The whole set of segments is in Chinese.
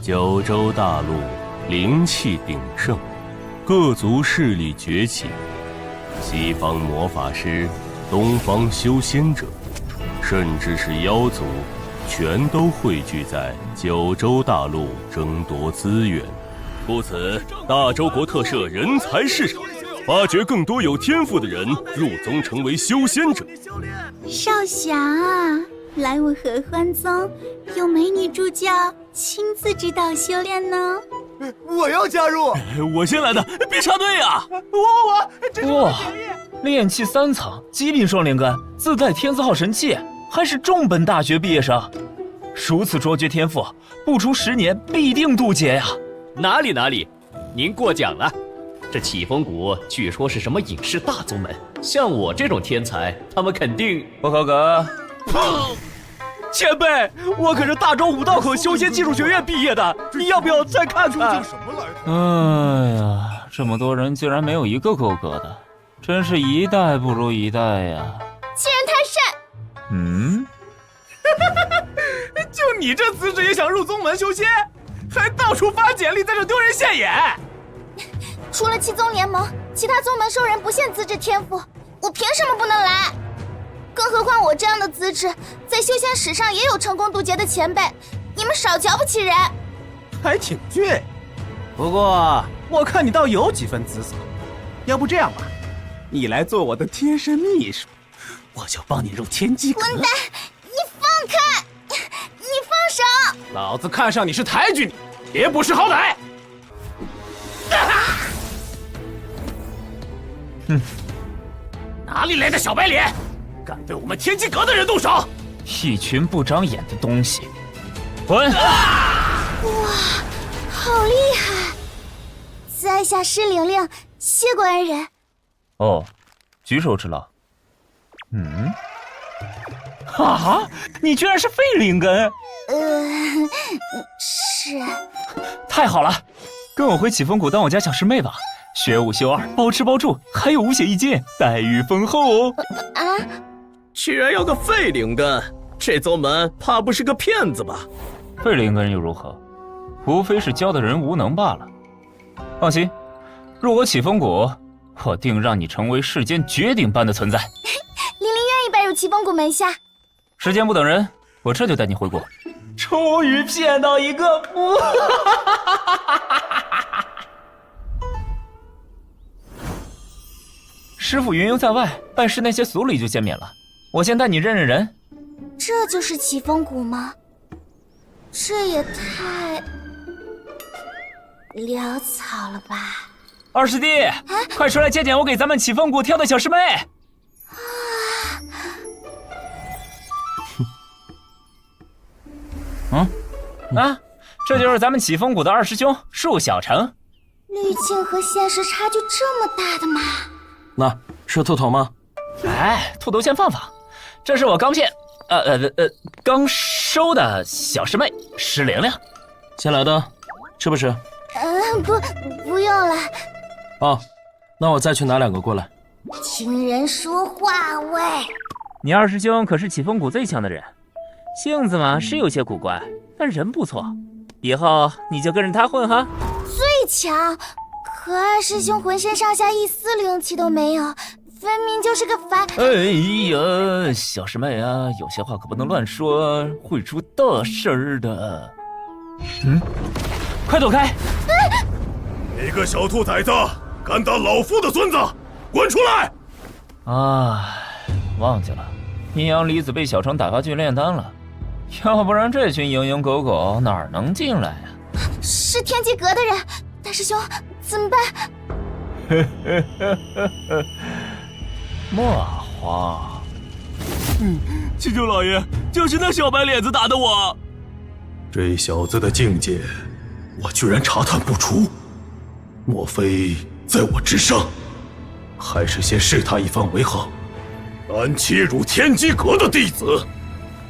九州大陆灵气鼎盛，各族势力崛起，西方魔法师、东方修仙者，甚至是妖族，全都汇聚在九州大陆争夺资源。故此，大周国特设人才市场，发掘更多有天赋的人入宗成为修仙者。少侠啊，来我合欢宗，有美女助教亲自指导修炼呢。我要加入，我先来的，别插队啊！我，这是我的哇，炼气3层，极品双连根，自带天字号神器，还是重本大学毕业生，如此卓绝天赋，不出10年必定渡劫呀！哪里，您过奖了。这启风谷据说是什么影视大宗门，像我这种天才，他们肯定不合格。前辈，我可是大周五道口修仙技术学院毕业的，你要不要再看看？什么来头？哎呀，这么多人竟然没有一个够格的，真是一代不如一代呀！欺人太甚！就你这资质也想入宗门修仙，还到处发简历，在这丢人现眼。除了七宗联盟，其他宗门收人不限资质天赋，我凭什么不能来？更何况我这样的资质，在修仙史上也有成功渡劫的前辈，你们少瞧不起人。还挺倔，不过我看你倒有几分姿色。要不这样吧，你来做我的贴身秘书，我就帮你入天机阁。混蛋！你放开！你放手！老子看上你是抬举你，别不识好歹。哪里来的小白脸，敢对我们天机阁的人动手？一群不长眼的东西，滚！哇，好厉害！在下施玲玲，谢过恩人。哦，举手之劳。啊！你居然是废灵根？是。太好了，跟我回启风谷当我家小师妹吧。学5修2，包吃包住，还有5血1金，待遇丰厚哦。居然要个废灵根，这宗门怕不是个骗子吧？废灵根又如何？无非是教的人无能罢了。放心，入我启风谷，我定让你成为世间绝顶般的存在。玲玲愿意拜入启风谷门下。时间不等人，我这就带你回国。终于骗到一个不。师傅云游在外，办事那些俗礼就见免了。我先带你认认人。这就是启风谷吗？这也太潦草了吧！二师弟，快出来见见我给咱们启风谷挑的小师妹。这就是咱们启风谷的二师兄束小成。滤镜和现实差距这么大的吗？那是兔头吗？兔头先放放，这是我刚收的小师妹施玲玲。先来的，是不是？不用了。哦，那我再去拿2个过来。听人说话喂！你二师兄可是启风谷最强的人，性子嘛是有些古怪，但人不错。以后你就跟着他混哈。最强，可二师兄浑身上下一丝灵气都没有，分明就是个凡。哎呀，小师妹啊，有些话可不能乱说，会出大事儿的。快躲开！你个小兔崽子，敢打老夫的孙子，滚出来！忘记了，阴阳离子被小成打发去炼丹了，要不然这群蝇营狗苟哪儿能进来呀？是天机阁的人，大师兄怎么办？墨花，祈求老爷，就是那小白脸子打的我。这小子的境界，我居然查探不出，莫非在我之上？还是先试他一番为好。敢欺辱天机阁的弟子，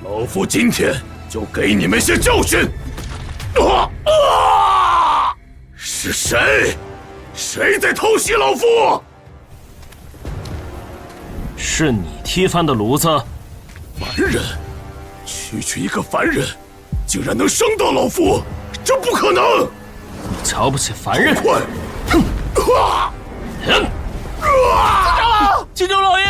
老夫今天就给你们些教训！是谁？谁在偷袭老夫？是你踢翻的炉子？凡人，区区一个凡人，竟然能伤到老夫！这不可能！你瞧不起凡人？快！金州老爷，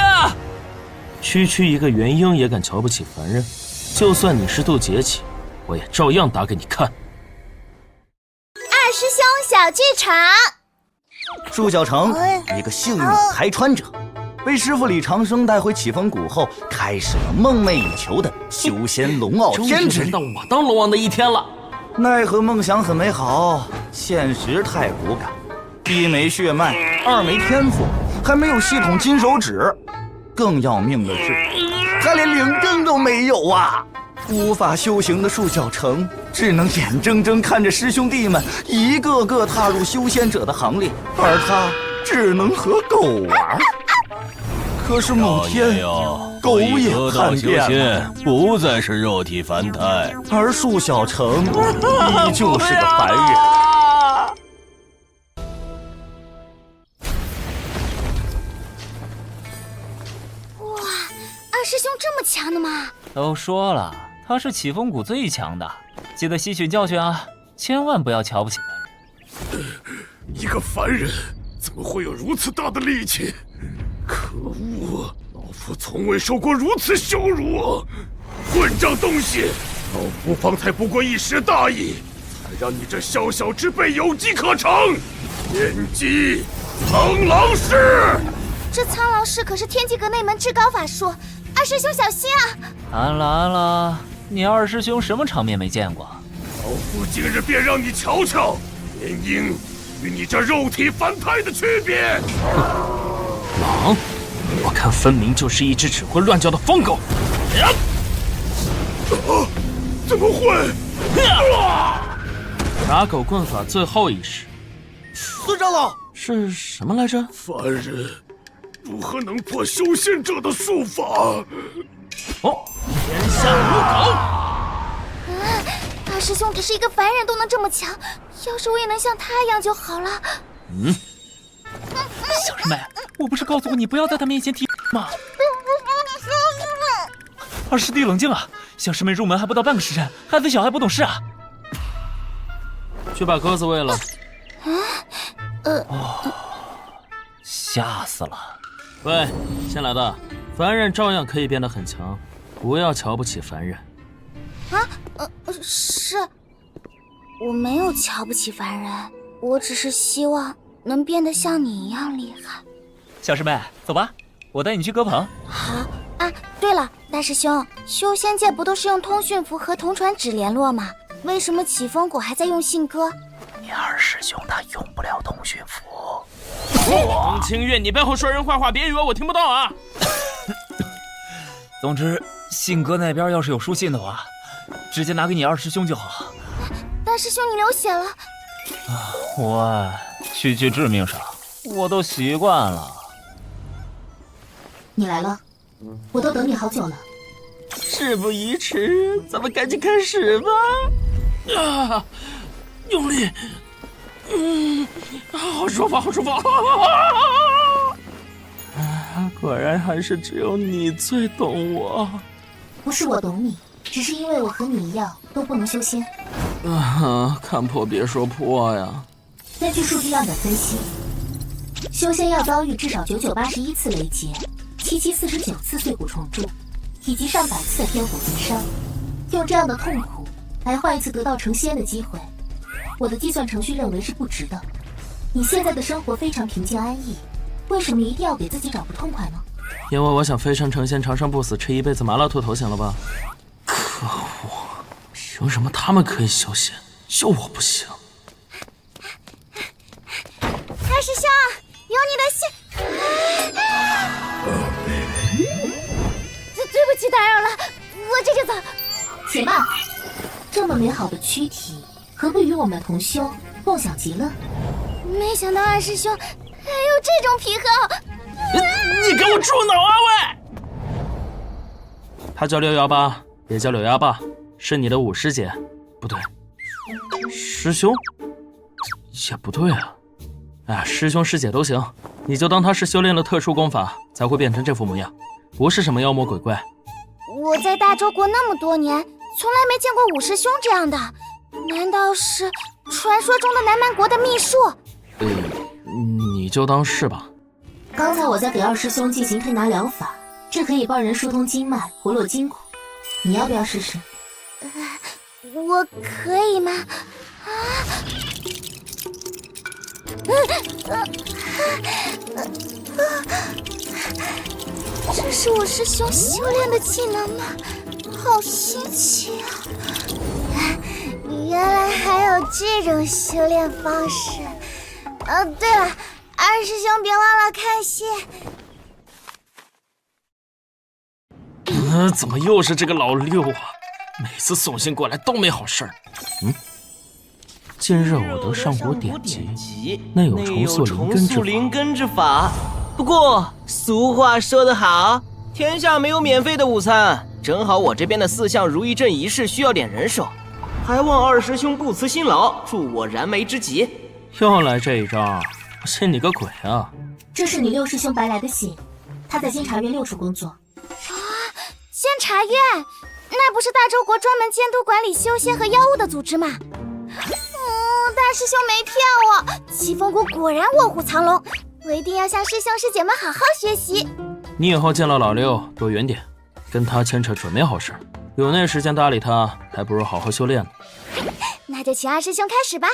区一个元婴也敢瞧不起凡人，就算你是渡劫起，我也照样打给你看。二师兄小剧场。束小成，一个幸运的开穿者，被师傅李长生带回启风谷后，开始了梦寐以求的修仙龙傲天之旅。到我当龙王的一天了。奈何梦想很美好，现实太骨感。一没血脉，二没天赋，还没有系统金手指。更要命的是，他连灵根都没有啊！无法修行的束小成，只能眼睁睁看着师兄弟们一个个踏入修仙者的行列，而他只能和狗玩。可是某天，狗也叛变了，不再是肉体凡胎，而束小成依旧是个凡人。哇，二师兄这么强的吗？都说了，他是启风谷最强的，记得吸取教训啊，千万不要瞧不起凡人。一个凡人怎么会有如此大的力气？可恶！老夫从未受过如此羞辱！混账东西！老夫方才不过一时大意，才让你这小小之辈有机可乘。天机苍狼式！这苍狼式可是天机阁内门至高法术，二师兄小心啊！安了，你二师兄什么场面没见过？老夫今日便让你瞧瞧元婴与你这肉体凡胎的区别。狼，我看分明就是一只只会乱叫的疯狗。怎么会？打狗棍法最后一式。孙长老是什么来着？凡人如何能破修仙者的术法？哦，天下如狗。二师兄只是一个凡人都能这么强，要是我也能像他一样就好了。小师妹，我不是告诉过你不要在他面前提吗？二师弟冷静啊！小师妹入门还不到半个时辰，孩子小还不懂事啊！去把鸽子喂了。吓死了！喂，新来的，凡人照样可以变得很强，不要瞧不起凡人。是，我没有瞧不起凡人，我只是希望能变得像你一样厉害。小师妹，走吧，我带你去鸽棚。好啊，对了，大师兄，修仙界不都是用通讯符和同传纸联络吗？为什么启风谷还在用信鸽？你二师兄他用不了通讯符。王清月，你背后说人坏话，别以为我听不到啊！总之，信鸽那边要是有书信的话，直接拿给你二师兄就好。大师兄，你流血了。喂，区区致命伤，我都习惯了。你来了，我都等你好久了。事不宜迟，咱们赶紧开始吧。用力，好舒服，好舒服。果然还是只有你最懂我。不是我懂你，只是因为我和你一样都不能修仙。看破别说破呀。根据数据样本分析，修仙要遭遇至少9981次雷劫，7749次碎骨重铸，以及上百次的天火焚烧。用这样的痛苦来换一次得到成仙的机会，我的计算程序认为是不值的。你现在的生活非常平静安逸，为什么一定要给自己找不痛快呢？因为我想飞升成仙，长生不死，吃一辈子麻辣兔头，行了吧？可恶，凭什么他们可以修仙，就我不行？二师兄，有你的信。对不起，打扰了，我这就走。且慢，这么美好的躯体，何不与我们同修，共享极乐？没想到二师兄还有这种癖好。你给我住脑啊喂！他叫618，也叫柳丫爸，是你的五师姐，不对，师兄也不对啊。哎，师兄师姐都行，你就当他是修炼了特殊功法才会变成这副模样，不是什么妖魔鬼怪。我在大周国那么多年，从来没见过五师兄这样的，难道是传说中的南蛮国的秘术？你就当是吧。刚才我在给二师兄进行推拿疗法，这可以帮人疏通经脉，活络筋骨。你要不要试试？我可以吗？这是我师兄修炼的技能吗？好新奇啊！原来还有这种修炼方式。对了，二师兄别忘了看戏。怎么又是这个老六啊？每次送信过来都没好事儿。近日偶得上古典籍，内有重塑灵根之法。不过俗话说得好，天下没有免费的午餐。正好我这边的4项如意阵仪式需要点人手，还望二师兄不辞辛劳，助我燃眉之急。又来这一招，我信你个鬼啊！这是你六师兄白来的信，他在监察院6处工作。监察院，那不是大周国专门监督管理修仙和药物的组织吗？大师兄没骗我，七风谷果然卧虎藏龙，我一定要向师兄师姐们好好学习。你以后见了老六躲远点，跟他牵扯准没好事。有那时间搭理他，还不如好好修炼呢。那就请二师兄开始吧。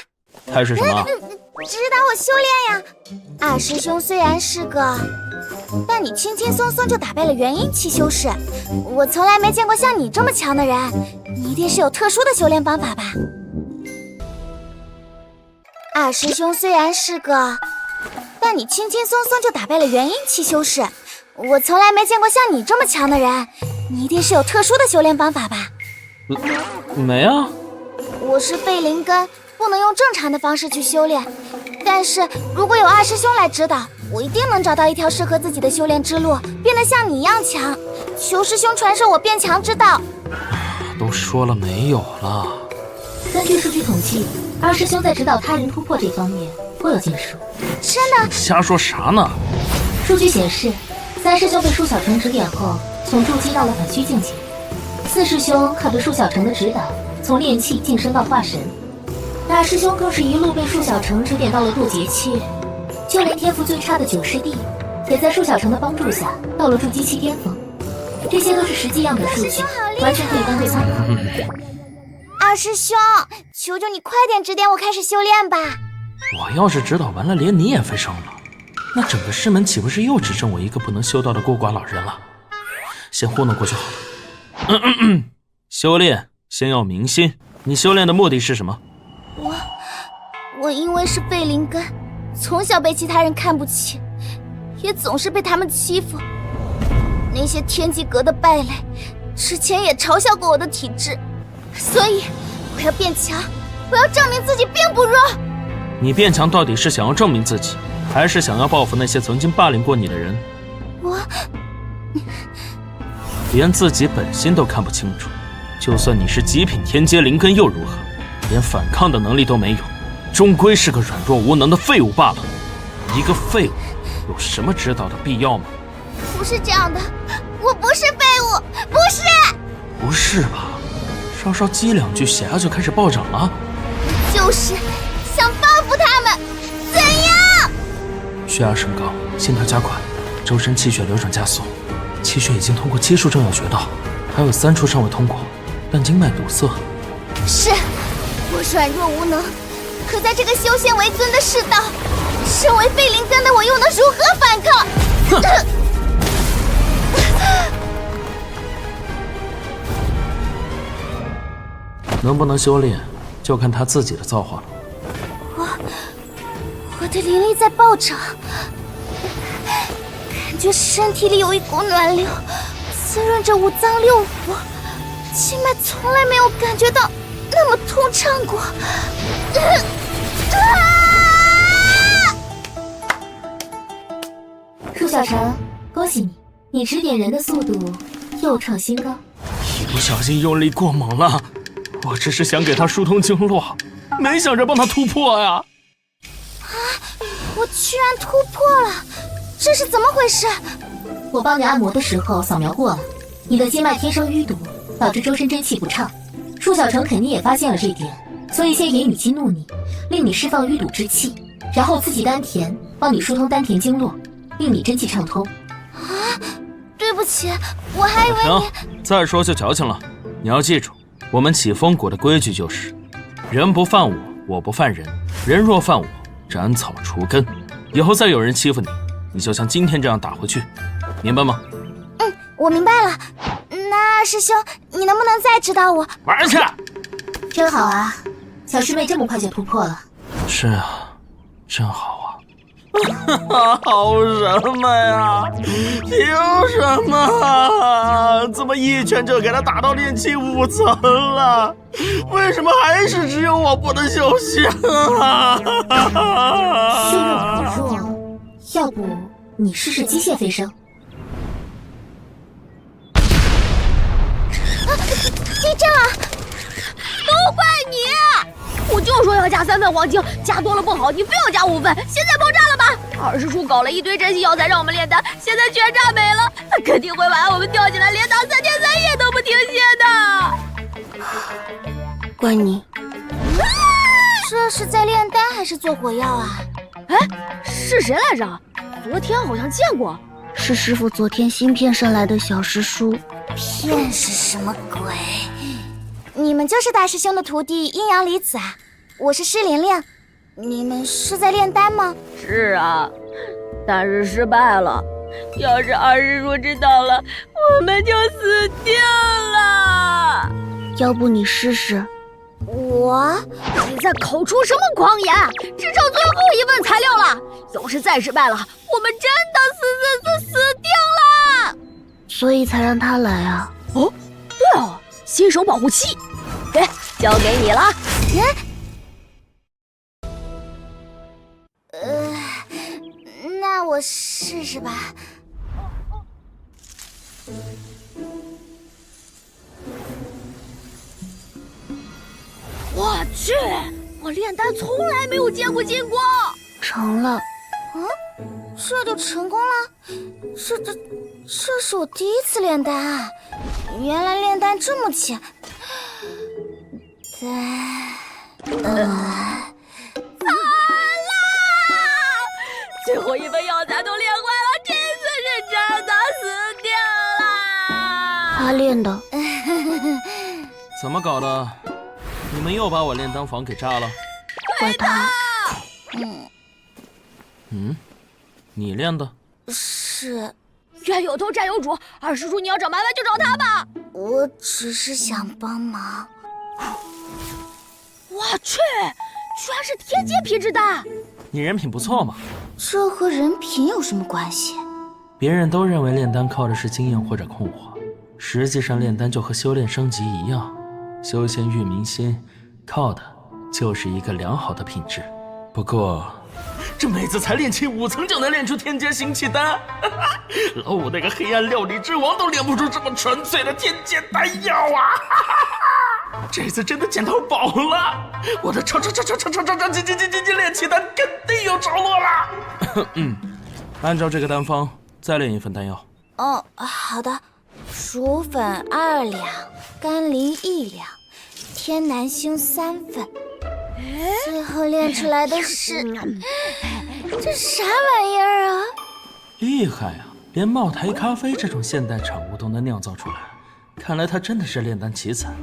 开始什么？指导我修炼呀！二师兄虽然是个，但你轻轻松松就打败了元婴期修士，我从来没见过像你这么强的人，你一定是有特殊的修炼方法吧？二师兄虽然是个，但你轻轻松松就打败了元婴期修士，我从来没见过像你这么强的人，你一定是有特殊的修炼方法吧？没啊。我是废灵根，不能用正常的方式去修炼，但是如果有二师兄来指导，我一定能找到一条适合自己的修炼之路，变得像你一样强。求师兄传授我变强之道。都说了没有了。根据数据统计，二师兄在指导他人突破这方面颇有建树。真的？瞎说啥呢？数据显示，3师兄被舒小成指点后，从筑基到了反虚境界；4师兄靠着舒小成的指导，从炼气晋升到化神；大师兄更是一路被舒小成指点到了渡劫期，就连天赋最差的9师弟，也在舒小成的帮助下到了筑基期巅峰。这些都是实际样本数据，完全可以当做参考。二师兄，求求你快点指点我开始修炼吧！我要是指导完了，连你也飞升了，那整个师门岂不是又只剩我一个不能修道的孤寡老人了？先糊弄过去好了。修炼先要明心，你修炼的目的是什么？我因为是废灵根，从小被其他人看不起，也总是被他们欺负。那些天机阁的败类，之前也嘲笑过我的体质，所以我要变强，我要证明自己并不弱。你变强到底是想要证明自己，还是想要报复那些曾经霸凌过你的人？我连自己本心都看不清楚，就算你是极品天阶灵根又如何？连反抗的能力都没有，终归是个软弱无能的废物罢了。一个废物，有什么指导的必要吗？不是这样的，我不是废物，不是。不是吧？稍稍激两句，血压就开始暴涨了。就是想报复他们，怎样？血压升高，心跳加快，周身气血流转加速，气血已经通过7处重要穴道，还有3处尚未通过，但经脉堵塞。是我软弱无能，可在这个修仙为尊的世道，身为废灵根的我又能如何反抗？哼！能不能修炼，就看他自己的造化了。我的灵力在暴涨，感觉身体里有一股暖流滋润着5脏6腑，经脉从来没有感觉到那么通畅过。舒小成，恭喜你，你指点人的速度又创新高。一不小心用力过猛了，我只是想给他疏通经络，没想着帮他突破呀。我居然突破了，这是怎么回事？我帮你按摩的时候扫描过了，你的经脉天生淤堵，导致周身真气不畅。舒小成肯定也发现了这点，做一些言语激怒你，令你释放淤堵之气，然后刺激丹田，帮你疏通丹田经络，令你真气畅通。对不起，我还以为你……再说就矫情了。你要记住，我们起风谷的规矩就是：人不犯我，我不犯人；人若犯我，斩草除根。以后再有人欺负你，你就像今天这样打回去，明白吗？我明白了。那二师兄，你能不能再指导我？玩去！真好啊，小师妹这么快就突破了。是啊，真好啊。好什么呀？凭什么？怎么一拳就给他打到炼气5层了？为什么还是只有我不能修仙啊？虚弱不弱，要不你试试机械飞升？地震了！都怪你！我就说要加3份黄金，加多了不好，你非要加5份，现在爆炸了吧？二师叔搞了一堆珍稀药材让我们炼丹，现在全炸没了，他肯定会把我们吊起来，连打3天3夜都不停歇的。怪你。这是在炼丹还是做火药啊？哎，是谁来着？昨天好像见过。是师傅昨天新骗上来的小师叔。骗是什么鬼？你们就是大师兄的徒弟阴阳离子啊？我是施玲玲，你们是在炼丹吗？是啊，但是失败了。要是二师叔知道了，我们就死定了。要不你试试？我？你在口出什么狂言？只剩最后一份材料了，要是再失败了，我们真的死定了。所以才让他来啊。哦，对哦，新手保护期，哎，交给你了。那我试试吧。我去，我炼丹从来没有见过金光。成了。这就成功了？这是我第一次炼丹啊！原来炼丹这么简单。惨啦！最后一份药材都炼坏了，这次是真的死定了。他练的。怎么搞的？你们又把我炼丹房给炸了？怪他。你练的？是。冤有头债有主，二师叔你要找麻烦就找他吧。我只是想帮忙。我去，居然是天阶皮质丹！你人品不错嘛。这和人品有什么关系？别人都认为炼丹靠的是经验或者控火，实际上炼丹就和修炼升级一样，修仙育民心，靠的就是一个良好的品质。不过，这妹子才炼气5层就能炼出天阶行气丹，老五那个黑暗料理之王都炼不出这么纯粹的天阶丹药啊！这次真的捡到宝了，我的超级炼气丹肯定有着落了。按照这个丹方再炼1份丹药。哦，好的。薯粉2两，甘霖1两，天南星3份。最后炼出来的是这啥玩意儿啊？厉害啊！连茅台咖啡这种现代产物都能酿造出来，看来他真的是炼丹奇才。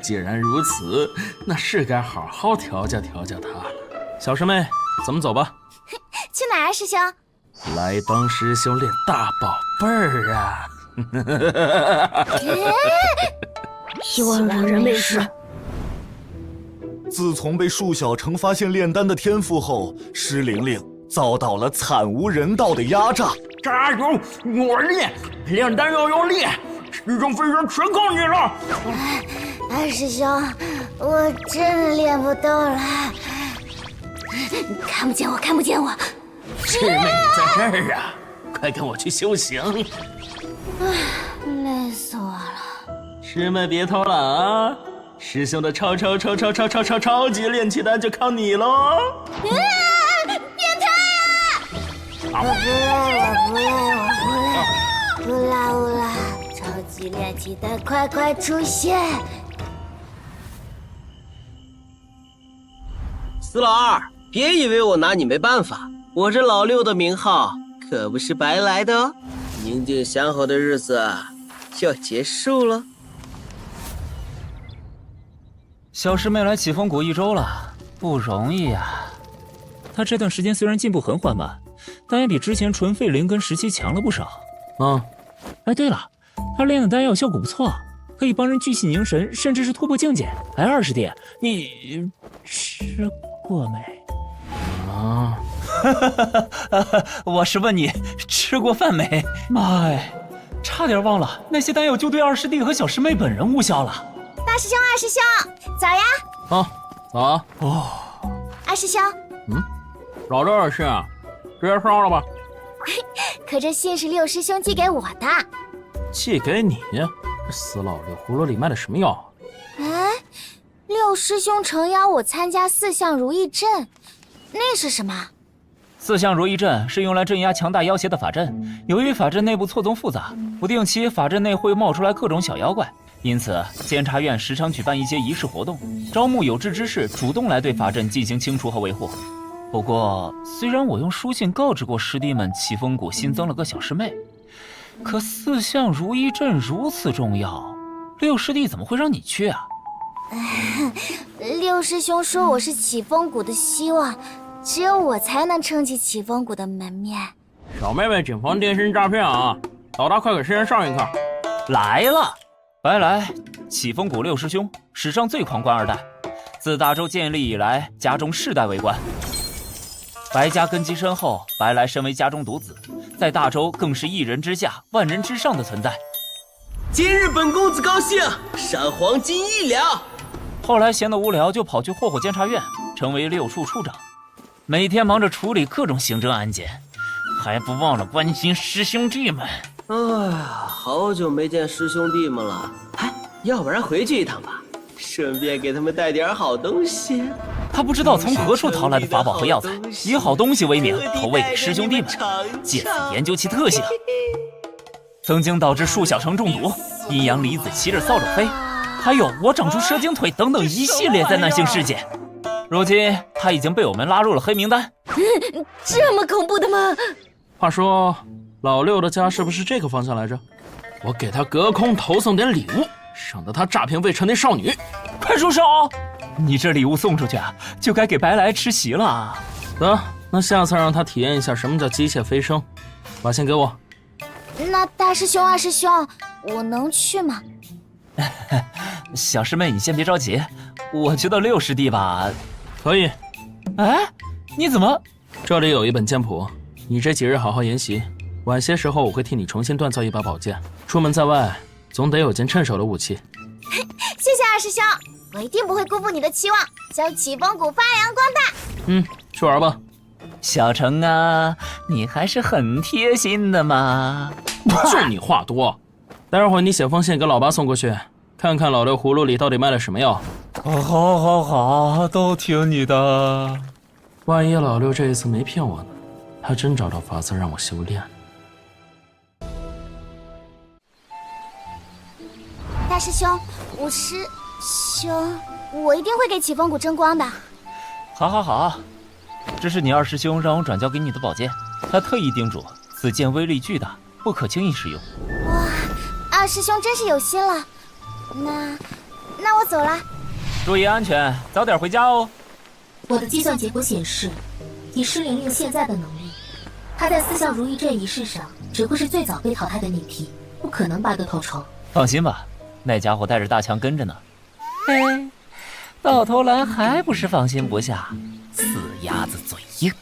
既然如此，那是该好好调教调教他了。小师妹，咱们走吧。去哪儿，师兄？来帮师兄练大宝贝儿啊！希望人没事。自从被树小城发现炼丹的天赋后，施玲玲遭到了惨无人道的压榨。加油，我炼丹要用力，师兄飞升全靠你了。二师兄，我真的练不动了。你看不见我，看不见我。师妹在这儿啊，快跟我去修行。累死我了。师妹别偷懒啊！师兄的超级炼气丹就靠你喽！变态啊！我不累，超级炼气丹快出现！死老二，别以为我拿你没办法，我这老六的名号可不是白来的哦。宁静祥和的日子要结束了。小师妹来启风谷1周了，不容易呀。她这段时间虽然进步很缓慢，但也比之前纯废灵跟17强了不少。哎，对了，她炼的丹药效果不错，可以帮人聚气凝神，甚至是突破境界。哎，2师弟，你吃过没？啊，我是问你吃过饭没？妈呀，差点忘了，那些丹药就对2师弟和小师妹本人无效了。大师兄、二师兄，早呀！早啊！哦，二师兄，老六的信，直接烧了吧。可这信是六师兄寄给我的。寄给你？这死老六葫芦里卖的什么药？哎，六师兄诚邀我参加4项如意阵，那是什么？4项如意阵是用来镇压强大妖邪的法阵，由于法阵内部错综复杂，不定期法阵内会冒出来各种小妖怪，因此监察院时常举办一些仪式活动，招募有志之士主动来对法阵进行清除和维护。不过，虽然我用书信告知过师弟们启风谷新增了个小师妹，可4项如意阵如此重要，六师弟怎么会让你去啊？六师兄说我是启风谷的希望，只有我才能撑起启风谷的门面。小妹妹谨防电信诈骗啊！老大快给师爷上一课。来了，白来，启风谷6师兄，史上最狂官2代，自大周建立以来，家中世代为官。白家根基深厚，白来身为家中独子，在大周更是1人之下万人之上的存在。今日本公子高兴，赏黄金1两。后来闲得无聊，就跑去霍霍监察院，成为6处处长，每天忙着处理各种行政案件，还不忘了关心师兄弟们。哎呀，好久没见师兄弟们了，哎，要不然回去一趟吧，顺便给他们带点好东西。他不知道从何处淘来的法宝和药材，以好东西为名投喂给师兄弟们，借此研究其特性。曾经导致数小城中毒，阴阳离子骑着扫帚飞，还有我长出蛇精腿等等一系列灾难性事件。如今他已经被我们拉入了黑名单。这么恐怖的吗？话说老六的家是不是这个方向来着？我给他隔空投送点礼物，省得他诈骗未成年少女。快住手！你这礼物送出去啊，就该给白来吃席了啊！得，那下次让他体验一下什么叫机械飞升。把信给我。那大师兄、二师兄，我能去吗？小师妹，你先别着急，我觉得6师弟吧，可以。哎，你怎么？这里有一本剑谱，你这几日好好研习，晚些时候我会替你重新锻造一把宝剑。出门在外，总得有件趁手的武器。谢谢二师兄，我一定不会辜负你的期望，将启风谷发扬光大。去玩吧。小程啊，你还是很贴心的嘛。就你话多。待会儿你写封信给老八送过去，看看老六葫芦里到底卖了什么药。好，都听你的。万一老六这一次没骗我呢？还真找到法子让我修炼。大师兄、五师兄，我一定会给启风谷争光的。好，这是你2师兄让我转交给你的宝剑，他特意叮嘱此剑威力巨大，不可轻易使用。哇，二师兄真是有心了。那我走了。注意安全，早点回家哦。我的计算结果显示，以施玲玲现在的能力，她在4项如意阵仪式上只会是最早被淘汰的那批，不可能拔得头筹。放心吧，那家伙带着大枪跟着呢。嘿，到头来还不是放心不下，死鸭子嘴硬。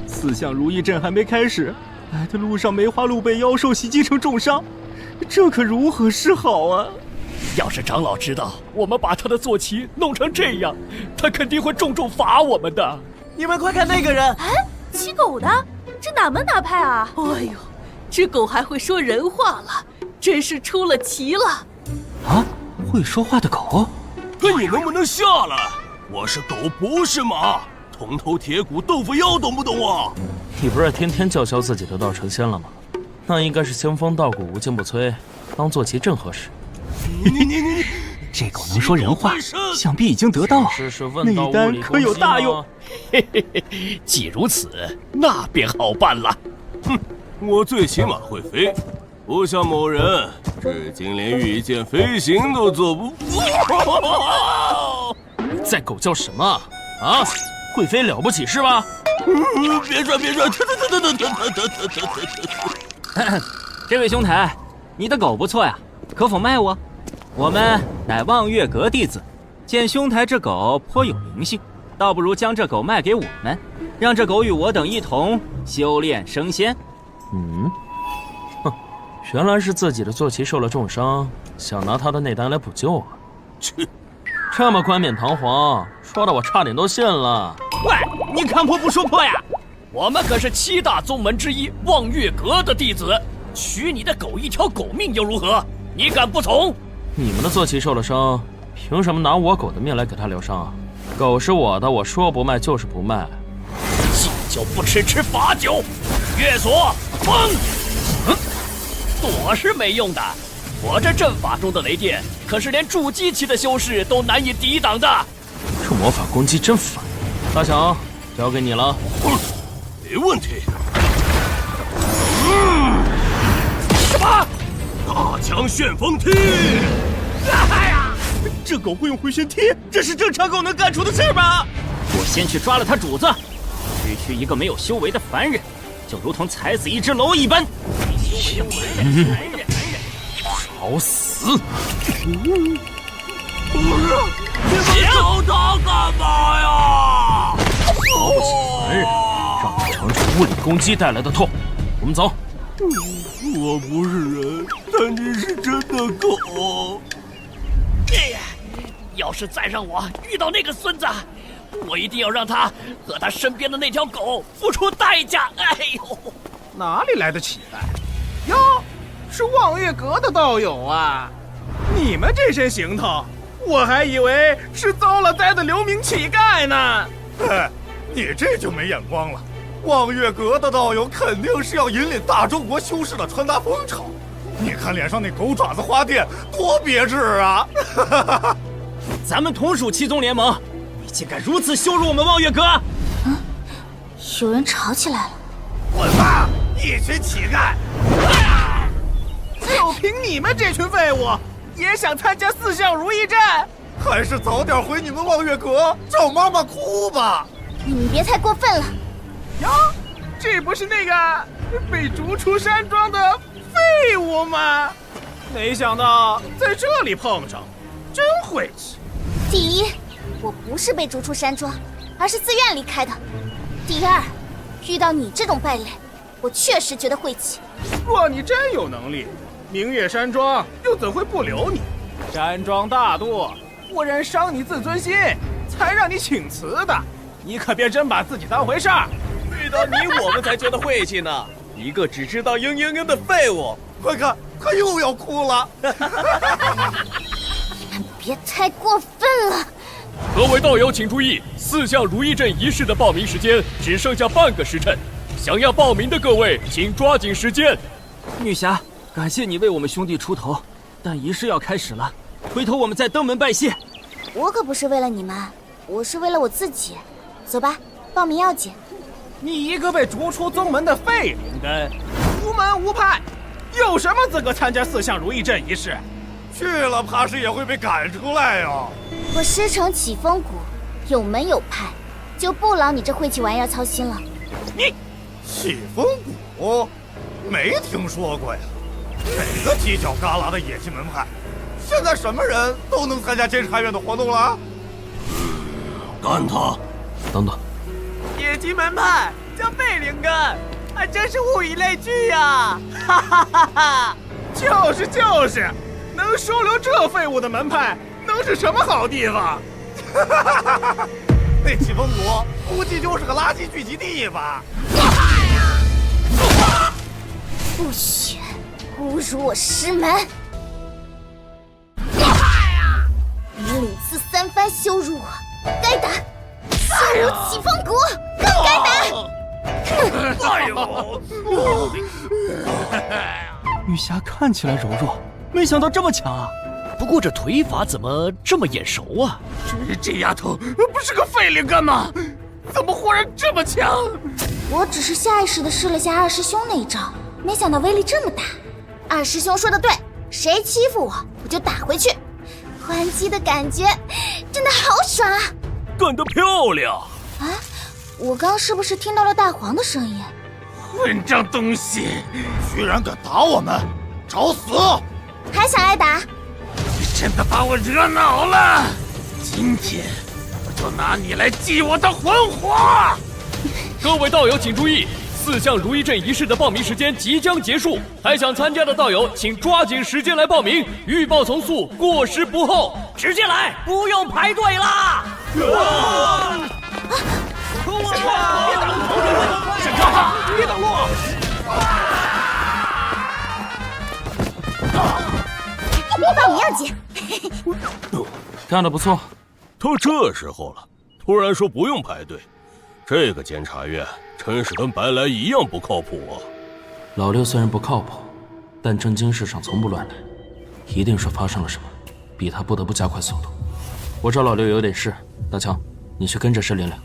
4项如意阵还没开始，来的路上梅花鹿被妖兽袭击成重伤，这可如何是好啊！要是长老知道我们把他的坐骑弄成这样，他肯定会重重罚我们的。你们快看那个人！哎，骑狗的，这哪门哪派啊？哎呦，这狗还会说人话了，真是出了奇了！啊，会说话的狗？可你能不能下来？我是狗，不是马。铜头铁骨豆腐妖，懂不懂啊？你不是天天叫嚣自己的道成仙了吗？那应该是仙风道骨，无坚不摧。当坐骑正合适。你，这狗能说人话，想必已经得到那一单可有大用。嘿嘿嘿，既如此，那便好办了。哼，我最起码会飞，不像某人，至今连御剑飞行都做不。在狗叫什么啊？会飞了不起是吧？别转！这位兄台，你的狗不错呀，可否卖我？我们乃望月阁弟子，见兄台这狗颇有灵性，倒不如将这狗卖给我们，让这狗与我等一同修炼升仙。哼，原来是自己的坐骑受了重伤，想拿他的内丹来补救啊！去，这么冠冕堂皇，说的我差点都信了。喂，你看破不说破呀！我们可是7大宗门之一望月阁的弟子，取你的狗一条狗命又如何？你敢不从？你们的坐骑受了伤，凭什么拿我狗的命来给他疗伤？狗是我的，我说不卖就是不卖。敬酒不吃吃罚酒，月锁风。躲是没用的，我这阵法中的雷电可是连筑基期的修士都难以抵挡的。这魔法攻击真烦。大强，交给你了。没问题。什么？大强旋风踢！哎呀，这狗会用回旋踢，这是正常狗能干出的事吗？我先去抓了他主子，区区一个没有修为的凡人，就如同踩死一只蝼蚁般。找死！别找他干嘛呀？瞧不起凡人，让他尝尝物理攻击带来的痛。我们走。我不是人，但这是真的狗。要是再让我遇到那个孙子，我一定要让他和他身边的那条狗付出代价。哎呦，哪里来的乞丐？哟，是望月阁的道友啊！你们这身行头，我还以为是遭了灾的流民乞丐呢。你这就没眼光了。望月阁的道友肯定是要引领大中国修士的穿搭风潮。你看脸上那狗爪子花店多别致啊！咱们同属七宗联盟，你竟敢如此羞辱我们望月阁！有人吵起来了。滚吧，一群乞丐！就凭你们这群废物，也想参加4项如意战？还是早点回你们望月阁找妈妈哭吧！你们别太过分了。哟，这不是那个被逐出山庄的废物吗？没想到在这里碰上，真晦气。第一，我不是被逐出山庄，而是自愿离开的。第二，遇到你这种败类，我确实觉得晦气。若你真有能力，明月山庄又怎会不留你？山庄大度，不忍伤你自尊心，才让你请辞的。你可别真把自己当回事儿。遇到你，我们才觉得晦气呢。一个只知道嘤的废物，快看，他又要哭了。你们别太过分了。各位道友请注意，4项如意阵仪式的报名时间只剩下半个时辰，想要报名的各位请抓紧时间。女侠，感谢你为我们兄弟出头，但仪式要开始了，回头我们再登门拜谢。我可不是为了你们，我是为了我自己。走吧，报名要紧。你一个被逐出宗门的废灵根，无门无派，有什么资格参加4项如意阵仪式？去了怕是也会被赶出来哟。我师承启风谷，有门有派，就不劳你这晦气玩意儿操心了。你启风谷没听说过呀？哪个犄角旮旯的野鸡门派？现在什么人都能参加监察院的活动了？干他！等等，野鸡门派叫废灵根，还真是物以类聚呀！哈哈哈哈！就是，能收留这废物的门派，能是什么好地方？那启风谷估计就是个垃圾聚集地吧？不许侮辱我师门！你屡次3番羞辱我，该打！羞辱启风谷，更该打！女侠看起来柔弱，没想到这么强啊！不过这腿法怎么这么眼熟啊？这丫头不是个废灵干吗？怎么忽然这么强？我只是下意识的试了下二师兄那一招，没想到威力这么大。二师兄说的对，谁欺负我，我就打回去。还击的感觉真的好爽啊！干得漂亮！啊，我刚是不是听到了大黄的声音？混账东西，居然敢打我们，找死！还想挨打？你真的把我惹恼了，今天我就拿你来祭我的魂火！各位道友请注意，4项如意阵仪式的报名时间即将结束，还想参加的道友请抓紧时间来报名，预报从速，过时不候，直接来，不用排队啦！别挡路！闪开！别挡路！比报名要紧。干得不错。都这时候了，突然说不用排队，这个监察院真是跟白来一样不靠谱啊！老六虽然不靠谱，但正经事上从不乱来，一定是发生了什么，逼他不得不加快速度。我找老六有点事，大强，你去跟着申连连。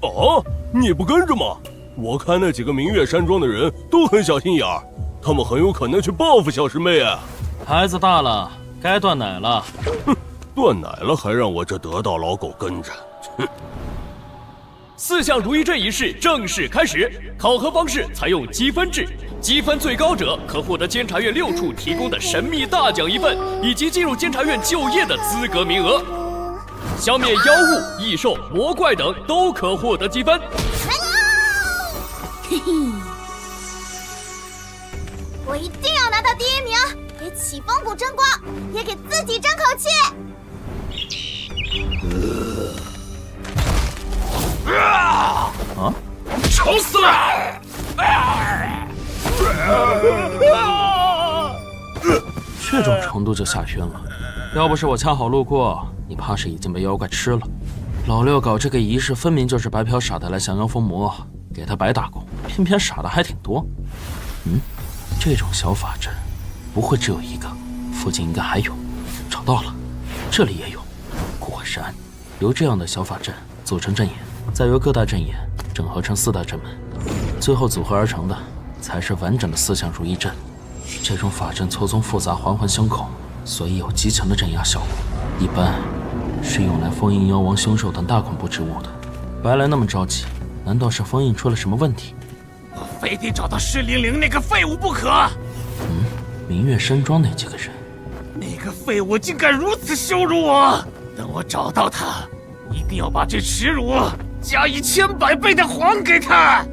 哦，你不跟着吗？我看那几个明月山庄的人都很小心眼儿，他们很有可能去报复小师妹啊。孩子大了，该断奶了。哼，断奶了还让我这得道老狗跟着。哼。 4项如意阵仪式正式开始，考核方式采用积分制，积分最高者可获得监察院6处提供的神秘大奖1份，以及进入监察院就业的资格名额。消灭妖物、异兽、魔怪等都可获得积分。嘿嘿，我一定要拿到第1名，给启风谷争光，也给自己争口气。 啊！丑死了！这种程度就吓晕了，要不是我恰好路过，你怕是已经被妖怪吃了。老六搞这个仪式，分明就是白嫖傻的来降妖封魔，给他白打工，偏偏傻的还挺多。这种小法阵不会只有一个，附近应该还有。找到了，这里也有。果然，由这样的小法阵组成阵眼。 再由各大阵眼整合成4大阵门，最后组合而成的才是完整的4项如意阵。这种法阵错综复杂，环环相扣，所以有极强的镇压效果。一般是用来封印妖王、凶兽等大恐怖之物的。白来那么着急，难道是封印出了什么问题？我非得找到施玲玲那个废物不可！明月山庄那几个人，那个废物竟敢如此羞辱我！等我找到他，一定要把这耻辱 加以1000百倍的还给他！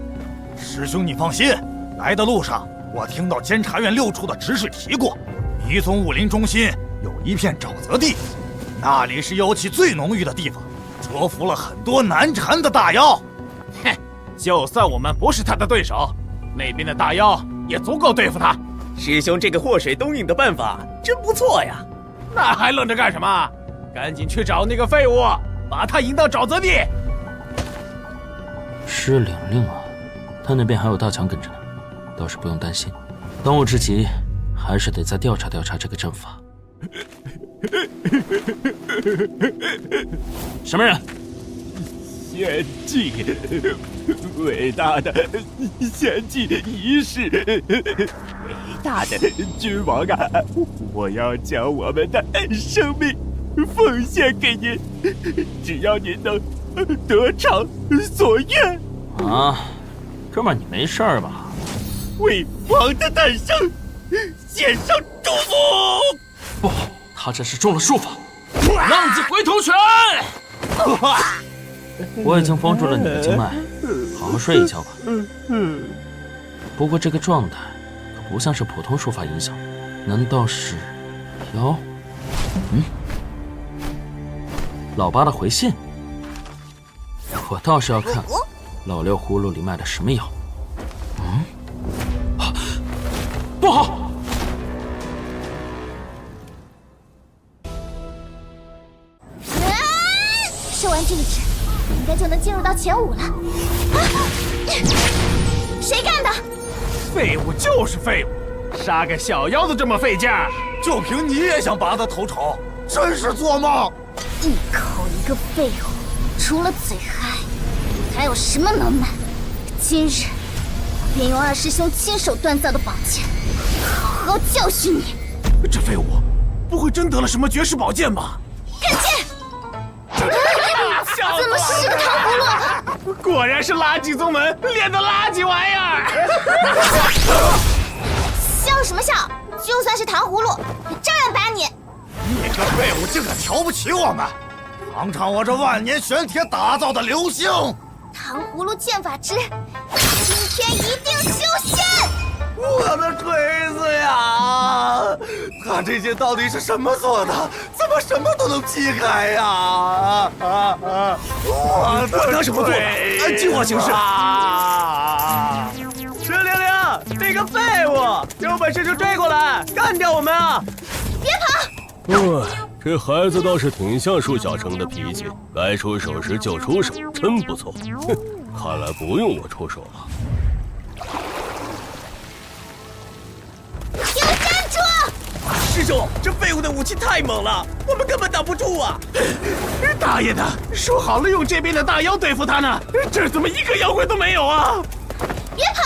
师兄，你放心，来的路上我听到监察院6处的执事提过，迷踪武林中心有一片沼泽地，那里是妖气最浓郁的地方，蛰伏了很多难缠的大妖。哼，就算我们不是他的对手，那边的大妖也足够对付他。师兄这个祸水东引的办法真不错呀！那还愣着干什么？赶紧去找那个废物，把他引到沼泽地！ 施玲玲啊，他那边还有大强跟着呢，倒是不用担心。当务之急还是得再调查调查这个阵法。什么人？献祭，伟大的献祭仪式，伟大的君王啊！我要将我们的生命奉献给您，只要您能 得偿所愿啊，哥们儿，你没事儿吧？为王的诞生献上祝福。不好，他这是中了术法，浪子回头拳！我已经封住了你的经脉，好好睡一觉吧。不过这个状态可不像是普通术法影响，难道是妖？老八的回信。 我倒是要看老六葫芦里卖的什么药。不好！收完这一支，应该就能进入到前5了。谁干的？废物就是废物，杀个小妖都这么费劲儿，就凭你也想拔他头筹，真是做梦！一口一个废物，除了嘴嗨，还有什么能耐？今日我便用二师兄亲手锻造的宝剑，好好教训你。这废物不会真得了什么绝世宝剑吧？看剑！怎么是个糖葫芦？果然是垃圾宗门练的垃圾玩意儿！笑什么笑？就算是糖葫芦，也照样打你！你个废物竟敢瞧不起我们！尝尝我这万年玄铁打造的流星！糖葫芦剑法之，今天一定修仙！我的锤子呀！他这些到底是什么做的？怎么什么都能劈开呀？我管他什么做的，按计划行事。石玲玲，那个废物，有本事就追过来，干掉我们啊！别跑！这孩子倒是挺像舒小成的脾气，该出手时就出手，真不错。哼，看来不用我出手了。给我站住！师兄，这废物的武器太猛了，我们根本挡不住啊！大爷的，说好了用这边的大妖对付他呢，这儿怎么一个妖怪都没有啊？别跑！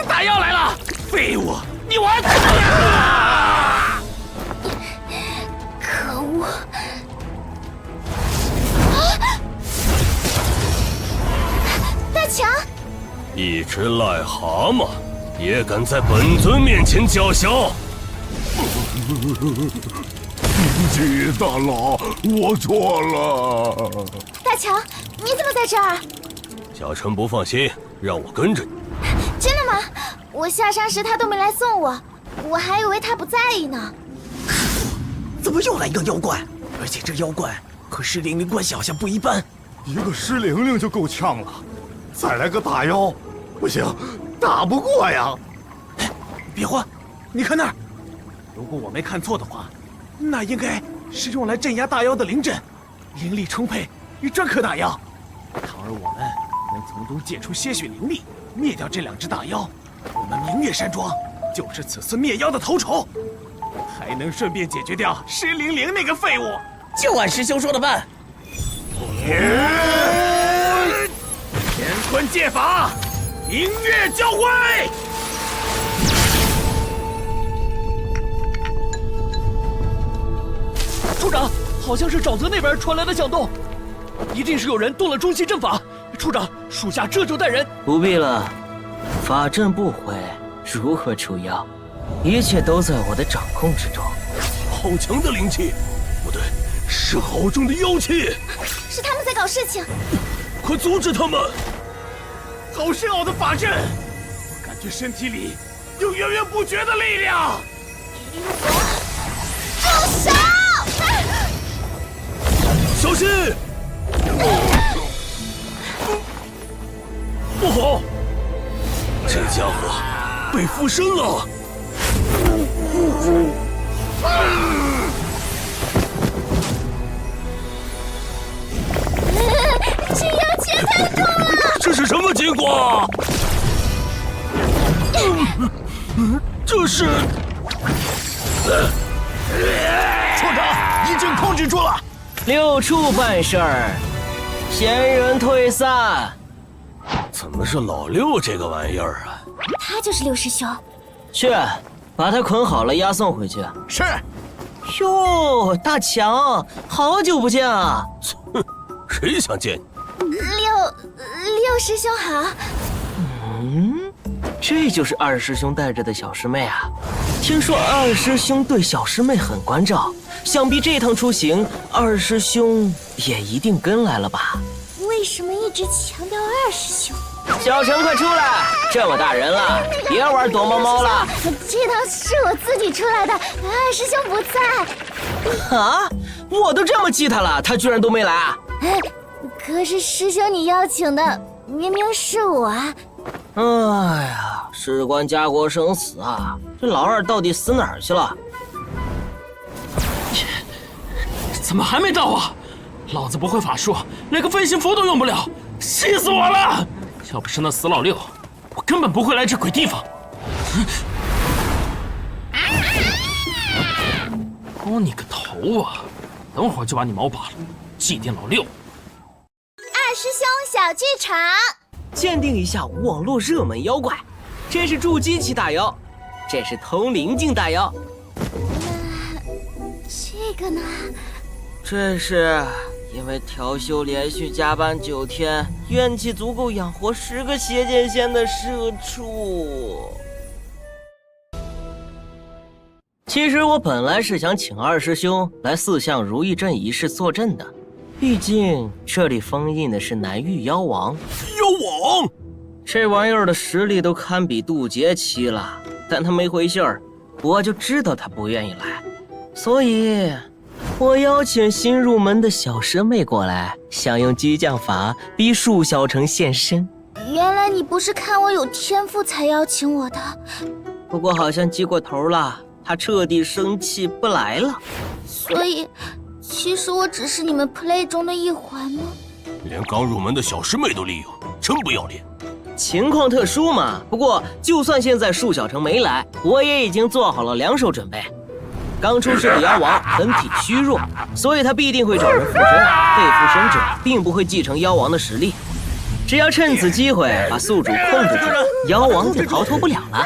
大妖来了！废物，你玩死我！可恶！大强，一只癞蛤蟆也敢在本尊面前叫嚣！对不起，大佬，我错了。大强，你怎么在这儿？小陈不放心，让我跟着你。真的吗？我下山时他都没来送我，我还以为他不在意呢。怎么又来一个妖怪？而且这妖怪和石玲玲关系好像不一般。一个石玲玲就够呛了，再来个大妖，不行，打不过呀！别慌，你看那儿，如果我没看错的话，那应该是用来镇压大妖的灵阵，灵力充沛，专克大妖。倘若我们能从中借出些许灵力，灭掉这2只大妖，我们明月山庄就是此次灭妖的头筹，还能顺便解决掉石玲玲那个废物。就按师兄说的办。乾坤剑法，明月交辉。处长，好像是沼泽那边传来的响动，一定是有人动了中期阵法。处长，属下这就带人。不必了，法阵不毁，如何除妖？一切都在我的掌控之中。好强的灵气，不对，是好重的妖气。是他们在搞事情，快阻止他们！好深奥的法阵，我感觉身体里有源源不绝的力量。住手！小心！不好，这家伙被附身了。这妖气太重了！这是什么情况？这是……处长，已经控制住了。6处办事儿，闲人退散。怎么是老六这个玩意儿啊？他就是六师兄。去，把他捆好了，押送回去。是。哟，大强，好久不见啊！哼，谁想见你？六师兄好。这就是二师兄带着的小师妹啊！听说二师兄对小师妹很关照，想必这趟出行，二师兄也一定跟来了吧？为什么一直强调二师兄？小陈，快出来！这么大人了，别玩躲猫猫了。这趟是我自己出来的，二师兄不在。啊！我都这么记他了，他居然都没来啊！可是师兄你邀请的明明是我啊！哎呀，事关家国生死啊！这老二到底死哪儿去了？怎么还没到啊？老子不会法术，连个飞行符都用不了，气死我了！要不是那死老六，我根本不会来这鬼地方。包你个头啊！等会儿就把你毛拔了，祭奠老六。二师兄小剧场，鉴定一下网络热门妖怪。这是筑基期大妖，这是通灵境大妖。这个呢？这是因为调修连续加班9天，怨气足够养活10个邪剑仙的社畜。其实我本来是想请二师兄来4象如意阵仪式坐镇的，毕竟这里封印的是南域妖王。妖王，这玩意儿的实力都堪比渡劫期了，但他没回信儿，我就知道他不愿意来，所以我邀请新入门的小师妹过来，想用激将法逼束小城现身。原来你不是看我有天赋才邀请我的，不过好像激过头了，他彻底生气不来了。所以其实我只是你们 play 中的一环吗？连刚入门的小师妹都利用，真不要脸。情况特殊嘛，不过就算现在束小城没来，我也已经做好了2手准备。刚出世的妖王本体虚弱，所以他必定会找人附身，被附身者并不会继承妖王的实力。只要趁此机会把宿主控制住，妖王就逃脱不了了。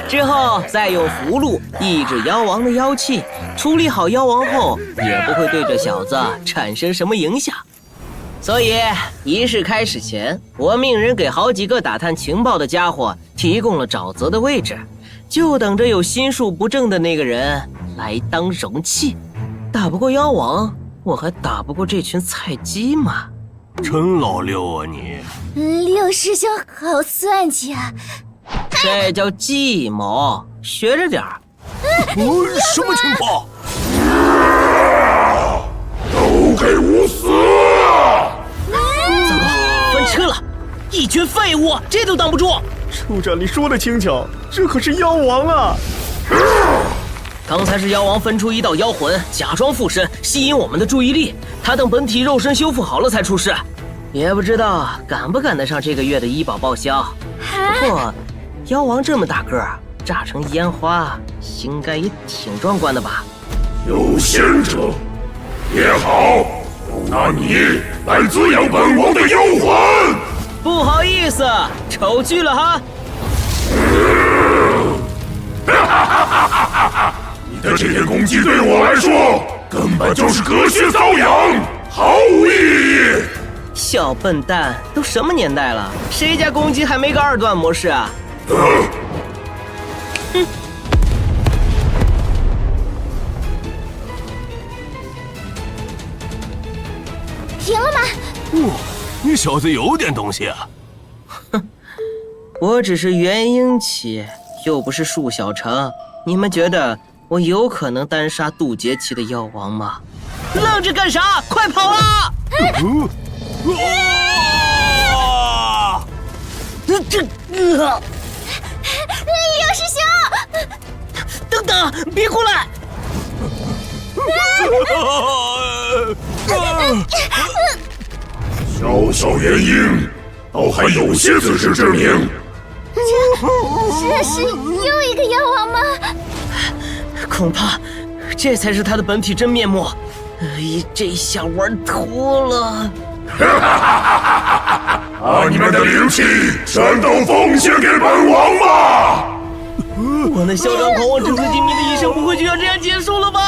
之后再用符箓抑制妖王的妖气，处理好妖王后，也不会对这小子产生什么影响。所以仪式开始前，我命人给好几个打探情报的家伙提供了沼泽的位置，就等着有心术不正的那个人来当容器。打不过妖王，我还打不过这群菜鸡吗？真老六啊你！六师兄好算计啊！这叫计谋，学着点儿。什么情况？都给我死！糟糕，翻车了！一群废物，这都挡不住。处长，你说的轻巧，这可是妖王啊！刚才是妖王分出一道妖魂，假装附身，吸引我们的注意力。他等本体肉身修复好了才出世，也不知道赶不赶得上这个月的医保报销。不过，妖王这么大个儿，炸成烟花，应该也挺壮观的吧？有贤者也好，我拿你来滋养本王的妖魂。不好意思，丑剧了哈。你的这些攻击对我来说根本就是隔靴搔痒，毫无意义。小笨蛋，都什么年代了，谁家攻击还没个2段模式啊？停了吗？你小子有点东西啊！哼，我只是元婴期，又不是束小城。你们觉得我有可能单杀渡劫期的妖王吗？愣着干啥？快跑啊！六师兄，等等，别过来！小小元婴，倒还有些自知之明。这是又一个妖王吗？恐怕这才是他的本体真面目。这下玩脱了！把你们的灵气全都奉献给本王吧！我那嚣张狂妄、至死精明的一生，不会就要这样结束了吧？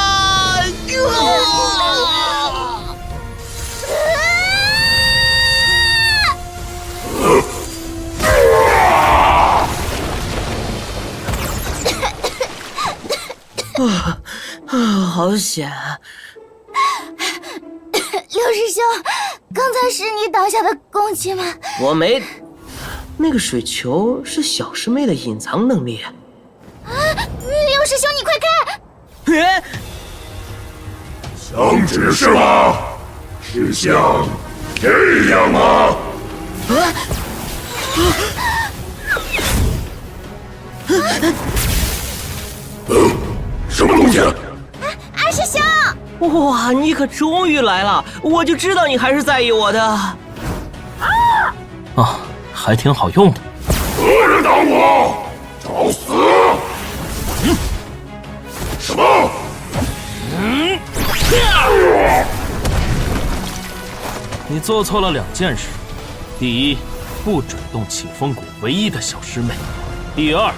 好险！六师兄，刚才是你挡下的攻击吗？我没，那个水球是小师妹的隐藏能力。啊！六师兄，你快看！想指示吗？是像这样吗？二师兄，哇，你可终于来了！我就知道你还是在意我的。啊，还挺好用的。何人挡我？找死！什么？你做错了2件事：第一，不准动起风谷唯一的小师妹；第二，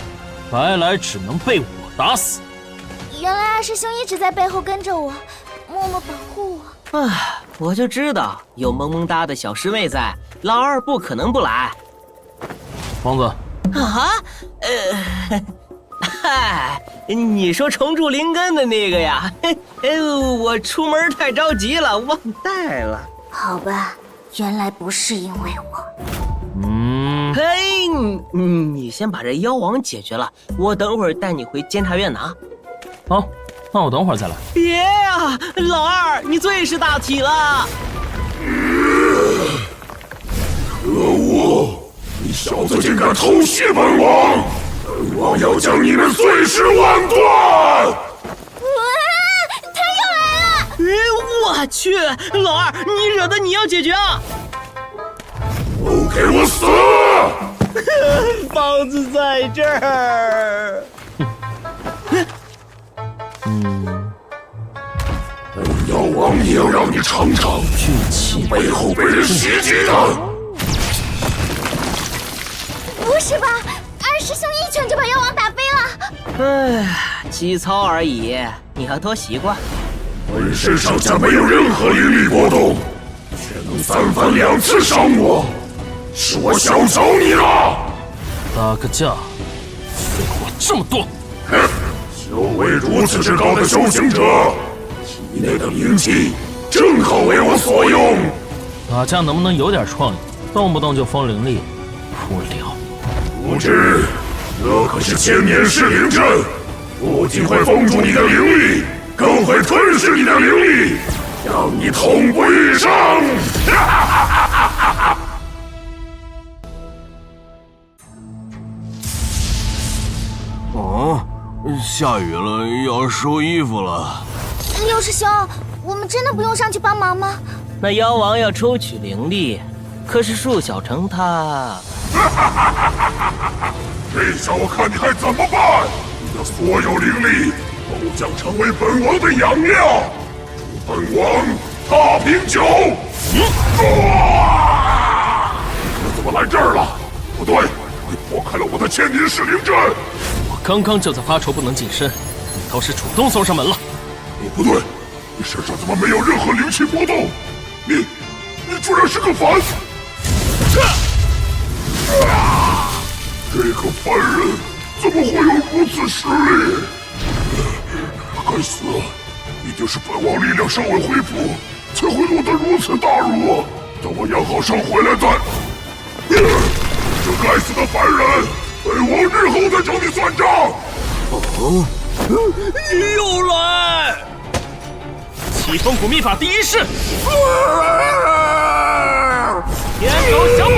白来只能被我打死。原来二师兄一直在背后跟着我，默默保护我。唉，我就知道有萌萌哒的小师妹在，老二不可能不来。疯子啊，嗨，你说重铸灵根的那个呀？我出门太着急了，忘带了。好吧，原来不是因为我。嘿，你先把这妖王解决了，我等会儿带你回监察院拿。好，那我等会儿再来。别呀，老二，你最识大体了。可恶！你小子竟敢偷袭本王！本王要将你们碎尸万段！他又来了！我去，老二，你惹得你要解决啊！都给我死！房子在这儿。本妖王也要让你尝尝聚气背后被人袭击的。不是吧？二师兄一拳就把妖王打飞了。唉，基操而已，你要多习惯。浑身上下没有任何灵力波动，却能3番2次伤我，是我小瞧你了。打个架，废话这么多。修为如此之高的修行者，体内的灵气正好为我所用。打架能不能有点创意？动不动就封灵力，无聊。不知，这可是千年噬灵阵，不仅会封住你的灵力，更会吞噬你的灵力，让你痛不欲生。哦，下雨了，要收衣服了。六师兄，我们真的不用上去帮忙吗？那妖王要抽取灵力，可是树小城他……这下我看你还怎么办！你的所有灵力都将成为本王的养料，助本王大瓶酒。你怎么来这儿了？不对，你破开了我的千年噬灵阵。我刚刚就在发愁不能近身，你倒是主动送上门了。不对，你身上怎么没有任何灵气波动？你居然是个凡！这个凡人怎么会有如此实力？该死，一定是本王力量尚未恢复，才会落得如此大辱。等我养好伤回来再……这该死的凡人，本王日后再找你算账。你又来！起风谷秘法第一式，天狗降魔。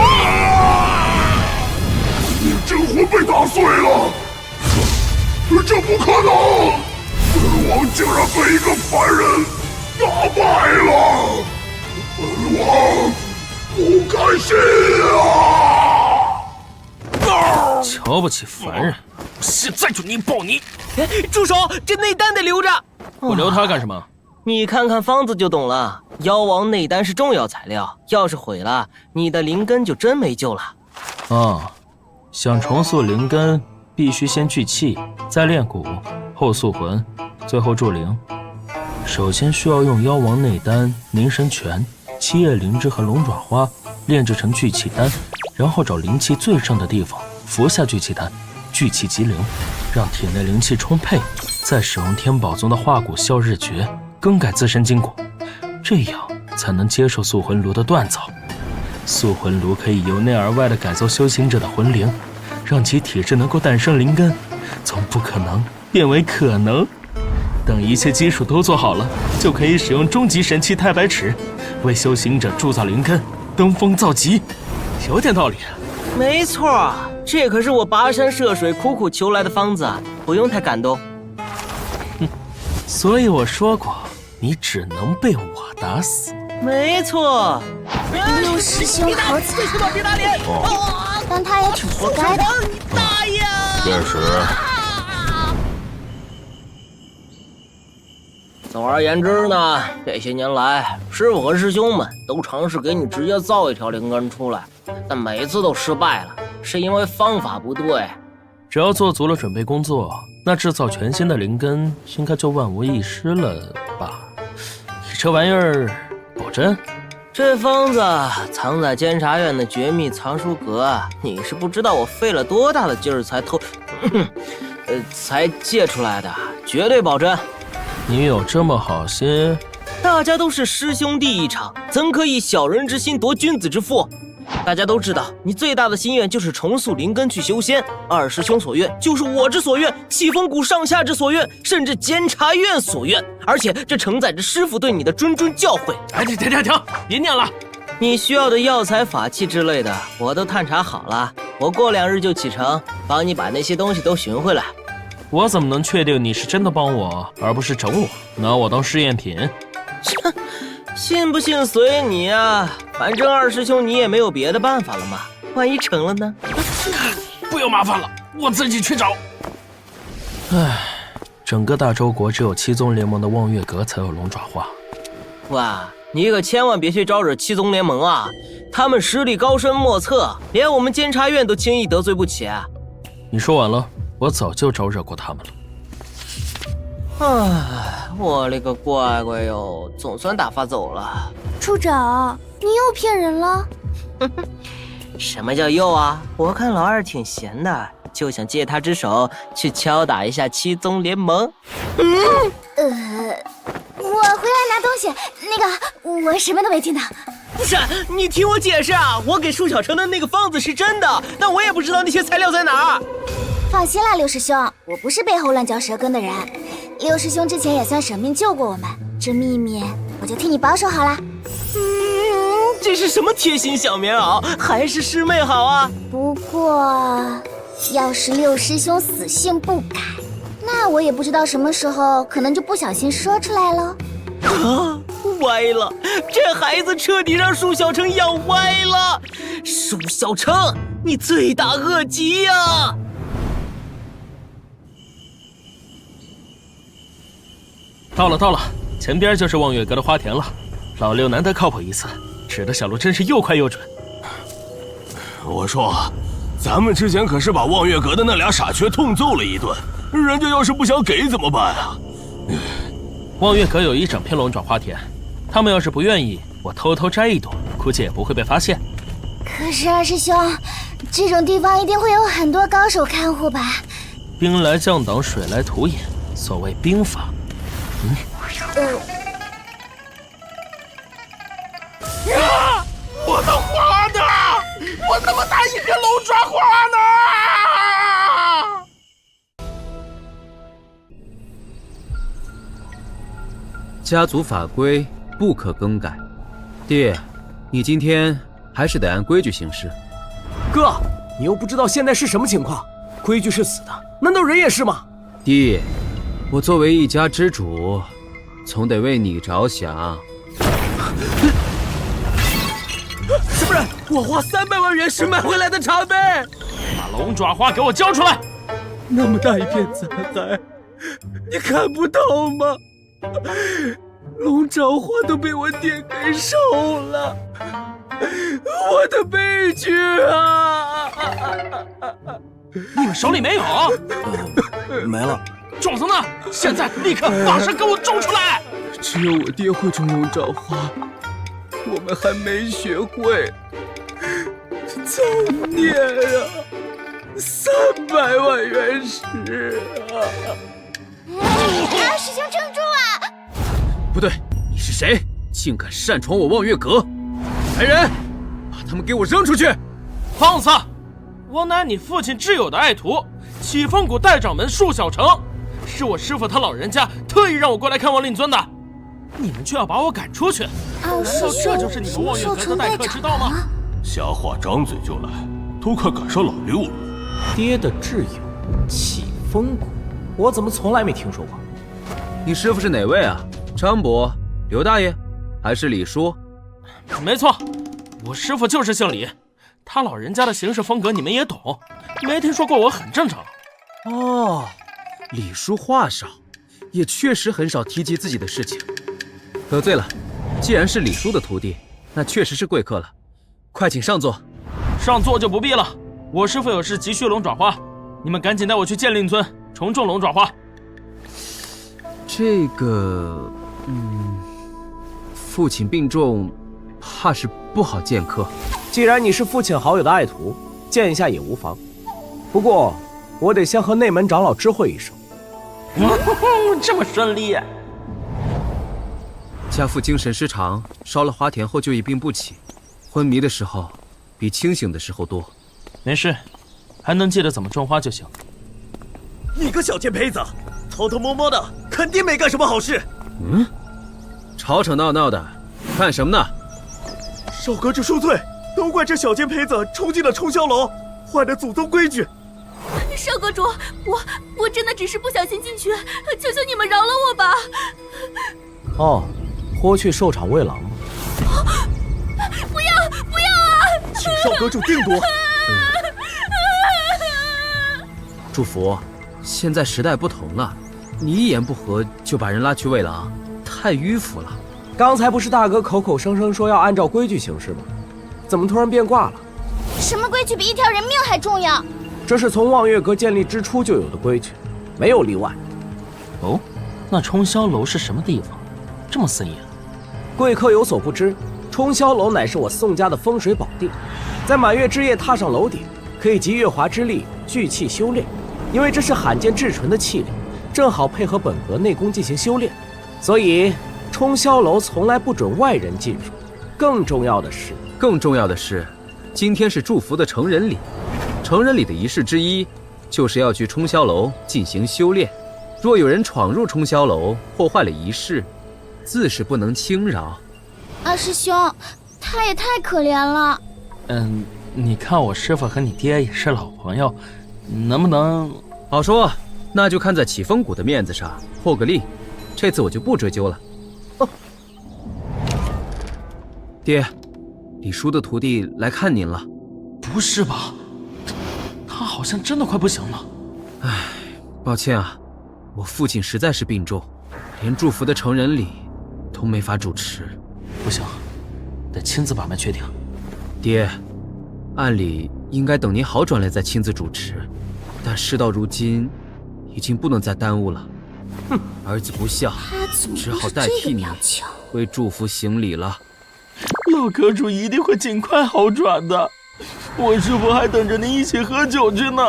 你真魂被打碎了！这不可能！本王竟然被一个凡人打败了！本王不甘心啊！瞧不起凡人，现在就捏爆你！住手！这内丹得留着。我留它干什么？你看看方子就懂了。妖王内丹是重要材料，要是毁了，你的灵根就真没救了。啊，想重塑灵根，必须先聚气，再炼骨，后塑魂，最后铸灵。首先需要用妖王内丹、凝神泉、七叶灵芝和龙爪花炼制成聚气丹，然后找灵气最盛的地方服下聚气丹，聚气即灵，让体内灵气充沛，再使用天宝宗的化骨啸日诀更改自身筋骨，这样才能接受塑魂炉的锻造。塑魂炉可以由内而外的改造修行者的魂灵，让其体质能够诞生灵根，从不可能变为可能。等一切基础都做好了，就可以使用终极神器太白尺，为修行者铸造灵根，登峰造极，有点道理。没错，这可是我跋山涉水苦苦求来的方子，不用太感动。所以我说过，你只能被我打死。没错。六师兄好惨，但他也挺活该的。大爷！确实。总而言之呢，这些年来，师傅和师兄们都尝试给你直接造一条灵根出来，但每次都失败了，是因为方法不对。只要做足了准备工作，那制造全新的灵根应该就万无一失了吧？你这玩意儿保真？这方子藏在监察院的绝密藏书阁，你是不知道我费了多大的劲儿才借出来的，绝对保真。你有这么好心？大家都是师兄弟一场，怎可以小人之心夺君子之腹？大家都知道，你最大的心愿就是重塑灵根去修仙。二师兄所愿就是我之所愿，启风谷上下之所愿，甚至监察院所愿。而且这承载着师傅对你的谆谆教诲。哎，停，别念了。你需要的药材、法器之类的，我都探查好了。我过2日就启程，帮你把那些东西都寻回来。我怎么能确定你是真的帮我，而不是整我，拿我当试验品？信不信随你啊，反正二师兄你也没有别的办法了嘛，万一成了呢？不要麻烦了，我自己去找。唉，整个大周国只有7宗联盟的望月阁才有龙爪花。哇，你可千万别去招惹7宗联盟啊，他们实力高深莫测，连我们监察院都轻易得罪不起啊。你说完了，我早就招惹过他们了。唉，我勒个乖乖哟，总算打发走了。处长，你又骗人了。什么叫又啊？我看老二挺闲的，就想借他之手去敲打一下7宗联盟。我回来拿东西，那个我什么都没听到。不是，你听我解释啊！我给舒小成的那个方子是真的，但我也不知道那些材料在哪儿。放心啦，六师兄，我不是背后乱嚼舌根的人。六师兄之前也算舍命救过我们，这秘密我就替你保守好了。这是什么贴心小棉袄？还是师妹好啊？不过，要是六师兄死性不改，那我也不知道什么时候可能就不小心说出来了。啊，歪了！这孩子彻底让舒小成养歪了。舒小成，你罪大恶极呀！到了，前边就是望月阁的花田了。老六难得靠谱一次，指的小路真是又快又准。我说，咱们之前可是把望月阁的那俩傻缺痛揍了一顿，人家要是不想给怎么办啊？望月阁有一整片龙爪花田，他们要是不愿意，我偷偷摘一朵，估计也不会被发现。可是二师兄，这种地方一定会有很多高手看护吧？兵来将挡，水来土掩，所谓兵法。我的花呢？我那么大一片龙爪花呢？家族法规不可更改。爹，你今天还是得按规矩行事。哥，你又不知道现在是什么情况，规矩是死的，难道人也是吗？爹，我作为一家之主，总得为你着想。是不是我花300万元时买回来的茶杯？把龙爪花给我交出来！那么大一片残骸，你看不到吗？龙爪花都被我爹给收了，我的悲剧啊！你们手里没有？没了。种子呢？现在立刻马上给我种出来！只有我爹会种龙爪花，我们还没学会。造孽啊！300万元时啊！二师兄撑住啊！不对，你是谁？竟敢擅闯我望月阁！来人，把他们给我扔出去！放肆！我乃你父亲挚友的爱徒，启风谷代掌门束小成，是我师父他老人家特意让我过来看望令尊的，你们却要把我赶出去，难道这就是你们望月阁的待客之道吗？瞎话张嘴就来，都快赶上老六了。爹的挚友启风谷，我怎么从来没听说过？你师父是哪位啊？张伯、刘大爷，还是李叔？没错，我师傅就是姓李，他老人家的行事风格你们也懂，没听说过我很正常。哦，李叔话少，也确实很少提及自己的事情。得罪了，既然是李叔的徒弟，那确实是贵客了。快请上座。上座就不必了，我师傅有事急需龙爪花，你们赶紧带我去剑令村重种龙爪花。这个，父亲病重，怕是不好见客。既然你是父亲好友的爱徒，见一下也无妨。不过，我得先和内门长老知会一声。这么顺利？家父精神失常，烧了花田后就一病不起，昏迷的时候比清醒的时候多。没事，还能记得怎么种花就行。你个小贱胚子，偷偷摸摸的，肯定没干什么好事。吵吵闹闹的，干什么呢？少阁主恕罪，都怪这小贱胚子冲进了冲霄楼，坏了祖宗规矩。少阁主，我真的只是不小心进去，求求你们饶了我吧。哦，脱去兽场卫郎吗？不要啊！请少阁主定夺。祝福，现在时代不同了，你一言不合就把人拉去卫郎，太迂腐了。刚才不是大哥口口声声说要按照规矩行事吗？怎么突然变卦了？什么规矩比一条人命还重要？这是从望月阁建立之初就有的规矩，没有例外。哦，那冲霄楼是什么地方？这么森严？贵客有所不知，冲霄楼乃是我宋家的风水宝地，在满月之夜踏上楼顶，可以集月华之力聚气修炼。因为这是罕见至纯的气力，正好配合本阁内功进行修炼，所以冲霄楼从来不准外人进入。更重要的是，今天是祝福的成人礼。成人礼的仪式之一，就是要去冲霄楼进行修炼。若有人闯入冲霄楼，破坏了仪式，自是不能轻饶。二师兄，他也太可怜了。你看我师父和你爹也是老朋友，能不能……好说，那就看在启风谷的面子上破个例，这次我就不追究了。爹，李叔的徒弟来看您了。不是吧？他好像真的快不行了。唉，抱歉啊，我父亲实在是病重，连祝福的成人礼都没法主持。不行，得亲自把脉确定。爹，按理应该等您好转了再亲自主持，但事到如今，已经不能再耽误了。儿子不孝，只好代替您为祝福行礼了。老阁主一定会尽快好转的，我师父还等着您一起喝酒去呢。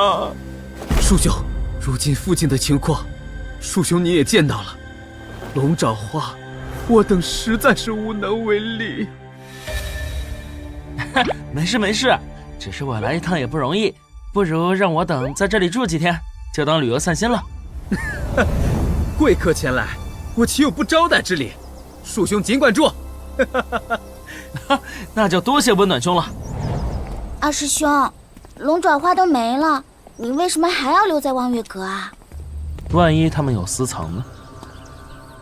叔兄，如今父亲的情况，叔兄你也见到了，龙爪花，我等实在是无能为力。没事，只是我来一趟也不容易，不如让我等在这里住几天，就当旅游散心了。贵客前来，我岂有不招待之理？叔兄尽管住。那就多谢温暖兄了。二师兄，龙爪花都没了，你为什么还要留在望月阁啊？万一他们有私藏呢？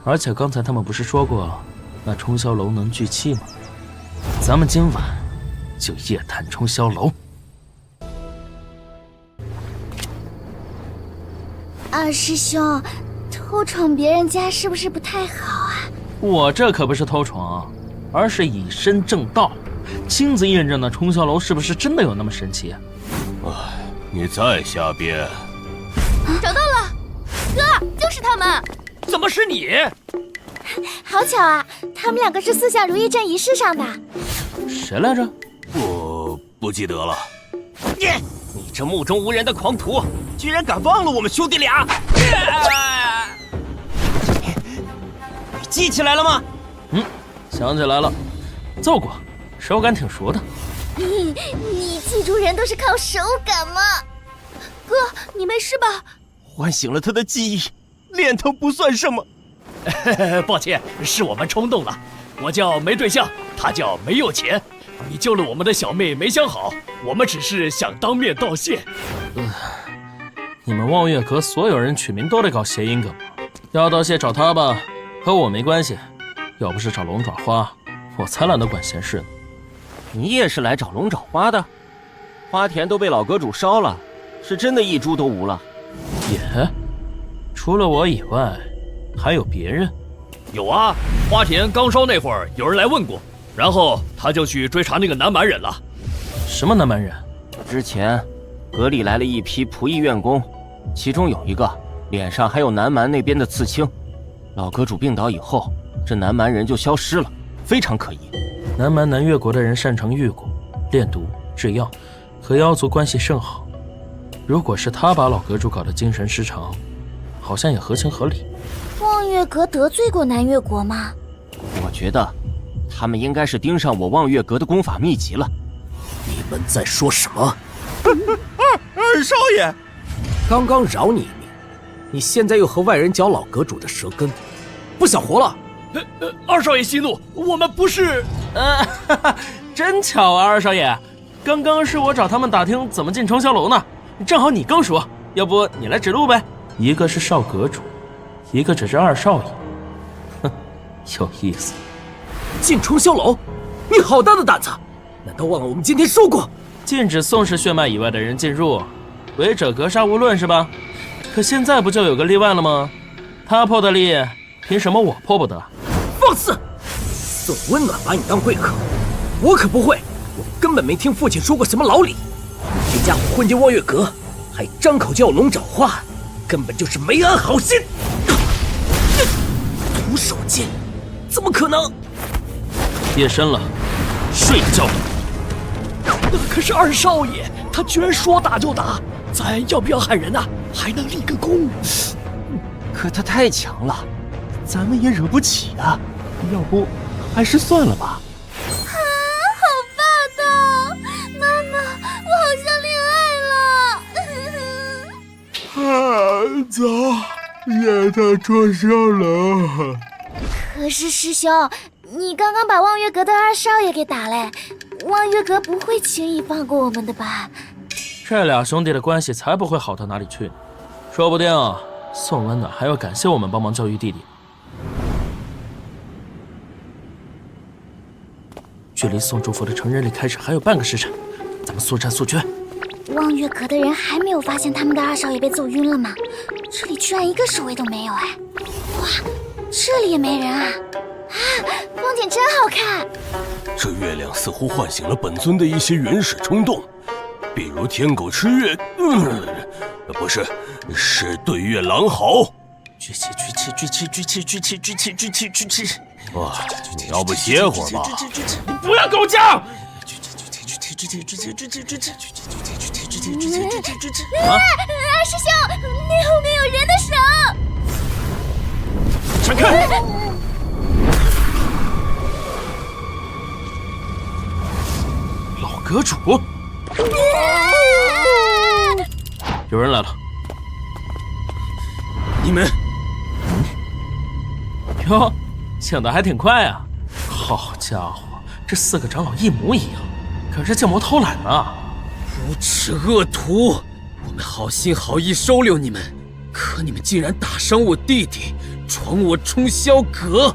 而且刚才他们不是说过，那冲霄楼能聚气吗？咱们今晚就夜探冲霄楼。二师兄，偷闯别人家是不是不太好啊？我这可不是偷闯，而是以身正道，亲自验证那冲霄楼是不是真的有那么神奇。你再瞎编。找到了，哥，就是他们。怎么是你？好巧啊，他们两个是4项如意阵仪式上的。谁来着？我不记得了。你这目中无人的狂徒，居然敢忘了我们兄弟俩！你记起来了吗？想起来了，揍过，手感挺熟的。你记住人都是靠手感吗？哥，你没事吧？唤醒了他的记忆，练头不算什么。抱歉，是我们冲动了。我叫没对象，他叫没有钱。你救了我们的小妹没想好，我们只是想当面道谢。你们望月阁所有人取名都得搞谐音梗吗？要道谢找他吧，和我没关系。要不是找龙爪花，我才懒得管闲事呢。你也是来找龙爪花的？花田都被老阁主烧了，是真的一株都无了。也，除了我以外，还有别人？有啊，花田刚烧那会儿，有人来问过，然后他就去追查那个南蛮人了。什么南蛮人？之前阁里来了一批仆役院工，其中有一个脸上还有南蛮那边的刺青。老阁主病倒以后，这南蛮人就消失了，非常可疑。南蛮南越国的人擅长御蛊、炼毒、制药，和妖族关系甚好。如果是他把老阁主搞得精神失常，好像也合情合理。望月阁得罪过南越国吗？我觉得他们应该是盯上我望月阁的功法秘籍了。你们在说什么？二少爷，刚刚饶你一命，你现在又和外人嚼老阁主的舌根，不想活了？二少爷息怒，我们不是……真巧啊，二少爷，刚刚是我找他们打听怎么进冲霄楼呢，正好你刚说，要不你来指路呗？一个是少阁主，一个只是二少爷，哼，有意思。进冲霄楼？你好大的胆子！难道忘了我们今天说过，禁止宋氏血脉以外的人进入，违者格杀勿论是吧？可现在不就有个例外了吗？他破的例，凭什么我破不得？放肆！宋温暖把你当贵客，我可不会，我根本没听父亲说过什么老李。这家伙混进望月阁，还张口叫龙爪花，根本就是没安好心。徒手剑，怎么可能？夜深了，睡觉。可是二少爷，他居然说打就打，咱要不要喊人啊？还能立个功。可他太强了，咱们也惹不起啊。要不还是算了吧。啊，好霸道！妈妈，我好像恋爱了。走，让他冲霄楼。可是师兄，你刚刚把望月阁的二少爷给打嘞，望月阁不会轻易放过我们的吧？这俩兄弟的关系才不会好到哪里去呢，说不定宋温暖还要感谢我们帮忙教育弟弟。距离宋祝福的成人礼开始还有半个时辰，咱们速战速决。望月阁的人还没有发现他们的二少爷被揍晕了吗？这里居然一个守卫都没有哎！哇，这里也没人啊！啊，风景真好看。这月亮似乎唤醒了本尊的一些原始冲动，比如天狗吃月，不是，是对月狼嚎。聚气！哇，你要不歇会儿吧？不要狗叫！二师兄，那后面有人的手！闪开！老阁主，有人来了。你们，哟，醒得还挺快啊！好家伙，这4个长老一模一样，可是剑魔偷懒啊！无耻恶徒，我们好心好意收留你们，可你们竟然打伤我弟弟，闯我冲霄阁，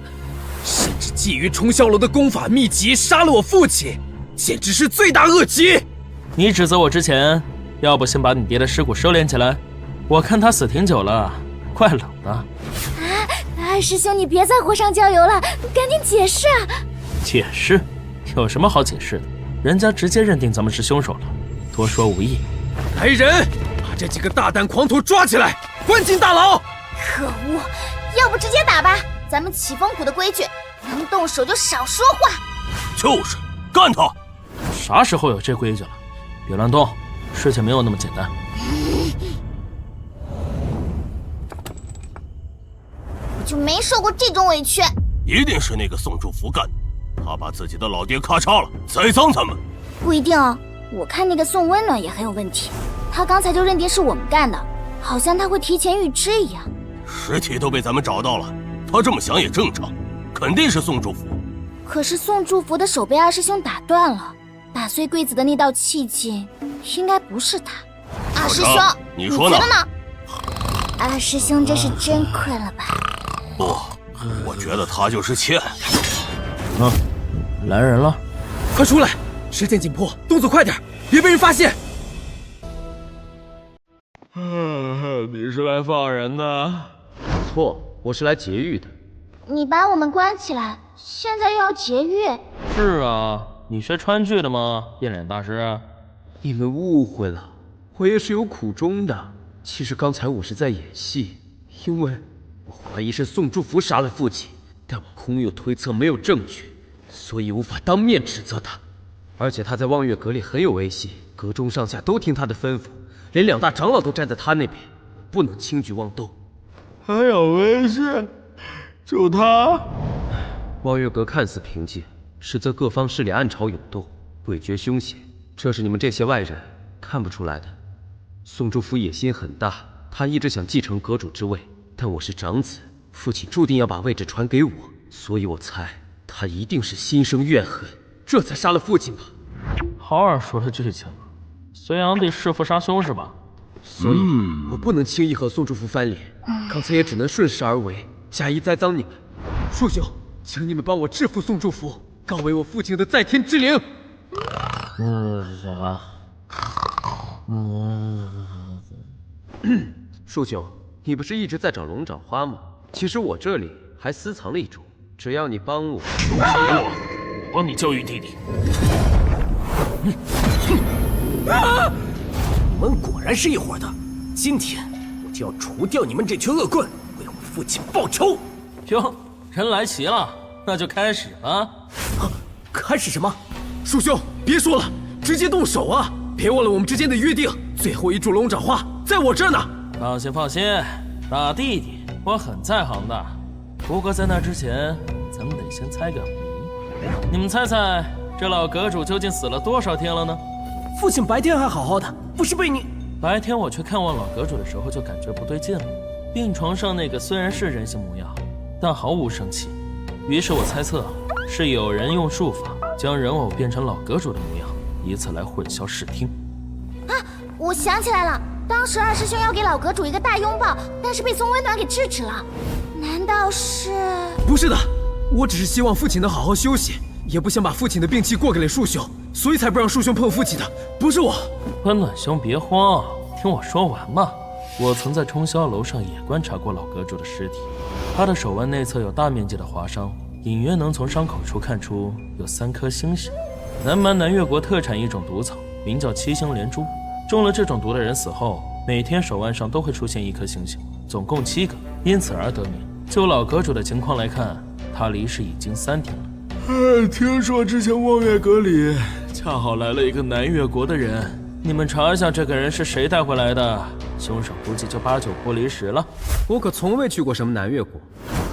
甚至觊觎冲霄楼的功法秘籍，杀了我父亲，简直是罪大恶极！你指责我之前，要不先把你爹的尸骨收敛起来？我看他死挺久了，怪冷的。啊，二师兄，你别再火上浇油了，赶紧解释啊！解释？有什么好解释的？人家直接认定咱们是凶手了，多说无益。来人，把这几个大胆狂徒抓起来，关进大牢！可恶，要不直接打吧？咱们启风谷的规矩，能动手就少说话。就是干他！啥时候有这规矩了？别乱动，事情没有那么简单。我就没受过这种委屈。一定是那个宋祝福干的，他把自己的老爹咔嚓了，栽赃咱们。不一定哦，我看那个宋温暖也很有问题，他刚才就认定是我们干的，好像他会提前预知一样。尸体都被咱们找到了，他这么想也正常，肯定是宋祝福。可是宋祝福的手被二师兄打断了，打碎柜子的那道契机应该不是他。二师兄，你说呢？二师兄这是真困了吧？不，我觉得他就是欠。啊，来人了！快出来！时间紧迫，动作快点，别被人发现。你是来放人的？错，我是来劫狱的。你把我们关起来，现在又要劫狱？是啊，你学川剧的吗，变脸大师？你们误会了，我也是有苦衷的。其实刚才我是在演戏，因为我怀疑是宋祝福杀了父亲，但我空有推测，没有证据，所以无法当面指责他。而且他在望月阁里很有威信，阁中上下都听他的吩咐，连2大长老都站在他那边，不能轻举妄动。很有威信，就他？望月阁看似平静，实则各方势力暗潮涌动，诡谲凶险，这是你们这些外人看不出来的。宋祝福野心很大，他一直想继承阁主之位，但我是长子，父亲注定要把位置传给我，所以我猜他一定是心生怨恨，这才杀了父亲吧。好耳熟的剧情，隋炀帝弑父杀兄是吧？所以我不能轻易和宋祝福翻脸，刚才也只能顺势而为，假意栽赃你们。叔兄，请你们帮我制服宋祝福，告为我父亲的在天之灵。什么？叔兄，你不是一直在找龙爪花吗？其实我这里还私藏了一株，只要你帮我，我帮你教育弟弟。你们果然是一伙的，今天我就要除掉你们这群恶棍，为我父亲报仇。哟，人来齐了，那就开始了。开始什么？叔兄，别说了，直接动手啊！别忘了我们之间的约定，最后一株龙爪花在我这儿呢。放心放心，大弟弟，我很在行的。不过在那之前，咱们得先猜个谜。你们猜猜，这老阁主究竟死了多少天了呢？父亲白天还好好的，不是被你……白天我去看望老阁主的时候，就感觉不对劲了。病床上那个虽然是人形模样，但毫无生气。于是我猜测，是有人用术法将人偶变成老阁主的模样，以此来混淆视听。啊，我想起来了，当时二师兄要给老阁主一个大拥抱，但是被宋温暖给制止了。难道是？不是的，我只是希望父亲能好好休息，也不想把父亲的病气过给了叔兄，所以才不让叔兄碰父亲的，不是我。温暖兄别慌，听我说完嘛。我曾在冲霄楼上也观察过老阁主的尸体，他的手腕内侧有大面积的划伤，隐约能从伤口处看出有3颗星星。南蛮南越国特产一种毒草，名叫七星连珠。中了这种毒的人死后，每天手腕上都会出现1颗星星，总共7个，因此而得名。就老阁主的情况来看，他离世已经3天了。听说之前望月阁里恰好来了一个南越国的人，你们查一下这个人是谁带回来的，凶手估计就8、9不离10了。我可从未去过什么南越国，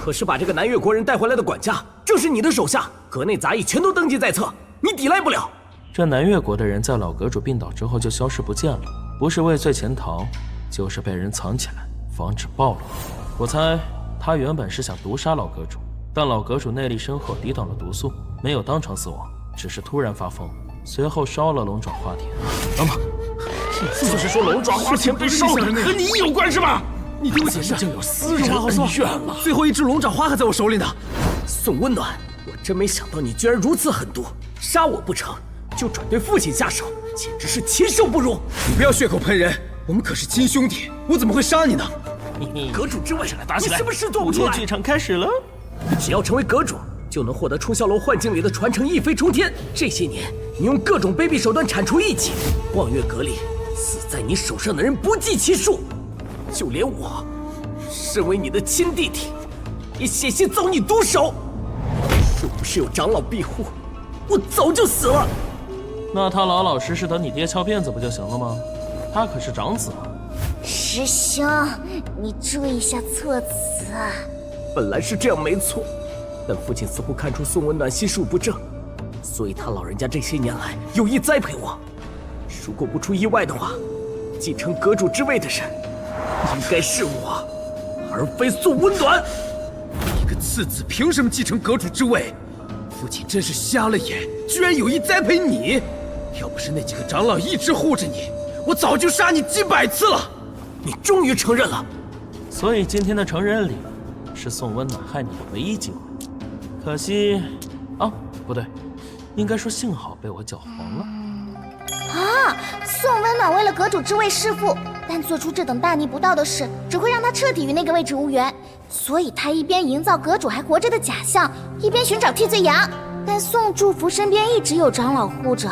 可是把这个南越国人带回来的管家正是你的手下，阁内杂役全都登记在册，你抵赖不了。这南越国的人在老阁主病倒之后就消失不见了，不是畏罪潜逃，就是被人藏起来，防止暴露。我猜他原本是想毒杀老阁主，但老阁主内力深厚，抵挡了毒素，没有当场死亡，只是突然发疯，随后烧了龙爪花田。等等，就是说龙爪花田被烧和你有关是吧？你听我解释，就有私人恩怨了。最后一只龙爪花还在我手里呢。宋温暖，我真没想到你居然如此狠毒，杀我不成就转对父亲下手，简直是禽兽不如！你不要血口喷人，我们可是亲兄弟，我怎么会杀你呢？阁主之位，打起来！你什么事做不出来？剧场开始了。只要成为阁主，就能获得冲霄楼幻境里的传承一飞冲天。这些年，你用各种卑鄙手段铲除异己，望月阁里死在你手上的人不计其数，就连我，身为你的亲弟弟，也险些遭你毒手。若不是有长老庇护，我早就死了。那他老老实实等你爹敲辫子不就行了吗？他可是长子啊。师兄，你注意一下措辞啊。本来是这样没错，但父亲似乎看出宋温暖心术不正，所以他老人家这些年来有意栽培我。如果不出意外的话，继承阁主之位的人应该是我，而非宋温暖。一个次子凭什么继承阁主之位？父亲真是瞎了眼，居然有意栽培你！要不是那几个长老一直护着你，我早就杀你几百次了。你终于承认了，所以今天的成人礼，是宋温暖害你的唯一机会。可惜，啊，不对，应该说幸好被我搅黄了。啊！宋温暖为了阁主之位弑父，但做出这等大逆不道的事，只会让他彻底与那个位置无缘。所以他一边营造阁主还活着的假象，一边寻找替罪羊。但宋祝福身边一直有长老护着，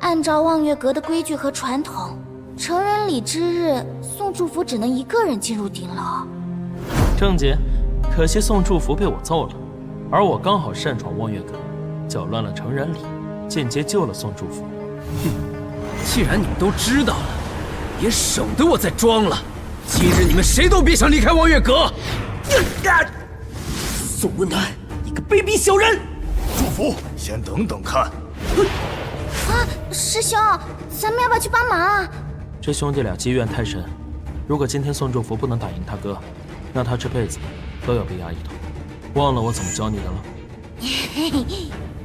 按照望月阁的规矩和传统，成人礼之日，宋祝福只能一个人进入顶楼。正解，可惜宋祝福被我揍了，而我刚好擅闯望月阁，搅乱了成人礼，间接救了宋祝福。哼，既然你们都知道了，也省得我再装了。今日你们谁都别想离开望月阁！宋温暖，你个卑鄙小人！祝福，先等等看。啊，师兄，咱们要不要去帮忙啊？这兄弟俩积怨太深，如果今天宋祝福不能打赢他哥，那他这辈子都要被压一头。忘了我怎么教你的了？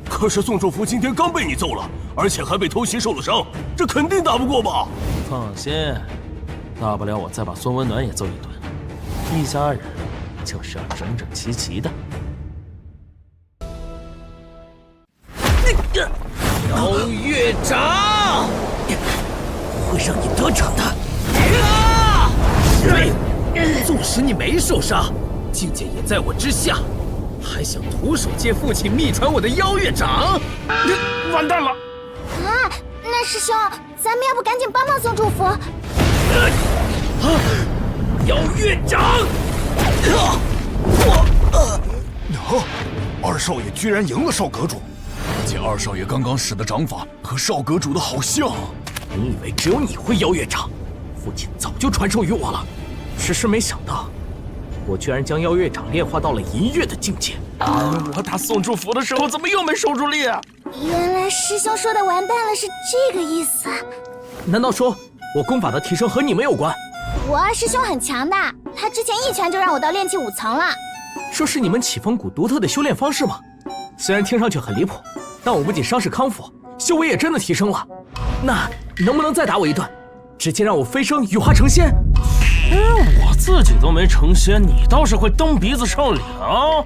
可是宋祝福今天刚被你揍了，而且还被偷袭受了伤，这肯定打不过吧？放心，大不了我再把孙温暖也揍一顿。一家人就是要整整齐齐的。邀月掌会让你得逞的。对，纵使你没受伤，境界也在我之下，还想徒手借父亲秘传我的邀月掌？完蛋了！啊，那师兄，咱们要不赶紧帮帮宋祝福？邀月掌！二少爷居然赢了少阁主，而且二少爷刚刚使的掌法和少阁主的好像。你以为只有你会邀月掌？父亲早就传授于我了，只是没想到，我居然将邀月掌炼化到了银月的境界。我打宋祝福的时候怎么又没守住力啊？原来师兄说的完蛋了是这个意思。难道说我功法的提升和你们有关？我二师兄很强的，他之前一拳就让我到炼气5层了。这是你们启风谷独特的修炼方式吗？虽然听上去很离谱，但我不仅伤势康复，修为也真的提升了。那能不能再打我一顿，直接让我飞升羽化成仙？我自己都没成仙，你倒是会蹬鼻子上脸啊！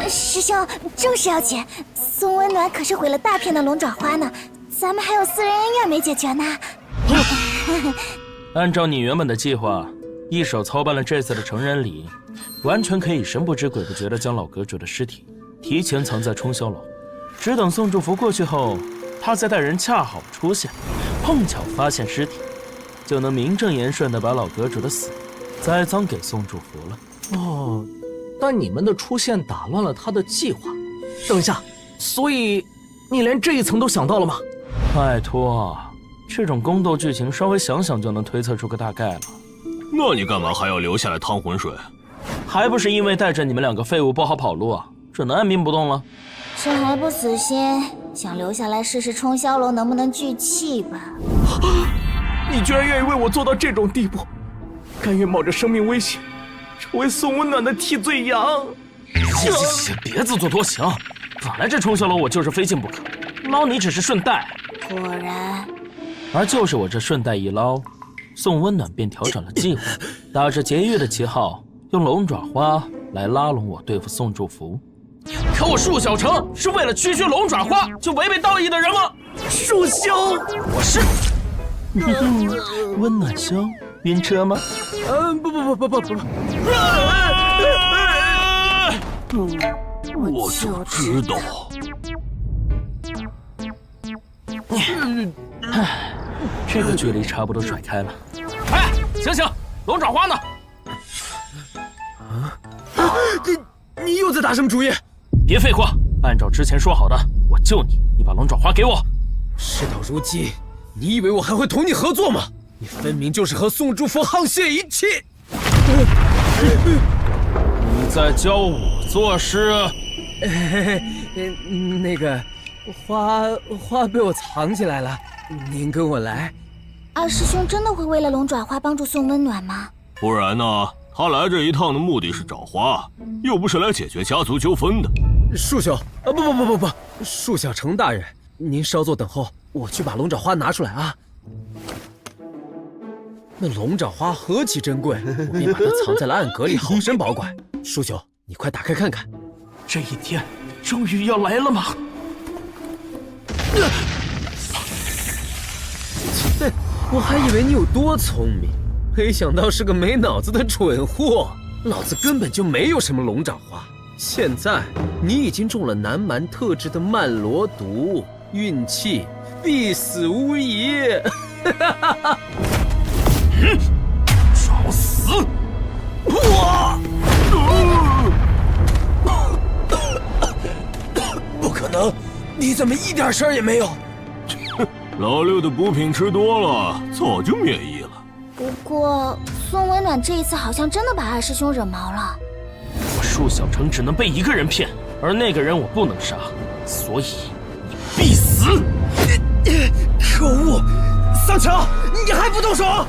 师兄，正事要紧，宋温暖可是毁了大片的龙爪花呢，咱们还有私人恩怨没解决呢。按照你原本的计划，一手操办了这次的成人礼，完全可以神不知鬼不觉地将老阁主的尸体提前藏在冲霄楼，只等宋祝福过去后，他再带人恰好出现，碰巧发现尸体，就能名正言顺地把老阁主的死栽赃给宋祝福了。哦，但你们的出现打乱了他的计划。等一下，所以你连这一层都想到了吗？拜托，这种宫斗剧情稍微想想就能推测出个大概了。那你干嘛还要留下来趟浑水？还不是因为带着你们两个废物不好跑路啊，只能按兵不动了。这还不死心，想留下来试试冲霄楼能不能聚气吧？你居然愿意为我做到这种地步，甘愿冒着生命危险，成为宋温暖的替罪羊。别自作多情，本来这冲霄楼我就是非进不可，捞你只是顺带。果然，而就是我这顺带一捞，宋温暖便调整了计划，打着节约的旗号，用龙爪花来拉拢我对付宋祝福。可我束小城是为了区区龙爪花就违背道义的人吗？束兄，我是温暖兄，晕车吗？不，我就知道。这个距离差不多甩开了。哎，醒醒，龙爪花呢？你又在打什么主意？别废话，按照之前说好的，我救你，你把龙爪花给我。事到如今，你以为我还会同你合作吗？你分明就是和宋祝福沆瀣一气。你在教我做事？那个花被我藏起来了，您跟我来。二师兄真的会为了龙爪花帮助宋温暖吗？不然呢？他来这一趟的目的是找花，又不是来解决家族纠纷的。树兄，不，树小成大人，您稍作等候，我去把龙爪花拿出来啊。那龙爪花何其珍贵，我便把它藏在了暗格里，好生保管。叔兄，你快打开看看，这一天终于要来了吗？我还以为你有多聪明，没想到是个没脑子的蠢货。老子根本就没有什么龙爪花，现在你已经中了南蛮特制的曼罗毒，运气必死无疑。找死！不可能，你怎么一点事儿也没有？老六的补品吃多了，早就免疫了。不过宋温暖这一次好像真的把二师兄惹毛了。我束小城只能被一个人骗，而那个人我不能杀，所以你必死！可恶，桑乔，你还不动手？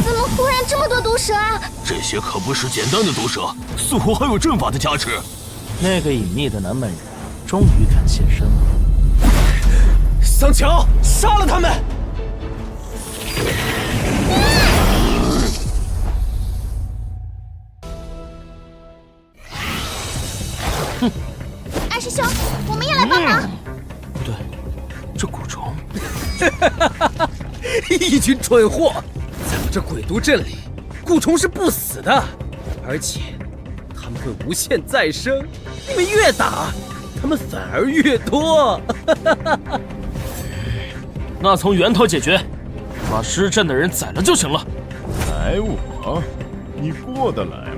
怎么忽然这么多毒蛇啊？这些可不是简单的毒蛇，似乎还有阵法的加持。那个隐秘的南蛮人终于敢现身了。桑乔，杀了他们！二师兄，我们也来帮忙。不对，这蛊虫，一群蠢货！在我这鬼毒阵里，蛊虫是不死的，而且他们会无限再生。你们越打，他们反而越多。那从源头解决，把失阵的人宰了就行了。宰我？你过得来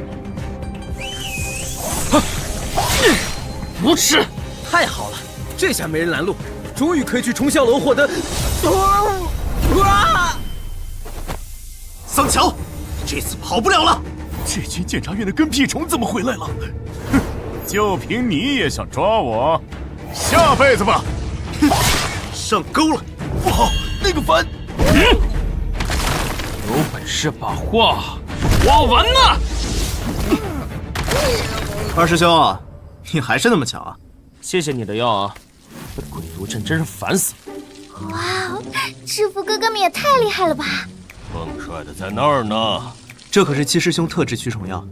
吗？无耻！太好了，这下没人拦路，终于可以去冲霄楼获得。桑乔，这次跑不了了。这群检察院的跟屁虫怎么回来了？哼，就凭你也想抓我？下辈子吧！上钩了！不好，那个凡，有本事把话说完呐！二师兄啊，你还是那么强啊！谢谢你的药啊，这鬼毒阵真是烦死了。哇哦，师傅哥哥们也太厉害了吧！更帅的在那儿呢。这可是七师兄特制驱虫药，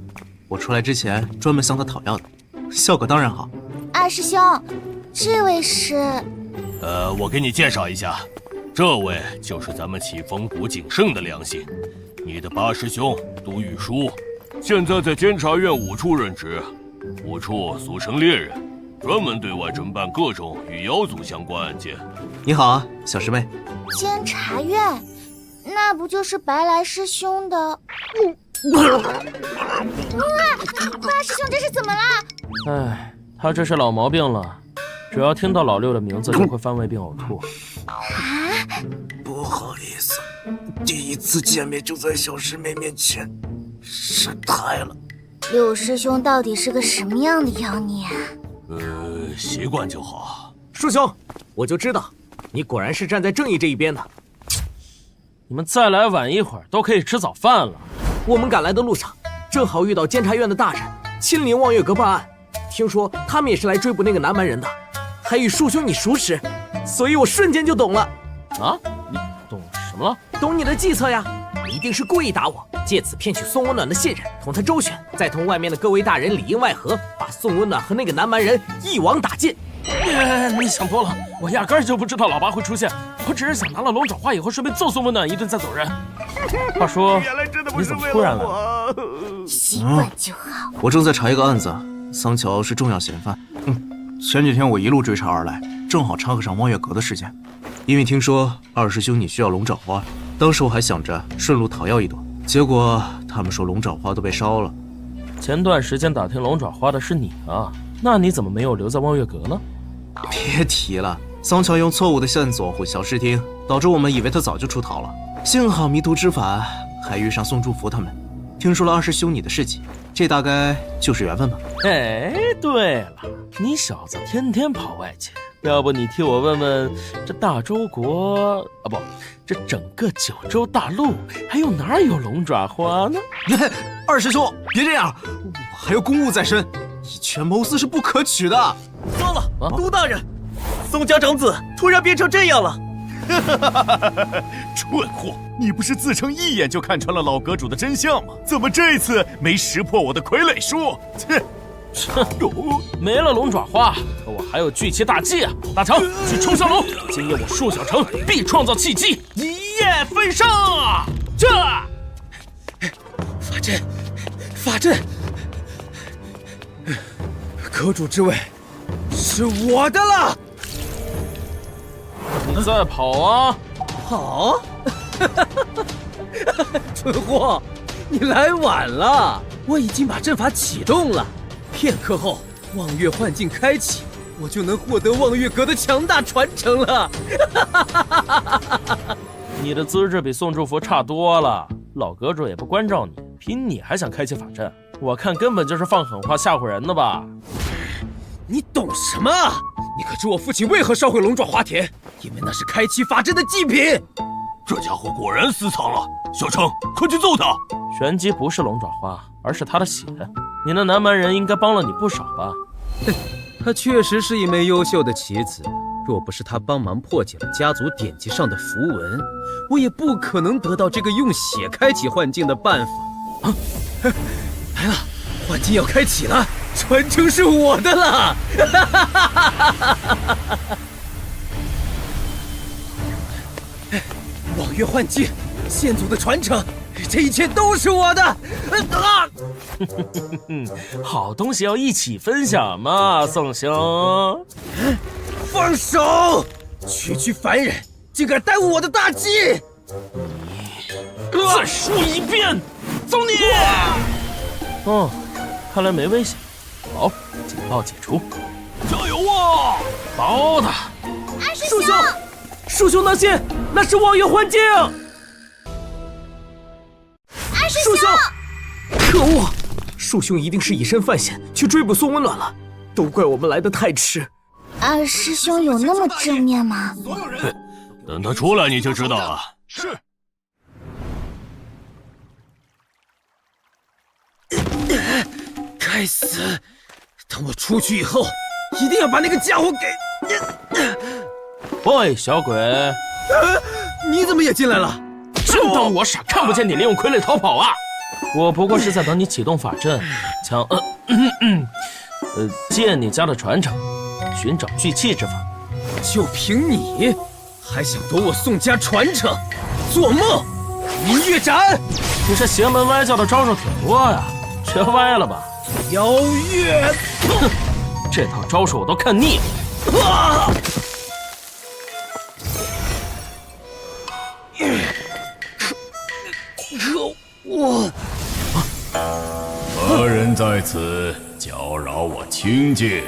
我出来之前专门向他讨要的，效果当然好。二师兄，这位是……我给你介绍一下，这位就是咱们启风谷景胜的良心，你的八师兄杜玉书，现在在监察院5处任职。5处俗称猎人，专门对外侦办各种与妖族相关案件。你好啊，小师妹。监察院，那不就是白来师兄的？哇，八师兄这是怎么了？哎，他这是老毛病了，只要听到老六的名字就会犯胃病呕吐。不好意思，第一次见面就在小师妹面前，失态了。六师兄到底是个什么样的妖孽啊？习惯就好。叔兄，我就知道，你果然是站在正义这一边的。你们再来晚一会儿，都可以吃早饭了。我们赶来的路上，正好遇到监察院的大人亲临望月阁办案，听说他们也是来追捕那个南蛮人的，还与叔兄你熟识，所以我瞬间就懂了。啊？你懂什么了？懂你的计策呀！你一定是故意打我，借此骗取宋温暖的信任，同他周旋，再同外面的各位大人里应外合，把宋温暖和那个南蛮人一网打尽。你想多了，我压根儿就不知道老八会出现，我只是想拿了龙爪花以后顺便揍宋温暖一顿再走人。话说，你怎么突然来了？习惯就好。我正在查一个案子，桑乔是重要嫌犯。前几天我一路追查而来，正好掺和上望月阁的事件。因为听说二师兄你需要龙爪花，当时我还想着顺路讨要一朵，结果他们说龙爪花都被烧了。前段时间打听龙爪花的是你啊，那你怎么没有留在望月阁呢？别提了，桑乔用错误的线索混淆视听，导致我们以为他早就出逃了。幸好迷途知返，还遇上宋祝福他们，听说了二师兄你的事迹，这大概就是缘分吧。哎，对了，你小子天天跑外界，要不你替我问问，这大周国啊，不，这整个九州大陆还有哪有龙爪花呢？二师兄，别这样，我还有公务在身，以权谋私是不可取的。糟了，都大人，宋家长子突然变成这样了，蠢货！你不是自称一眼就看穿了老阁主的真相吗？怎么这次没识破我的傀儡术？切！没了龙爪花，可我还有聚气大计啊！大强，去冲霄楼，今夜我树小城必创造契机，一夜飞升！这法阵，阁主之位是我的了。你再跑啊！跑？蠢货，你来晚了，我已经把阵法启动了。片刻后，望月幻境开启，我就能获得望月阁的强大传承了。你的资质比宋祝福差多了，老阁主也不关照你，凭你还想开启法阵？我看根本就是放狠话吓唬人的吧？你懂什么？你可知我父亲为何烧毁龙爪花田？因为那是开启法阵的祭品。这家伙果然私藏了，小程，快去揍他！玄机不是龙爪花，而是他的血。你那南蛮人应该帮了你不少吧？他确实是一枚优秀的棋子，若不是他帮忙破解了家族典籍上的符文，我也不可能得到这个用血开启幻境的办法。来了，幻境要开启了，传承是我的了！望月幻境，先祖的传承，这一切都是我的！好东西要一起分享嘛，宋兄。放手！区区凡人竟敢耽误我的大计！你再说一遍，揍你！哦，看来没危险。好，警报解除。加油啊！包他！二师兄，树兄当心，那是望月幻境！二师兄，可恶！树兄一定是以身犯险去追捕宋温暖了，都怪我们来得太迟。二师兄有那么正面吗？等他出来你就知道了。是。该死！等我出去以后，一定要把那个家伙给……喂，小鬼！你怎么也进来了？真当我傻看不见你利用傀儡逃跑啊？我不过是在等你启动法阵，借你家的传承，寻找聚气之法。就凭你，还想夺我宋家传承？做梦！明月斩！你这邪门歪教的招数挺多呀，学歪了吧？妖月！这套招数我都看腻了。啊！可我何人在此搅扰我清静？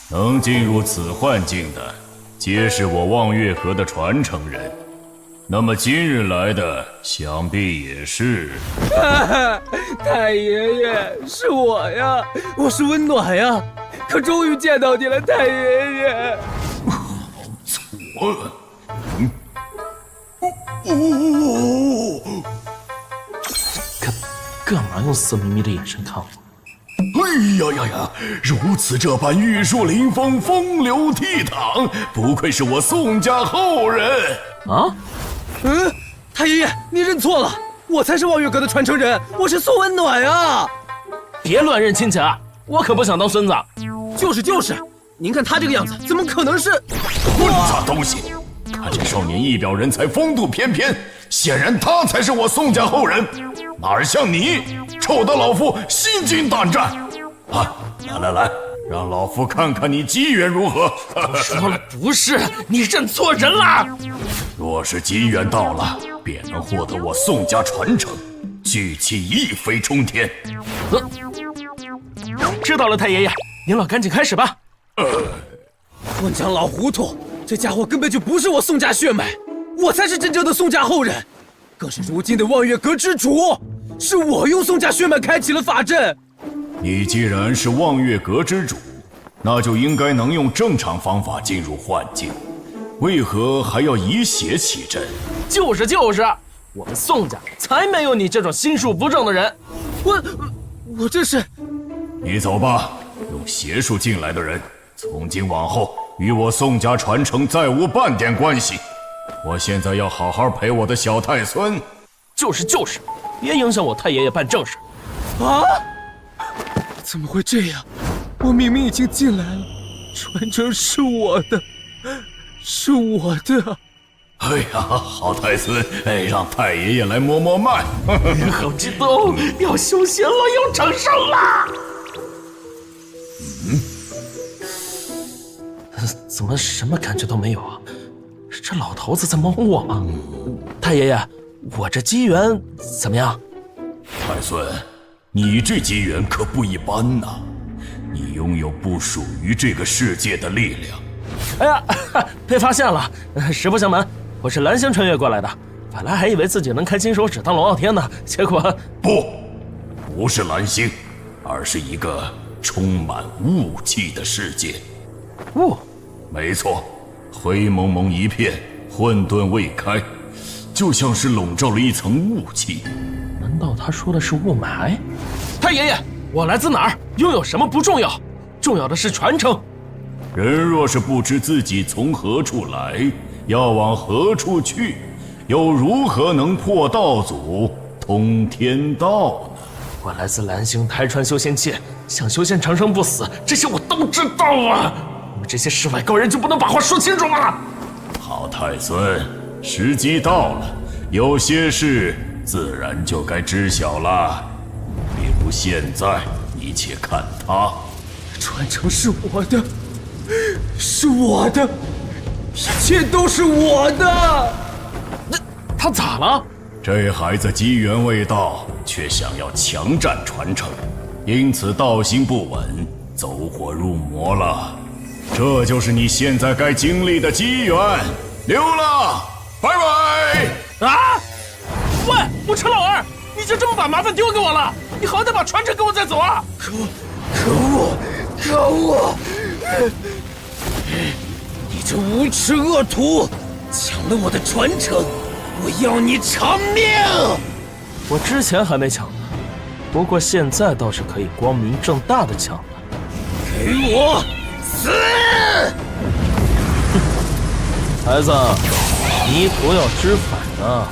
能进入此幻境的，皆是我望月阁的传承人。那么今日来的，想必也是。太爷爷，是我呀，我是温暖呀，可终于见到你了，太爷爷。干嘛用色眯眯的眼神看我？哎呀，如此这般玉树临风，风流倜傥，不愧是我宋家后人啊！太爷爷，你认错了，我才是望月阁的传承人，我是宋温暖啊！别乱认亲戚啊，我可不想当孙子。就是，您看他这个样子，怎么可能是混杂东西？看这少年一表人才，风度翩翩，显然他才是我宋家后人，哪像你，臭得老夫心惊胆战！啊，来，让老夫看看你机缘如何。说了不是，你认错人了。若是机缘到了，便能获得我宋家传承，聚气一飞冲天。知道了，太爷爷，您老赶紧开始吧。混账老糊涂，这家伙根本就不是我宋家血脉，我才是真正的宋家后人，更是如今的望月阁之主。是我用宋家血脉开启了法阵。你既然是望月阁之主，那就应该能用正常方法进入幻境，为何还要以血起阵？就是，我们宋家才没有你这种心术不正的人。我这是……你走吧，用邪术进来的人，从今往后与我宋家传承再无半点关系。我现在要好好陪我的小太孙。就是，别影响我太爷爷办正事。啊！怎么会这样？我明明已经进来了，传承是我的，是我的。哎呀，好太孙，让太爷爷来摸摸脉。好激动，要修仙了，要长生了。怎么什么感觉都没有啊？这老头子在蒙我吗？太爷爷，我这机缘怎么样？太孙，你这机缘可不一般呐！你拥有不属于这个世界的力量。哎呀，被发现了！实不相瞒，我是蓝星穿越过来的。本来还以为自己能开金手指当龙傲天呢，结果不是蓝星，而是一个充满雾气的世界。雾？没错，灰蒙蒙一片，混沌未开，就像是笼罩了一层雾气。难道他说的是雾霾？太爷爷，我来自哪儿，拥有什么不重要，重要的是传承。人若是不知自己从何处来，要往何处去，又如何能破道阻，通天道呢？我来自蓝星台川修仙界，想修仙长生不死，这些我都知道啊！你们这些世外高人就不能把话说清楚吗？好太孙，时机到了，有些事自然就该知晓了。比如现在，你且看他，传承是我的，是我的，一切都是我的。他咋了？这孩子机缘未到，却想要强占传承，因此道心不稳，走火入魔了。这就是你现在该经历的机缘。溜了，拜拜！啊！喂，我陈老二，你就这么把麻烦丢给我了？你好歹把传承给我再走啊！可恶！你这无耻恶徒，抢了我的传承！我要你偿命！我之前还没抢呢，不过现在倒是可以光明正大的抢了。给我死！孩子，迷途要知返啊！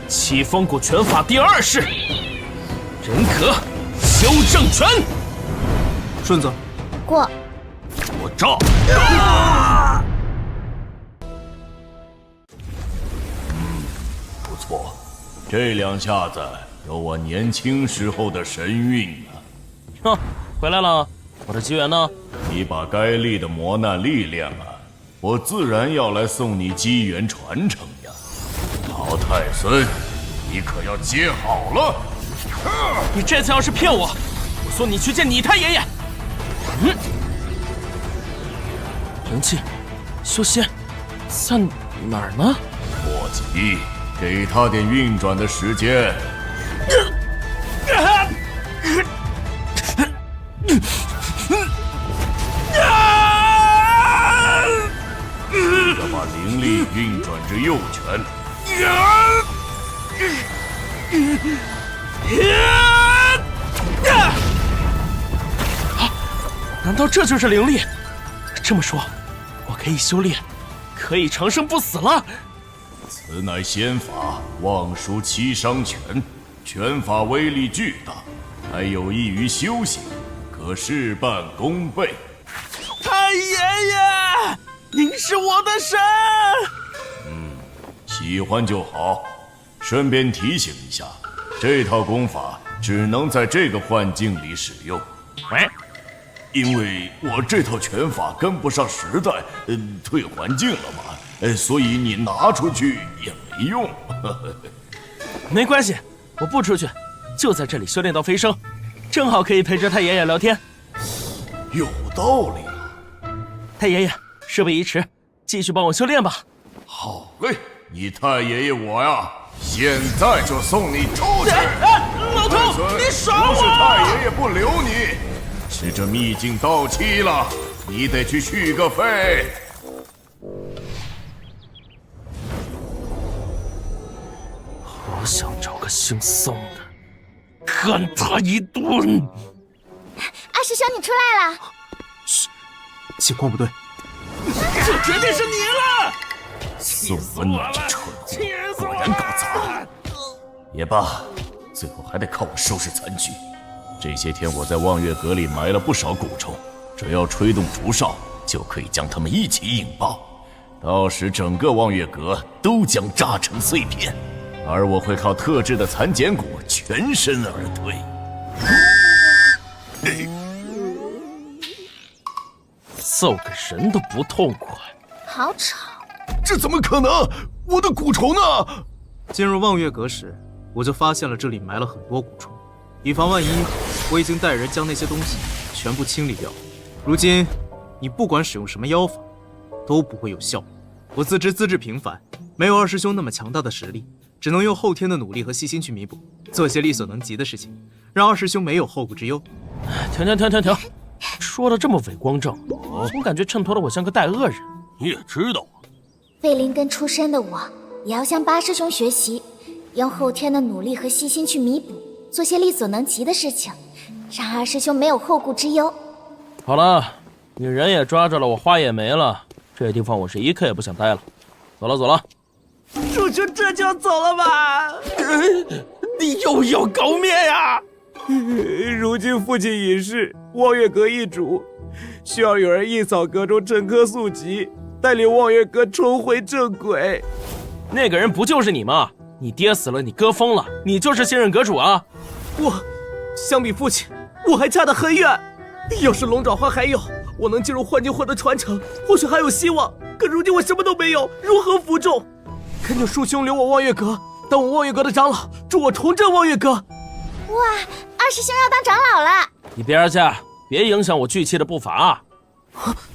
七风谷拳法第2式，人格修正拳。顺子，过。我照。不错，这2下子有我年轻时候的神韵呢。哼，回来了，我的机缘呢？你把该立的磨难历练了，我自然要来送你机缘传承呀。好太孙，你可要接好了！你这次要是骗我，我送你去见你太爷爷。灵气，修仙，在哪儿呢？莫急，给他点运转的时间。要把灵力运转至右拳。难道这就是灵力？这么说，我可以修炼，可以长生不死了。此乃仙法望舒七伤拳，拳法威力巨大，还有益于修行，可事半功倍。太爷爷，您是我的神！喜欢就好。顺便提醒一下，这套功法只能在这个幻境里使用。喂，因为我这套拳法跟不上时代，退环境了嘛，所以你拿出去也没用。没关系，我不出去，就在这里修炼到飞升，正好可以陪着太爷爷聊天。有道理啊！太爷爷，事不宜迟，继续帮我修炼吧。好嘞，你太爷爷我呀，现在就送你出去！老头，你耍我！不是太爷爷不留你，是这秘境到期了，你得去续个费。好想找个姓宋的，干他一顿。二师兄，你出来了。嘘，情况不对。这绝对是你了！宋文暖这蠢货果然够残。也罢，最后还得靠我收拾残局。这些天我在望月阁里埋了不少蛊虫，只要吹动竹哨，就可以将它们一起引爆。到时整个望月阁都将炸成碎片，而我会靠特制的蚕茧蛊全身而退。揍个人都不痛快，好吵！这怎么可能？我的蛊虫呢？进入望月阁时，我就发现了这里埋了很多蛊虫，以防万一，我已经带人将那些东西全部清理掉。如今，你不管使用什么妖法，都不会有效。我自知资质平凡，没有二师兄那么强大的实力，只能用后天的努力和细心去弥补，做些力所能及的事情，让二师兄没有后顾之忧。停！说的这么伟光正，总感觉衬托的我像个带恶人。你也知道啊，废灵根出身的我，也要向八师兄学习，用后天的努力和细心去弥补，做些力所能及的事情，让二师兄没有后顾之忧。好了，你人也抓着了，我花也没了，这地方我是一刻也不想待了。走了。叔叔这就要走了吧？你又要高灭呀！如今父亲已逝，望月阁易主，需要有人一扫阁中陈疴宿疾，带领望月阁重回正轨。那个人不就是你吗？你爹死了，你哥疯了，你就是新任阁主啊！相比父亲，我还差得很远。要是龙爪花还有，我能进入幻境魂的传承，或许还有希望。可如今我什么都没有，如何服众？恳求叔兄留我望月阁，当我望月阁的长老，助我重振望月阁。哇，二师兄要当长老了！你边去，别影响我聚气的步伐啊！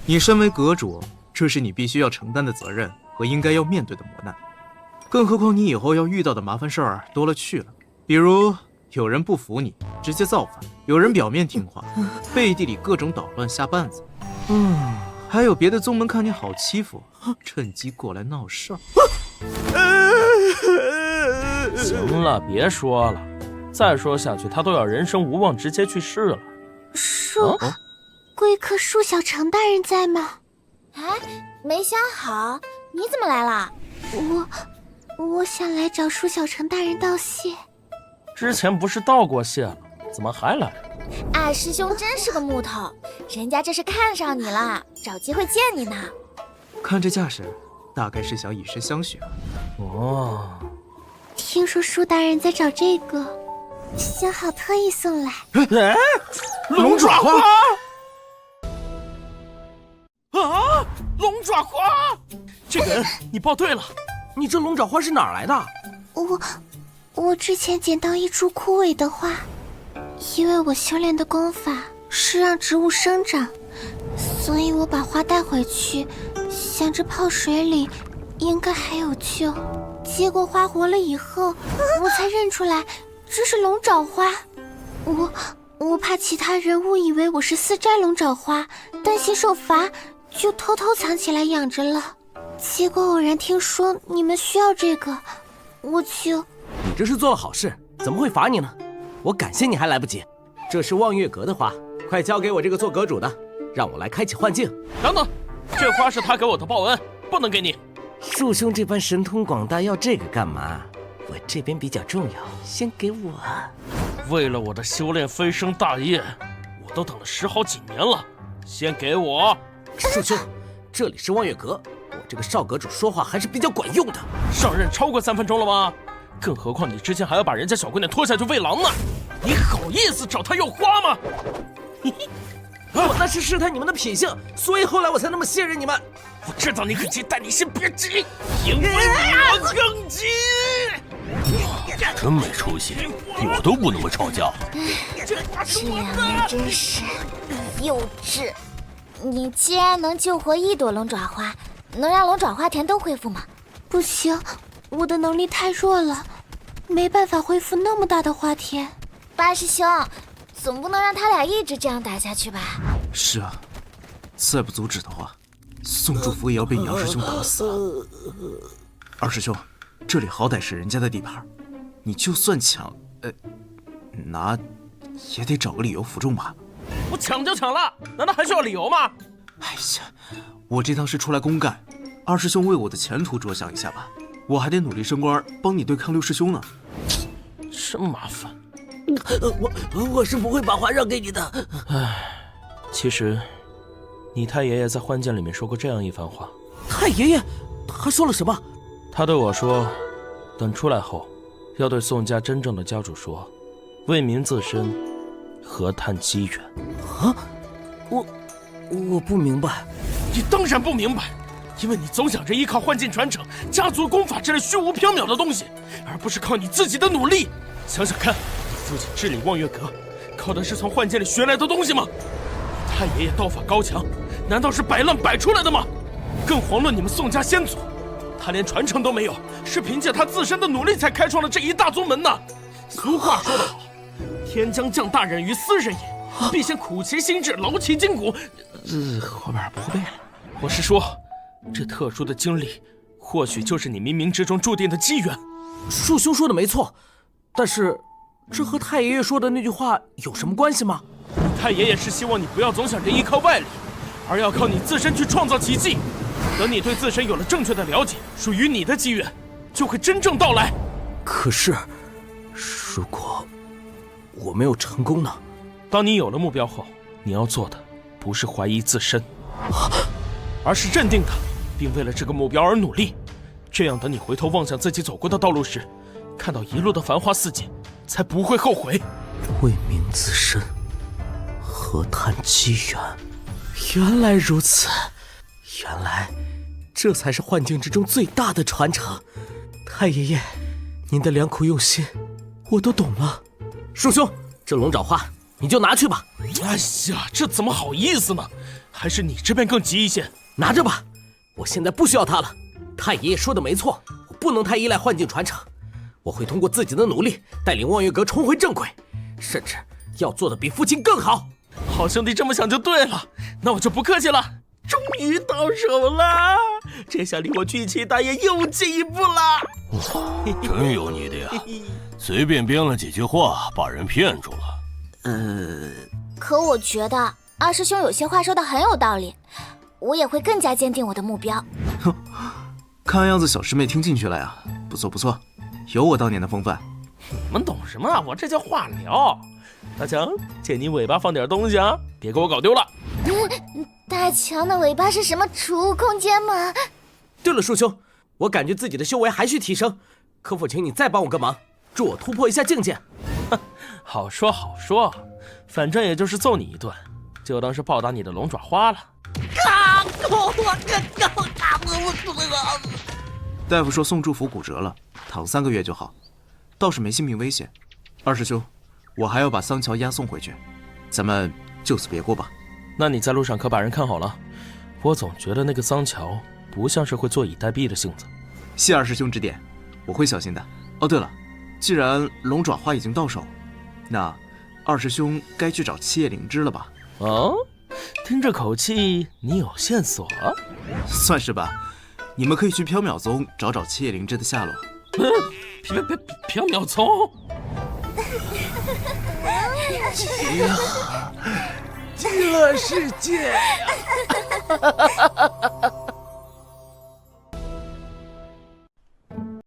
你身为阁主，这是你必须要承担的责任和应该要面对的磨难。更何况你以后要遇到的麻烦事儿多了去了，比如有人不服你，直接造反；有人表面听话，背地里各种捣乱下绊子。还有别的宗门看你好欺负，趁机过来闹事儿。行了，别说了，再说下去他都要人生无望，直接去世了。贵客舒小成大人在吗？哎，没想好，你怎么来了？我想来找舒小成大人道谢。之前不是道过谢了，怎么还来？二师兄真是个木头，人家这是看上你了，找机会见你呢。看这架势，大概是想以身相许。听说舒大人在找这个，幸好特意送来。龙爪花！啊！龙爪花！这个人，你报对了，你这龙爪花是哪儿来的？我之前捡到一株枯萎的花，因为我修炼的功法是让植物生长，所以我把花带回去，想着泡水里应该还有救。结果花活了以后，我才认出来这是龙爪花。我怕其他人误以为我是私摘龙爪花，担心受罚，就偷偷藏起来养着了。结果偶然听说你们需要这个，我就……你这是做了好事，怎么会罚你呢？我感谢你还来不及。这是望月阁的花，快交给我这个做阁主的，让我来开启幻境。等等，这花是他给我的报恩，不能给你。树兄这般神通广大，要这个干嘛？我这边比较重要，先给我。为了我的修炼飞升大业，我都等了10好几年了，先给我。树兄，这里是望月阁，我这个少阁主说话还是比较管用的。上任超过3分钟了吗？更何况你之前还要把人家小姑娘拖下去喂狼呢，你好意思找她要花吗？我那是试探你们的品性，所以后来我才那么信任你们。我知道你很急，但你先别急，因为我更急。真没出息，我都不那么吵架。这两人真是幼稚。你既然能救活1朵龙爪花，能让龙爪花田都恢复吗？不行，我的能力太弱了，没办法恢复那么大的花田。八师兄，总不能让他俩一直这样打下去吧？是啊，再不阻止的话，宋祝福也要被你二师兄打死。二师兄，这里好歹是人家的地盘，你就算抢，拿，也得找个理由服众吧。我抢就抢了，难道还需要理由吗？哎呀，我这趟是出来公干，二师兄为我的前途着想一下吧，我还得努力升官，帮你对抗六师兄呢。真麻烦。我是不会把话让给你的。其实，你太爷爷在幻剑里面说过这样一番话。太爷爷，他说了什么？他对我说，等出来后，要对宋家真正的家主说，为民自身，何叹机缘。啊，我不明白。你当然不明白，因为你总想着依靠幻剑传承、家族功法之类虚无缥缈的东西，而不是靠你自己的努力。想想看，父亲治理望月阁，靠的是从幻剑里学来的东西吗？你太爷爷道法高强，难道是摆烂摆出来的吗？更遑论你们宋家先祖，他连传承都没有，是凭借他自身的努力才开创了这一大宗门呢。俗话说得好，天将降大任于斯人也，必先苦其心志，劳其筋骨。后边不会了。我是说，这特殊的经历，或许就是你冥冥之中注定的机缘。树兄说的没错，但是这和太爷爷说的那句话有什么关系吗？太爷爷是希望你不要总想着依靠外力，而要靠你自身去创造奇迹。等你对自身有了正确的了解，属于你的机缘就会真正到来。可是，如果我没有成功呢？当你有了目标后，你要做的不是怀疑自身，而是认定它，并为了这个目标而努力。这样，等你回头望向自己走过的道路时，看到一路的繁花似锦，才不会后悔。为民自身，何叹机缘？原来如此，原来这才是幻境之中最大的传承。太爷爷，您的良苦用心，我都懂了。树兄，这龙爪花你就拿去吧。哎呀，这怎么好意思呢？还是你这边更急一些。拿着吧，我现在不需要它了。太爷爷说的没错，我不能太依赖幻境传承。我会通过自己的努力，带领望月阁重回正轨，甚至要做的比父亲更好。好兄弟这么想就对了，那我就不客气了。终于到手了，这下离我聚气大业又进一步了。真有你的呀，随便编了几句话把人骗住了。可我觉得二师兄有些话说的很有道理，我也会更加坚定我的目标。哼，看样子小师妹听进去了呀，不错不错，有我当年的风范。你们懂什么啊？我这叫话聊。大强，借你尾巴放点东西啊，别给我搞丢了。大强的尾巴是什么储物空间吗？对了，树兄，我感觉自己的修为还需提升，可否请你再帮我个忙，助我突破一下境界？好说好说，反正也就是揍你一顿，就当是报答你的龙爪花了。大夫说宋祝福骨折了，躺3个月就好，倒是没性命危险。二师兄，我还要把桑乔押送回去，咱们就此别过吧。那你在路上可把人看好了，我总觉得那个桑乔不像是会坐以待毙的性子。谢二师兄指点，我会小心的。哦，对了，既然龙爪花已经到手，那二师兄该去找七叶灵芝了吧？哦，听这口气，你有线索？算是吧。你们可以去缥缈宗找找七叶灵芝的下落。缥缈宗。极乐世界。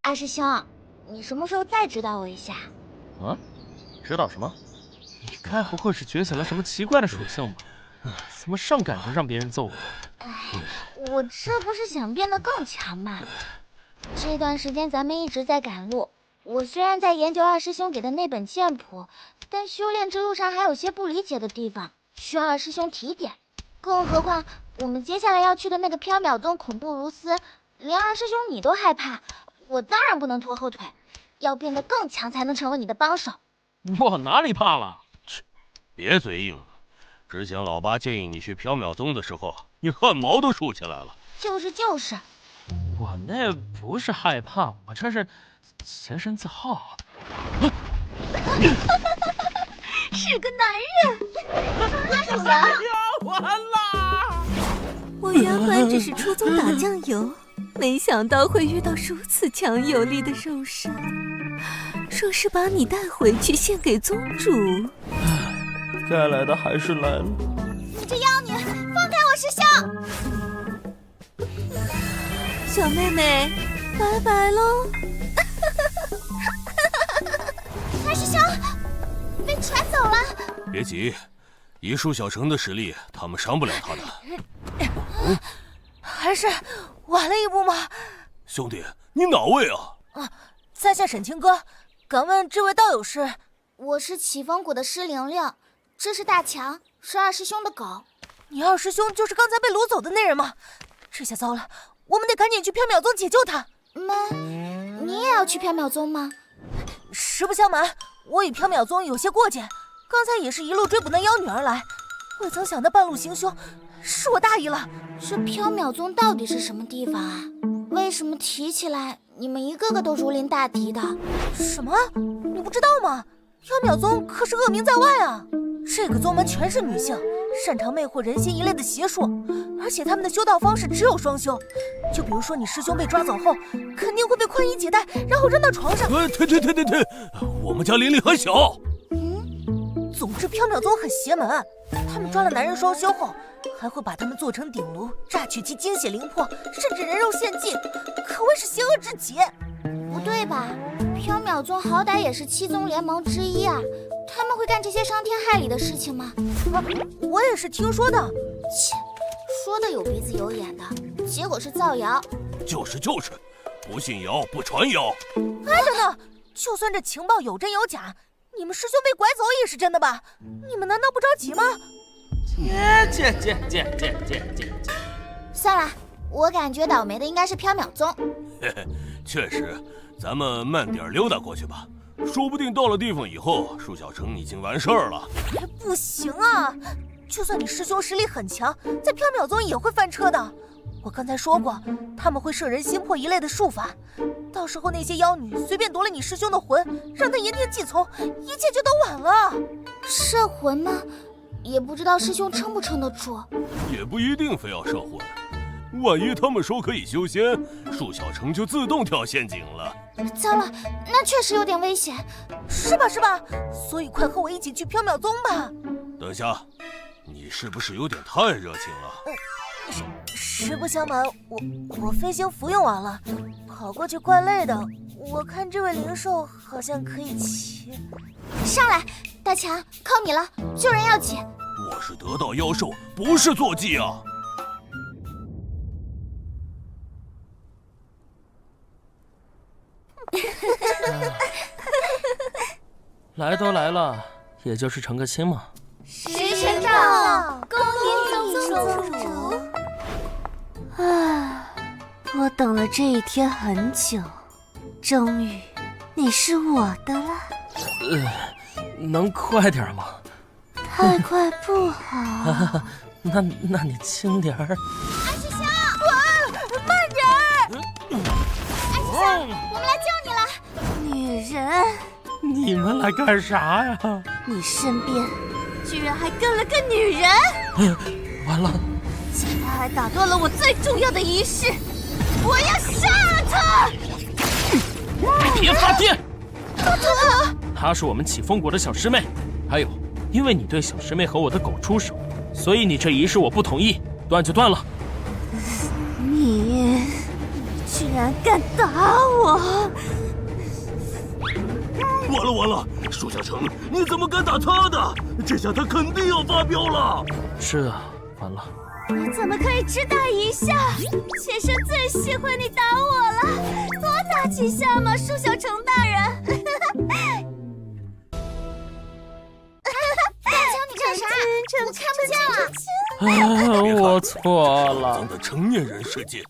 二师兄，你什么时候再指导我一下？啊？指导什么？你该不会是觉醒了什么奇怪的属性吧？怎么上赶着让别人揍我？我这不是想变得更强吗？这段时间咱们一直在赶路，我虽然在研究二师兄给的那本剑谱，但修炼之路上还有些不理解的地方，需要二师兄提点。更何况我们接下来要去的那个缥缈宗恐怖如斯，连二师兄你都害怕，我当然不能拖后腿，要变得更强才能成为你的帮手。我哪里怕了？别嘴硬了。之前老八建议你去缥缈宗的时候，你汗毛都竖起来了。就是，我那不是害怕，我这是洁身自好。是个男人。完了！我原本只是出宗打酱油，没想到会遇到如此强有力的肉身。若是把你带回去献给宗主，该来的还是来了。这妖女，放开我师兄！小妹妹，拜拜喽！二师兄被传走了。别急，以束小城的实力，他们伤不了他的。还是晚了一步吗？兄弟，你哪位啊？在下沈清歌，敢问这位道友是？我是启风谷的师玲玲，这是大强，是二师兄的狗。你二师兄就是刚才被掳走的那人吗？这下糟了，我们得赶紧去缥缈宗解救他。你也要去缥缈宗吗？实不相瞒，我与缥缈宗有些过节，刚才也是一路追捕那妖女而来，未曾想到半路行凶，是我大意了。这缥缈宗到底是什么地方啊？为什么提起来你们一个个都如临大敌的？什么？你不知道吗？缥缈宗可是恶名在外啊！这个宗门全是女性，擅长魅惑人心一类的邪术，而且他们的修道方式只有双修。就比如说你师兄被抓走后，肯定会被宽衣解带，然后扔到床上。对，我们家玲玲还小。总之缥缈宗很邪门，他们抓了男人双修后，还会把他们做成鼎炉，榨取其精血灵魄，甚至人肉献祭，可谓是邪恶至极。不对吧？缥缈宗好歹也是七宗联盟之一啊，他们会干这些伤天害理的事情吗？我也是听说的。切，说的有鼻子有眼的，结果是造谣。就是，不信谣不传谣。哎，等等，就算这情报有真有假，你们师兄被拐走也是真的吧？你们难道不着急吗？姐，算了，我感觉倒霉的应该是缥缈宗。嘿嘿，确实，咱们慢点溜达过去吧，说不定到了地方以后，束小城已经完事儿了。不行啊，就算你师兄实力很强，在缥缈宗也会翻车的。我刚才说过，他们会摄人心魄一类的术法，到时候那些妖女随便夺了你师兄的魂，让他言听计从，一切就都晚了。摄魂吗？也不知道师兄撑不撑得住。也不一定非要摄魂，万一他们说可以修仙，束小城就自动跳陷阱了。糟了，那确实有点危险。是吧？所以快和我一起去缥缈宗吧。等下，你是不是有点太热情了？实不相瞒，我飞行服用完了，跑过去怪累的。我看这位灵兽好像可以骑。上来，大强，靠你了，救人要紧。我是得道妖兽，不是坐骑啊！来都来了，也就是成个亲嘛。石神道，恭迎宗主。我等了这一天很久，终于，你是我的了。能快点吗？太快不好。那你轻点儿。二师兄，慢点！二师兄，我们来救你了。女人，你们来干啥呀？你身边居然还跟了个女人！完了！他还打断了我最重要的仪式，我要杀了他！别发癫！她是我们启风国的小师妹，还有，因为你对小师妹和我的狗出手，所以你这仪式我不同意，断就断了。你居然敢打我！完了！束小城，你怎么敢打他的？这下他肯定要发飙了。是啊，完了。我怎么可以只打一下？妾身最喜欢你打我了，多打几下嘛，束小城大人。大强，你干啥？我看不见了。我错了。咱的成年人世界。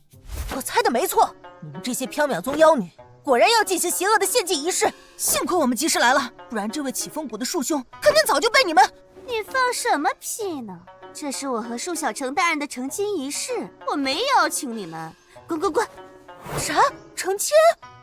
我猜的没错，你们这些缥缈宗妖女果然要进行邪恶的献祭仪式。幸亏我们及时来了，不然这位启风谷的束兄肯定早就被你们……你放什么屁呢？这是我和束小城大人的成亲仪式，我没邀请你们，滚！啥？成亲？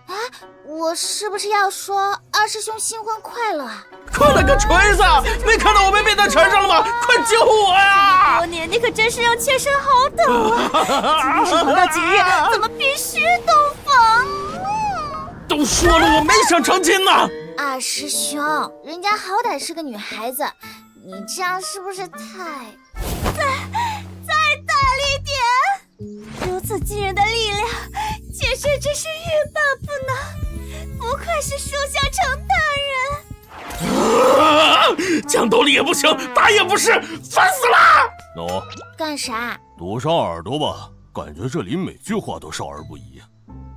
啊，我是不是要说二师兄新婚快乐啊？快了个锤子！没看到我被别在船上了吗？快救我呀！多年，你可真是让妾身好等啊！今日逢到吉日，怎么必须洞房？都说了我没想成亲呢。二师兄，人家好歹是个女孩子，你这样是不是太……再大力点！如此惊人的力量，妾身真是欲罢不能，不愧是树小城大人。讲道理也不行，打也不是，烦死了！喏，干啥？堵上耳朵吧，感觉这里每句话都少儿不宜。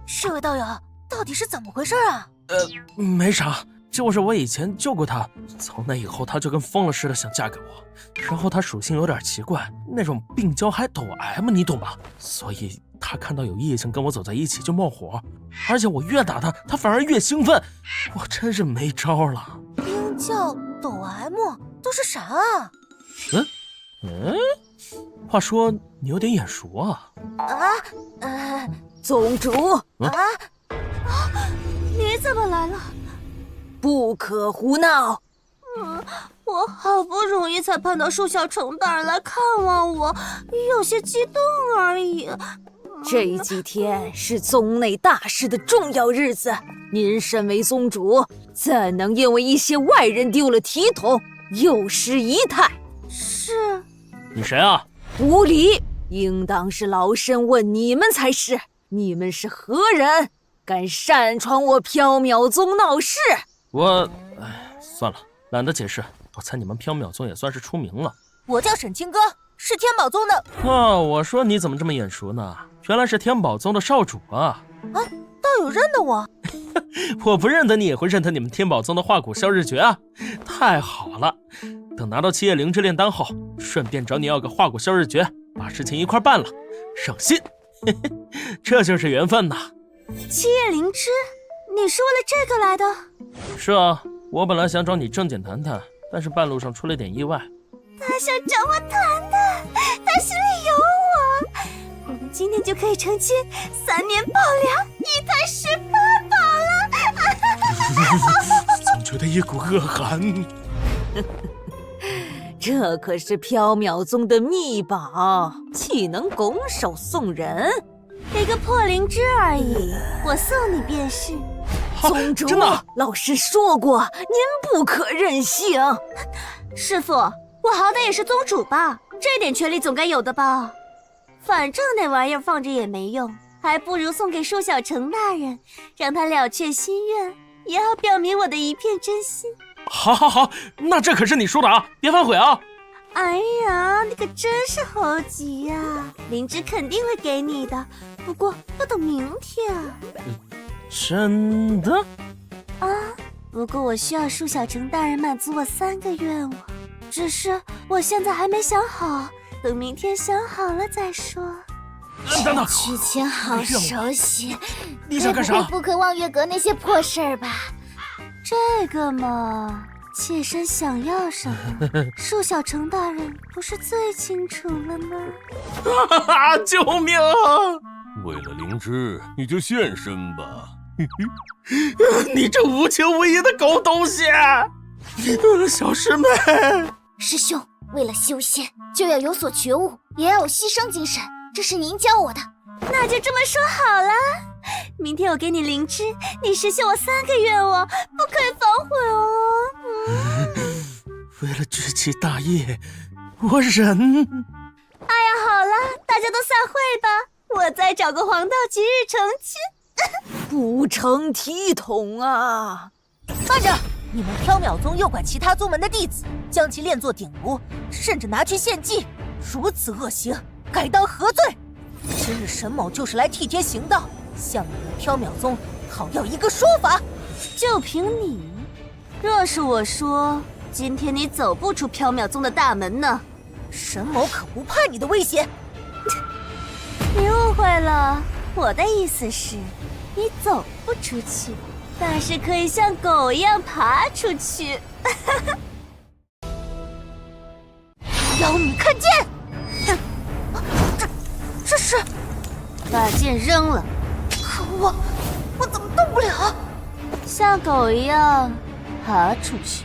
是位道友，到底是怎么回事啊？没啥，就是我以前救过她，从那以后她就跟疯了似的想嫁给我，然后她属性有点奇怪，那种病娇还抖 M， 你懂吧？所以她看到有异性跟我走在一起就冒火，而且我越打她，她反而越兴奋，我真是没招了。冰窖、抖 M 都是啥啊？话说你有点眼熟啊。宗主啊！你怎么来了？不可胡闹！我好不容易才盼到树小城大人来看望我，有些激动而已。这几天是宗内大事的重要日子，您身为宗主，怎能因为一些外人丢了体统，有失仪态？是。你谁啊？无礼，应当是老身问你们才是。你们是何人？敢擅闯我缥缈宗闹事？算了，懒得解释。我猜你们缥缈宗也算是出名了。我叫沈清歌，是天宝宗的。我说你怎么这么眼熟呢？原来是天宝宗的少主啊！道友认得我？我不认得你也会认得你们天宝宗的化骨啸日诀啊！太好了，等拿到七叶灵芝炼丹后，顺便找你要个化骨啸日诀，把事情一块办了，省心。这就是缘分呐！七叶灵芝，你是为了这个来的？是啊，我本来想找你正经谈谈，但是半路上出了点意外。他想找我谈谈，他心里有我。我们今天就可以成亲，3年抱粮，1胎18宝了。总觉得一股恶寒。这可是缥缈宗的秘宝，岂能拱手送人？一个破灵芝而已，我送你便是。宗主，老师说过，您不可任性。师父，我好歹也是宗主吧，这点权利总该有的吧？反正那玩意儿放着也没用，还不如送给舒小城大人，让他了却心愿，也好表明我的一片真心。好，那这可是你说的啊，别反悔啊！哎呀，你可真是猴急呀！灵芝肯定会给你的，不过要等明天。真的？啊，不过我需要舒小城大人满足我3个愿望，只是我现在还没想好，等明天想好了再说。等等，之前好熟悉，你想干啥？不可望月阁那些破事儿吧？这个嘛，妾身想要什么，舒小城大人不是最清楚了吗？救命！为了灵芝，你就现身吧。你这无情无义的狗东西！小师妹，师兄，为了修仙，就要有所觉悟，也要有牺牲精神，这是您教我的。那就这么说好了，明天我给你灵芝，你实现我3个愿望，不可以反悔哦。为了志气大业，我忍。哎呀，好了，大家都散会吧，我再找个黄道吉日成亲。不成体统啊！慢着，你们缥缈宗诱拐其他宗门的弟子，将其炼作鼎炉，甚至拿去献祭，如此恶行，该当何罪？今日沈某就是来替天行道，向你们缥缈宗讨要一个说法。就凭你，若是我说今天你走不出缥缈宗的大门呢？沈某可不怕你的威胁。你误会了，我的意思是，你走不出去，但是可以像狗一样爬出去。妖女看剑！这是把剑扔了。可我怎么动不了？像狗一样爬出去。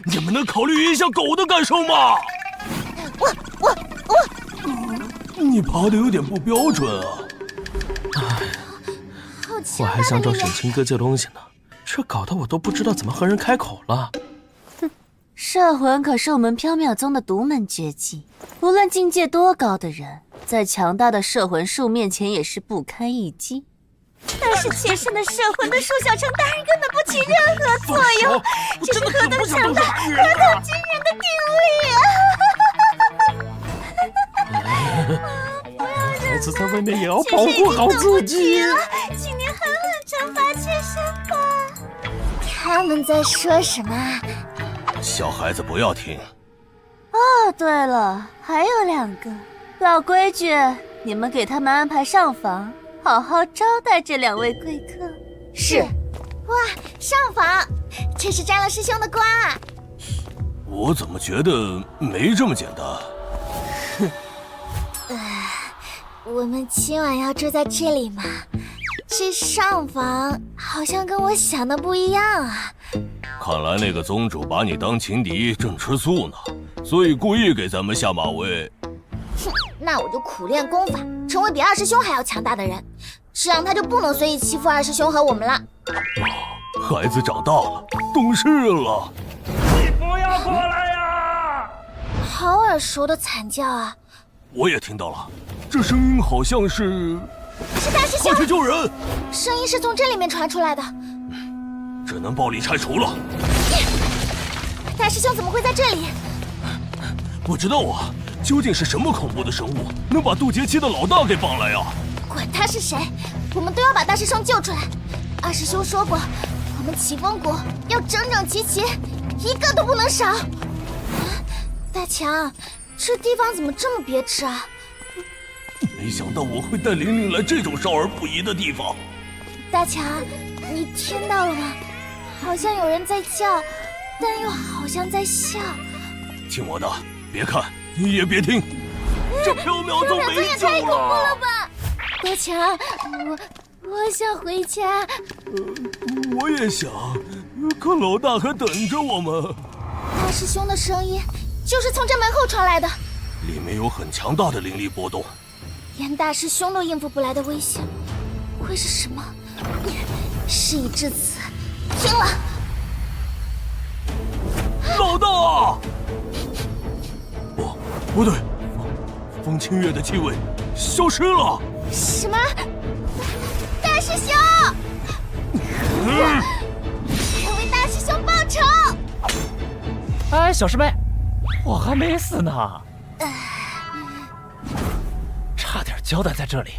你们能考虑一下狗的感受吗？你爬的有点不标准啊！我还想找沈清哥借东西呢，这搞得我都不知道怎么和人开口了。摄魂可是我们缥缈宗的独门绝技，无论境界多高的人，在强大的摄魂术面前也是不堪一击。但是妾身的摄魂对舒小成大人根本不起任何作用，这是何等强大、何等惊人的定力啊！孩子在外面也要保护好自己。请您狠狠惩罚妾身吧。他们在说什么？小孩子不要听。哦，对了，还有2个，老规矩，你们给他们安排上房，好好招待这2位贵客。是。哇，上房，这是沾了师兄的光啊！我怎么觉得没这么简单？我们今晚要住在这里吗？这上房好像跟我想的不一样啊。看来那个宗主把你当情敌，正吃醋呢，所以故意给咱们下马威。哼，那我就苦练功法，成为比二师兄还要强大的人，这样他就不能随意欺负二师兄和我们了。孩子长大了，懂事了。你不要过来呀！好耳熟的惨叫啊！我也听到了，这声音好像是大师兄，快去救人！声音是从这里面传出来的，只能暴力拆除了。大师兄怎么会在这里？不知道啊，究竟是什么恐怖的生物能把渡劫期的老大给绑来呀？管他是谁，我们都要把大师兄救出来。二师兄说过，我们启风谷要整整齐齐，一个都不能少。大强，这地方怎么这么别致啊？没想到我会带玲玲来这种少儿不宜的地方。大强，你听到了吗？好像有人在叫，但又好像在笑。听我的，别看也别听，这缥缈宗没救了！太恐怖了吧！大强，我想回家。我也想，可老大还等着我们。大师兄的声音就是从这门后传来的，里面有很强大的灵力波动，连大师兄都应付不来的危险，会是什么？事已至此，听了。老大！不对，风清月的气味消失了。什么？大师兄！要为大师兄报仇！哎，小师妹，我还没死呢，差点交代在这里。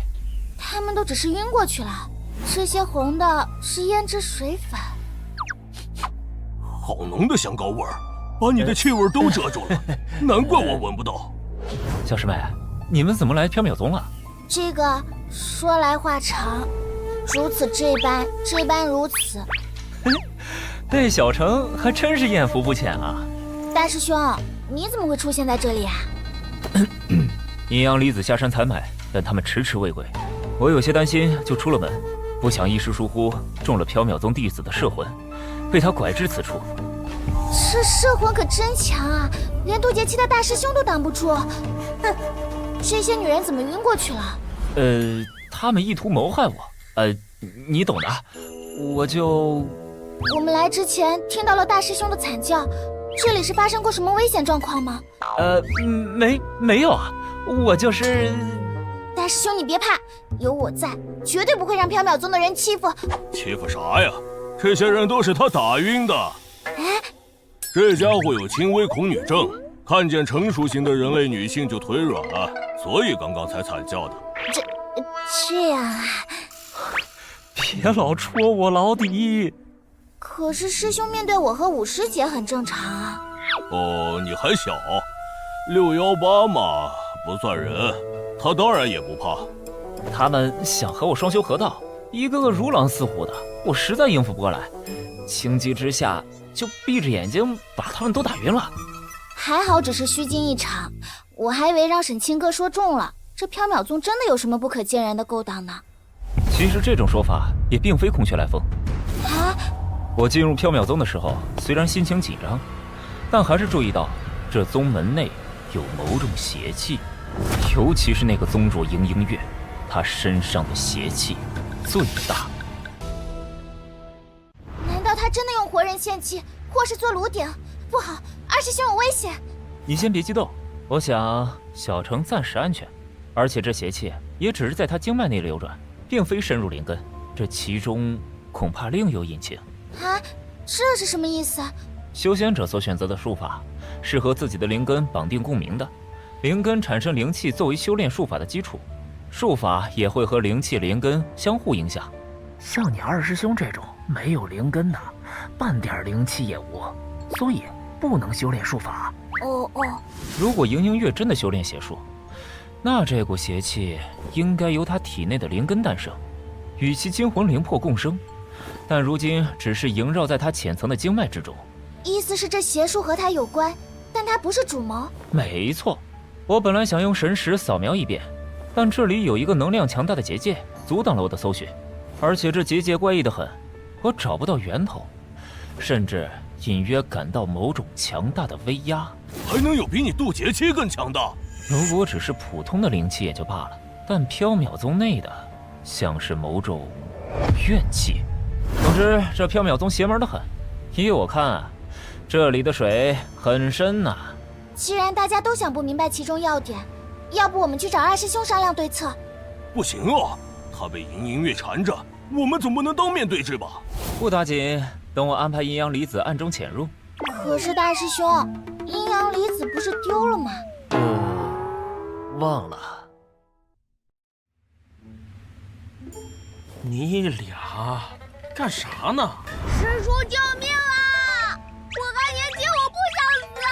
他们都只是晕过去了，这些红的是胭脂水粉，好浓的香膏味儿，把你的气味都遮住了，难怪我闻不到。小师妹，你们怎么来缥缈宗了？这个说来话长，如此这般，这般如此。对小成还真是艳福不浅啊！大师兄，你怎么会出现在这里啊？阴阳离子下山采买，但他们迟迟未归，我有些担心，就出了门，不想一时疏忽中了缥缈宗弟子的摄魂，被他拐至此处。这摄魂可真强啊，连渡劫期的大师兄都挡不住。哼，这些女人怎么晕过去了？他们意图谋害我，你懂的，我就……我们来之前听到了大师兄的惨叫，这里是发生过什么危险状况吗？没有啊，我就是……大师兄你别怕，有我在，绝对不会让缥缈宗的人欺负。欺负啥呀？这些人都是他打晕的。哎，这家伙有轻微恐女症，看见成熟型的人类女性就腿软了，所以刚刚才惨叫的。这样啊？别老戳我老底。可是师兄面对我和五师姐很正常啊。哦，你还小，618嘛，不算人，他当然也不怕。他们想和我双修合道，一个个如狼似虎的，我实在应付不过来，情急之下就闭着眼睛把他们都打晕了。还好只是虚惊一场，我还以为让沈清哥说中了，这缥缈宗真的有什么不可见人的勾当呢。其实这种说法也并非空穴来风。啊！我进入缥缈宗的时候，虽然心情紧张，但还是注意到这宗门内有某种邪气，尤其是那个宗主迎音月，他身上的邪气最大。难道他真的用活人献祭，或是做炉鼎？不好，二师兄有危险！你先别激动，我想小城暂时安全，而且这邪气也只是在他经脉内流转，并非深入灵根，这其中恐怕另有隐情。啊，这是什么意思？修仙者所选择的术法是和自己的灵根绑定共鸣的，灵根产生灵气作为修炼术法的基础，术法也会和灵气灵根相互影响。像你二师兄这种没有灵根的，半点灵气也无，所以不能修炼术法。哦。如果莹莹月真的修炼邪术，那这股邪气应该由他体内的灵根诞生，与其精魂灵魄共生，但如今只是萦绕在他浅层的经脉之中。意思是这邪术和他有关，但他不是主谋。没错，我本来想用神识扫描一遍，但这里有一个能量强大的结界阻挡了我的搜寻，而且这结界怪异得很，我找不到源头，甚至隐约感到某种强大的威压。还能有比你渡劫期更强大？如果只是普通的灵气也就罢了，但缥缈宗内的像是某种怨气。总之，这缥缈宗邪门得很，依我看，这里的水很深呐。既然大家都想不明白其中要点，要不我们去找二师兄商量对策？不行啊，他被银银月缠着，我们总不能当面对质吧？不打紧，等我安排阴阳离子暗中潜入。可是大师兄，阴阳离子不是丢了吗？忘了。你俩干啥呢？师叔救命啊！我还年轻，我不想死啊！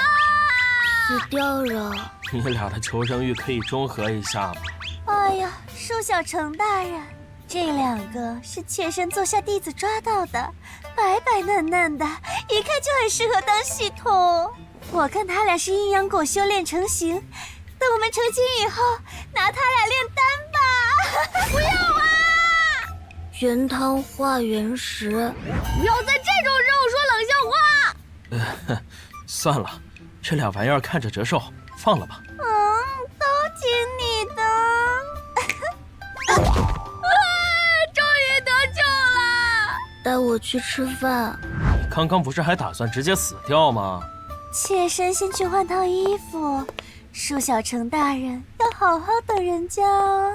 死掉了。你俩的求生欲可以中和一下吗？哎呀，舒小成大人，这两个是妾身做下弟子抓到的，白白嫩嫩的，一看就很适合当系统。我看他俩是阴阳果修炼成型，等我们成亲以后，拿他俩炼丹吧。不要啊！原汤化原石，不要在这种时候说冷笑话。算了，这俩玩意儿看着折寿，放了吧。都听你的。终于得救了！带我去吃饭。你刚刚不是还打算直接死掉吗？妾身先去换套衣服，舒小成大人要好好等人家哦。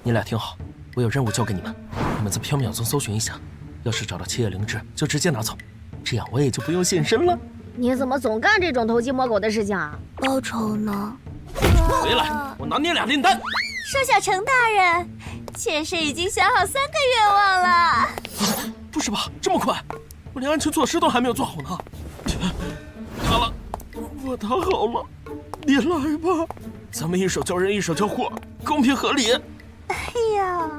你俩听好，我有任务交给你们，你们在缥缈宗搜寻一下，要是找到七叶灵芝，就直接拿走，这样我也就不用现身了。你怎么总干这种偷鸡摸狗的事情啊？报酬呢？回来，我拿你俩炼丹。舒小成大人，妾身已经想好3个愿望了。不是吧，这么快？我连安全措施都还没有做好呢。好了，我打好了，你来吧，咱们一手交人一手交货，公平合理。哎呀，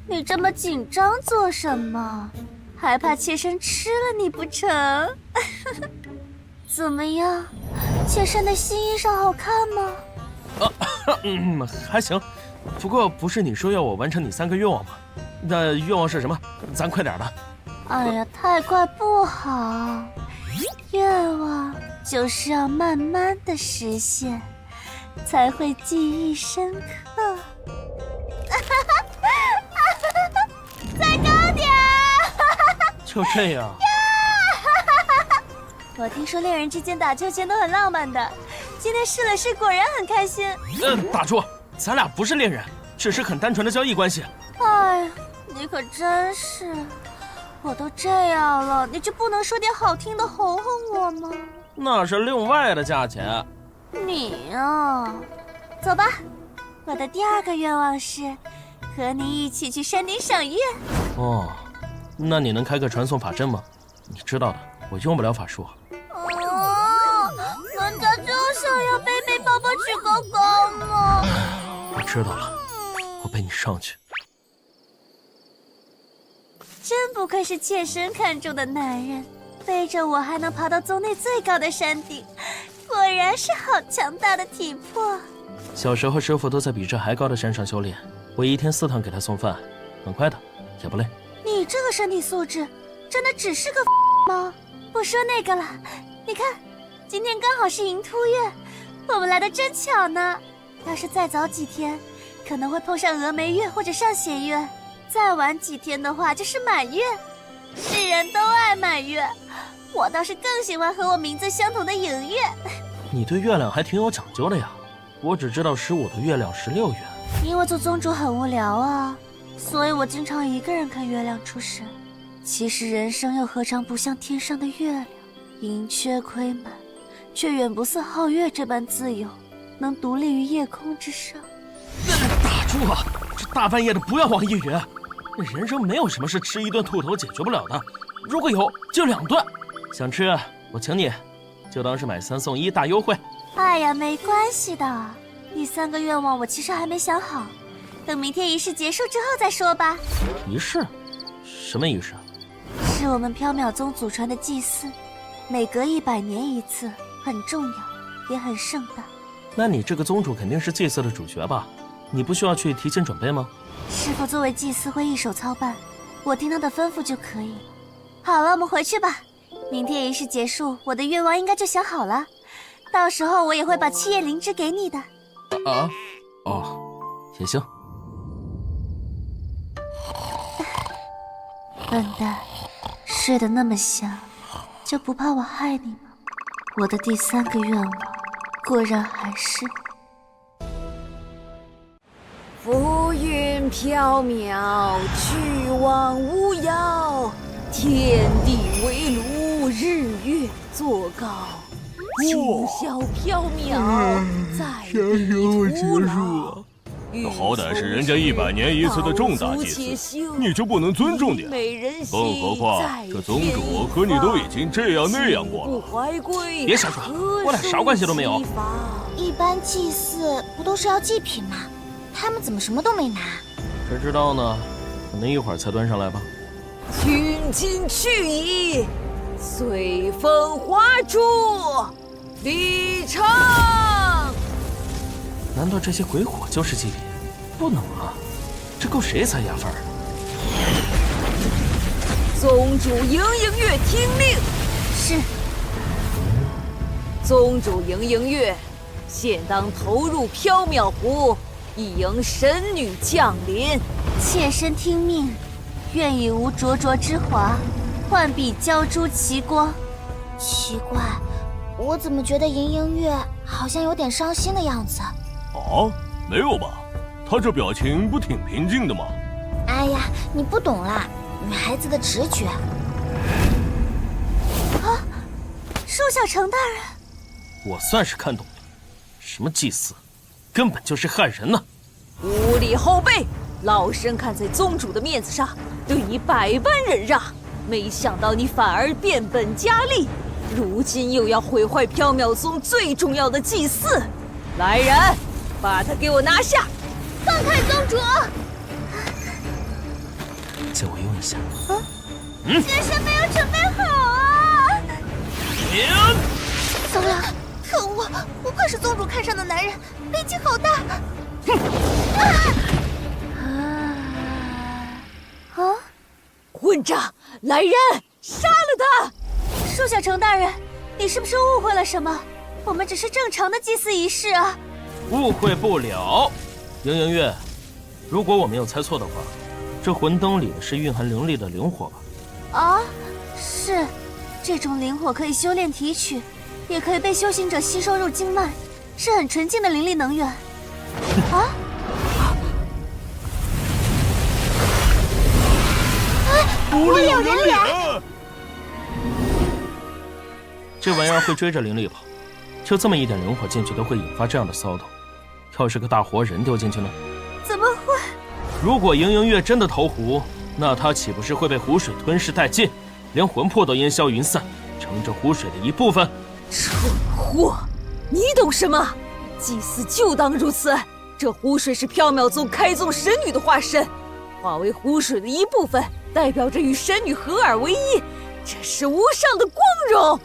你这么紧张做什么？还怕妾身吃了你不成？怎么样，妾身的新衣裳好看吗？还行，不过不是你说要我完成你3个愿望吗？那愿望是什么？咱快点的。哎呀，太快不好，愿望就是要慢慢的实现，才会记忆深刻。再高点！就这样。我听说恋人之间打秋千都很浪漫的，今天试了试，果然很开心。打住，咱俩不是恋人，只是很单纯的交易关系。哎，你可真是，我都这样了，你就不能说点好听的哄哄我吗？那是另外的价钱。你啊，走吧。我的第2个愿望是和你一起去山顶赏月。哦，那你能开个传送法阵吗？你知道的，我用不了法术。人家就想要背背抱抱举高高呢。我知道了，我背你上去。真不愧是妾身看中的男人，背着我还能爬到宗内最高的山顶，果然是好强大的体魄。小时候师傅都在比这还高的山上修炼，我1天4趟给他送饭，很快的，也不累。你这个身体素质，真的只是个吗？不说那个了，你看，今天刚好是寅突月，我们来的真巧呢。要是再早几天，可能会碰上峨眉月或者上弦月，再晚几天的话就是满月。世人都爱满月，我倒是更喜欢和我名字相同的影月。你对月亮还挺有讲究的呀，我只知道15的月亮16圆。因为做宗主很无聊啊，所以我经常一个人看月亮出神。其实人生又何尝不像天上的月亮，盈缺亏满，却远不似皓月这般自由，能独立于夜空之上。打住啊！这大半夜的不要往一圆。人生没有什么是吃一顿兔头解决不了的，如果有就2顿。想吃我请你，就当是买3送1大优惠。哎呀，没关系的。第3个愿望我其实还没想好，等明天仪式结束之后再说吧。仪式？什么仪式？是我们缥缈宗祖传的祭祀，每隔100年一次，很重要，也很盛大。那你这个宗主肯定是祭祀的主角吧？你不需要去提前准备吗？师父作为祭司会一手操办，我听他的吩咐就可以了。好了，我们回去吧。明天仪式结束，我的愿望应该就想好了，到时候我也会把7叶灵芝给你的。哦，也行。笨蛋，睡得那么香，就不怕我害你吗？我的第3个愿望，果然还是浮云缥缈，去往无遥。天地为炉，日月作稿。九霄缥缈，在地徒劳。好歹是人家100年一次的重大祭祀，你就不能尊重点？更何况这宗主和你都已经这样那样过了。别瞎说，我俩啥关系都没有。一般祭祀不都是要祭品吗？他们怎么什么都没拿？谁知道呢？可能一会儿才端上来吧。群金去矣，随风华烛，离场。难道这些鬼火就是祭品？不能啊，这够谁塞牙缝儿？宗主莹莹月听令。是。宗主莹莹月，现当投入缥缈湖，以迎神女降临。妾身听命，愿以无灼灼之华，换笔交诸奇光。奇怪，我怎么觉得莹莹月好像有点伤心的样子？啊，没有吧？他这表情不挺平静的吗？哎呀，你不懂啦，女孩子的直觉。啊，舒小成大人，我算是看懂了，什么祭祀，根本就是害人呢！无礼后辈，老身看在宗主的面子上，对你百般忍让，没想到你反而变本加厉，如今又要毁坏缥缈宗最重要的祭祀。来人，把他给我拿下！放开宗主！借我用一下。妾身没有准备好啊！糟了，可恶！不愧是宗主看上的男人，力气好大！混账！来人，杀了他！舒小成大人，你是不是误会了什么？我们只是正常的祭祀仪式啊。误会不了。莹莹月，如果我没有猜错的话，这魂灯里的是蕴含灵力的灵火吧？啊，是，这种灵火可以修炼提取，也可以被修行者吸收入经脉，是很纯净的灵力能源。啊！不有人脸！这玩意儿会追着灵力跑，就这么一点灵火进去都会引发这样的骚动，要是个大活人丢进去呢？怎么会？如果莹莹月真的投湖，那她岂不是会被湖水吞噬殆尽，连魂魄都烟消云散，成这湖水的一部分？蠢货，你懂什么？祭祀就当如此。这湖水是缥缈宗开宗神女的化身，化为湖水的一部分，代表着与神女合二为一，这是无上的光荣。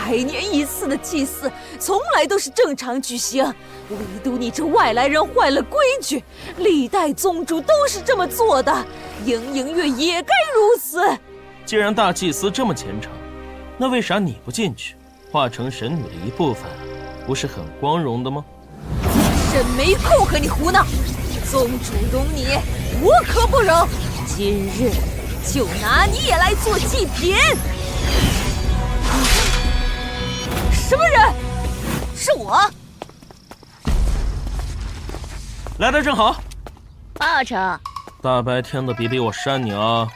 100年一次的祭祀从来都是正常举行，唯独你这外来人坏了规矩，历代宗主都是这么做的，莹莹月也该如此。既然大祭司这么虔诚，那为啥你不进去，化成神女的一部分，不是很光荣的吗？朕没空和你胡闹，宗主容你，我可不容。今日就拿你也来做祭品。我。来的正好，报仇。大白天的比比我扇你啊！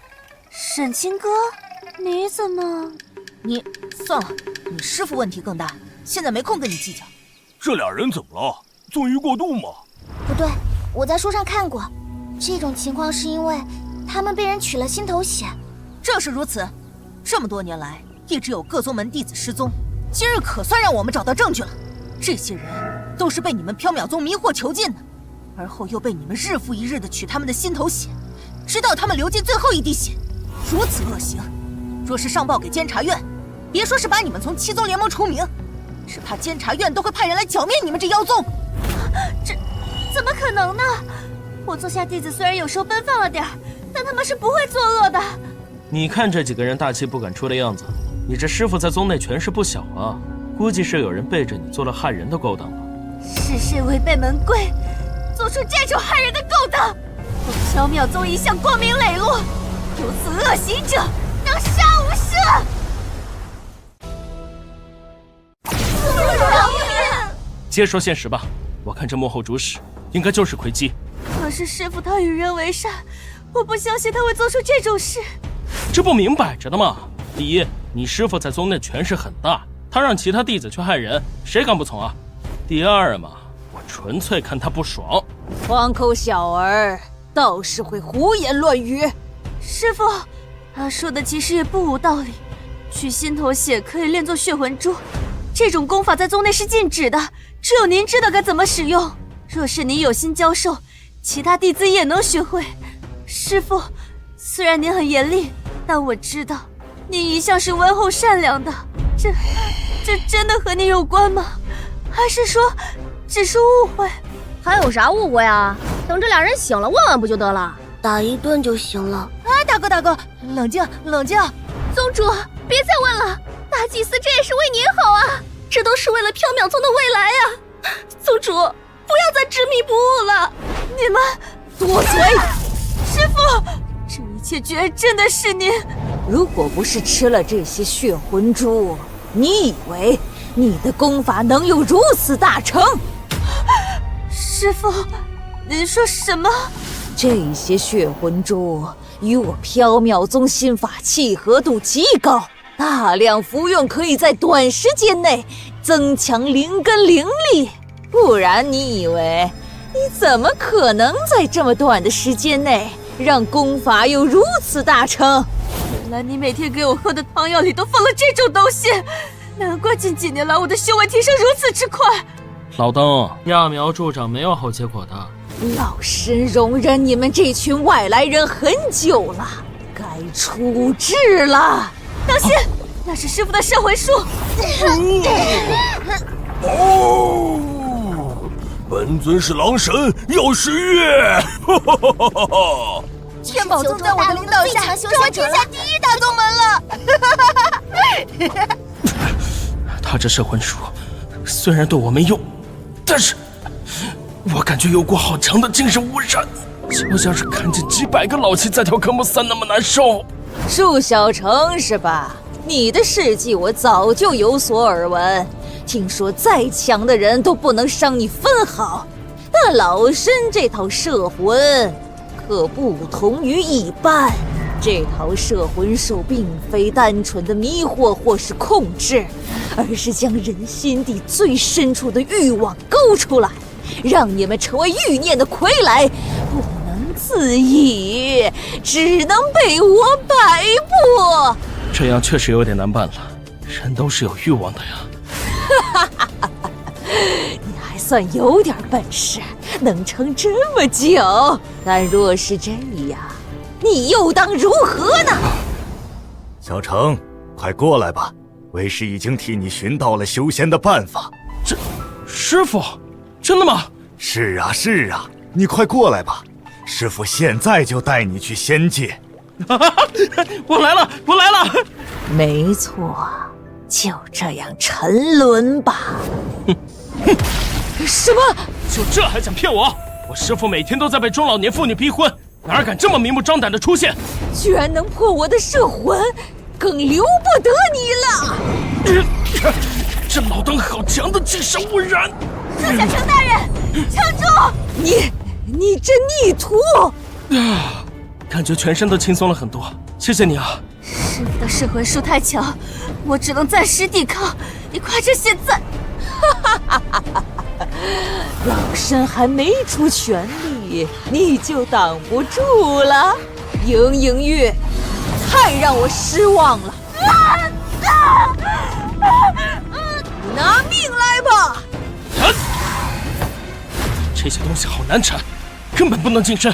沈清哥，你怎么？你算了，你师傅问题更大，现在没空跟你计较。这俩人怎么了？纵欲过度吗？不对，我在书上看过，这种情况是因为他们被人取了心头血。正是如此，这么多年来一直有各宗门弟子失踪，今日可算让我们找到证据了。这些人都是被你们缥缈宗迷惑囚禁的，而后又被你们日复一日的取他们的心头血，直到他们流尽最后一滴血。如此恶行，若是上报给监察院，别说是把你们从七宗联盟除名，只怕监察院都会派人来剿灭你们这妖宗。这怎么可能呢？我座下弟子虽然有时候奔放了点儿，但他们是不会作恶的。你看这几个人大气不敢出的样子，你这师傅在宗内权势不小啊，估计是有人背着你做了害人的勾当吧？是谁违背门规，做出这种害人的勾当？我缥缈宗一向光明磊落，有此恶行者，当杀无赦！接受现实吧，我看这幕后主使应该就是奎基。可是师傅他与人为善，我不相信他会做出这种事。这不明摆着的吗？第一，你师傅在宗内权势很大，他让其他弟子去害人，谁敢不从啊？第二嘛，我纯粹看他不爽。黄口小儿倒是会胡言乱语。师傅，他说的其实也不无道理。取心头血可以炼作血魂珠，这种功法在宗内是禁止的，只有您知道该怎么使用。若是您有心教授，其他弟子也能学会。师傅，虽然您很严厉，但我知道您一向是温厚善良的。这真的和您有关吗？还是说只是误会？还有啥误会啊？等这俩人醒了问问不就得了？打一顿就行了。哎，大哥，冷静冷静。宗主，别再问了，大祭司这也是为您好啊，这都是为了缥缈宗的未来呀。宗主，不要再执迷不悟了，你们多嘴！师傅，这一切居然真的是您。如果不是吃了这些血魂珠，你以为你的功法能有如此大成？师傅，您说什么？这些血魂珠与我缥缈宗心法契合度极高，大量服用可以在短时间内增强灵根灵力，不然你以为你怎么可能在这么短的时间内让功法有如此大成？原来你每天给我喝的汤药里都放了这种东西，难怪近几年来我的修为提升如此之快。老登，揠苗助长没有好结果的。老身容忍你们这群外来人很久了，该处置了。当心，那是师傅的摄魂术。哦，本尊是狼神，要是月。天宝宗在我的领导下成为天下第一大宗门了。他这摄魂术虽然对我没用，但是我感觉有股好强的精神无闪，就像是看见几百个老七在跳科目3那么难受。祝小成是吧？你的事迹我早就有所耳闻，听说再强的人都不能伤你分毫，但老身这套摄魂可不同于一般。这套摄魂术并非单纯的迷惑或是控制，而是将人心底最深处的欲望勾出来，让你们成为欲念的傀儡，不能自已，只能被我摆布。这样确实有点难办了，人都是有欲望的呀。你还算有点本事，能撑这么久。但若是这样，你又当如何呢？小成，快过来吧，为师已经替你寻到了修仙的办法。这，师傅，真的吗？是啊，是啊，你快过来吧，师傅现在就带你去仙界。我来了，我来了。没错，就这样沉沦吧。什么？就这还想骗我？我师傅每天都在被中老年妇女逼婚，哪敢这么明目张胆的出现？居然能破我的摄魂，更留不得你了。这老登好强的至善污染！树小城大人，撑住！你这逆徒！啊，感觉全身都轻松了很多，谢谢你啊！师傅的摄魂术太强，我只能暂时抵抗。你快趁现在！老身还没出全力，你就挡不住了。莹莹月，太让我失望了。拿命来吧！这些东西好难缠，根本不能近身。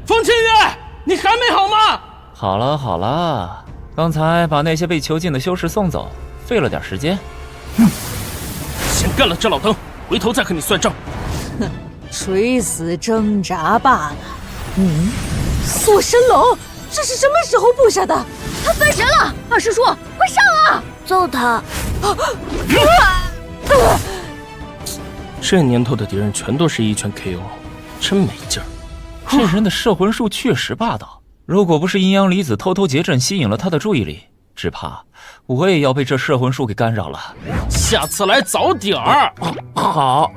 风清月，你还没好吗？好了好了，刚才把那些被囚禁的修士送走，费了点时间。先干了这老登，回头再和你算账。哼，垂死挣扎罢了。锁神龙，这是什么时候布下的？他分神了！二师叔，快上啊！揍他！这年头的敌人全都是一拳 KO， 真没劲儿。这人的摄魂术确实霸道，如果不是阴阳离子偷偷结阵吸引了他的注意力，只怕我也要被这摄魂术给干扰了。下次来早点儿。好，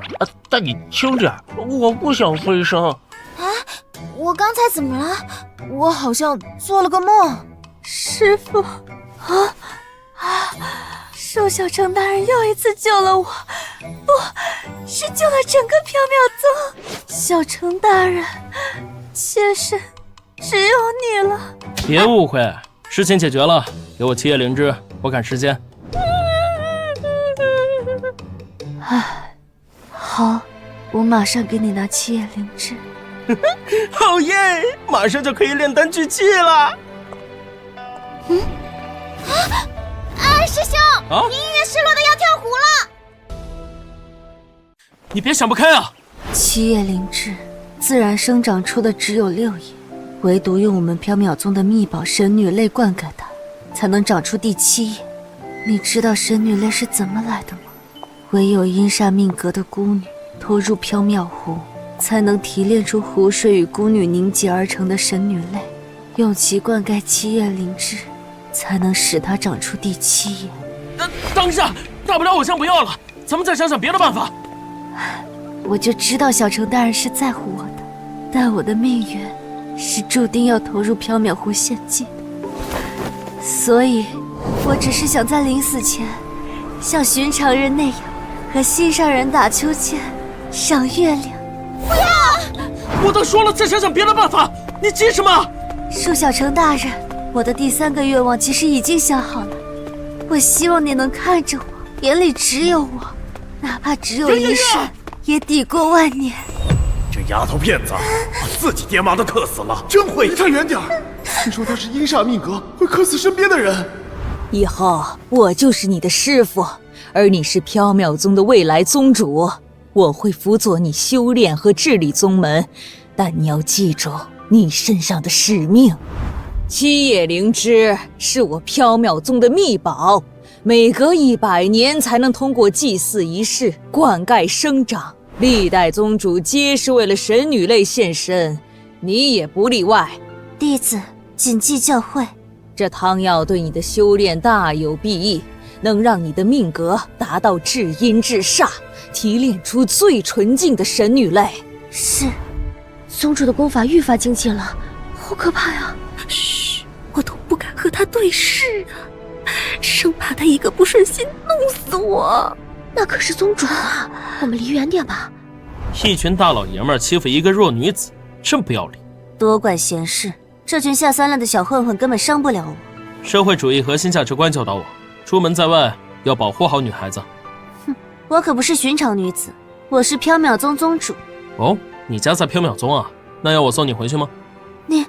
但你轻点，我不想飞升。我刚才怎么了？我好像做了个梦。师傅，树小城大人又一次救了我，不是救了整个缥缈宗。小城大人，妾身只有你了。别误会，事情解决了，给我7叶灵芝，我赶时间。好，我马上给你拿7叶灵芝。好耶！马上就可以炼丹聚气了。二师兄，音乐失落的要跳湖了。你别想不开啊！7叶灵芝自然生长出的只有6叶，唯独用我们缥缈宗的秘宝神女泪灌溉它，才能长出第7叶。你知道神女泪是怎么来的吗？唯有阴煞命格的孤女投入缥缈湖，才能提炼出湖水与孤女凝结而成的神女泪，用其灌溉7叶灵芝，才能使它长出第7叶。当下，大不了我先不要了，咱们再想想别的办法。我就知道小城大人是在乎我的，但我的命运是注定要投入缥缈湖献祭的，所以我只是想在临死前，像寻常人那样，和心上人打秋千，赏月亮。不要！我都说了，再想想别的办法，你急什么？树小城大人，我的第3个愿望其实已经想好了，我希望你能看着我，眼里只有我，哪怕只有一瞬，也抵过万年。这丫头片子，把自己爹妈都克死了，真会！离他远点儿！听说他是阴煞命格，会克死身边的人。以后我就是你的师傅，而你是缥缈宗的未来宗主，我会辅佐你修炼和治理宗门，但你要记住你身上的使命。7叶灵芝是我缥缈宗的秘宝，每隔100年才能通过祭祀仪式灌溉生长，历代宗主皆是为了神女泪献身，你也不例外。弟子谨记教诲。这汤药对你的修炼大有裨益，能让你的命格达到至阴至煞，提炼出最纯净的神女泪。是，宗主的功法愈发精进了，好可怕呀！嘘，我都不敢和他对视啊，生怕他一个不顺心弄死我。那可是宗主啊，我们离远点吧。一群大老爷们儿欺负一个弱女子，真不要脸。多管闲事，这群下三滥的小混混根本伤不了我。社会主义核心价值观教导我，出门在外要保护好女孩子。哼，我可不是寻常女子，我是缥缈宗宗主。哦，你家在缥缈宗啊？那要我送你回去吗？你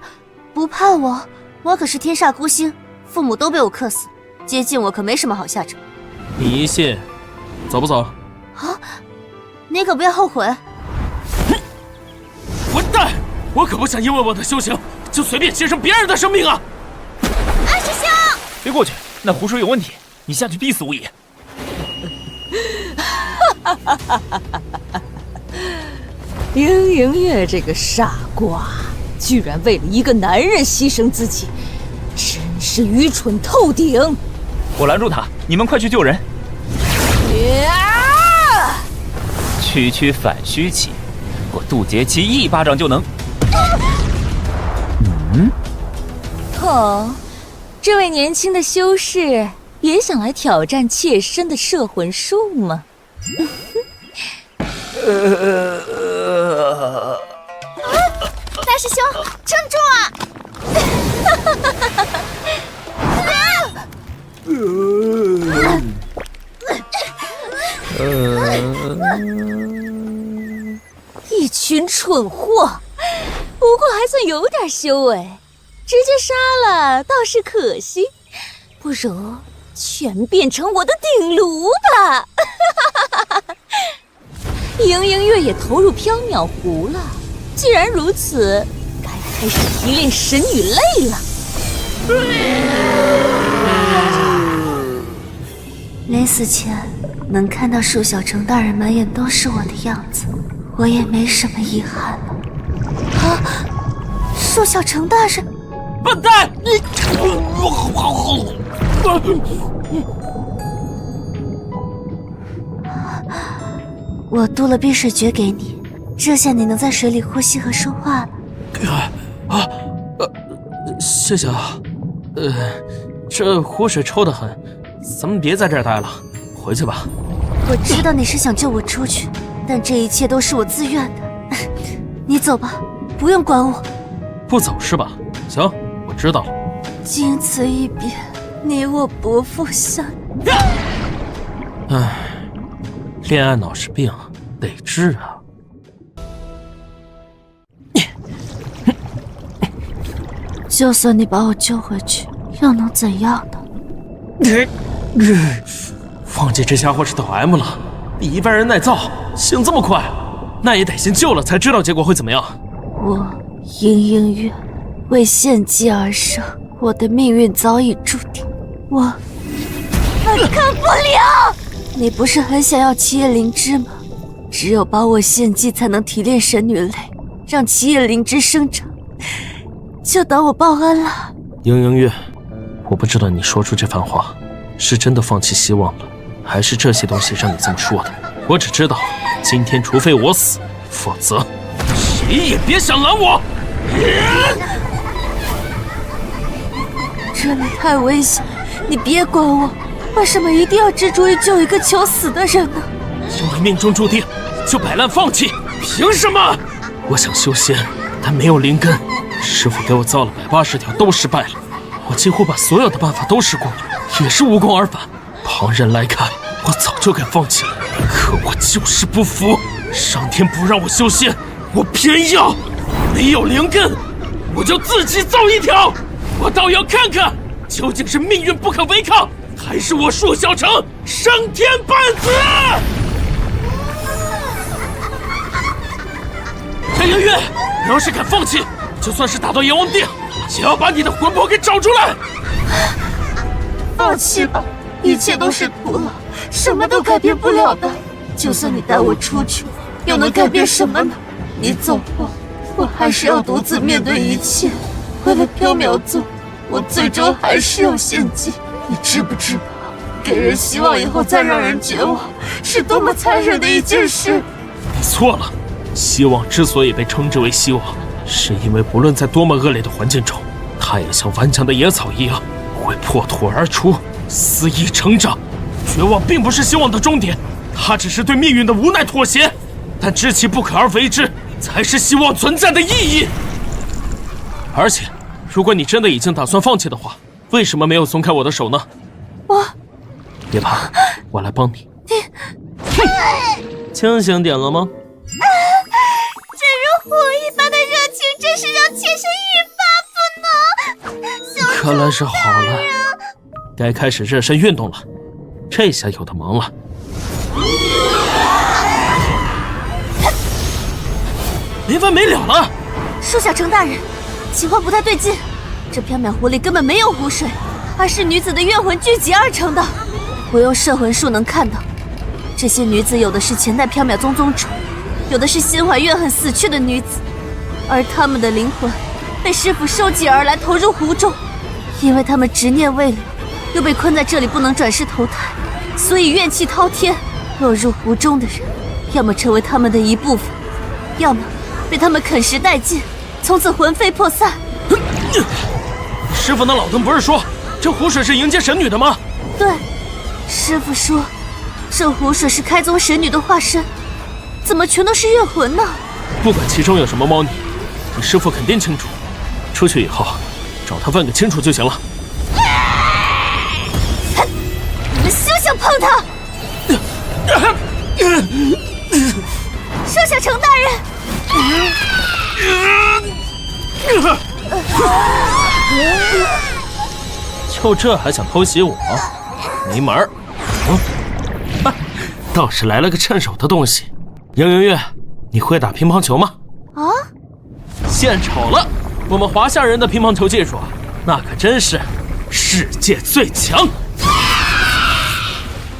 不怕我？我可是天煞孤星，父母都被我克死，接近我可没什么好下场。你一谢，走不走？啊！你可不要后悔。混蛋！我可不想因为我的修行就随便牺牲别人的生命啊！二师兄，别过去，那湖水有问题，你下去逼死无疑。凌莹月这个傻瓜，居然为了一个男人牺牲自己，真是愚蠢透顶！我拦住他，你们快去救人。区区反虚期，我渡劫期一巴掌就能。哦，这位年轻的修士也想来挑战妾身的摄魂术吗？大师兄，撑住一群蠢货，不过还算有点修为，直接杀了倒是可惜，不如全变成我的顶炉吧！盈盈月也投入缥缈湖了，既然如此，该开始提炼神女泪了。临死前能看到树小城大人满眼都是我的样子，我也没什么遗憾了。啊，树小城大人！笨蛋！我渡了碧水诀给你，这下你能在水里呼吸和说话了。谢谢啊。这湖水臭得很，咱们别在这儿待了，回去吧。我知道你是想救我出去，但这一切都是我自愿的。你走吧，不用管我。不走是吧？行，我知道了。经此一别，你我不复相见。唉，恋爱脑是病，得治啊。就算你把我救回去，又能怎样呢？忘记这家伙是导 M 了，比一般人耐造，醒这么快，那也得先救了才知道结果会怎么样。我盈盈月为献祭而生，我的命运早已注定。我看不了。你不是很想要七叶灵芝吗？只有把我献祭，才能提炼神女泪，让七叶灵芝生长。就当我报恩了。盈盈月，我不知道你说出这番话，是真的放弃希望了，还是这些东西让你这么说的？我只知道，今天除非我死，否则谁也别想拦我。这里太危险，你别管我。为什么一定要执着于救一个求死的人呢？因为命中注定，就摆烂放弃，凭什么？我想修仙，但没有灵根。师父给我造了180条，都失败了。我几乎把所有的办法都试过了，也是无功而返。旁人来看，我早就该放弃了，可我就是不服。上天不让我修仙，我偏要。没有灵根，我就自己造一条。我倒要看看，究竟是命运不可违抗，还是我树小城升天半子。陈圆月，要是敢放弃，就算是打到阎王殿，也要把你的魂魄给找出来。放弃吧，一切都是徒劳，什么都改变不了的。就算你带我出去，又能改变什么呢？你走后，我还是要独自面对一切。为了缥缈宗，我最终还是要献祭。你知不知道，给人希望以后再让人绝望，是多么残忍的一件事？你错了，希望之所以被称之为希望，是因为不论在多么恶劣的环境中，它也像顽强的野草一样，会破土而出，肆意成长。绝望并不是希望的终点，它只是对命运的无奈妥协。但知其不可而为之，才是希望存在的意义。而且，如果你真的已经打算放弃的话，为什么没有松开我的手呢？我别怕，我来帮你。清醒点了吗？这如火一般的热情，真是让妾身欲罢不能。看来是好了，该开始热身运动了。这下有的忙了。没完没了了！树小城大人，情况不太对劲，这缥缈湖里根本没有湖水，而是女子的怨魂聚集而成的。我用摄魂术能看到，这些女子有的是前代缥缈宗宗主，有的是心怀怨恨死去的女子，而她们的灵魂被师父收集而来，投入湖中。因为她们执念未了，又被困在这里不能转世投胎，所以怨气滔天。落入湖中的人，要么成为他们的一部分，要么被他们啃食殆尽，从此魂飞魄散。师傅那老邓不是说这湖水是迎接神女的吗？对，师傅说这湖水是开宗神女的化身，怎么全都是月魂呢？不管其中有什么猫腻，你师傅肯定清楚。出去以后找他问个清楚就行了。你们休想碰他！寿小城大人！就这还想偷袭我？没门儿！倒是来了个趁手的东西。杨圆圆，你会打乒乓球吗？啊！献丑了！我们华夏人的乒乓球技术，那可真是世界最强。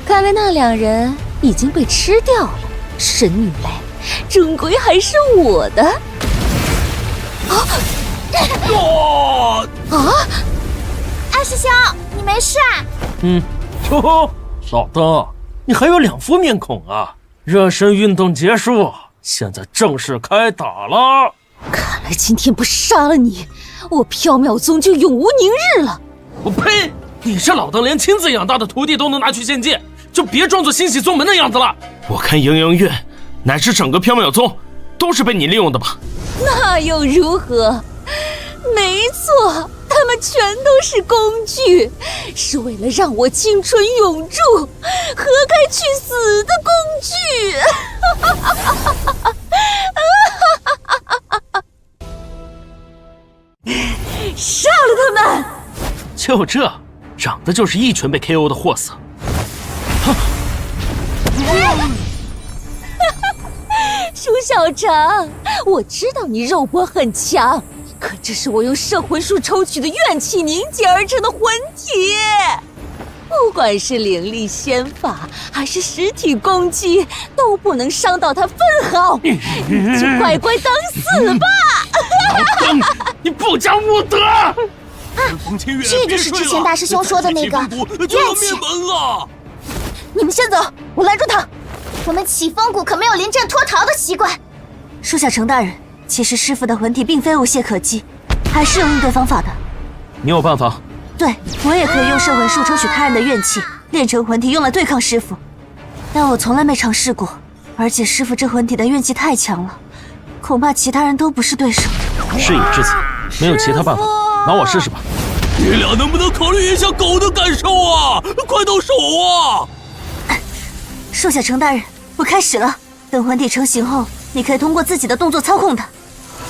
看来那2人已经被吃掉了，神女类终归还是我的。二师兄，你没事啊？哟，老邓，你还有2副面孔啊！热身运动结束，现在正式开打了。看来今天不杀了你，我缥缈宗就永无宁日了。我呸！你这老邓连亲自养大的徒弟都能拿去献祭，就别装作欣喜宗门的样子了。我看莺莺院乃至整个缥缈宗都是被你利用的吧？那又如何？没错，他们全都是工具，是为了让我青春永驻，何该去死的工具！杀了他们！就这，长得就是一拳被 KO 的货色。舒小成，我知道你肉搏很强，可这是我用摄魂术抽取的怨气凝结而成的魂体，不管是灵力仙法还是实体攻击，都不能伤到他分毫。你就乖乖当死吧！老邓，你不讲武德！这就是之前大师兄说的那个怨气。你们先走，我拦住他。我们启风谷可没有临阵脱逃的习惯。舒小成大人，其实师傅的魂体并非无懈可击，还是有应对方法的。你有办法？对，我也可以用摄魂术抽取他人的怨气，炼成魂体用来对抗师傅。但我从来没尝试过，而且师傅这魂体的怨气太强了，恐怕其他人都不是对手。事已至此，没有其他办法，拿我试试吧。你俩能不能考虑一下狗的感受啊？快动手啊！寿小成大人，我开始了。等魂体成型后，你可以通过自己的动作操控它。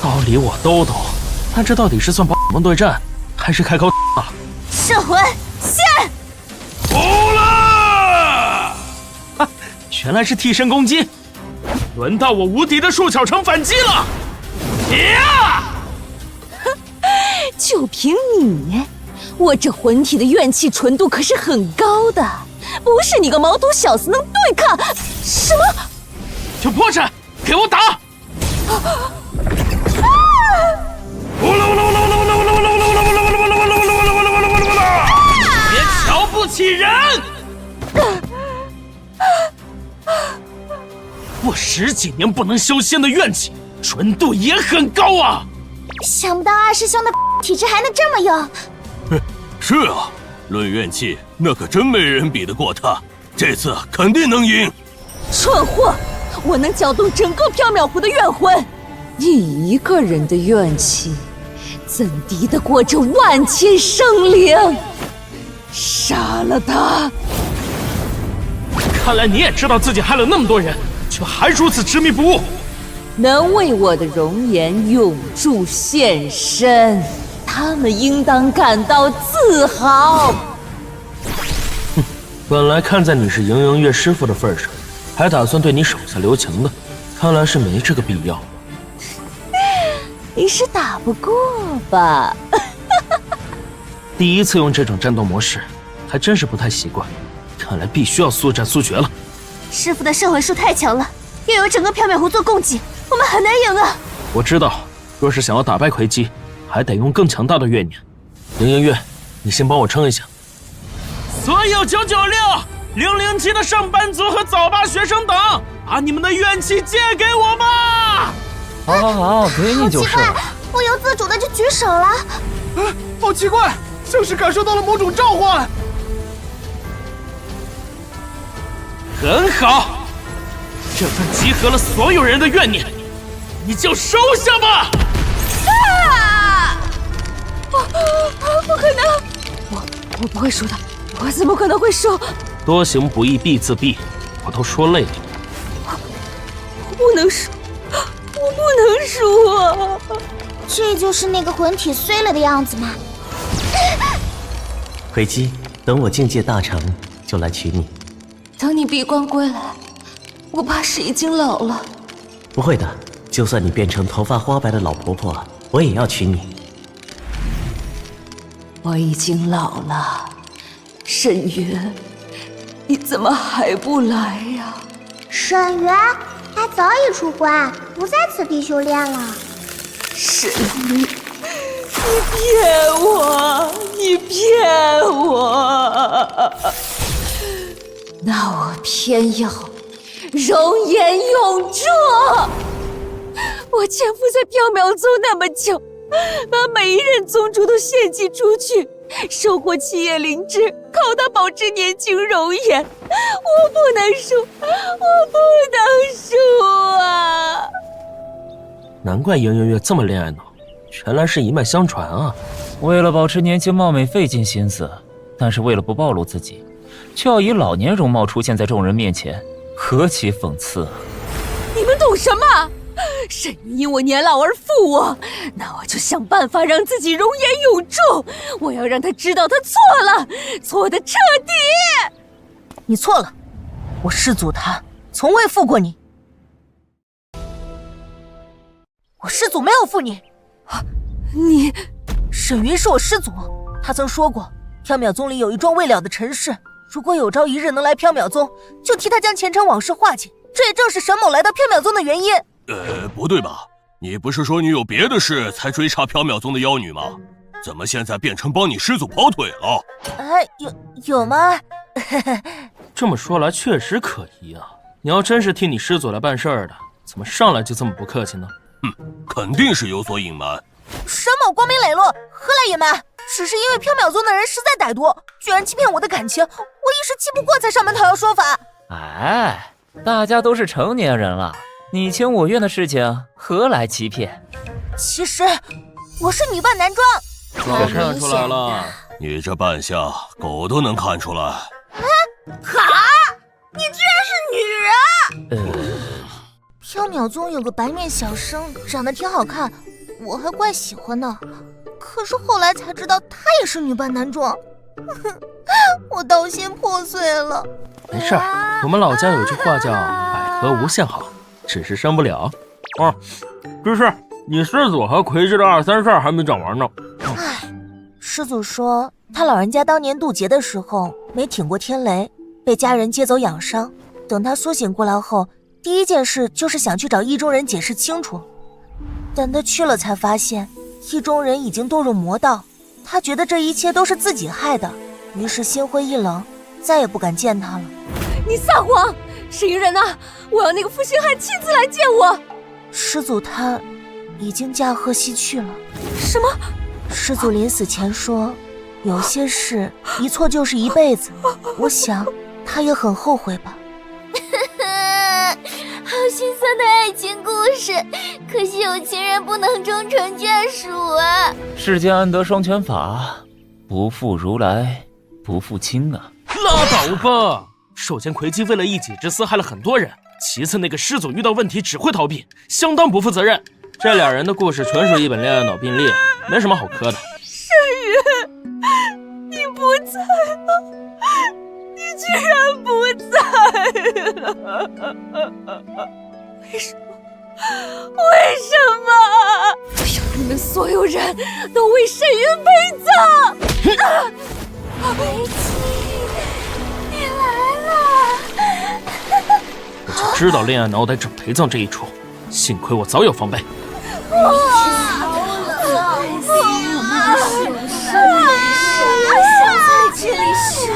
道理我都懂，但这到底是算宝可梦对战，还是开高啊？摄魂现！好了！原来是替身攻击，轮到我无敌的舒小成反击了！呀！就凭你，我这魂体的怨气纯度可是很高的。不是你个毛头小子能对抗。什么？就破绽，给我打！别瞧不起人！我10几年不能修仙的怨气，纯度也很高啊！想不到二师兄的体质还能这么有。是啊。论怨气，那可真没人比得过他，这次肯定能赢。蠢货，我能搅动整个缥缈湖的怨魂，你一个人的怨气，怎敌得过这万千生灵？杀了他！看来你也知道自己害了那么多人，却还如此执迷不悟。能为我的容颜永驻现身，他们应当感到自豪。本来看在你是莺莺月师傅的份上，还打算对你手下留情的，看来是没这个必要。你是打不过吧？第一次用这种战斗模式，还真是不太习惯，看来必须要速战速决了。师傅的摄魂术太强了，又有整个缥缈湖做供给，我们很难赢啊！我知道，若是想要打败魁姬，还得用更强大的怨念。莺莺月，你先帮我称一下。所有996 007的上班族和早八学生等，把你们的怨气借给我吧！好，给你就是了。不由自主的就举手了。好奇怪，像是感受到了某种召唤。很好，这份集合了所有人的怨念，你就收下吧。不可能！我不会输的，我怎么可能会输？多行不义必自毙，我都说累了。我不能输，我不能输啊！这就是那个魂体碎了的样子吗？葵姬，等我境界大成，就来娶你。等你闭关归来，我怕是已经老了。不会的，就算你变成头发花白的老婆婆，我也要娶你。我已经老了，沈云，你怎么还不来呀？沈云，他早已出关，不在此地修炼了。沈云，你骗我！你骗我！那我偏要容颜永驻。我潜伏在缥缈宗那么久，把每一任宗主都献祭出去，收获七叶灵芝，靠它保持年轻容颜。我不能输，我不能输啊！难怪颜月月这么恋爱脑，原来是一脉相传啊！为了保持年轻貌美费尽心思，但是为了不暴露自己，却要以老年容貌出现在众人面前，何其讽刺啊！你们懂什么？沈云因我年老而负我，那我就想办法让自己容颜永驻。我要让他知道他错了，错的彻底。你错了，我师祖他从未负过你，我师祖没有负你。你，沈云是我师祖，他曾说过，缥缈宗里有一桩未了的尘事，如果有朝一日能来缥缈宗，就替他将前尘往事化解。这也正是沈某来到缥缈宗的原因。不对吧？你不是说你有别的事才追查缥缈宗的妖女吗？怎么现在变成帮你师祖跑腿了？哎，有吗？这么说来确实可疑啊！你要真是替你师祖来办事儿的，怎么上来就这么不客气呢？肯定是有所隐瞒。沈某光明磊落，何来隐瞒？只是因为缥缈宗的人实在歹毒，居然欺骗我的感情，我一时气不过才上门讨要说法。哎，大家都是成年人了，你情我愿的事情何来欺骗？其实我是女扮男装。早看出来了，你这扮相，狗都能看出来。哈！你居然是女人！缥缈宗有个白面小生，长得挺好看，我还怪喜欢的。可是后来才知道，她也是女扮男装，我道心破碎了。没事儿，我们老家有句话叫百合无限好，只是生不了。只是你师祖和魁之的二三事儿还没讲完呢。师祖说他老人家当年渡劫的时候没挺过天雷，被家人接走养伤。等他苏醒过来后，第一件事就是想去找意中人解释清楚。但他去了才发现，意中人已经堕入魔道。他觉得这一切都是自己害的，于是心灰意冷，再也不敢见他了。你撒谎！沈云人呢？我要那个负心汉亲自来见我。师祖他已经驾鹤西去了。什么？师祖临死前说，有些事一错就是一辈子。我想他也很后悔吧。好心酸的爱情故事，可惜有情人不能终成眷属啊！世间安得双全法，不负如来不负卿啊！拉倒吧！首先，魁姬为了一己之私害了很多人；其次，那个师祖遇到问题只会逃避，相当不负责任。这俩人的故事纯属一本恋爱脑病例，没什么好磕的。沈云，你不在了，你居然不在了！为什么？为什么？我要你们所有人都为沈云陪葬！魁姬，你来了！我就知道恋爱脑得整陪葬这一出，幸亏我早有防备。我想在这里赎罪。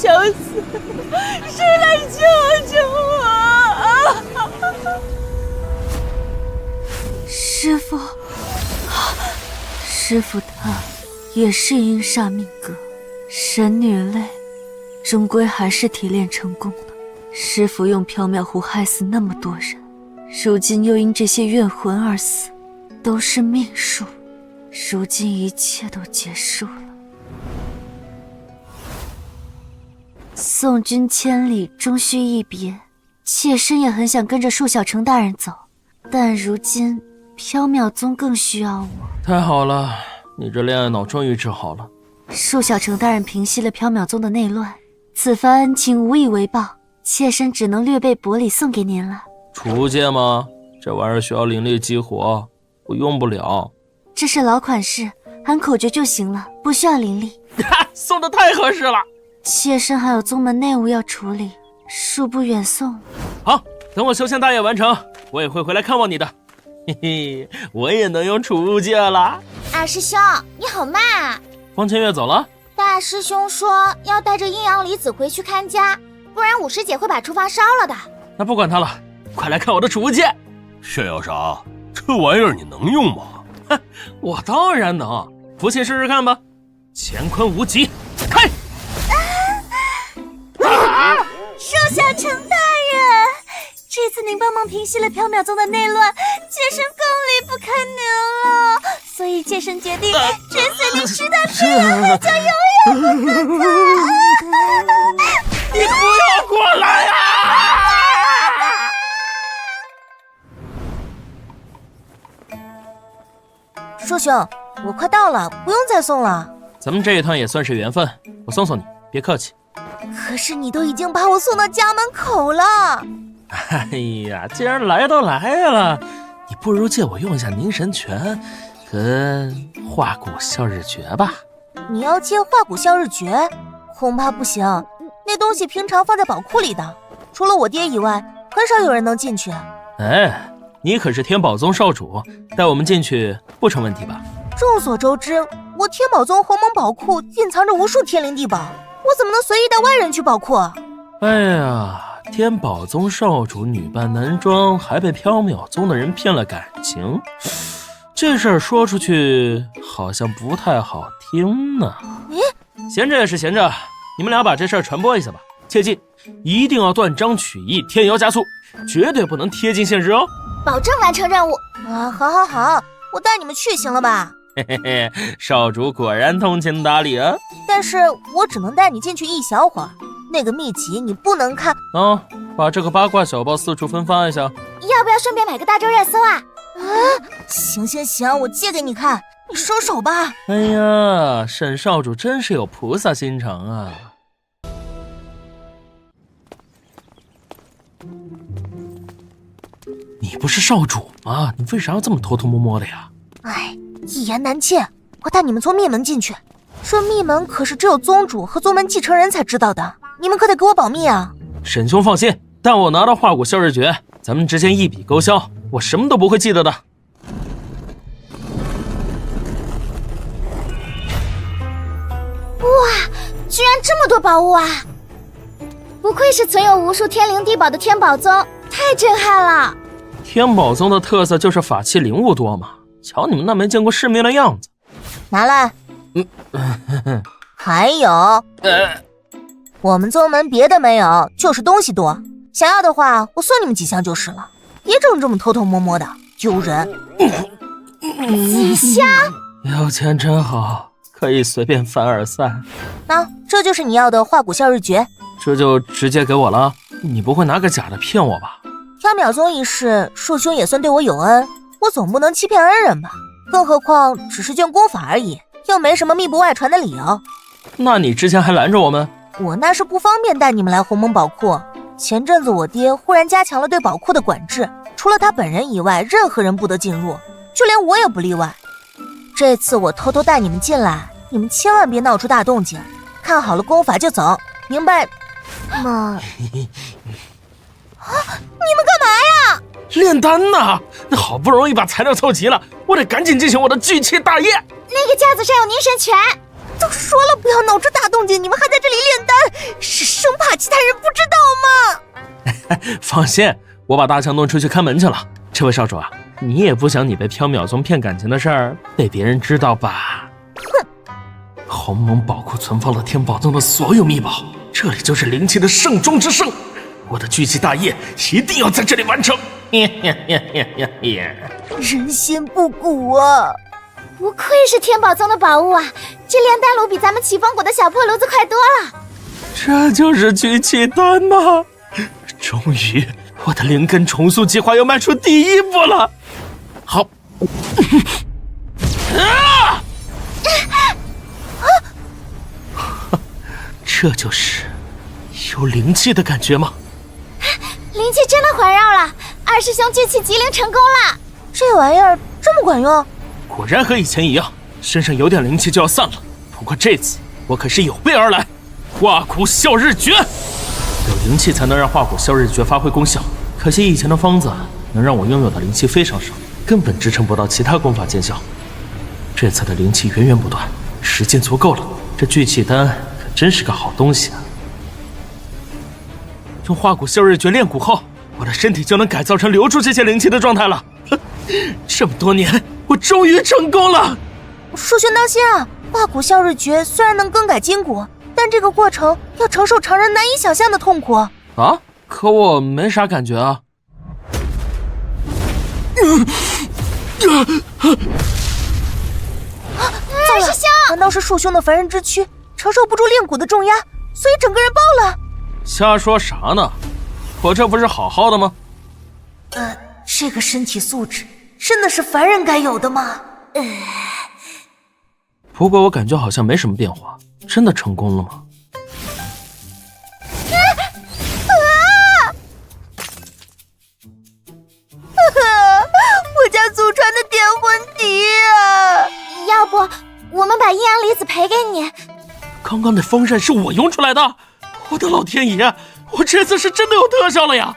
想死，谁来救救我？师父，师父他也是阴煞命格，神女类终归还是提炼成功的。师父用缥缈湖害死那么多人，如今又因这些怨魂而死，都是命数。如今一切都结束了。送君千里，终须一别。妾身也很想跟着束小成大人走，但如今缥缈宗更需要我。太好了，你这恋爱脑终于治好了。束小成大人平息了缥缈宗的内乱，此番恩情无以为报，妾身只能略备薄礼送给您了。储物戒吗？这玩意儿需要灵力激活，我用不了。这是老款式，喊口诀就行了，不需要灵力。送的太合适了。妾身还有宗门内务要处理，恕不远送。好，等我修仙大业完成，我也会回来看望你的。嘿嘿，我也能用储物戒了。二师兄，你好慢啊！方千月走了。大师兄说要带着阴阳离子回去看家，不然五师姐会把厨房烧了的。那不管他了，快来看我的储物戒。炫耀啥？这玩意儿你能用吗？哼，我当然能，不信试试看吧。乾坤无极，开！寿小成大人，这次您帮忙平息了缥缈宗的内乱，妾身更离不开您了，所以妾身决定追随您直到天涯海角，永远不分开。你不要过来啊！叔兄，我快到了，不用再送了。咱们这一趟也算是缘分，我送送你，别客气。可是你都已经把我送到家门口了。哎呀，既然来都来了，你不如借我用一下凝神拳和化骨啸日诀吧。你要借化骨啸日诀？恐怕不行，那东西平常放在宝库里的，除了我爹以外，很少有人能进去。哎，你可是天宝宗少主，带我们进去不成问题吧？众所周知，我天宝宗鸿蒙宝库隐藏着无数天灵地宝，我怎么能随意带外人去宝库？哎呀，天宝宗少主女扮男装，还被缥缈宗的人骗了感情，这事儿说出去好像不太好听呢。闲着也是闲着，你们俩把这事儿传播一下吧，切记一定要断章取义，添油加醋，绝对不能贴近现实哦。保证完成任务啊！好好好，我带你们去行了吧？嘿嘿嘿，少主果然通情达理啊！但是我只能带你进去一小会儿，那个秘籍你不能看哦。把这个八卦小报四处分发一下。要不要顺便买个大周热搜啊？行行行，我借给你看，你收手吧。哎呀，沈少主真是有菩萨心肠啊！你不是少主吗？你为啥要这么偷偷摸摸的呀？哎，一言难尽，我带你们从密门进去。这密门可是只有宗主和宗门继承人才知道的，你们可得给我保密啊！沈兄放心，待我拿到化骨啸日诀，咱们之间一笔勾销，我什么都不会记得的。哇，居然这么多宝物啊！不愧是存有无数天灵地宝的天宝宗，太震撼了！天宝宗的特色就是法器灵物多嘛，瞧你们那没见过世面的样子。拿来。还有，我们宗门别的没有，就是东西多。想要的话，我送你们几箱就是了。别整这么偷偷摸摸的，丢人。几箱？有钱真好，可以随便凡尔赛。那这就是你要的化骨啸日诀，这就直接给我了？你不会拿个假的骗我吧？缥缈宗一事，恕兄也算对我有恩，我总不能欺骗恩人吧？更何况只是卷功法而已，又没什么密不外传的理由。那你之前还拦着我们？我那是不方便带你们来鸿蒙宝库。前阵子我爹忽然加强了对宝库的管制，除了他本人以外，任何人不得进入，就连我也不例外。这次我偷偷带你们进来，你们千万别闹出大动静，看好了功法就走，明白吗？你们干嘛呀？炼丹呢，那好不容易把材料凑齐了，我得赶紧进行我的巨气大业。那个架子上有凝神拳。都说了不要闹出大动静，你们还在这里炼丹，谁其他人不知道吗？放心，我把大强弄出去看门去了。这位少主啊，你也不想你被缥缈宗骗感情的事儿被别人知道吧？哼！鸿蒙宝库存放了天宝宗的所有秘宝，这里就是灵气的盛中之盛。我的聚气大业一定要在这里完成。人心不古啊！不愧是天宝宗的宝物啊！这炼丹炉比咱们启风谷的小破炉子快多了。这就是聚气丹吗？终于，我的灵根重塑计划要迈出第一步了。好，这就是有灵气的感觉吗？灵气真的环绕了，二师兄聚气极灵成功了。这玩意儿这么管用？果然和以前一样，身上有点灵气就要散了。不过这次我可是有备而来，化骨啸日诀。有灵气才能让化骨啸日诀发挥功效，可惜以前的方子能让我拥有的灵气非常少，根本支撑不到其他功法见效。这次的灵气源源不断，时间足够了，这聚气丹可真是个好东西啊！用化骨啸日诀炼蛊后，我的身体就能改造成留住这些灵气的状态了。这么多年，我终于成功了！师兄当心啊！化骨啸日诀虽然能更改筋骨，但这个过程要承受常人难以想象的痛苦啊！可我没啥感觉啊。糟了！难道是树兄的凡人之躯承受不住炼蛊的重压，所以整个人爆了？瞎说啥呢？我这不是好好的吗？这个身体素质真的是凡人该有的吗？不过我感觉好像没什么变化，真的成功了吗？我家祖传的点魂笛啊！要不我们把阴阳离子赔给你？刚刚那风刃是我用出来的，我的老天爷，我这次是真的有特效了呀！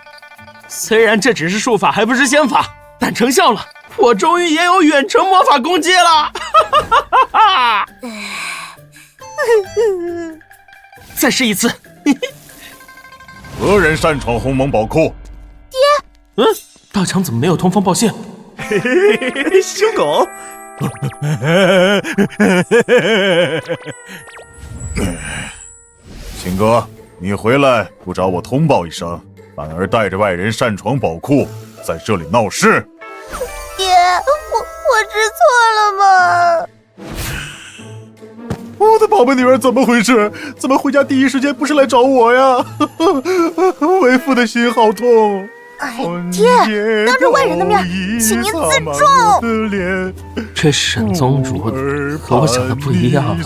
虽然这只是术法，还不是仙法，但成效了，我终于也有远程魔法攻击了！再试一次。何人擅闯鸿蒙宝库？爹，大强怎么没有通风报信？凶狗。秦哥，你回来不找我通报一声，反而带着外人擅闯宝库，在这里闹事。爹，我知错了吗？我的宝贝女儿怎么回事？怎么回家第一时间不是来找我呀？为父的心好痛。爹，当着外人的面，请您自重。这沈宗主和我想的不一样啊。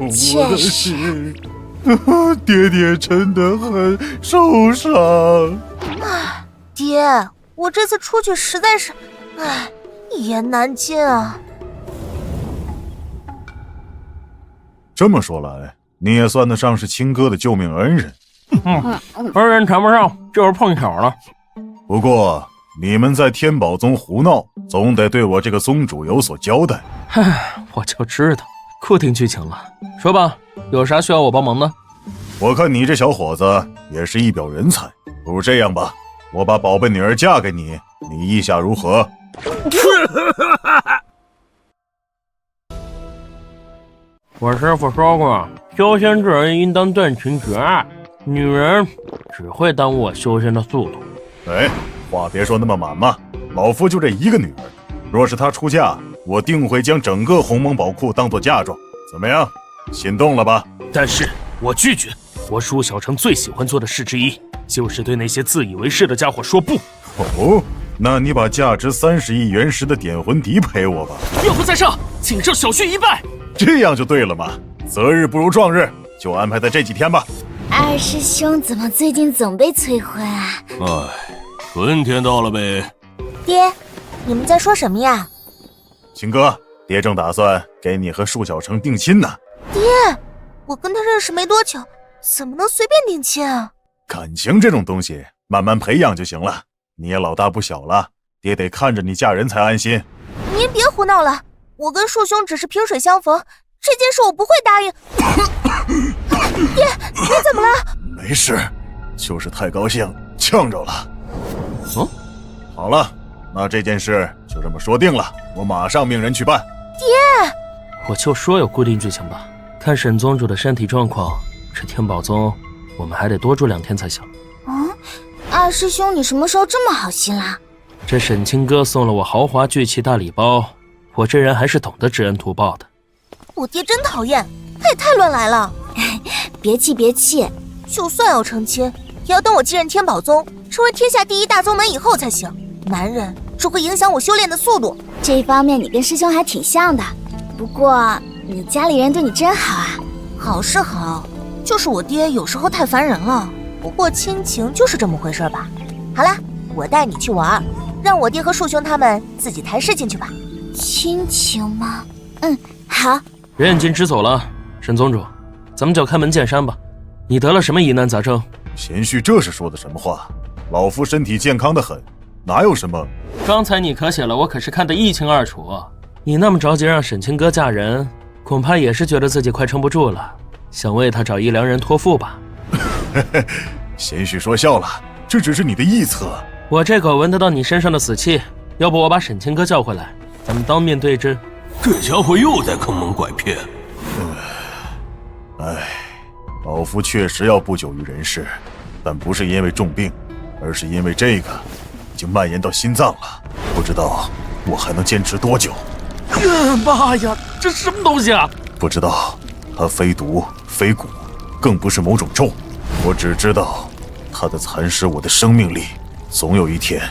确实。爹爹真的很受伤。爹，我这次出去实在是，一言难尽啊。这么说来，你也算得上是亲哥的救命恩人。恩人谈不上，就是碰巧了。不过你们在天宝宗胡闹，总得对我这个宗主有所交代。我就知道，固定剧情了。说吧，有啥需要我帮忙的？我看你这小伙子也是一表人才，不如这样吧，我把宝贝女儿嫁给你，你意下如何？我师父说过，修仙之人应当断情绝爱，女人只会耽误我修仙的速度。话别说那么满嘛，老夫就这一个女儿，若是她出嫁，我定会将整个鸿蒙宝库当作嫁妆。怎么样，心动了吧？但是我拒绝。我舒小成最喜欢做的事之一，就是对那些自以为是的家伙说不。那你把价值30亿原石的点魂笛赔我吧。岳父在上，请受小婿一拜。这样就对了嘛，择日不如撞日，就安排在这几天吧。二师兄怎么最近总被催婚啊？春天到了呗。爹，你们在说什么呀？秦哥，爹正打算给你和束小成定亲呢。爹，我跟他认识没多久，怎么能随便定亲啊？感情这种东西，慢慢培养就行了。你也老大不小了，爹得看着你嫁人才安心。您别胡闹了，我跟树兄只是萍水相逢，这件事我不会答应。爹，你怎么了？没事，就是太高兴，呛着了。哦，好了，那这件事就这么说定了，我马上命人去办。爹，我就说有固定剧情吧。看沈宗主的身体状况，这天宝宗我们还得多住2天才行。二师兄，你什么时候这么好心啦？这沈清哥送了我豪华巨气大礼包，我这人还是懂得知恩图报的。我爹真讨厌，他也太乱来了。别气别气，就算要成亲，也要等我继任天宝宗，成为天下第一大宗门以后才行。男人只会影响我修炼的速度。这一方面你跟师兄还挺像的，不过你家里人对你真好啊。好是好，就是我爹有时候太烦人了。不过亲情就是这么回事吧。好了，我带你去玩，让我爹和树兄他们自己谈事情去吧。亲情吗？好。人已经支走了，沈宗主，咱们就开门见山吧。你得了什么疑难杂症？贤婿这是说的什么话？老夫身体健康的很，哪有什么？刚才你咳血了，我可是看得一清二楚。你那么着急让沈清哥嫁人，恐怕也是觉得自己快撑不住了，想为他找一良人托付吧。贤婿说笑了，这只是你的臆测。我这口闻得到你身上的死气，要不我把沈清哥叫回来，咱们当面对质。这家伙又在坑蒙拐骗。老夫确实要不久于人世，但不是因为重病，而是因为这个已经蔓延到心脏了，不知道我还能坚持多久。妈呀，这什么东西啊？不知道，它非毒非蛊，更不是某种咒。我只知道，它在蚕食我的生命力，总有一天，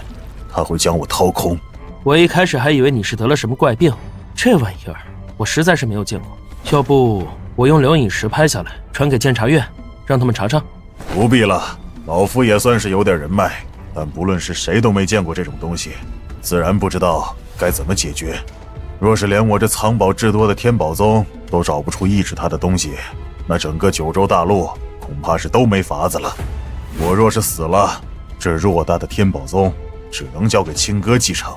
它会将我掏空。我一开始还以为你是得了什么怪病，这玩意儿我实在是没有见过。要不我用留影石拍下来，传给监察院，让他们查查。不必了，老夫也算是有点人脉，但不论是谁都没见过这种东西，自然不知道该怎么解决。若是连我这藏宝至多的天宝宗都找不出抑制它的东西，那整个九州大陆恐怕是都没法子了。我若是死了，这偌大的天宝宗只能交给亲哥继承，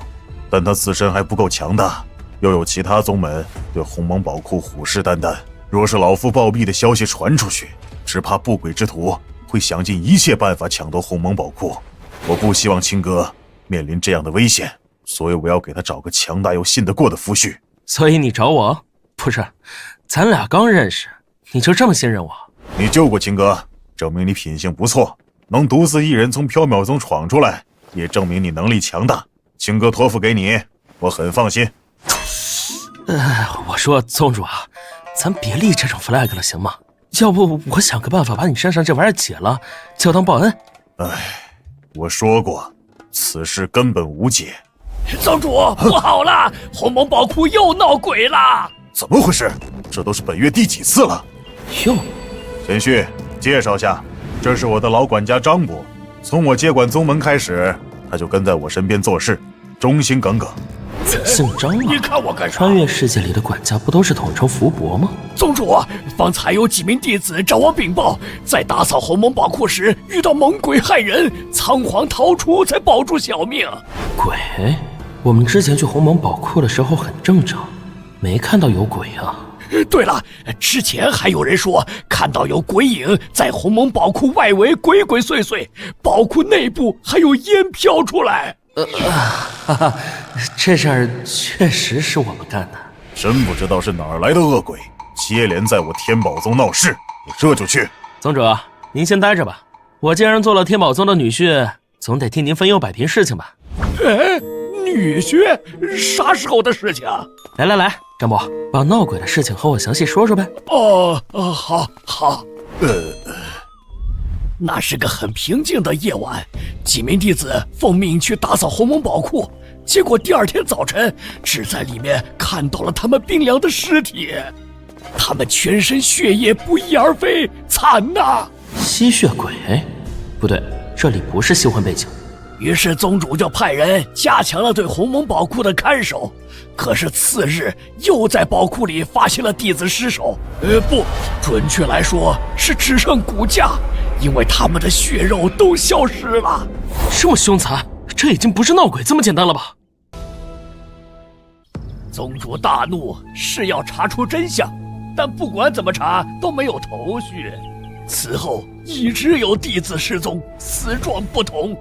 但他自身还不够强大，又有其他宗门对鸿蒙宝库虎视眈眈。若是老夫暴毙的消息传出去，只怕不轨之徒会想尽一切办法抢夺鸿蒙宝库。我不希望亲哥面临这样的危险，所以我要给他找个强大又信得过的夫婿。所以你找我？不是，咱俩刚认识，你就这么信任我？你救过亲哥，证明你品性不错，能独自一人从缥缈宗闯出来，也证明你能力强大。亲哥托付给你，我很放心。我说宗主啊，咱别立这种 flag 了，行吗？要不我想个办法把你身上这玩意儿解了，就当报恩。我说过，此事根本无解。宗主，不好了，鸿蒙宝库又闹鬼了！怎么回事？这都是本月第几次了？哟，贤婿，介绍下，这是我的老管家张伯。从我接管宗门开始，他就跟在我身边做事，忠心耿耿。姓张啊？你看我干啥？穿越世界里的管家不都是统称福伯吗？宗主，方才有几名弟子找我禀报，在打扫鸿蒙宝库时遇到猛鬼害人，仓皇逃出才保住小命。鬼？我们之前去鸿蒙宝库的时候很正常，没看到有鬼啊。对了，之前还有人说看到有鬼影在鸿蒙宝库外围鬼鬼祟祟，宝库内部还有烟飘出来。这事儿确实是我们干的。真不知道是哪儿来的恶鬼，接连在我天宝宗闹事，我这就去。宗主，您先待着吧，我既然做了天宝宗的女婿，总得替您分忧摆平事情吧。女婿？啥时候的事情？来，张伯，把闹鬼的事情和我详细说说呗。好。那是个很平静的夜晚，几名弟子奉命去打扫鸿蒙宝库，结果第二天早晨，只在里面看到了他们冰凉的尸体，他们全身血液不翼而飞，惨呐！吸血鬼？不对，这里不是吸魂背景。于是宗主就派人加强了对鸿蒙宝库的看守，可是次日又在宝库里发现了弟子尸首。不，准确来说是只剩骨架，因为他们的血肉都消失了。这么凶残，这已经不是闹鬼这么简单了吧？宗主大怒，是要查出真相，但不管怎么查都没有头绪。此后一直有弟子失踪，死状不同，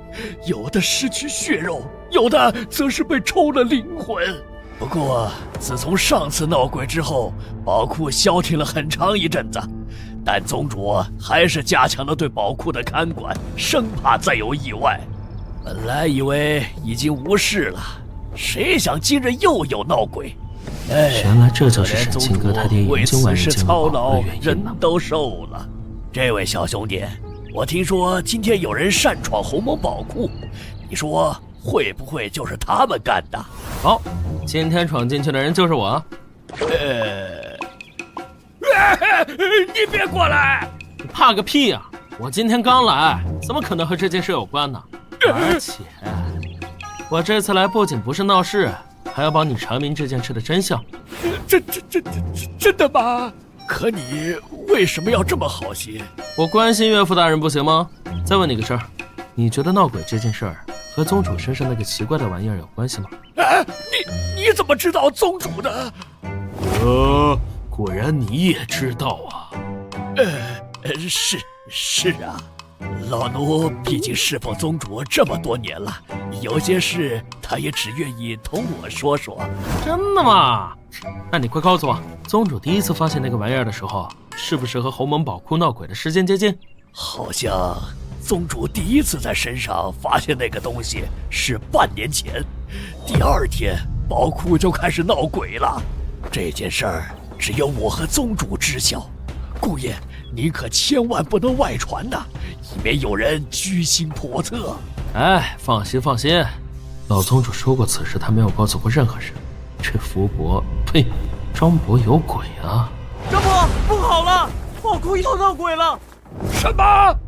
有的失去血肉，有的则是被抽了灵魂。不过自从上次闹鬼之后，宝库消停了很长一阵子，但宗主还是加强了对宝库的看管，生怕再有意外。本来以为已经无事了，谁想今日又有闹鬼。原来这就是沈清歌他爹为此事操劳，人呢。都瘦了。这位小兄弟，我听说今天有人擅闯鸿蒙宝库，你说会不会就是他们干的？好，今天闯进去的人就是我。你别过来！你怕个屁呀！我今天刚来，怎么可能和这件事有关呢？而且，我这次来不仅不是闹事，还要帮你查明这件事的真相。真的吗？可你为什么要这么好心？我关心岳父大人不行吗？再问你个事儿，你觉得闹鬼这件事儿和宗主身上那个奇怪的玩意儿有关系吗？你怎么知道宗主的？果然你也知道啊。是啊，老奴毕竟侍奉宗主这么多年了，有些事他也只愿意同我说说。真的吗？那你快告诉我，宗主第一次发现那个玩意儿的时候，是不是和鸿蒙宝库闹鬼的时间接近？好像宗主第一次在身上发现那个东西是半年前，第二天宝库就开始闹鬼了。这件事儿只有我和宗主知晓，顾爷，你可千万不能外传呐，以免有人居心叵测。哎，放心放心，老宗主说过此事他没有告诉过任何人。这福伯，呸，张博有鬼啊！张博，不好了，宝库又闹鬼了！什么？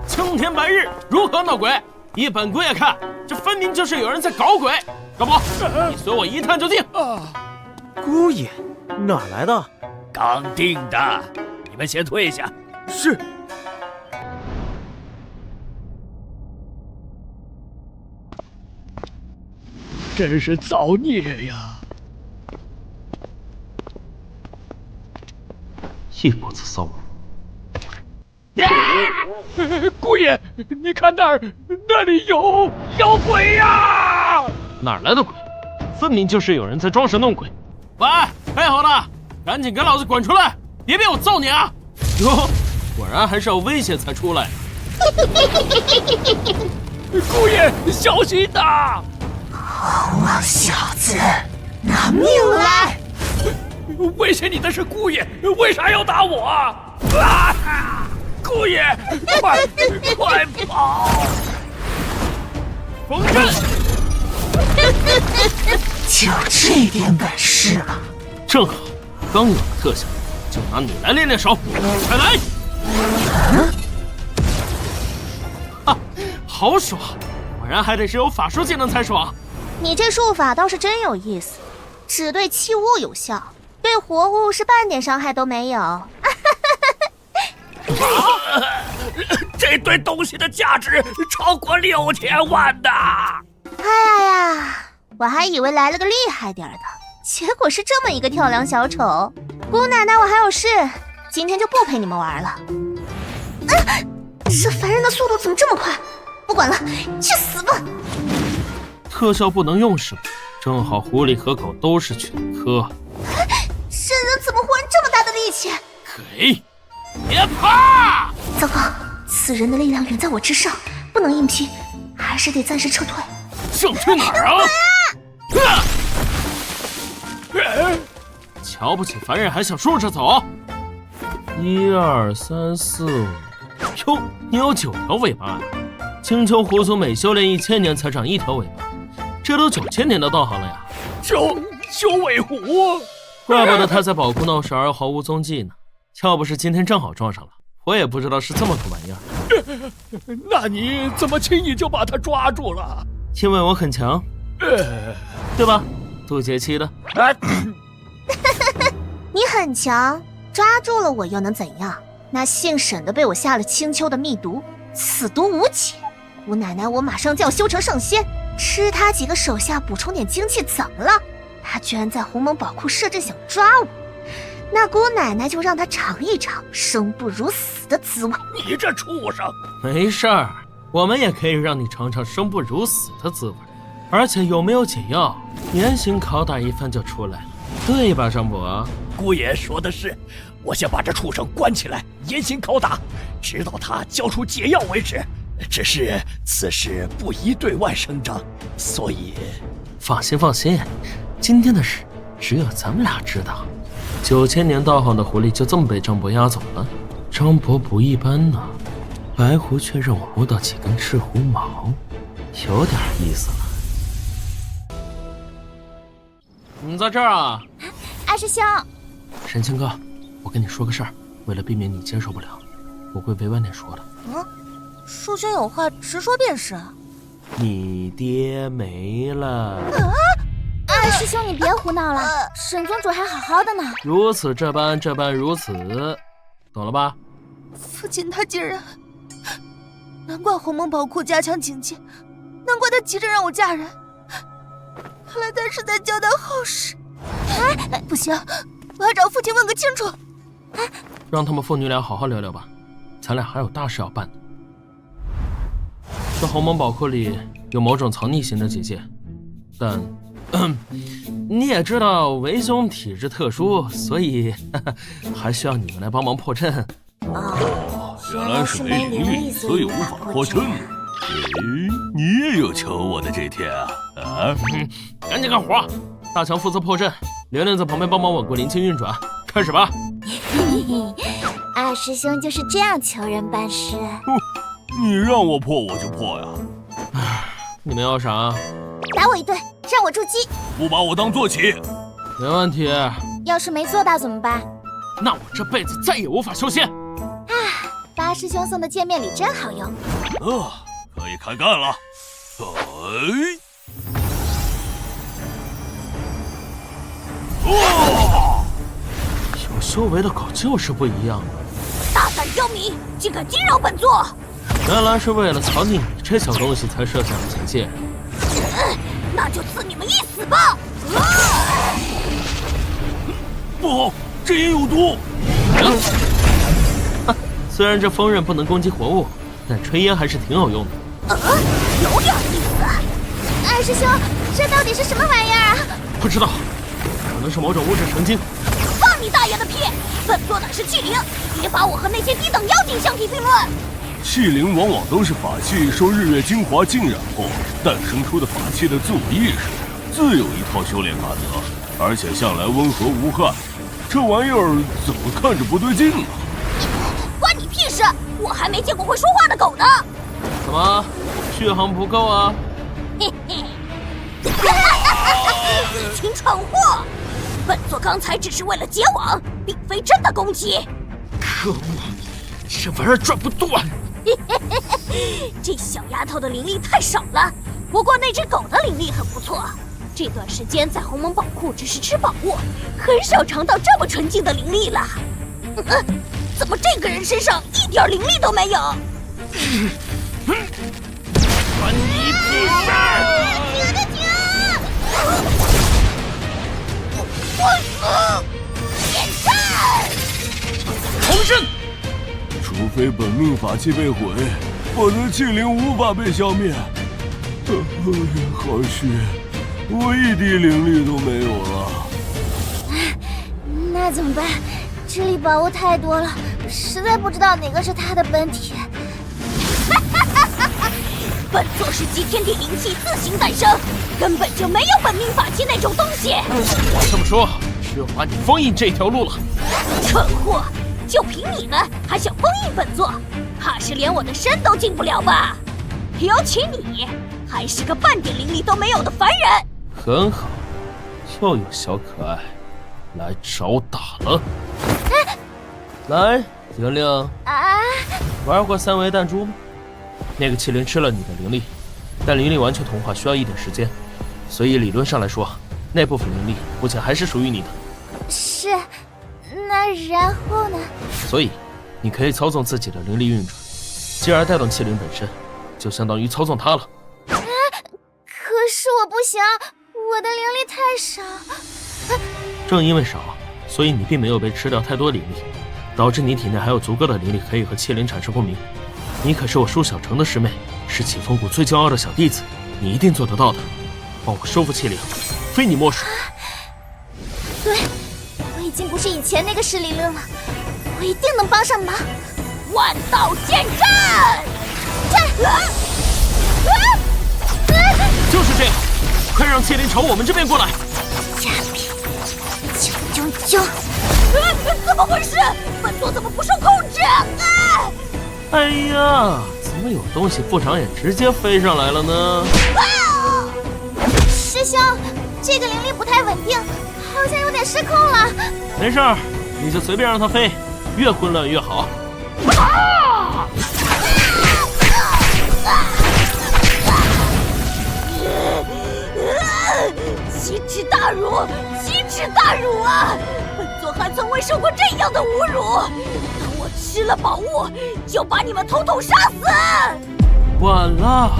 青天白日如何闹鬼？依本姑爷看，这分明就是有人在搞鬼。张博，你随我一探究竟。姑爷，哪来的？刚定的，你们先退下。是。真是造孽呀！一波子骚扰。姑爷，你看那儿，那里有鬼呀！哪来的鬼？分明就是有人在装神弄鬼。喂，配合的，赶紧给老子滚出来！别逼我揍你啊！哟，果然还是要威胁才出来。姑爷，小心呐！好王小子，拿命来！威胁你的是姑爷，为啥要打我啊？姑爷，快跑！风震！就这点本事了？正好，刚有了特效，就拿你来练练手。快来！啊，好爽！果然还得是有法术技能才爽。你这术法倒是真有意思，只对器物有效，对活物是半点伤害都没有。这堆东西的价值超过6000万的！哎呀，我还以为来了个厉害点的，结果是这么一个跳梁小丑。姑奶奶，我还有事，今天就不陪你们玩了。这凡人的速度怎么这么快？不管了，去死吧！特效不能用是吗？正好狐狸和狗都是犬科。圣人怎么忽然这么大的力气？给，别怕！糟糕，此人的力量远在我之上，不能硬拼，还是得暂时撤退。想去哪儿啊？瞧不起凡人还想竖着走？1、2、3、4、5，哟，你有9条尾巴啊！青丘狐族每修炼1000年才长1条尾巴，这都9000年的道行了呀！九尾狐，怪不得他在宝库闹事而毫无踪迹呢。要不是今天正好撞上了，我也不知道是这么个玩意儿。那你怎么轻易就把他抓住了？因为我很强，对吧？渡劫期的。你很强，抓住了我又能怎样？那姓沈的被我下了青丘的密毒，此毒无解。姑奶奶，我马上就要修成圣仙，吃他几个手下补充点精气，怎么了？他居然在鸿蒙宝库设阵想抓我，那姑奶奶就让他尝一尝生不如死的滋味。你这畜生！没事儿，我们也可以让你尝尝生不如死的滋味，而且有没有解药，严刑拷打一番就出来了，对吧，张伯？姑爷说的是，我先把这畜生关起来，严刑拷打，直到他交出解药为止。只是此事不宜对外声张，所以……放心，今天的事只有咱们俩知道。9000年道行的狐狸就这么被张伯押走了，张伯不一般呢，白狐却让我摸到几根赤狐毛，有点意思了。你在这儿啊？二师兄，神清哥，我跟你说个事儿，为了避免你接受不了，我会委婉点说的。叔兄有话直说便是。你爹没了。二师兄，你别胡闹了，沈宗主还好好的呢。如此这般，这般如此，懂了吧？父亲他竟然……难怪鸿蒙宝库加强警戒，难怪他急着让我嫁人，看来他是在交代后事。不行，我要找父亲问个清楚。让他们父女俩好好聊聊吧，咱俩还有大事要办呢。这鸿蒙宝库里有某种藏匿型的结界，但你也知道为兄体质特殊，所以还需要你们来帮忙破阵。原来是没灵力，所以无法破阵。你也有求我的这天啊！赶紧干活！大强负责破阵，玲玲在旁边帮忙稳固灵气运转。开始吧。二师兄就是这样求人办事。你让我破我就破呀！你们要啥？打我一顿，让我筑基。不把我当坐骑？没问题。要是没做到怎么办？那我这辈子再也无法修仙。八师兄送的见面礼真好用。可以开干了。有修为的狗就是不一样。大胆刁民，竟敢惊扰本座！原来是为了藏匿你这小东西才设下的结界。那就赐你们一死吧！不好，这也有毒。虽然这锋刃不能攻击活物，但炊烟还是挺有用的。有点意思。二师兄，这到底是什么玩意儿啊？不知道，可能是某种物质成精。放你大爷的屁！本座乃是器灵，别把我和那些低等妖精相提并论。器灵往往都是法器受日月精华浸染后诞生出的法器的自我意识，自有一套修炼法则，而且向来温和无害。这玩意儿怎么看着不对劲啊？关你屁事！我还没见过会说话的狗呢。怎么，续航不够啊？嘿嘿，一群蠢货！本座刚才只是为了结网，并非真的攻击。可恶，这玩意儿转不断。这小丫头的灵力太少了，不过那只狗的灵力很不错。这段时间在鸿蒙宝库只是吃宝物，很少尝到这么纯净的灵力了。怎么这个人身上一点灵力都没有？关你屁事！变身！重生！除非本命法器被毁，否则器灵无法被消灭。好虚，我一滴灵力都没有了。那怎么办？这里宝物太多了，实在不知道哪个是他的本体。本座是集天地灵气自行诞生，根本就没有本命法器那种东西。我这么说，只有把你封印这条路了。蠢货！就凭你们还想封印本座，怕是连我的身都进不了吧？尤其你，还是个半点灵力都没有的凡人。很好，又有小可爱来找打了。来，玲玲啊，玩过三维弹珠吗？那个麒麟吃了你的灵力，但灵力完全同化需要一点时间，所以理论上来说，那部分灵力目前还是属于你的。是。那然后呢？所以，你可以操纵自己的灵力运转，继而带动器灵本身，就相当于操纵它了。可是我不行，我的灵力太少。正因为少，所以你并没有被吃掉太多灵力，导致你体内还有足够的灵力可以和麒麟产生共鸣。你可是我舒小成的师妹，是启风谷最骄傲的小弟子，你一定做得到的。帮我收复麒麟，非你莫属。对，我已经不是以前那个石玲玲了，我一定能帮上忙。万道剑阵！就是这样，快让麒麟朝我们这边过来！加皮，啾！怎么回事？本座怎么不受控制？哎呀，怎么有东西不长眼直接飞上来了呢？师兄，这个灵力不太稳定，好像有点失控了。没事儿，你就随便让它飞，越混乱越好。奇耻大辱！奇耻大辱啊！本座还从未受过这样的侮辱。等我吃了宝物，就把你们统统杀死！晚了，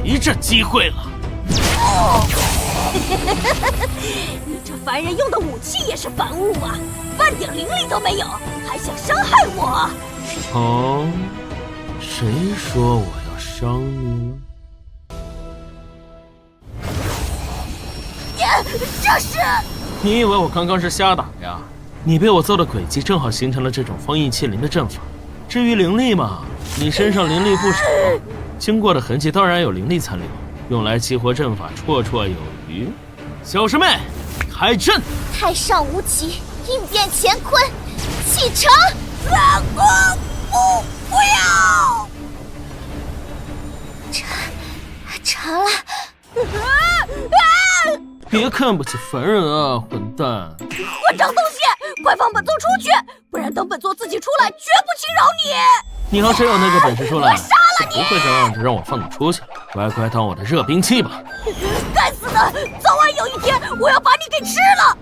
没这机会了。你这凡人用的武器也是凡物啊，半点灵力都没有，还想伤害我？哦，谁说我要伤你了？这是……你以为我刚刚是瞎打呀？你被我做的诡计正好形成了这种封印气灵的阵法。至于灵力嘛，你身上灵力不少，经过的痕迹当然有灵力残留，用来激活阵法绰绰有余。小师妹，开阵！太上无极，应变乾坤，启程！老公，不要！成了！别看不起凡人啊，混蛋！混账东西，快放本座出去，不然等本座自己出来，绝不轻饶你！你要真有那个本事出来，我杀了你！不会这样子让我放你出去，乖乖当我的热兵器吧！该死的，早晚有一天我要把你给吃了！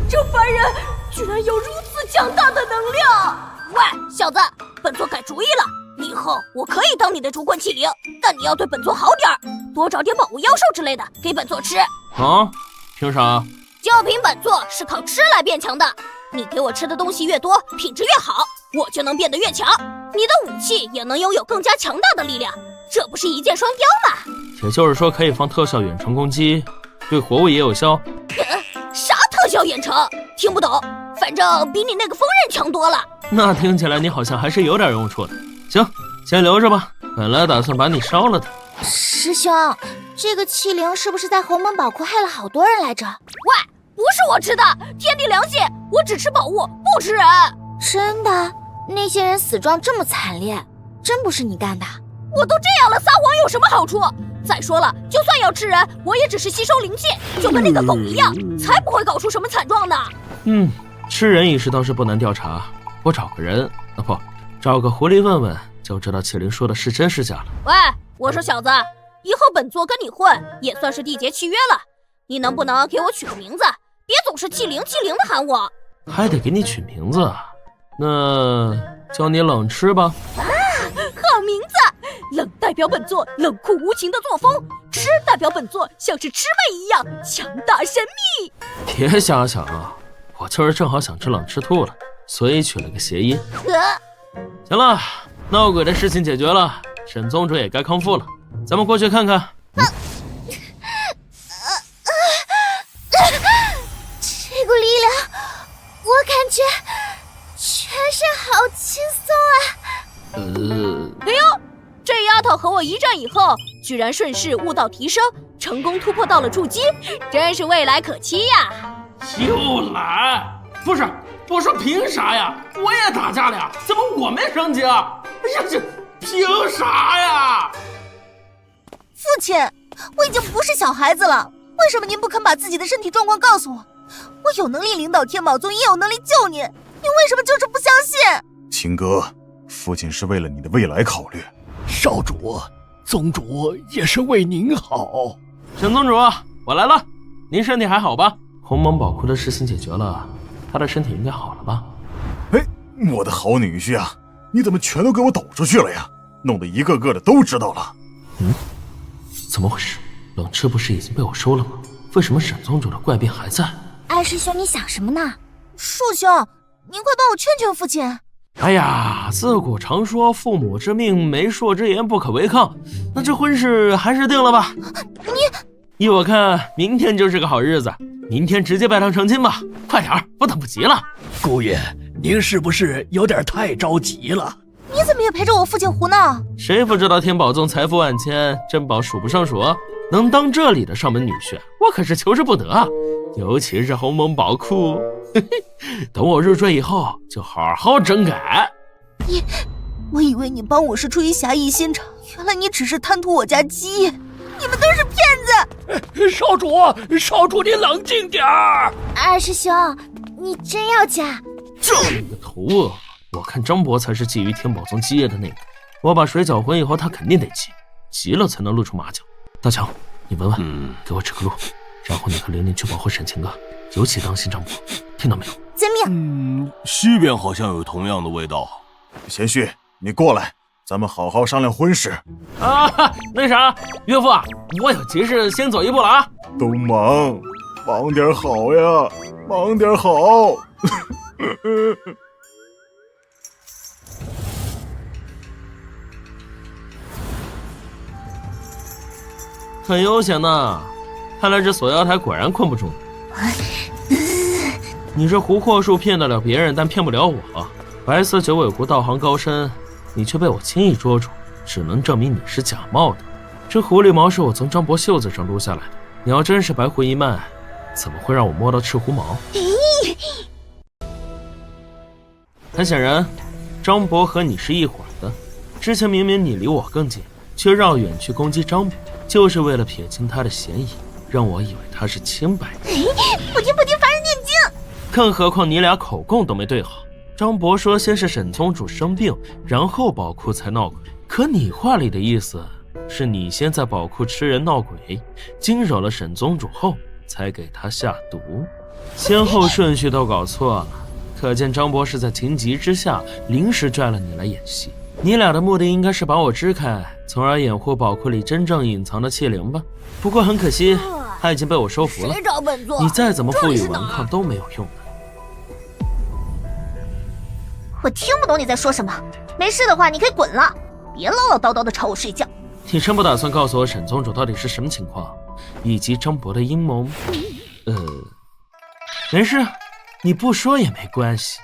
这凡人居然有如此强大的能量！喂，小子，本座改主意了。以后我可以当你的烛棍器灵，但你要对本座好点儿，多找点宝物妖兽之类的给本座吃。啊？凭啥？就凭本座是靠吃来变强的。你给我吃的东西越多，品质越好，我就能变得越强。你的武器也能拥有更加强大的力量，这不是一箭双雕吗？也就是说，可以放特效远程攻击，对活物也有效。啥特效远程？听不懂，反正比你那个锋刃强多了。那听起来你好像还是有点用处的。行，先留着吧，本来打算把你烧了的。师兄，这个气灵是不是在鸿门宝库害了好多人来着？喂，不是我吃的，天地良心，我只吃宝物，不吃人。真的？那些人死状这么惨烈，真不是你干的？我都这样了，撒谎有什么好处？再说了，就算要吃人，我也只是吸收灵气，就跟那个狗一样，才不会搞出什么惨状呢。吃人一事倒是不难调查，我找个人，不，找个狐狸问问，就知道麒麟说的是真是假了。喂，我说小子，以后本座跟你混也算是缔结契约了，你能不能给我取个名字，别总是气灵气灵的喊我。还得给你取名字啊？那叫你冷吃吧。好名字，冷代表本座冷酷无情的作风，吃代表本座像是魑魅一样强大神秘。别瞎想啊，我就是正好想吃冷吃兔了，所以取了个谐音。行了，闹鬼的事情解决了，沈宗主也该康复了，咱们过去看看。这股力量，我感觉全身好轻松啊！哎呦，这丫头和我一战以后，居然顺势悟道提升，成功突破到了筑基，真是未来可期呀！又来？不是，我说凭啥呀？我也打架了呀，怎么我没升级啊？哎呀，这凭啥呀？父亲，我已经不是小孩子了，为什么您不肯把自己的身体状况告诉我？我有能力领导天宝宗，也有能力救您，您为什么就是不相信？秦哥，父亲是为了你的未来考虑。少主，宗主也是为您好。沈宗主，我来了，您身体还好吧？鸿蒙宝库的事情解决了，他的身体应该好了吧？哎，我的好女婿啊，你怎么全都给我抖出去了呀？弄得一个个的都知道了。怎么回事？冷吃不是已经被我收了吗？为什么沈宗主的怪病还在？二师兄，你想什么呢？树兄，您快帮我劝劝父亲。哎呀，自古常说父母之命，媒妁之言不可违抗。那这婚事还是定了吧？依我看，明天就是个好日子，明天直接拜堂成亲吧，快点儿，我等不及了。姑爷，您是不是有点太着急了？你怎么也陪着我父亲胡闹？谁不知道天宝宗财富万千，珍宝数不胜数，能当这里的上门女婿，我可是求之不得啊！尤其是鸿蒙宝库，等我入赘以后，就好好整改。我以为你帮我是出于侠义心肠，原来你只是贪图我家基业，你们都是骗子！少主，你冷静点儿。二师兄，你真要嫁？你个头啊！我看张博才是觊觎天宝宗基业的那个。我把水搅浑以后，他肯定得急，急了才能露出马脚。大强，你闻闻，给我指个路，然后你和玲玲去保护沈清哥，尤其当心张博，听到没有？遵命。西边好像有同样的味道。贤婿，你过来，咱们好好商量婚事。那啥，岳父啊，我有急事先走一步了啊。都忙点好呀，忙点好。很悠闲呢，看来这锁妖台果然困不住你。你这狐惑术骗得了别人，但骗不了我。白色九尾狐道行高深，你却被我轻易捉住，只能证明你是假冒的。这狐狸毛是我从张博袖子上撸下来的，你要真是白狐一脉，怎么会让我摸到赤狐毛？很显然，张博和你是一伙的。之前明明你离我更近，却绕远去攻击张博，就是为了撇清他的嫌疑，让我以为他是清白的。不听，凡人念经。更何况你俩口供都没对好。张博说先是沈宗主生病，然后宝库才闹鬼，可你话里的意思是你先在宝库吃人闹鬼，惊扰了沈宗主后才给他下毒，先后顺序都搞错了。可见张博是在情急之下临时拽了你来演戏。你俩的目的应该是把我支开，从而掩护宝库里真正隐藏的器灵吧。不过很可惜，他已经被我收服了。谁找本座？你再怎么负隅顽抗都没有用的。我听不懂你在说什么，没事的话你可以滚了，别唠唠叨叨的吵我睡觉。你真不打算告诉我沈宗主到底是什么情况，以及张博的阴谋？没事，你不说也没关系。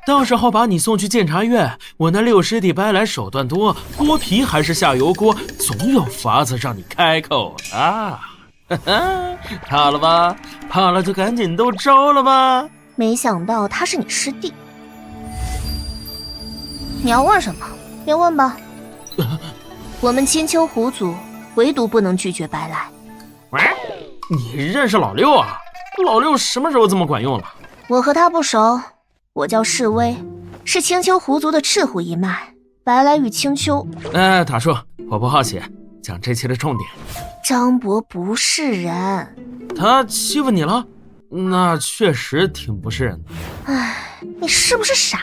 到时候把你送去监察院，我那六师弟掰来手段多，剥皮还是下油锅，总有法子让你开口的。怕了吧？怕了就赶紧都招了吧。没想到他是你师弟。你要问什么？别问吧。我们青丘狐族唯独不能拒绝白来。喂，你认识老六啊？老六什么时候这么管用了？我和他不熟，我叫世威，是青丘狐族的赤狐一脉。白来与青丘……塔叔，我不好奇，讲这期的重点。张博不是人。他欺负你了？那确实挺不是人的。唉，你是不是傻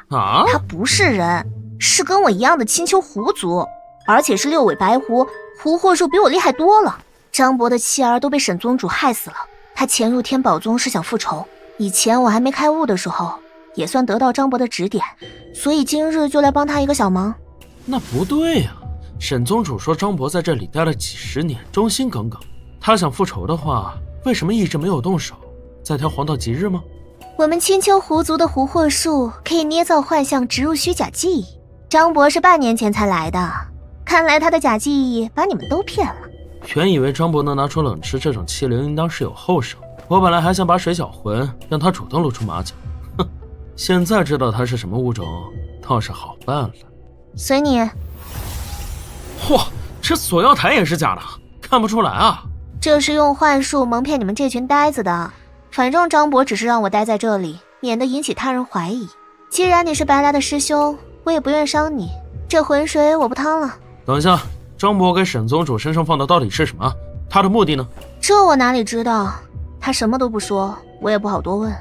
啊？他不是人，是跟我一样的青丘狐族，而且是六尾白狐，狐惑术比我厉害多了。张博的妻儿都被沈宗主害死了，他潜入天宝宗是想复仇。以前我还没开悟的时候，也算得到张博的指点，所以今日就来帮他一个小忙。那不对呀，沈宗主说张博在这里待了几十年，忠心耿耿。他想复仇的话，为什么一直没有动手？在挑黄道吉日吗？我们青丘狐族的狐惑术可以捏造幻象，植入虚假记忆。张博是半年前才来的，看来他的假记忆把你们都骗了。原以为张博能拿出冷吃这种欺凌，应当是有后手。我本来还想把水搅浑，让他主动露出马脚。哼，现在知道他是什么物种，倒是好办了。随你。嚯，这锁妖台也是假的，看不出来啊。这是用幻术蒙骗你们这群呆子的。反正张博只是让我待在这里，免得引起他人怀疑。既然你是白来的师兄，我也不愿伤你，这浑水我不趟了。等一下，张博给沈宗主身上放的到底是什么？他的目的呢？这我哪里知道，他什么都不说，我也不好多问。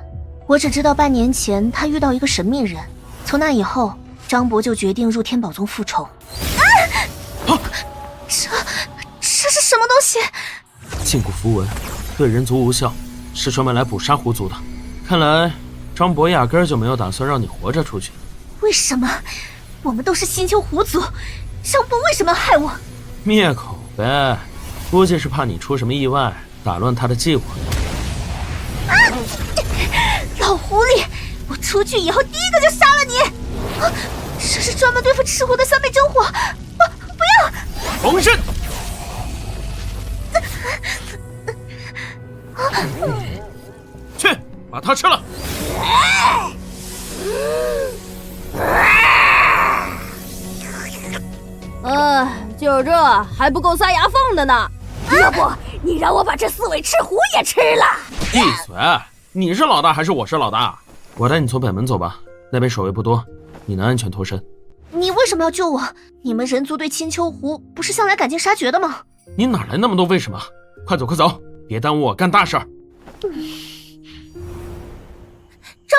我只知道半年前他遇到一个神秘人，从那以后，张博就决定入天宝宗复仇。这是什么东西？禁锢符文，对人族无效，是专门来捕杀狐族的。看来张博压根儿就没有打算让你活着出去。为什么？我们都是星丘狐族，张博为什么要害我？灭口呗，估计是怕你出什么意外，打乱他的计划。啊！老狐狸，我出去以后第一个就杀了你！啊，这是专门对付赤狐的3倍真火！不要！重申！去，把它吃了！就是这还不够塞牙缝的呢。要不你让我把这4尾赤狐也吃了？闭嘴！你是老大还是我是老大？我带你从北门走吧，那边守卫不多，你能安全脱身。你为什么要救我？你们人族对青丘狐不是向来赶尽杀绝的吗？你哪来那么多为什么？快走快走，别耽误我干大事儿。张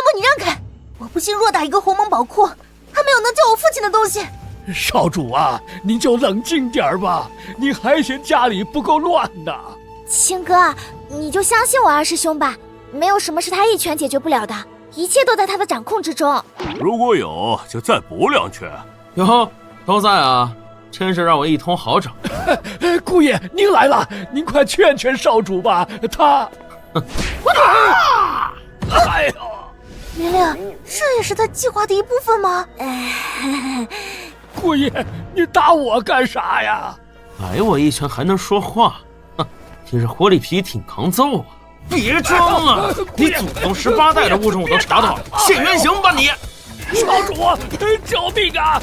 博，你让开！我不信偌大一个鸿蒙宝库，还没有能救我父亲的东西。少主啊，你就冷静点吧，你还嫌家里不够乱呢。青哥，你就相信我二师兄吧，没有什么是他一拳解决不了的，一切都在他的掌控之中。如果有，就再补2拳。哟，都在啊，真是让我一通好整。姑爷，您来了，您快劝劝少主吧，他……哎呦！明亮，这也是他计划的一部分吗？姑爷，你打我干啥呀？挨我一拳还能说话？哼，你这活里皮挺抗揍啊！别装了，你祖宗18代的物种我都查到了，现原形吧你！少主，救命啊！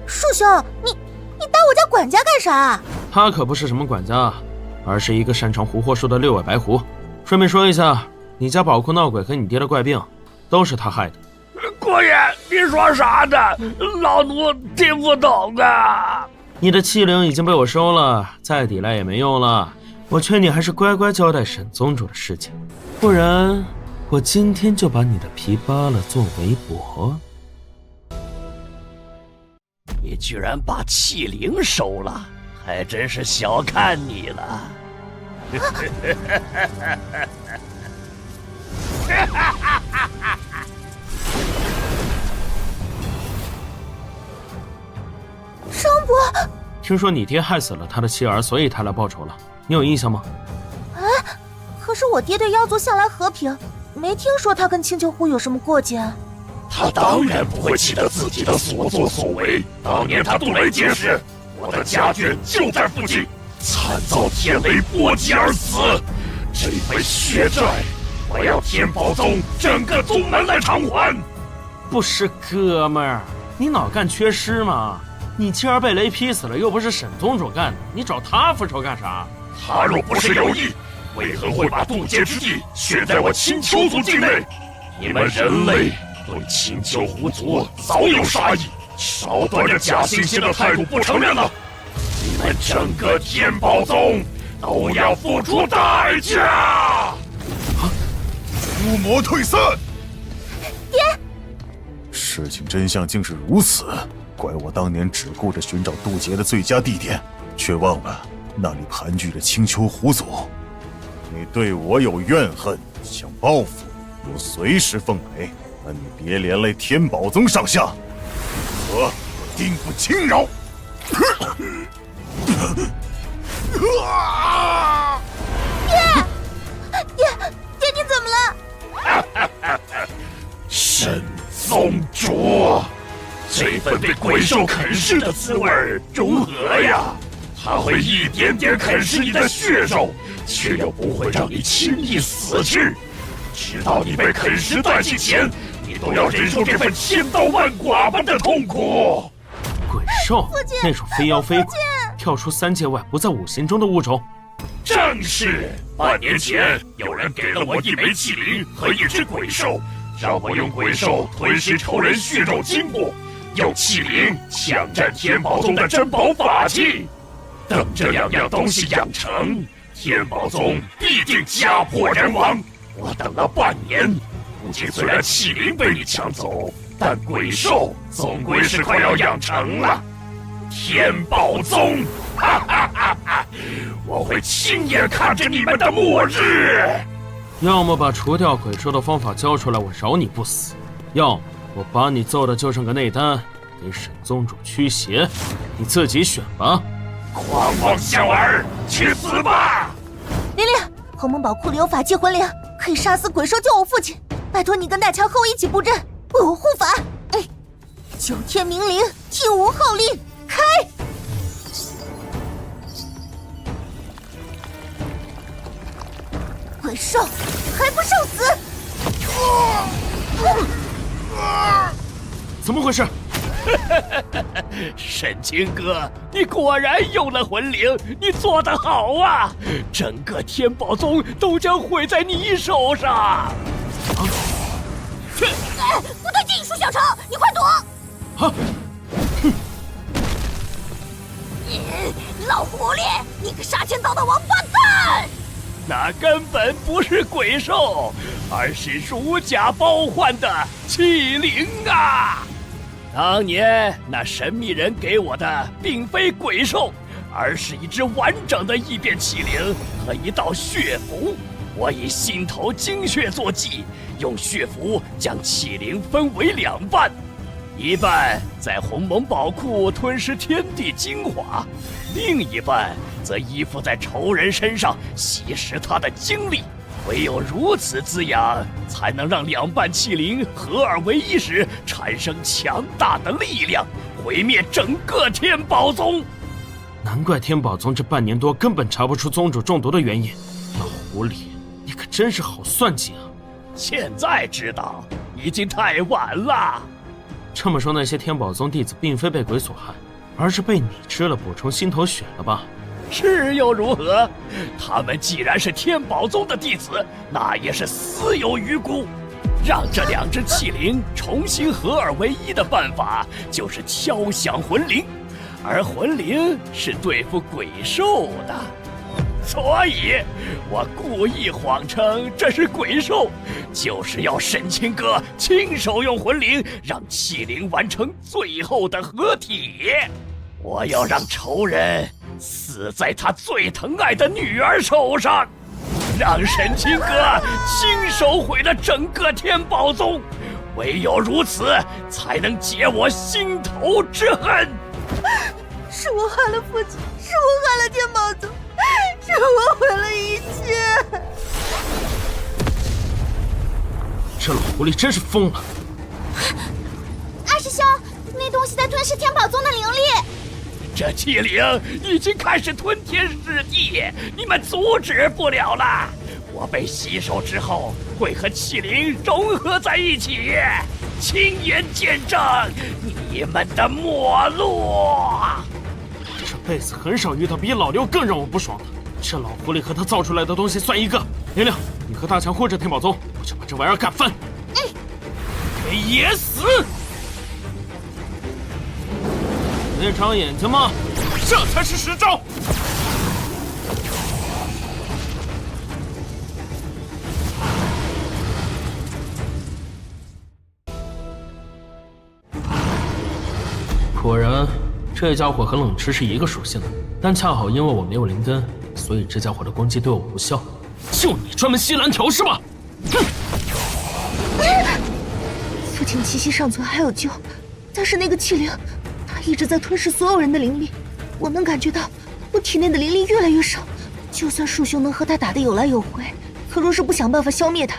树兄，你打我家管家干啥？他可不是什么管家，而是一个擅长狐祸术的6尾白狐。顺便说一下，你家宝库闹鬼和你爹的怪病，都是他害的。姑爷，你说啥呢？老奴听不懂啊！你的器灵已经被我收了，再抵赖也没用了。我劝你还是乖乖交代沈宗主的事情，不然我今天就把你的皮扒了做围脖。你居然把器灵收了，还真是小看你了。张博，听说你爹害死了他的妻儿，所以他来报仇了，你有印象吗？可是我爹对妖族向来和平，没听说他跟青丘狐有什么过节。他当然不会记得自己的所作所为。当年他渡雷劫时，我的家眷就在附近，惨遭天雷波及而死。这份血债，我要天宝宗整个宗门来偿还。不是哥们儿，你脑干缺失吗？你妻儿被雷劈死了，又不是沈宗主干的，你找他复仇干啥？他若不是有意，为何会把渡劫之地选在我青丘族境内？你们人类对青丘狐族早有杀意，少端着假惺惺的态度不承认了。你们整个天宝宗都要付出代价！伏魔退散。爹，事情真相竟是如此，怪我当年只顾着寻找渡劫的最佳地点，却忘了那里盘踞着青丘狐族。你对我有怨恨，想报复，我随时奉陪，但你别连累天宝宗上下，否则我定不轻饶。爹，你怎么了？沈宗主，这份被鬼兽啃噬的滋味如何呀？它会一点点啃噬你的血肉，却又不会让你轻易死去。直到你被啃食殆尽前，你都要忍受这份千刀万剐般的痛苦。鬼兽，那种非妖非鬼，跳出3界外不在5行中的物种。正是，半年前有人给了我1枚器灵和1只鬼兽，让我用鬼兽吞噬仇人血肉筋骨，用器灵抢占天宝宗的珍宝法器。等这2样东西养成，天宝宗必定家破人亡。我等了半年，如今虽然器灵被你抢走，但鬼兽总归是快要养成了。天宝宗，哈哈哈哈！我会亲眼看着你们的末日。要么把除掉鬼兽的方法交出来，我饶你不死；要么我把你揍的就剩个内丹，给沈宗主驱邪，你自己选吧。狂妄小儿，去死吧！玲玲，鸿蒙宝库里有法器魂灵，可以杀死鬼兽救我父亲。拜托你跟大乔和我一起布阵，为我护法。9天明灵，听吾号令，开！鬼兽还不受死！怎么回事？沈清哥，你果然用了魂灵，你做得好啊！整个天宝宗都将毁在你手上。不对劲，舒小成，你快躲！老狐狸，你个杀千刀的王八蛋！那根本不是鬼兽，而是如假包换的器灵啊！当年那神秘人给我的并非鬼兽，而是一只完整的异变器灵和一道血符。我以心头精血做记，用血符将器灵分为2半，一半在鸿蒙宝库吞噬天地精华，另一半则依附在仇人身上吸食他的精力。唯有如此滋养，才能让2半器灵合二为一时产生强大的力量，毁灭整个天宝宗。难怪天宝宗这半年多根本查不出宗主中毒的原因。老狐狸，你可真是好算计啊！现在知道已经太晚了。这么说，那些天宝宗弟子并非被鬼所害，而是被你吃了补充心头血了吧？是又如何？他们既然是天宝宗的弟子，那也是死有余辜。让这2只器灵重新合二为一的办法，就是敲响魂铃，而魂铃是对付鬼兽的。所以，我故意谎称这是鬼兽，就是要沈清哥亲手用魂灵让器灵完成最后的合体。我要让仇人死在他最疼爱的女儿手上，让沈清哥亲手毁了整个天宝宗，唯有如此，才能解我心头之恨。是我害了父亲，是我害了天宝宗，是我毁了一切。这老狐狸真是疯了！二师兄，那东西在吞噬天宝宗的灵力。这器灵已经开始吞天噬地，你们阻止不了了。我被吸收之后，会和器灵融合在一起，亲眼见证你们的没落。这辈子很少遇到比老刘更让我不爽的。这老狐狸和他造出来的东西算一个。玲玲，你和大强护着天宝宗，我就把这玩意儿干翻。给野死！没长眼睛吗？这才是实招！果然，这家伙和冷池是一个属性的，但恰好因为我没有灵根，所以这家伙的攻击对我无效。就你专门吸蓝条是吧？哼！父亲气息尚存，还有救，但是那个器灵，它一直在吞噬所有人的灵力，我能感觉到我体内的灵力越来越少。就算树兄能和他打得有来有回，可若是不想办法消灭他，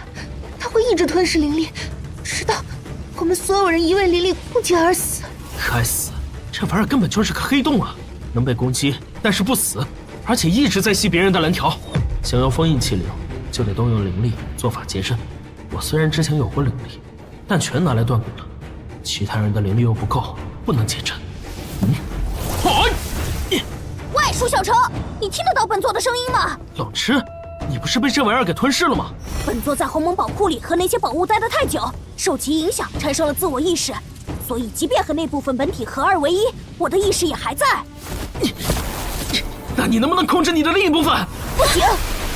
他会一直吞噬灵力，直到我们所有人一味灵力枯竭而死。该死！这玩意儿根本就是个黑洞啊，能被攻击，但是不死，而且一直在吸别人的蓝条。想要封印器灵，就得动用灵力做法结阵。我虽然之前有过灵力，但全拿来断骨了，其他人的灵力又不够，不能结阵。喂，舒小成，你听得到本座的声音吗？冷池，你不是被这玩意儿给吞噬了吗？本座在鸿蒙宝库里和那些宝物待得太久，受其影响产生了自我意识，所以即便和那部分本体合二为一，我的意识也还在。那你能不能控制你的另一部分？不行，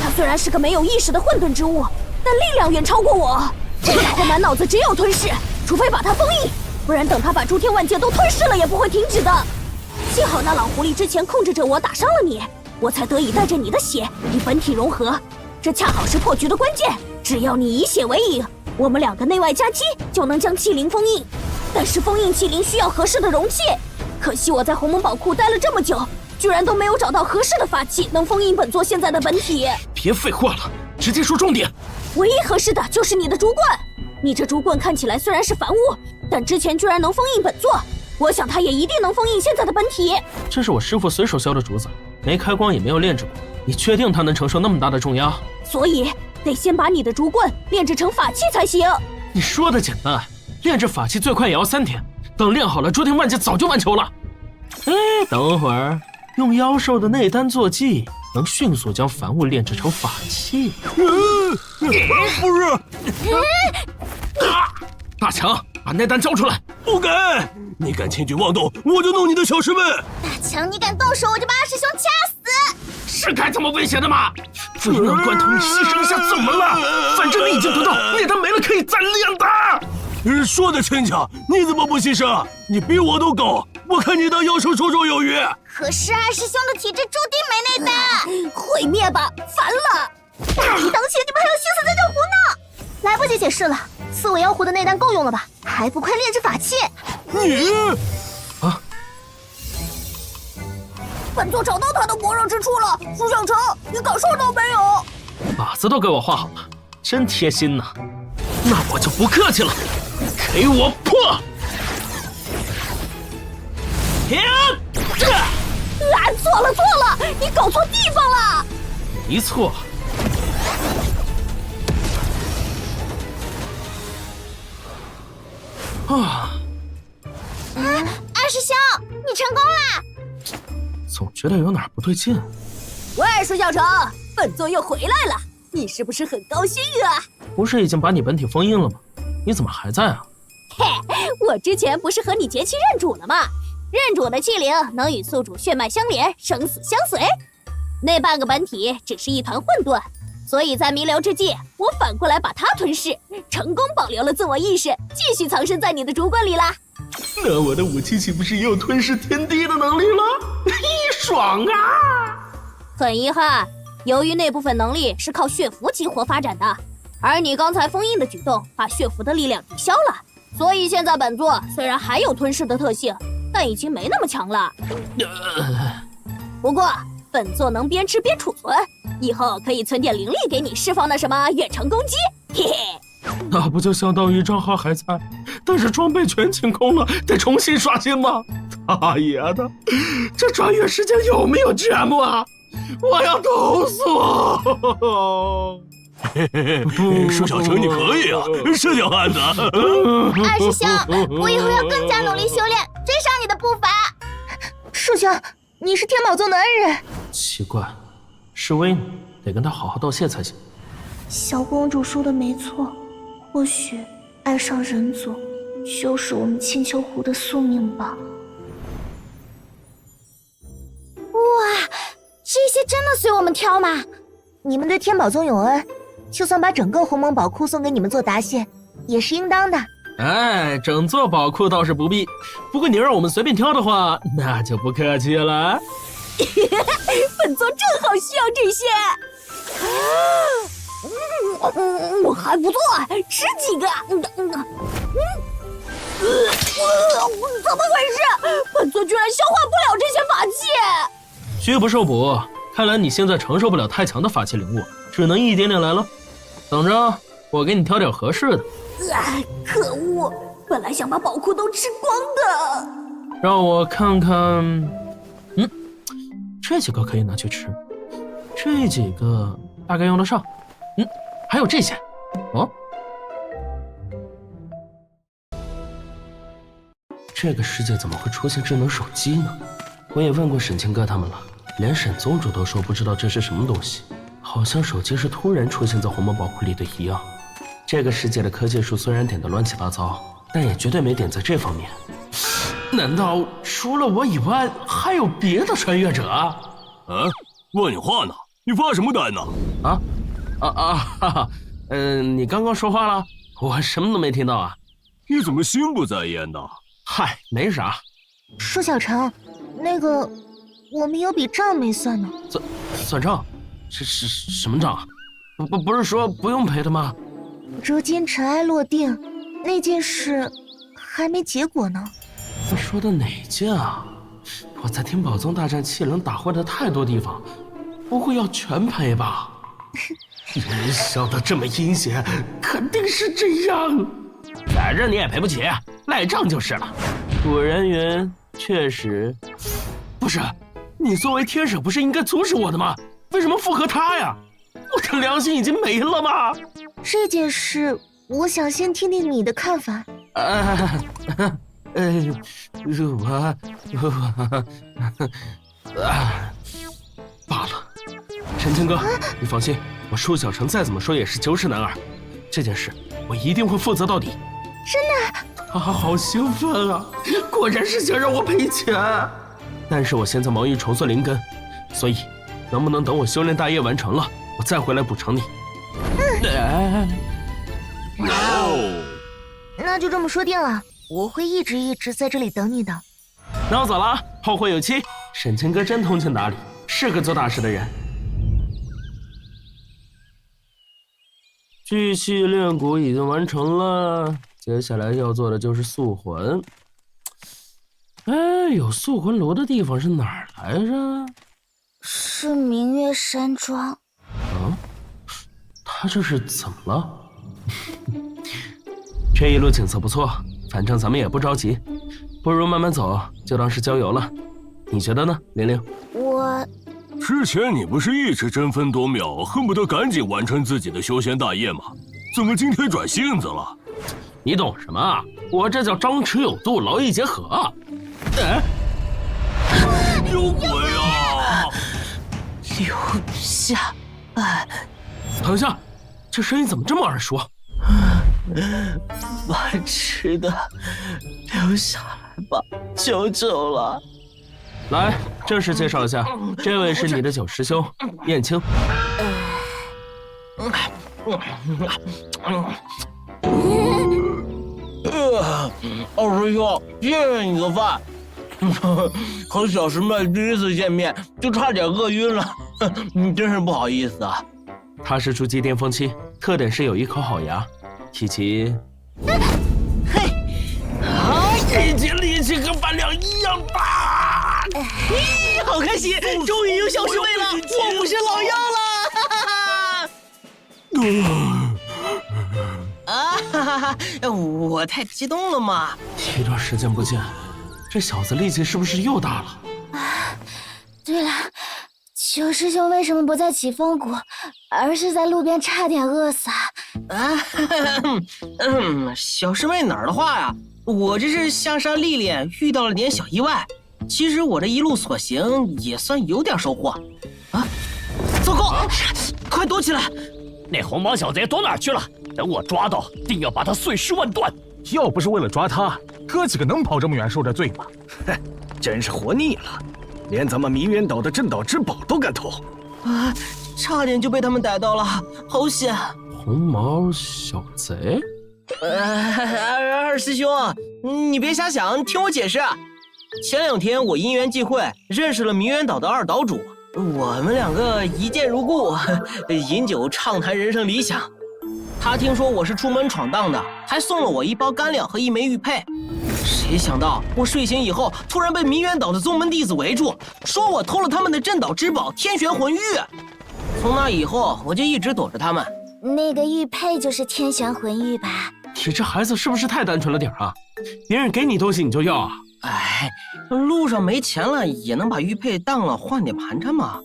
它虽然是个没有意识的混沌之物，但力量远超过我。这家伙满脑子只有吞噬，除非把它封印，不然等他把诸天万界都吞噬了也不会停止的。幸好那老狐狸之前控制着我打伤了你，我才得以带着你的血与本体融合，这恰好是破局的关键。只要你以血为引，我们2个内外夹击就能将器灵封印。但是封印器灵需要合适的容器，可惜我在鸿蒙宝库待了这么久，居然都没有找到合适的法器能封印本座现在的本体。别废话了，直接说重点。唯一合适的就是你的竹棍。你这竹棍看起来虽然是凡物，但之前居然能封印本座，我想它也一定能封印现在的本体。这是我师傅随手削的竹子，没开光也没有炼制过，你确定它能承受那么大的重压？所以得先把你的竹棍炼制成法器才行。你说的简单，炼制法器最快也要3天，等炼好了，朱天万劫早就完球了。哎，等会儿用妖兽的内丹坐骑，能迅速将凡物炼制成法器。不是，大强，把内丹交出来！不给！你敢轻举妄动，我就弄你的小师妹！大强，你敢动手，我就把二师兄掐死！是该这么威胁的吗？危难关头你牺牲一下怎么了？反正你已经得到内丹没了，可以再炼的。说的轻巧，你怎么不牺牲？你比我都高，我看你当妖兽绰绰有余。可是二师兄的体质注定没内丹，毁灭吧！烦了！大敌当前，你们还有心思在这胡闹？来不及解释了，4尾妖狐的内丹够用了吧？还不快炼制法器！你啊！本座找到他的魔刃之处了，苏小成，你感受到没有？靶子都给我画好了，真贴心呐！那我就不客气了，给我破！停！错了，你搞错地方了。没错。啊！二师兄，你成功啦！总觉得有哪儿不对劲。喂，舒小成，本座又回来了，你是不是很高兴啊？不是已经把你本体封印了吗？你怎么还在啊？嘿，我之前不是和你结契认主了吗？认主的器灵能与宿主血脉相连，生死相随。那半个本体只是一团混沌，所以在弥留之际，我反过来把它吞噬，成功保留了自我意识，继续藏身在你的竹棍里啦。那我的武器岂不是也有吞噬天地的能力了？爽啊！很遗憾，由于那部分能力是靠血符激活发展的，而你刚才封印的举动把血符的力量抵消了，所以现在本座虽然还有吞噬的特性，但已经没那么强了。不过本座能边吃边储存，以后可以存点灵力给你释放那什么远程攻击，嘿嘿。那不就相当于账号还在，但是装备全清空了，得重新刷新吗？大爷的，这穿越时间有没有 GM 啊？我要投诉！舒小成，你可以啊，是条汉子。二师兄，我以后要更加努力修炼，追上你的步伐。师兄，你是天宝宗的恩人。奇怪，示威呢，得跟他好好道谢才行。小公主说的没错，或许爱上人族就是我们青丘湖的宿命吧。哇，这些真的随我们挑吗？你们对天宝宗有恩，就算把整个鸿蒙宝库送给你们做答谢，也是应当的。哎，整座宝库倒是不必，不过你让我们随便挑的话，那就不客气了。本座正好需要这些。还不错，吃几个。怎么回事？本座居然消化不了这些法器。虚不受补，看来你现在承受不了太强的法器灵物，只能一点点来了。等着，我给你挑点合适的。可恶，本来想把宝库都吃光的。让我看看，这几个可以拿去吃，这几个大概用得上。还有这些，哦，这个世界怎么会出现智能手机呢？我也问过沈清哥他们了，连沈宗主都说不知道这是什么东西，好像手机是突然出现在鸿蒙宝库里的一样。这个世界的科技树虽然点得乱七八糟，但也绝对没点在这方面。难道除了我以外，还有别的穿越者？问你话呢，你发什么呆呢？你刚刚说话了？我什么都没听到啊！你怎么心不在焉呢？嗨，没啥。舒小成，那个，我们有笔账没算呢。算账？是什么账啊？不是说不用赔的吗？如今尘埃落定，那件事还没结果呢。他说的哪件啊？我在天宝宗大战气冷打坏的太多地方，不会要全赔吧？人笑得这么阴险，肯定是这样。反正你也赔不起，赖账就是了。古人云，确实。不是，你作为天使不是应该阻止我的吗？为什么附和他呀？我的良心已经没了吗？这件事，我想先听听你的看法。罢了。陈清哥，你放心，我舒小成再怎么说也是9世男儿，这件事我一定会负责到底。真的？好兴奋啊！果然是想让我赔钱。但是我现在忙于重塑灵根，所以能不能等我修炼大业完成了，我再回来补偿你？那就这么说定了，我会一直在这里等你的。那我走了，后会有期。沈清哥真通情达理，是个做大事的人。聚气炼骨已经完成了，接下来要做的就是塑魂。有塑魂炉的地方是哪儿来着？是明月山庄。他这是怎么了？这一路景色不错，反正咱们也不着急，不如慢慢走，就当是郊游了。你觉得呢，玲玲？我之前你不是一直争分夺秒，恨不得赶紧完成自己的修仙大业吗？怎么今天转性子了？你懂什么啊？我这叫张弛有度，劳逸结合。有鬼啊！留下来。等一下，这声音怎么这么耳熟？把吃的留下来吧，求求了。来，正式介绍一下，这位是你的9师兄燕青。二师兄，谢谢你的饭。和小师妹第一次见面就差点饿晕了，真是不好意思啊。他是筑基巅峰期，特点是有一口好牙。琪琪，以前力气和饭量一样大。好开心，终于有小师妹了，我不是老幺了。我太激动了嘛！一段时间不见，这小子力气是不是又大了？对了，9师兄为什么不在起风谷，而是在路边差点饿死啊？小师妹哪儿的话呀？我这是下山历练，遇到了点小意外。其实我这一路所行也算有点收获。糟糕，快躲起来！那红毛小贼躲哪儿去了？等我抓到，定要把他碎尸万段。要不是为了抓他，哥几个能跑这么远受这罪吗？真是活腻了，连咱们明渊岛的镇岛之宝都敢偷。差点就被他们逮到了，好险！红毛小贼？二师兄，你别瞎想，听我解释。前2天我因缘际会认识了明渊岛的2岛主，我们2个一见如故，饮酒畅谈人生理想。他听说我是出门闯荡的，还送了我1包干粮和1枚玉佩。谁想到我睡醒以后，突然被明渊岛的宗门弟子围住，说我偷了他们的镇岛之宝天玄魂玉。从那以后，我就一直躲着他们。那个玉佩就是天玄魂玉吧？你这孩子是不是太单纯了点啊？别人给你东西你就要啊？路上没钱了也能把玉佩当了换点盘缠嘛。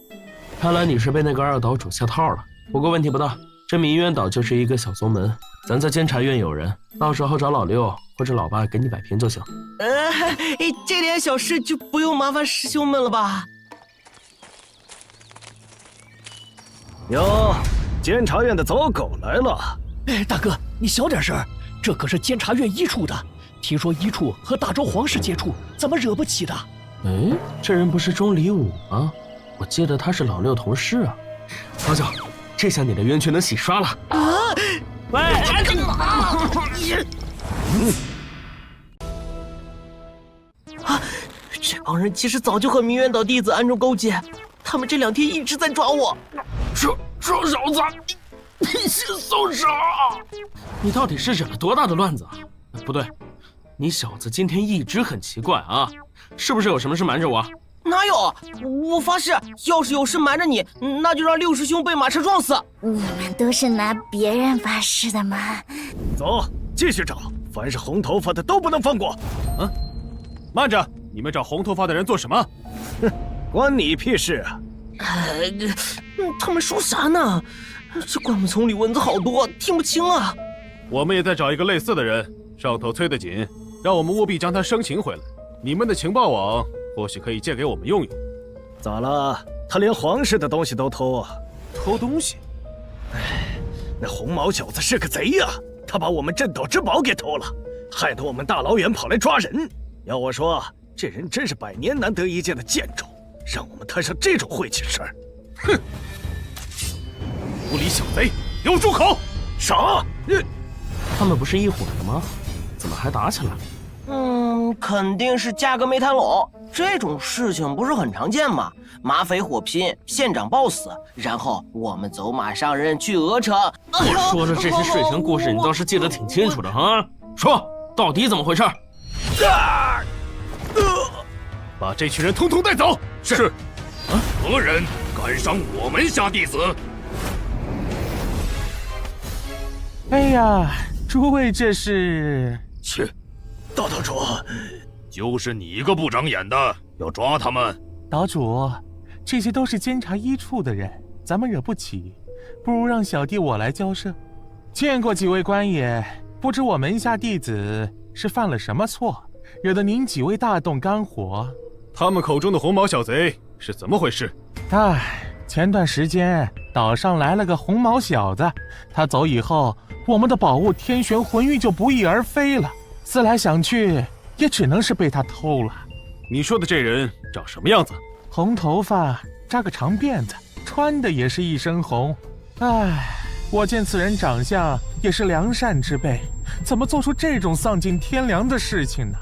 看来你是被那个2岛主下套了。不过问题不大，这明渊岛就是一个小宗门，咱在监察院有人，到时候找老6或者老8给你摆平就行。这点小事就不用麻烦师兄们了吧？哟，监察院的走狗来了。大哥，你小点声，这可是监察院一处的。听说一处和大周皇室接触，怎么惹不起的？这人不是钟离武吗？我记得他是老6同事啊。老九，这下你的冤屈能洗刷了。喂，这帮人其实早就和明渊岛弟子暗中勾结，他们这2天一直在抓我。这小子，松手！你到底是惹了多大的乱子啊？不对，你小子今天一直很奇怪啊，是不是有什么事瞒着我？哪有？我发誓，要是有事瞒着你，那就让六师兄被马车撞死。你们都是拿别人发誓的吗？走，继续找，凡是红头发的都不能放过。啊，慢着，你们找红头发的人做什么？哼，关你屁事啊！他们说啥呢？这灌木丛里蚊子好多，听不清啊。我们也在找一个类似的人，上头催得紧，让我们务必将他生擒回来。你们的情报网或许可以借给我们用用。咋了？他连皇室的东西都偷啊？偷东西？哎，那红毛小子是个贼呀！他把我们镇岛之宝给偷了，害得我们大老远跑来抓人。要我说，这人真是百年难得一见的贱种，让我们摊上这种晦气事儿。哼！无理小贼，给我住口！啥？他们不是一伙的吗？怎么还打起来了？肯定是价格没谈拢，这种事情不是很常见吗？马匪火拼，县长暴死，然后我们走马上任去鹅城。我说的这些睡前故事，你倒是记得挺清楚的哈。说，到底怎么回事？把这群人通通带走。是。何人敢伤我门下弟子？哎呀，诸位这是……切，大岛主，就是你一个部长演的，要抓他们。岛主，这些都是监察一处的人，咱们惹不起，不如让小弟我来交涉。见过几位官爷，不知我门下弟子是犯了什么错，惹得您几位大动肝火？他们口中的红毛小贼是怎么回事？前段时间岛上来了个红毛小子，他走以后，我们的宝物天玄魂玉就不翼而飞了。思来想去，也只能是被他偷了。你说的这人长什么样子？红头发，扎个长辫子，穿的也是一身红。我见此人长相也是良善之辈，怎么做出这种丧尽天良的事情呢？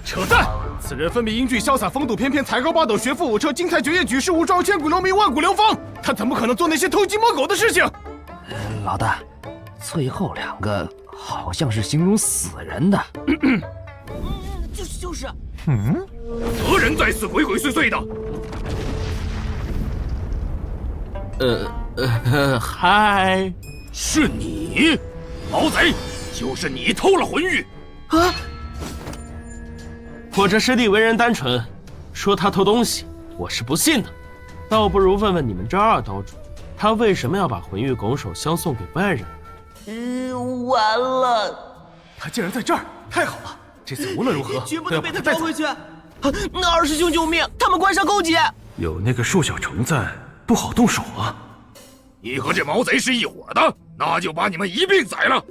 扯淡！此人分别英俊潇洒、风度翩翩、才高八斗、学富五车、精彩绝艳、举世无双、千古留名、万古流芳。他怎么可能做那些偷鸡摸狗的事情？老大，最后两个好像是形容死人的。就是。何人在此鬼鬼祟祟的？嗨，是你，毛贼，就是你偷了魂玉啊！我这师弟为人单纯，说他偷东西，我是不信的。倒不如问问你们这二岛主，他为什么要把魂玉拱手相送给外人？完了！他竟然在这儿，太好了！这次无论如何绝不能被他抓回去。那二师兄救命！他们官商勾结，有那个束小城在，不好动手啊。你和这毛贼是一伙的，那就把你们一并宰了。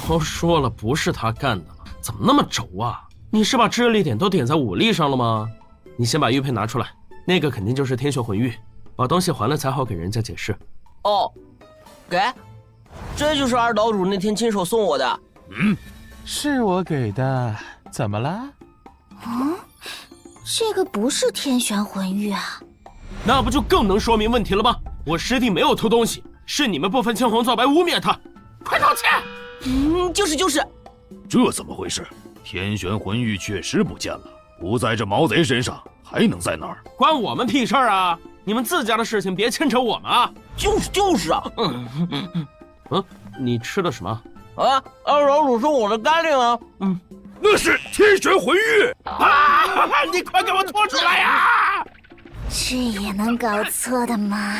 都说了不是他干的了，怎么那么轴啊？你是把智力点都点在武力上了吗？你先把玉佩拿出来，那个肯定就是天玄魂玉，把东西还了才好给人家解释。哦，给，这就是二岛主那天亲手送我的。是我给的，怎么了？这个不是天玄魂玉啊。那不就更能说明问题了吗？我师弟没有偷东西，是你们不分青红皂白污蔑他，快道歉！就是。这怎么回事？天玄魂玉确实不见了，不在这毛贼身上，还能在哪儿？关我们屁事儿啊！你们自家的事情别牵扯我们啊！就是啊！你吃的什么？啊，二岛主送我的干粮啊！那是天玄魂玉啊！你快给我拖出来呀！这也能搞错的吗？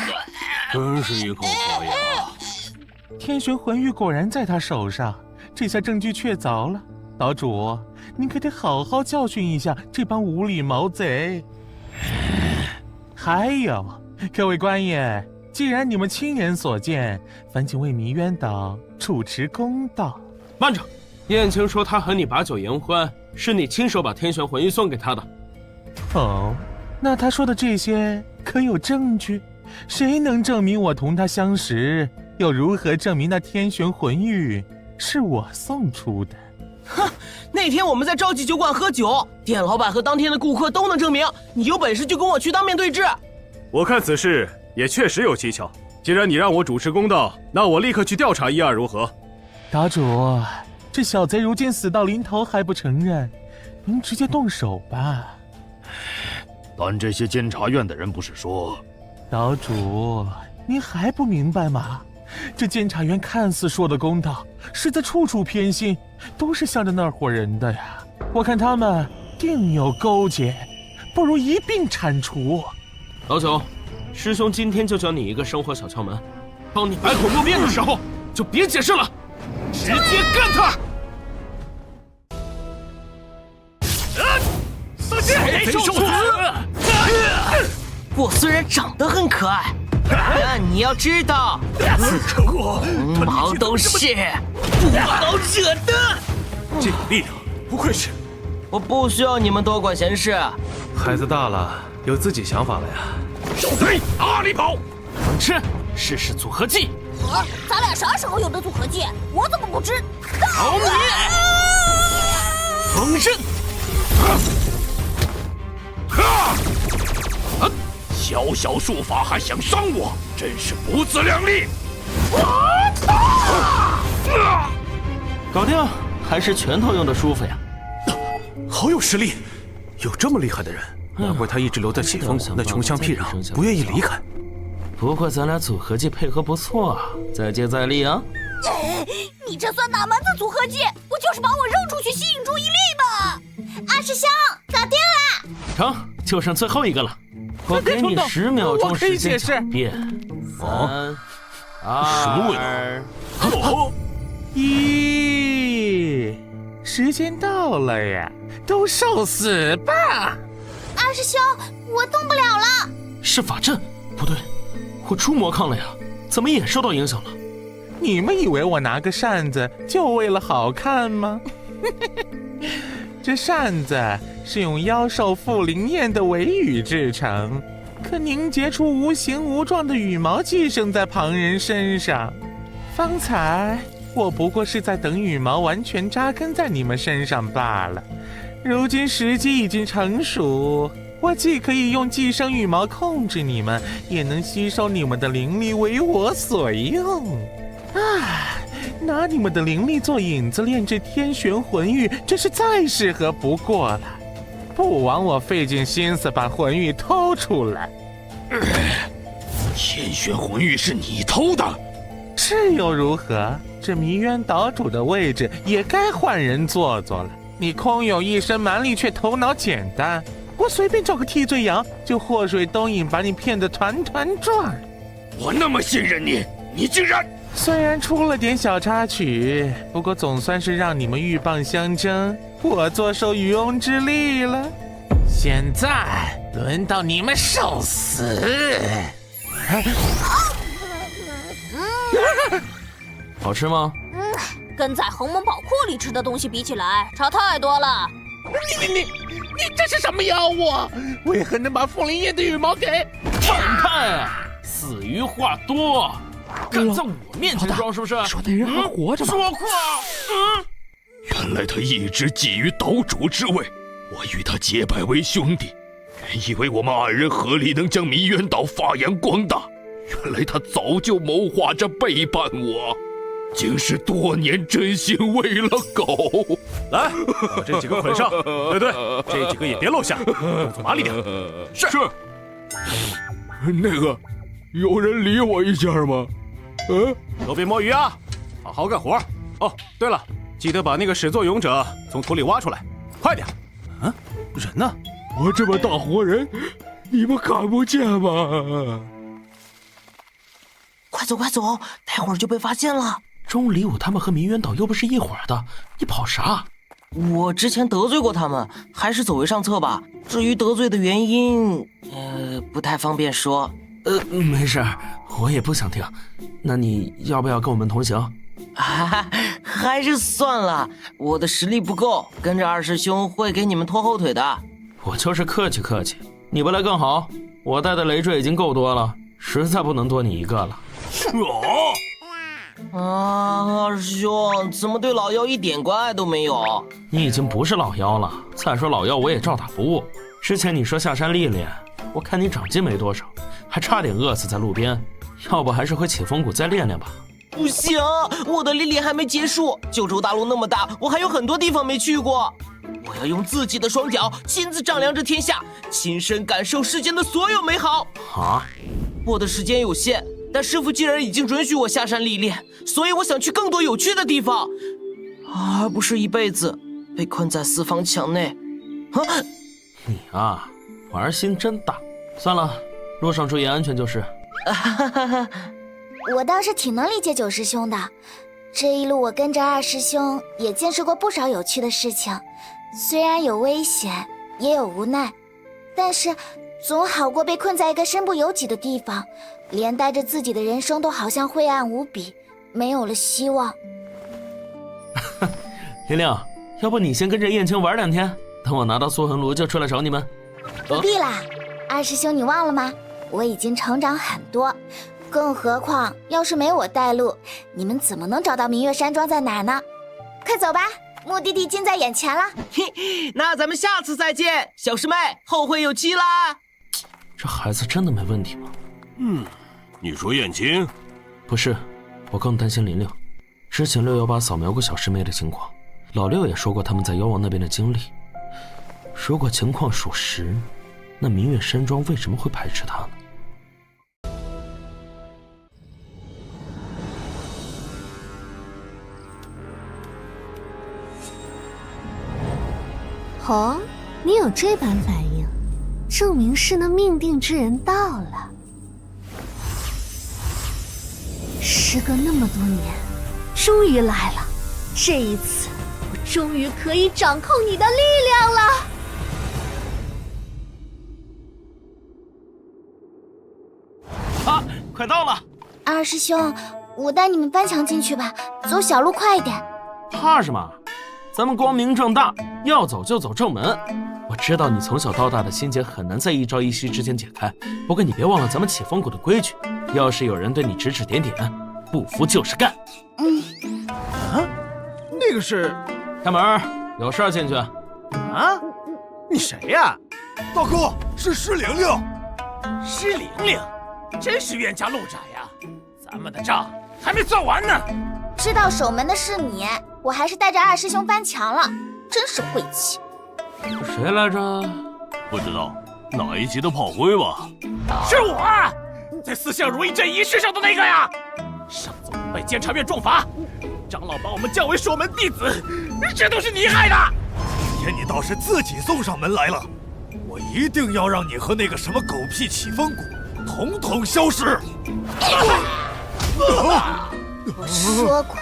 真是一口好牙！天玄魂玉果然在他手上，这下证据确凿了。岛主，您可得好好教训一下这帮无礼毛贼。还有，各位官爷，既然你们亲眼所见，烦请为迷渊岛主持公道。慢着，燕青说他和你把酒言欢，是你亲手把天玄魂玉送给他的。哦，那他说的这些可有证据？谁能证明我同他相识？又如何证明那天玄魂玉是我送出的？那天我们在召集酒馆喝酒，店老板和当天的顾客都能证明。你有本事就跟我去当面对质。我看此事也确实有蹊跷。既然你让我主持公道，那我立刻去调查一二，如何？岛主，这小贼如今死到临头还不承认，您直接动手吧。但这些监察院的人不是说……岛主，您还不明白吗？这监察院看似说的公道，实在处处偏心，都是向着那伙人的呀。我看他们定有勾结，不如一并铲除。老九，师兄今天就教你一个生活小窍门，当你百口莫辩的时候，就别解释了，直接干他！贼受死！我虽然长得很可爱，但你要知道，红毛都是不好惹的。这股力量，不愧是……我不需要你们多管闲事。孩子大了，有自己想法了呀。小贼，哪里跑？放吃，试试组合技。咱俩啥时候有的组合技？我怎么不知？好你！风刃！小小术法还想伤我，真是不自量力！搞定，还是拳头用的舒服呀。好有实力，有这么厉害的人，难怪他一直留在启风谷那穷乡僻壤，不愿意离开。不过咱俩组合技配合不错啊，再接再厉啊！你这算哪门子组合技？不就是把我扔出去吸引注意力吗？二师兄，搞定了！成，就剩最后一个了。我给你10秒钟时间狡辩。3、2……什么味道？咦，时间到了呀，都受死吧！二师兄，我动不了了。是法阵？不对，我出魔抗了呀，怎么也受到影响了？你们以为我拿个扇子就为了好看吗？这扇子是用妖兽傅灵燕的尾羽制成，可凝结出无形无状的羽毛寄生在旁人身上。方才我不过是在等羽毛完全扎根在你们身上罢了，如今时机已经成熟，我既可以用寄生羽毛控制你们，也能吸收你们的灵力为我所用。拿你们的灵力做引子炼制天玄魂玉，这是再适合不过了。不枉我费尽心思把魂玉偷出来。天玄魂玉是你偷的？是又如何？这迷渊岛主的位置也该换人坐坐了。你空有一身蛮力，却头脑简单，我随便找个替罪羊就祸水东引，把你骗得团团转。我那么信任你，你竟然……虽然出了点小插曲，不过总算是让你们鹬蚌相争，我坐收渔翁之利了。现在轮到你们受死！好吃吗？跟在鸿蒙宝库里吃的东西比起来，差太多了。你这是什么妖物？为何能把傅灵燕的羽毛给反叛？死鱼话多。敢在我面前装是不是？说那人还活着吗？说话。原来他一直觊觎岛主之位，我与他结拜为兄弟，原以为我们二人合力能将迷渊岛发扬光大，原来他早就谋划着背叛我，竟是多年真心为了狗。来，把这几个捆上。对，这几个也别露馅，动作麻利点。是。那个，有人理我一下吗？都别摸鱼啊，好好干活。哦，对了，记得把那个始作俑者从土里挖出来，快点。人呢？我这么大活人，你们看不见吗？快走，待会儿就被发现了。钟离武他们和迷渊岛又不是一伙的，你跑啥？我之前得罪过他们，还是走为上策吧。至于得罪的原因，不太方便说。没事，我也不想听。那你要不要跟我们同行？还是算了，我的实力不够，跟着二师兄会给你们拖后腿的。我就是客气客气，你不来更好。我带的累赘已经够多了，实在不能多你一个了。二师兄怎么对老妖一点关爱都没有？你已经不是老妖了，再说老妖我也照打不误。之前你说下山历练，我看你长进没多少，还差点饿死在路边，要不还是回起风谷再练练吧。不行，我的历练还没结束。九州大陆那么大，我还有很多地方没去过。我要用自己的双脚亲自丈量着天下，亲身感受世间的所有美好。啊！我的时间有限，但师傅既然已经准许我下山历练，所以我想去更多有趣的地方，而不是一辈子被困在四方墙内。你啊，玩心真大。算了，路上注意安全就是。我倒是挺能理解九师兄的，这一路我跟着二师兄也见识过不少有趣的事情，虽然有危险，也有无奈，但是总好过被困在一个身不由己的地方，连带着自己的人生都好像灰暗无比，没有了希望。玲玲，要不你先跟着燕青玩2天，等我拿到苏痕炉就出来找你们。不必啦，二师兄你忘了吗？我已经成长很多，更何况要是没我带路，你们怎么能找到明月山庄在哪儿呢？快走吧，目的地近在眼前了。那咱们下次再见，小师妹，后会有期啦。这孩子真的没问题吗？你说燕青？不是，我更担心玲玲。之前618扫描过小师妹的情况，老六也说过他们在妖王那边的经历。如果情况属实，那明月山庄为什么会排斥他呢？哦，你有这般反应，证明是那命定之人到了。时隔那么多年，终于来了。这一次，我终于可以掌控你的力量了。啊，快到了！二师兄，我带你们翻墙进去吧，走小路快一点。怕什么？咱们光明正大，要走就走正门。我知道你从小到大的心结很难在一朝一夕之间解开，不过你别忘了咱们起风谷的规矩，要是有人对你指指点点，不服就是干。那个是……开门，有事儿进去。啊？你谁呀？大哥，是施玲玲。施玲玲，真是冤家路窄呀！咱们的账还没算完呢。知道守门的是你，我还是带着二师兄翻墙了，真是晦气。谁来着？不知道，哪一级的炮灰吧？是我啊，在四象如意阵仪式上的那个呀！上次我们被监察院重罚，长老把我们降为守门弟子，这都是你害的。今天你倒是自己送上门来了，我一定要让你和那个什么狗屁起风谷统统消失！我说过，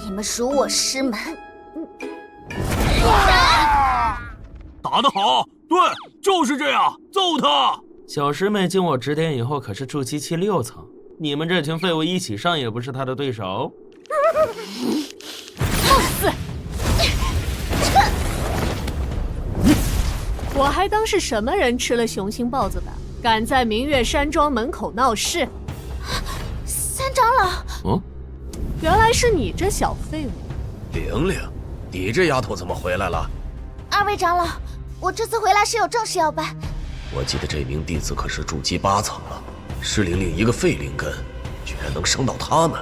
你们辱我师门。打得好，对，就是这样，揍他！小师妹经我指点以后，可是筑基期6层，你们这群废物一起上也不是她的对手。放肆！我还当是什么人吃了雄心豹子胆，敢在明月山庄门口闹事？三长老，原来是你这小废物。玲玲，你这丫头怎么回来了？二位长老，我这次回来是有正事要办。我记得这名弟子可是筑基8层了，施玲玲一个废灵根，居然能伤到他们。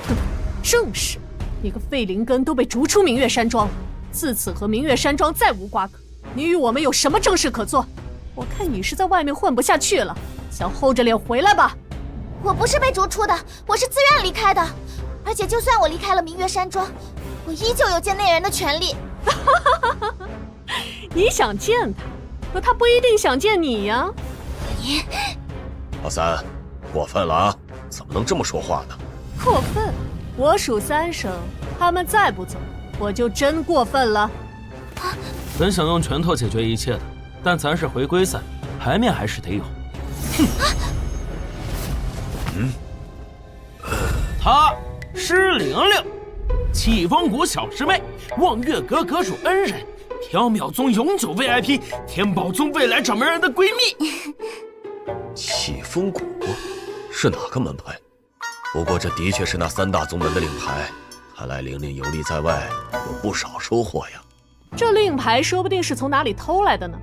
哼，正是，你个废灵根都被逐出明月山庄，自此和明月山庄再无瓜葛。你与我们有什么正事可做？我看你是在外面混不下去了，想厚着脸回来吧。我不是被逐出的，我是自愿离开的。而且就算我离开了明月山庄，我依旧有见那人的权利。你想见他，可他不一定想见你呀。你，老三，过分了啊！怎么能这么说话呢？过分？我数3声，他们再不走，我就真过分了。本想用拳头解决一切的，但咱是回归赛，牌面还是得有。哼。他施玲玲，起风谷小师妹，望月阁阁主恩人，缥缈宗永久 VIP， 天宝宗未来掌门人的闺蜜。起风谷是哪个门派？不过这的确是那3大宗门的令牌，看来玲玲游历在外有不少收获呀。这令牌说不定是从哪里偷来的呢。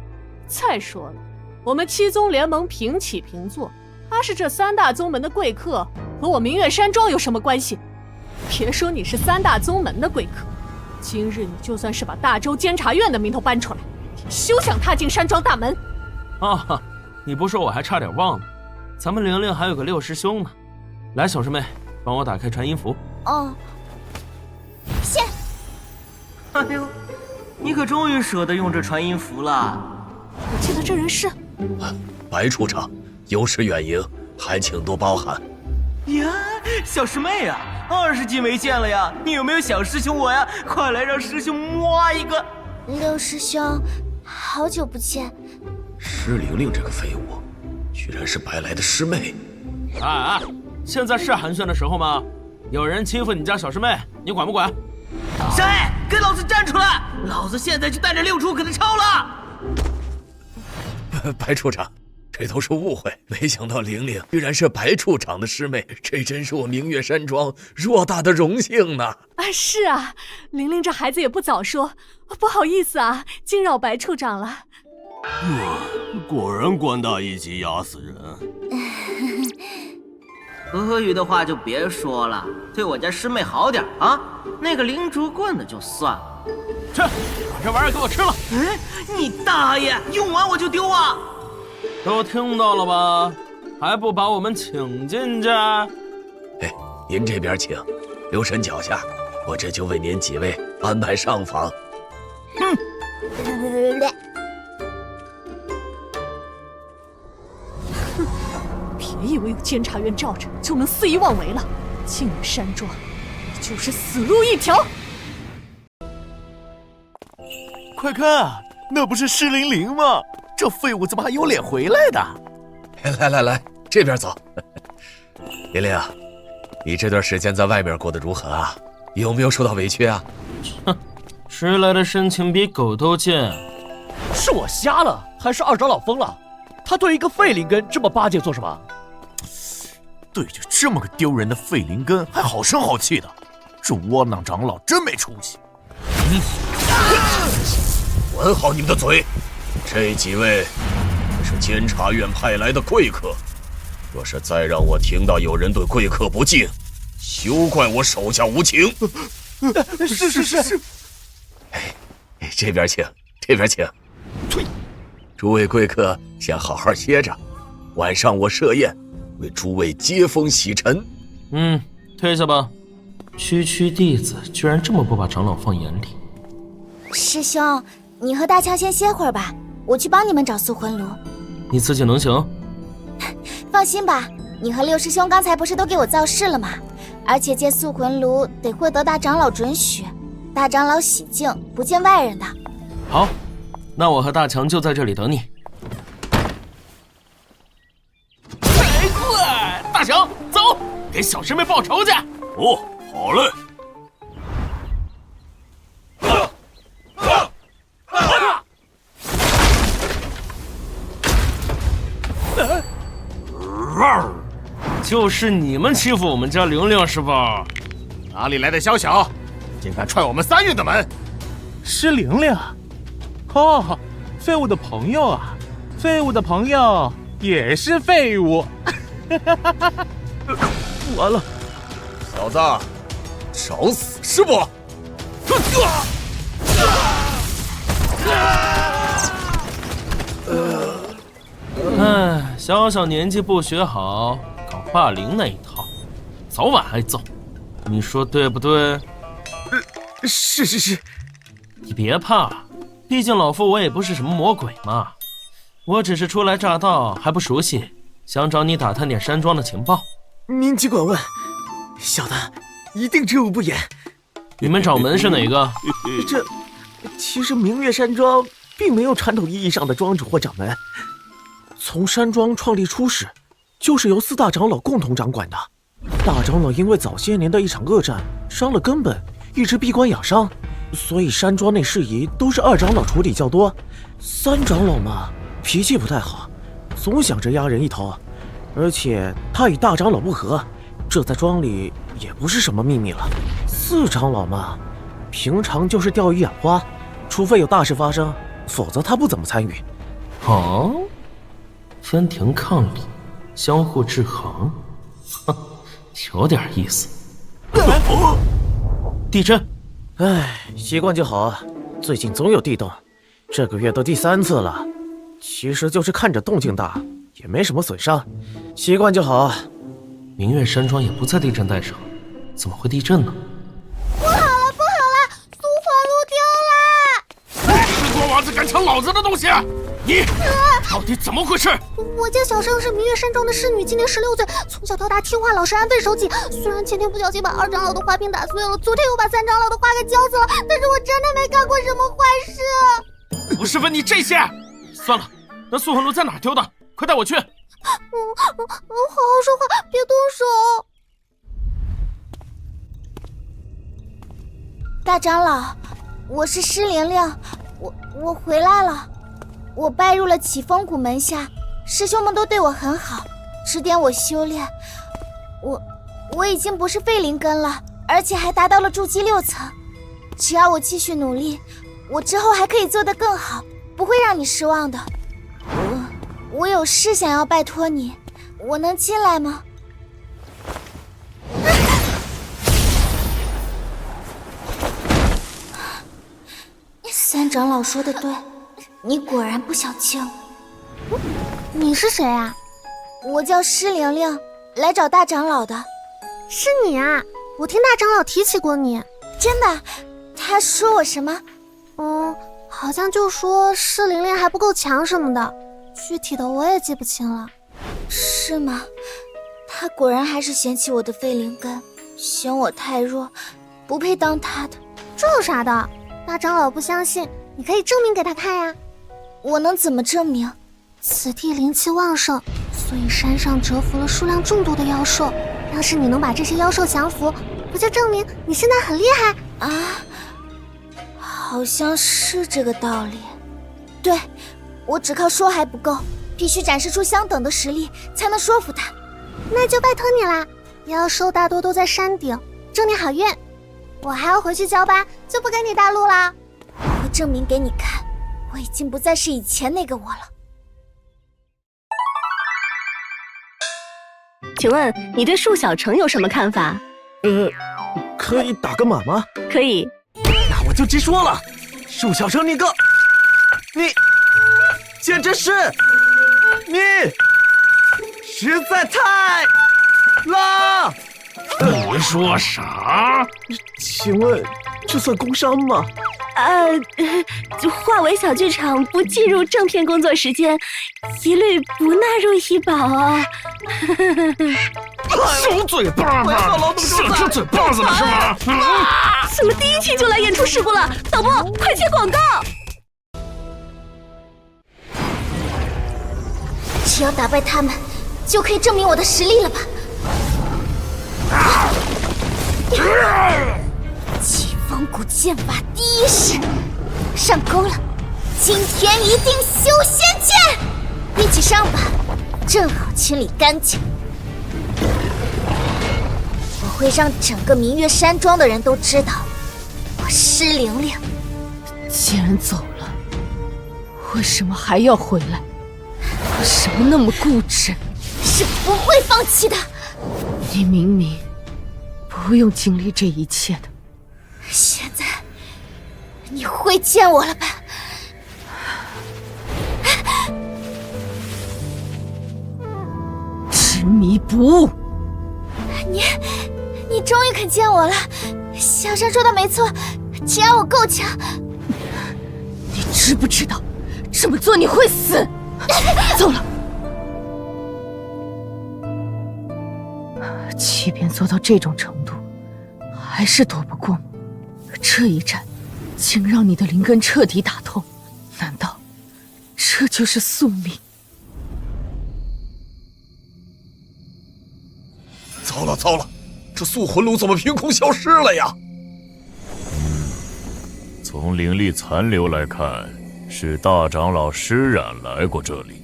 再说了，我们7宗联盟平起平坐，他是这3大宗门的贵客，和我明月山庄有什么关系？别说你是3大宗门的贵客，今日你就算是把大周监察院的名头搬出来，也休想踏进山庄大门。啊，你不说我还差点忘了，咱们玲玲还有个6师兄呢。来，小师妹，帮我打开传音符。哦，谢。哎呦，你可终于舍得用这传音符了。我记得这人是白处长，有失远迎，还请多包涵。呀，小师妹呀，20集没见了呀，你有没有想师兄我呀？快来让师兄摸一个。6师兄，好久不见。施玲玲这个废物，居然是白来的师妹。哎，现在是寒暄的时候吗？有人欺负你家小师妹，你管不管？谁？给老子站出来！老子现在就带着6处给他抄了。白处长，这都是误会，没想到玲玲居然是白处长的师妹，这真是我明月山庄偌大的荣幸呢！啊，是啊，玲玲这孩子也不早说，不好意思啊，惊扰白处长了。果然官大一级压死人。俄语的话就别说了，对我家师妹好点啊！那个灵竹棍的就算了。去，把这玩意儿给我吃了！哎，你大爷，用完我就丢啊！都听到了吧？还不把我们请进去？哎，您这边请，留神脚下，我这就为您几位安排上房。别以为有监察院罩着就能肆意妄为了，进了山庄，你就是死路一条。快看，那不是施玲玲吗？这废物怎么还有脸回来的？来，这边走。玲玲，你这段时间在外面过得如何啊？有没有受到委屈啊？哼，迟来的深情比狗都贱。是我瞎了，还是二长老疯了？他对一个废灵根这么巴结做什么？对着这么个丢人的废灵根还好声好气的，这窝囊长老真没出息。管好你们的嘴！这几位是监察院派来的贵客，若是再让我听到有人对贵客不敬，休怪我手下无情。是。哎，这边请。诸位贵客先好好歇着，晚上我设宴，为诸位接风洗尘。退下吧。区弟子居然这么不把长老放眼里。师兄，你和大强先歇会儿吧，我去帮你们找塑魂炉。你自己能行？放心吧，你和6师兄刚才不是都给我造势了吗？而且借塑魂炉得获得大长老准许，大长老喜静，不见外人的。好，那我和大强就在这里等你。大强，走，给小师妹报仇去。哦，好嘞。就是你们欺负我们家玲玲是吧？哪里来的小小，竟敢踹我们3院的门！施玲玲，哦，废物的朋友啊，废物的朋友也是废物。完了，小子，找死是不？小年纪不学好，搞霸凌那一套，早晚挨揍，你说对不对？是。你别怕，毕竟老夫我也不是什么魔鬼嘛，我只是初来乍到，还不熟悉，想找你打探点山庄的情报。您尽管问，小的一定知无不言。你们掌门是哪个？其实明月山庄并没有传统意义上的庄主或掌门，从山庄创立初始，就是由4大长老共同掌管的。大长老因为早些年的一场恶战伤了根本，一直闭关养伤，所以山庄内事宜都是2长老处理较多。3长老嘛，脾气不太好，总想着压人一头，而且他与大长老不和，这在庄里也不是什么秘密了。4长老嘛，平常就是钓鱼养花，除非有大事发生，否则他不怎么参与。分庭抗礼，相互制衡，哼，有点意思。地震，唉，习惯就好啊。最近总有地动，这个月都第3次了。其实就是看着动静大，也没什么损伤，习惯就好啊。明月山庄也不在地震带上，怎么会地震呢？不好了，苏火炉丢了！你个国王子敢抢老子的东西，你到底怎么回事？我家小生是明月山庄的侍女，今年16岁，从小到大听话老实，安分守己。虽然前天不小心把2长老的花瓶打碎了，昨天又把3长老的花给浇死了，但是我真的没干过什么坏事。不是问你这些，算了，那素魂炉在哪丢的？快带我去。好好说话，别动手。大长老，我是施玲玲，我回来了。我拜入了启风谷门下，师兄们都对我很好，指点我修炼。我已经不是废灵根了，而且还达到了筑基6层。只要我继续努力，我之后还可以做得更好，不会让你失望的。我有事想要拜托你，我能进来吗？3长老说的对，你果然不小青。你是谁啊？我叫施玲玲，来找大长老的。是你啊？我听大长老提起过你。真的？他说我什么？好像就说施玲玲还不够强什么的，具体的我也记不清了。是吗？他果然还是嫌弃我的废灵根，嫌我太弱，不配当他的。这有啥的？大长老不相信，你可以证明给他看呀。我能怎么证明？此地灵气旺盛，所以山上蛰伏了数量众多的妖兽。要是你能把这些妖兽降服，不就证明你现在很厉害啊？好像是这个道理。对，我只靠说还不够，必须展示出相等的实力，才能说服他。那就拜托你啦，妖兽大多都在山顶，祝你好运。我还要回去交班，就不给你带路啦。我会证明给你看，我已经不再是以前那个我了。请问你对束小城有什么看法？可以打个码吗？可以。那我就直说了，束小城你简直是，你实在太了。你说啥？请问这算工伤吗？化为小剧场不计入正片工作时间，一律不纳入医保啊。收嘴巴子，射出嘴巴子了是吗？怎么第一期就来演出事故了？导播，快接广告！只要打败他们，就可以证明我的实力了吧？启风谷剑法第1式，上钩了！今天一定修仙剑，一起上吧，正好清理干净。我会让整个明月山庄的人都知道，我施玲玲既然走了，为什么还要回来？为什么那么固执？是不会放弃的。你明明不用经历这一切的。现在你会见我了吧？执迷不悟。你终于肯见我了。小山说的没错，只要我够强。你知不知道，这么做你会死？走了。即便做到这种程度，还是躲不过吗？这一战，竟让你的灵根彻底打通，难道这就是宿命？糟了，这素魂炉怎么凭空消失了呀？从灵力残留来看，是大长老施染来过这里。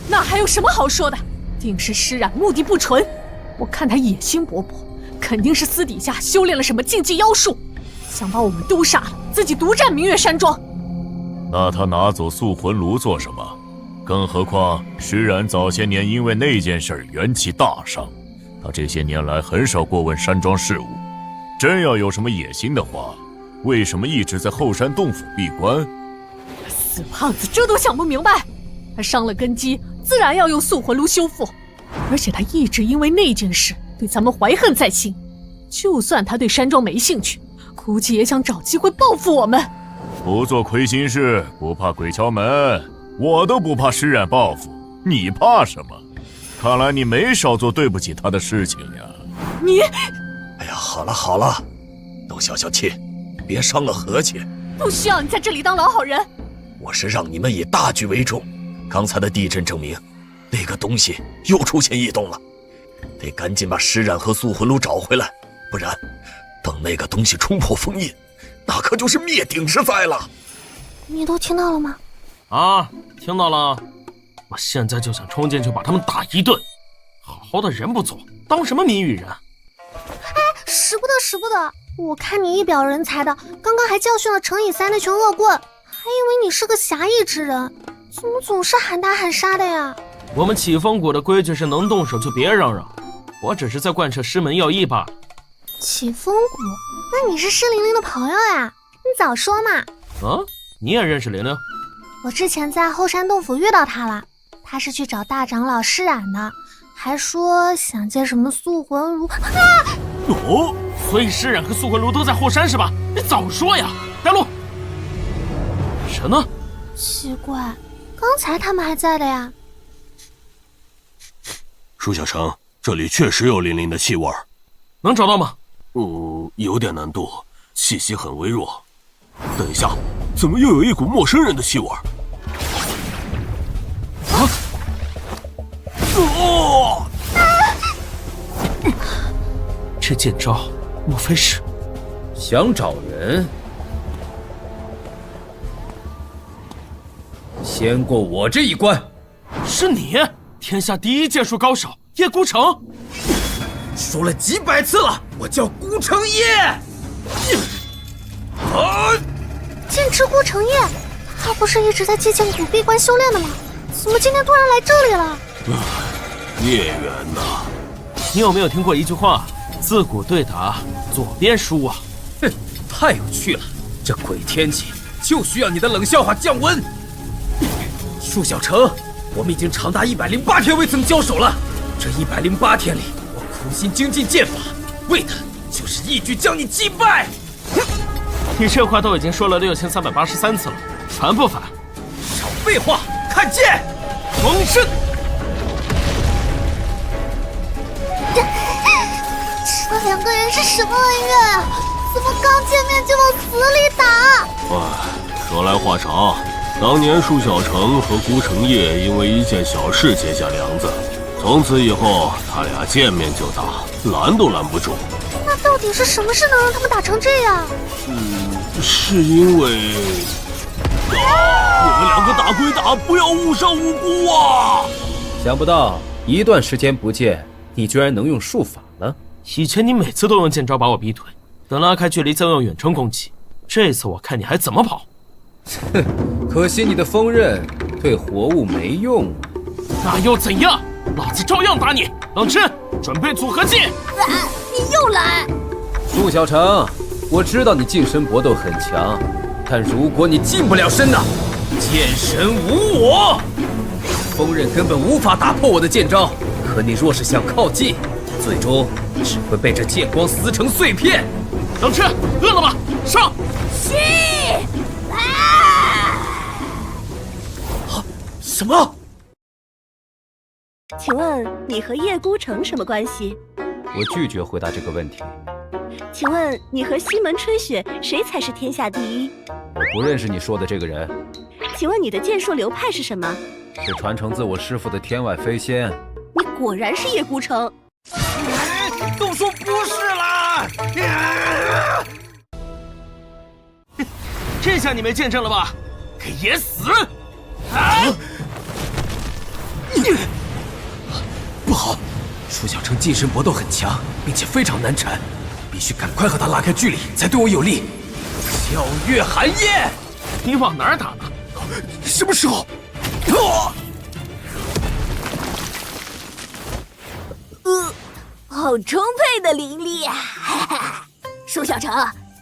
那还有什么好说的？定是施染目的不纯。我看他野心勃勃，肯定是私底下修炼了什么禁忌妖术，想把我们都杀了，自己独占明月山庄。那他拿走素魂炉做什么？更何况施然早些年因为那件事元气大伤，他这些年来很少过问山庄事务。真要有什么野心的话，为什么一直在后山洞府闭关？死胖子这都想不明白。他伤了根基，自然要用宿魂炉修复。而且他一直因为那件事对咱们怀恨在心。就算他对山庄没兴趣，估计也想找机会报复我们。不做亏心事，不怕鬼敲门。我都不怕施然报复，你怕什么？看来你没少做对不起他的事情呀。你，哎呀，好了好了，都消消气，别伤了和气。不需要你在这里当老好人。我是让你们以大局为重。刚才的地震证明，那个东西又出现异动了，得赶紧把施然和宿魂炉找回来，不然等那个东西冲破封印，那可就是灭顶之灾了。你都听到了吗？啊，听到了。我现在就想冲进去把他们打一顿。好好的人不做，当什么谜语人？哎，使不得使不得！我看你一表人才的，刚刚还教训了程以三那群恶棍，还以为你是个侠义之人，怎么总是喊打喊杀的呀？我们启风谷的规矩是能动手就别嚷嚷，我只是在贯彻师门要义罢了。启风谷？那你是施玲玲的朋友呀？你早说嘛！啊，你也认识玲玲？我之前在后山洞府遇到她了，她是去找大长老施染的，还说想借什么宿魂炉。哦，所以施染和宿魂炉都在后山是吧？你早说呀！带路。神呢？奇怪，刚才他们还在的呀。舒小成，这里确实有玲玲的气味，能找到吗？有点难度，气息很微弱。等一下，怎么又有一股陌生人的气味？这剑招，莫非是想找人？先过我这一关。是你，天下第一剑术高手叶孤城。说了几百次了，我叫孤城叶。剑之孤城叶，他不是一直在寂静谷闭关修炼的吗？怎么今天突然来这里了？孽缘呐！你有没有听过一句话？自古对打，左边输啊！哼，太有趣了！这鬼天气就需要你的冷笑话降温。舒小成，我们已经长达108天未曾交手了。这108天里，我苦心精进剑法，为的就是一举将你击败。你这话都已经说了6383次了，烦不烦？少废话，看剑！光身！这两个人是什么恩怨啊？怎么刚见面就往死里打？说来话长，当年舒小成和孤城叶因为一件小事结下梁子，从此以后他俩见面就打，拦都拦不住。那到底是什么事能让他们打成这样？是因为你们两个打归打，不要误伤无辜啊！想不到一段时间不见，你居然能用术法了。以前你每次都用剑招把我逼退，等拉开距离再用远程攻击，这次我看你还怎么跑。哼，可惜你的锋刃对活物没用。那又怎样？老子照样打你！冷吃，准备组合技。你又来！舒小成，我知道你近身搏斗很强，但如果你近不了身呢？剑神无我，锋刃根本无法打破我的剑招。可你若是想靠近，最终只会被这剑光撕成碎片。冷吃，饿了吗？上！去！什么？请问你和叶孤城什么关系？我拒绝回答这个问题。请问你和西门春雪谁才是天下第一？我不认识你说的这个人。请问你的剑术流派是什么？是传承自我师父的天外飞仙。你果然是叶孤城。都说不是啦！这下你没见证了吧？给爷死！不好，舒小成近身搏斗很强，并且非常难缠，必须赶快和他拉开距离，才对我有利。笑月寒夜，你往哪儿打呢？什么时候？好充沛的灵力啊！舒小成，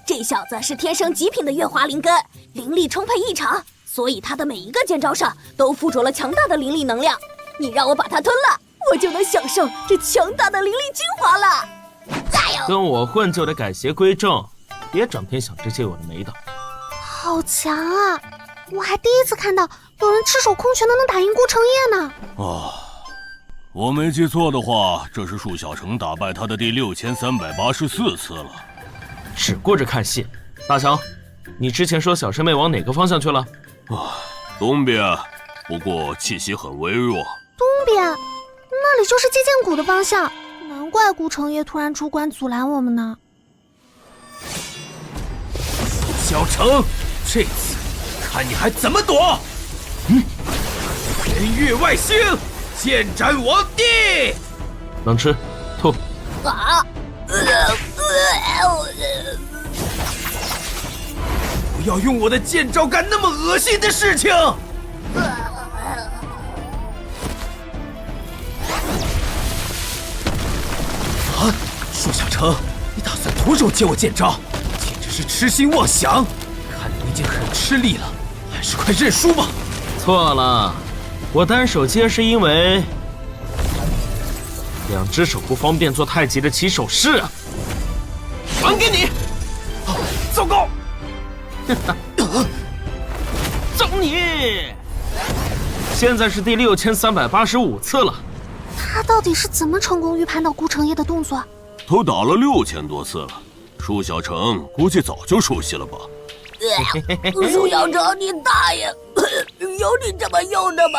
这小子是天生极品的月华灵根，灵力充沛异常，所以他的每一个剑招上都附着了强大的灵力能量。你让我把它吞了，我就能享受这强大的灵力精华了。加油！跟我混就得改邪归正，别整天想这些有的没的。好强啊！我还第一次看到有人赤手空拳的能打赢顾成业呢。我没记错的话，这是束小成打败他的第6384次了。只顾着看戏，大强，你之前说小师妹往哪个方向去了？东边，不过气息很微弱。东边，那里就是接剑谷的方向，难怪顾成业突然出关阻拦我们呢。小成，这次看你还怎么躲！天域外星，剑斩王帝！冷吃，吐。不要用我的剑招干那么恶心的事情！束小成，你打算徒手接我剑招，简直是痴心妄想！看你已经很吃力了，还是快认输吧。错了，我单手接是因为两只手不方便做太极的起手式啊。还给你！糟糕！揍你！现在是第6385次了。他到底是怎么成功预判到顾成业的动作？都打了6000多次了，束小成估计早就熟悉了吧？束小成，你大爷！有你这么用的吗？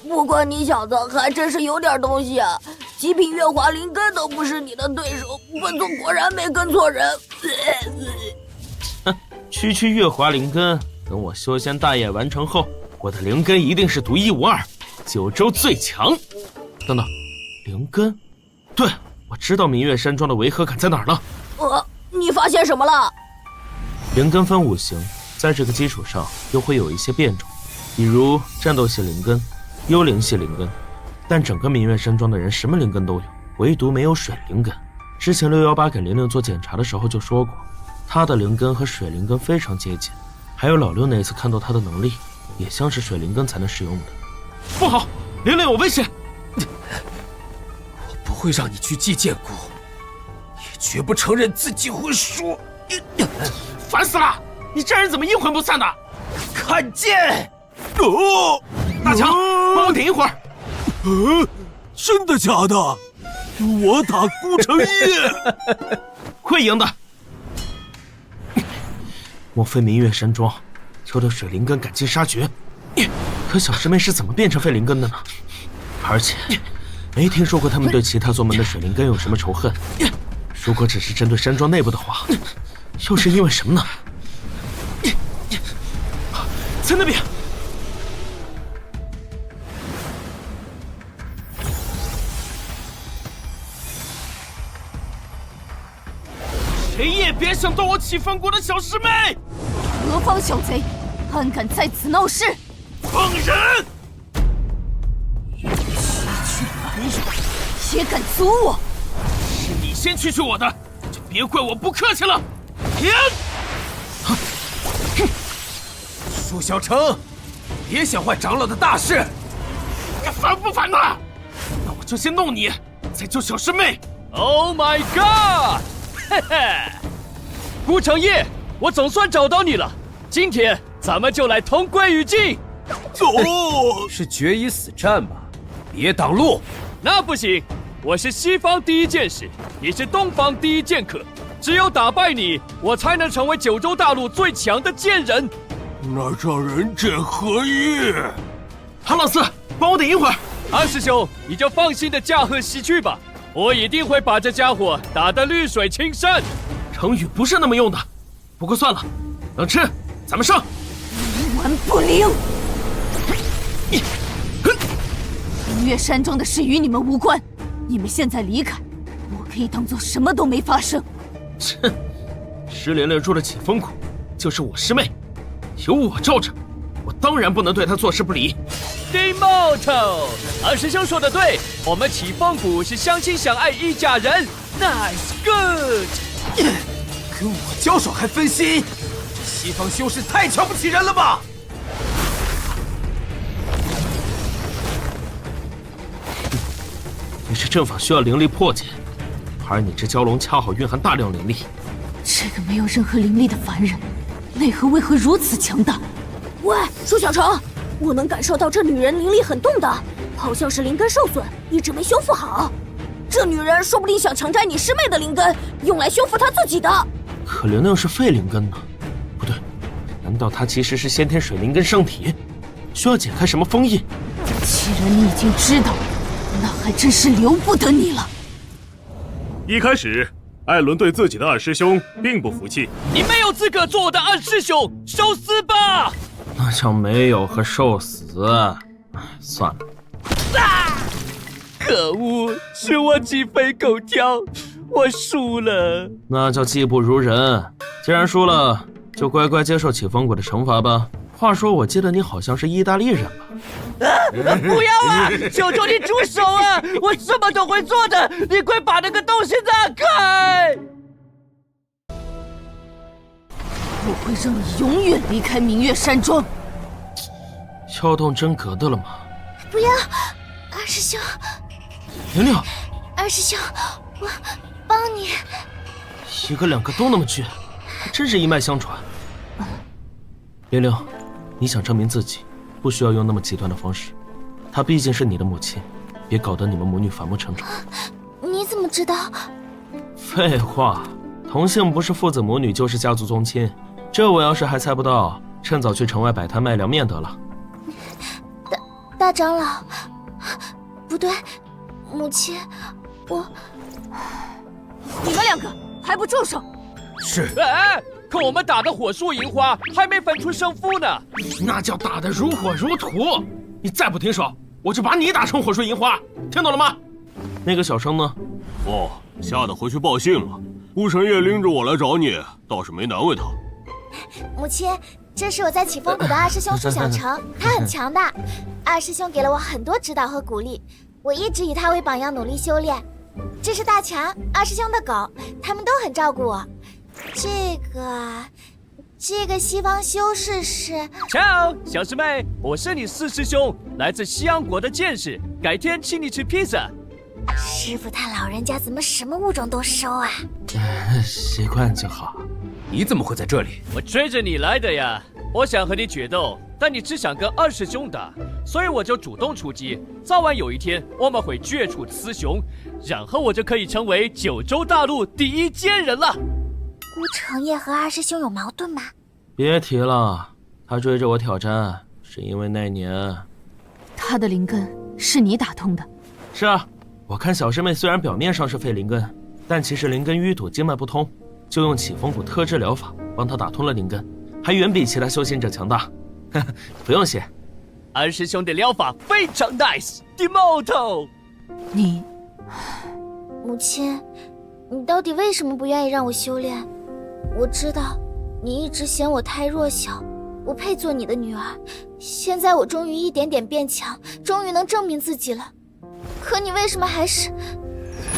不过你小子还真是有点东西啊！极品月华灵根都不是你的对手，本座果然没跟错人。区月华灵根，等我修仙大业完成后，我的灵根一定是独一无二，9州最强。等等，灵根？对，我知道明月山庄的违和感在哪儿了。你发现什么了？灵根分5行，在这个基础上又会有一些变种，比如战斗系灵根、幽灵系灵根。但整个明月山庄的人什么灵根都有，唯独没有水灵根。之前618给玲玲做检查的时候就说过，她的灵根和水灵根非常接近。还有老六那次看到她的能力，也像是水灵根才能使用的。不好，玲玲有危险！我不会让你去祭剑谷，也绝不承认自己会输。烦死了！你这人怎么阴魂不散的？看剑！大强，帮我顶一会儿。真的假的？我打顾成业会赢的。莫非明月山庄有对水灵根赶尽杀绝？可小师妹是怎么变成废灵根的呢？而且没听说过他们对其他宗门的水灵根有什么仇恨。如果只是针对山庄内部的话，又是因为什么呢？在那边。谁也别想动我启封国的小师妹！何方小贼，胆敢在此闹事？放人！也敢阻我？是你先区我的，就别怪我不客气了。停！束小成，别想坏长老的大事！你烦不烦呐？那我就先弄你，再救小师妹。Oh my god！ 嘿嘿，顾成业，我总算找到你了。今天咱们就来同归于尽。是决一死战吧？别挡路！那不行，我是西方第一剑士，你是东方第一剑客，只有打败你，我才能成为9州大陆最强的剑人。那这人剑合一。韩老四，帮我顶一会儿。韩师兄，你就放心的驾鹤西去吧。我一定会把这家伙打得绿水青山。成语不是那么用的，不过算了，冷吃，咱们上。冥顽不灵！明月山庄的事与你们无关，你们现在离开，我可以当做什么都没发生。切，石莲莲住了启封谷，就是我师妹，有我罩着，我当然不能对她坐视不理。Demoto， 二师兄说的对，我们启风谷是相亲相爱一家人。Nice good。跟我交手还分心，这西方修士太瞧不起人了吧？你是阵法需要灵力破解，而你这蛟龙恰好蕴含大量灵力。这个没有任何灵力的凡人，内核为何如此强大？喂，舒小成，我能感受到这女人灵力很动的，好像是灵根受损，一直没修复好。这女人说不定想强摘你师妹的灵根，用来修复她自己的。可玲玲是废灵根呢？不对，难道她其实是先天水灵根圣体，需要解开什么封印？既然你已经知道，那还真是留不得你了。一开始，艾伦对自己的二师兄并不服气。你没有资格做我的二师兄，受死吧！那叫没有和受死。算了。可恶，是我鸡飞狗跳，我输了。那叫技不如人。既然输了，就乖乖接受启风谷的惩罚吧。话说，我记得你好像是意大利人吧？不要啊！求求你住手啊！我什么都会做的，你快把那个东西打开！我会让你永远离开明月山庄。撬动真格的了吗？不要，二师兄。玲玲，二师兄，我帮你。一个两个都那么倔，还真是一脉相传。玲玲，你想证明自己，不需要用那么极端的方式。她毕竟是你的母亲，别搞得你们母女反目成仇。你怎么知道？废话，同姓不是父子母女就是家族宗亲。这我要是还猜不到，趁早去城外摆摊卖凉面得了。大长老，不对，母亲，我……你们两个还不住手！是。哎，可我们打的火树银花还没分出胜负呢。那叫打得如火如荼。你再不停手，我就把你打成火树银花，听懂了吗？那个小生呢？哦，吓得回去报信了。顾神夜拎着我来找你，倒是没难为他。母亲，这是我在启风谷的二师兄舒小成，他很强大。二师兄给了我很多指导和鼓励，我一直以他为榜样努力修炼。这是大强，二师兄的狗，他们都很照顾我。这个西方修士是……瞧，小师妹，我是你四师兄，来自西洋国的剑士，改天请你吃披萨。师傅他老人家怎么什么物种都收啊？习惯就好。你怎么会在这里？我追着你来的呀！我想和你决斗，但你只想跟二师兄打，所以我就主动出击。早晚有一天，我们会决出雌雄，然后我就可以成为九州大陆第一剑人了。顾成业和二师兄有矛盾吗？别提了，他追着我挑战，是因为那年他的灵根是你打通的。是啊，我看小师妹虽然表面上是废灵根，但其实灵根淤堵，经脉不通，就用启风谷特制疗法帮他打通了灵根，还远比其他修行者强大。不用谢。二师兄的疗法非常 nice，Demoto。你，母亲，你到底为什么不愿意让我修炼？我知道你一直嫌我太弱小，不配做你的女儿。现在我终于一点点变强，终于能证明自己了。可你为什么还是……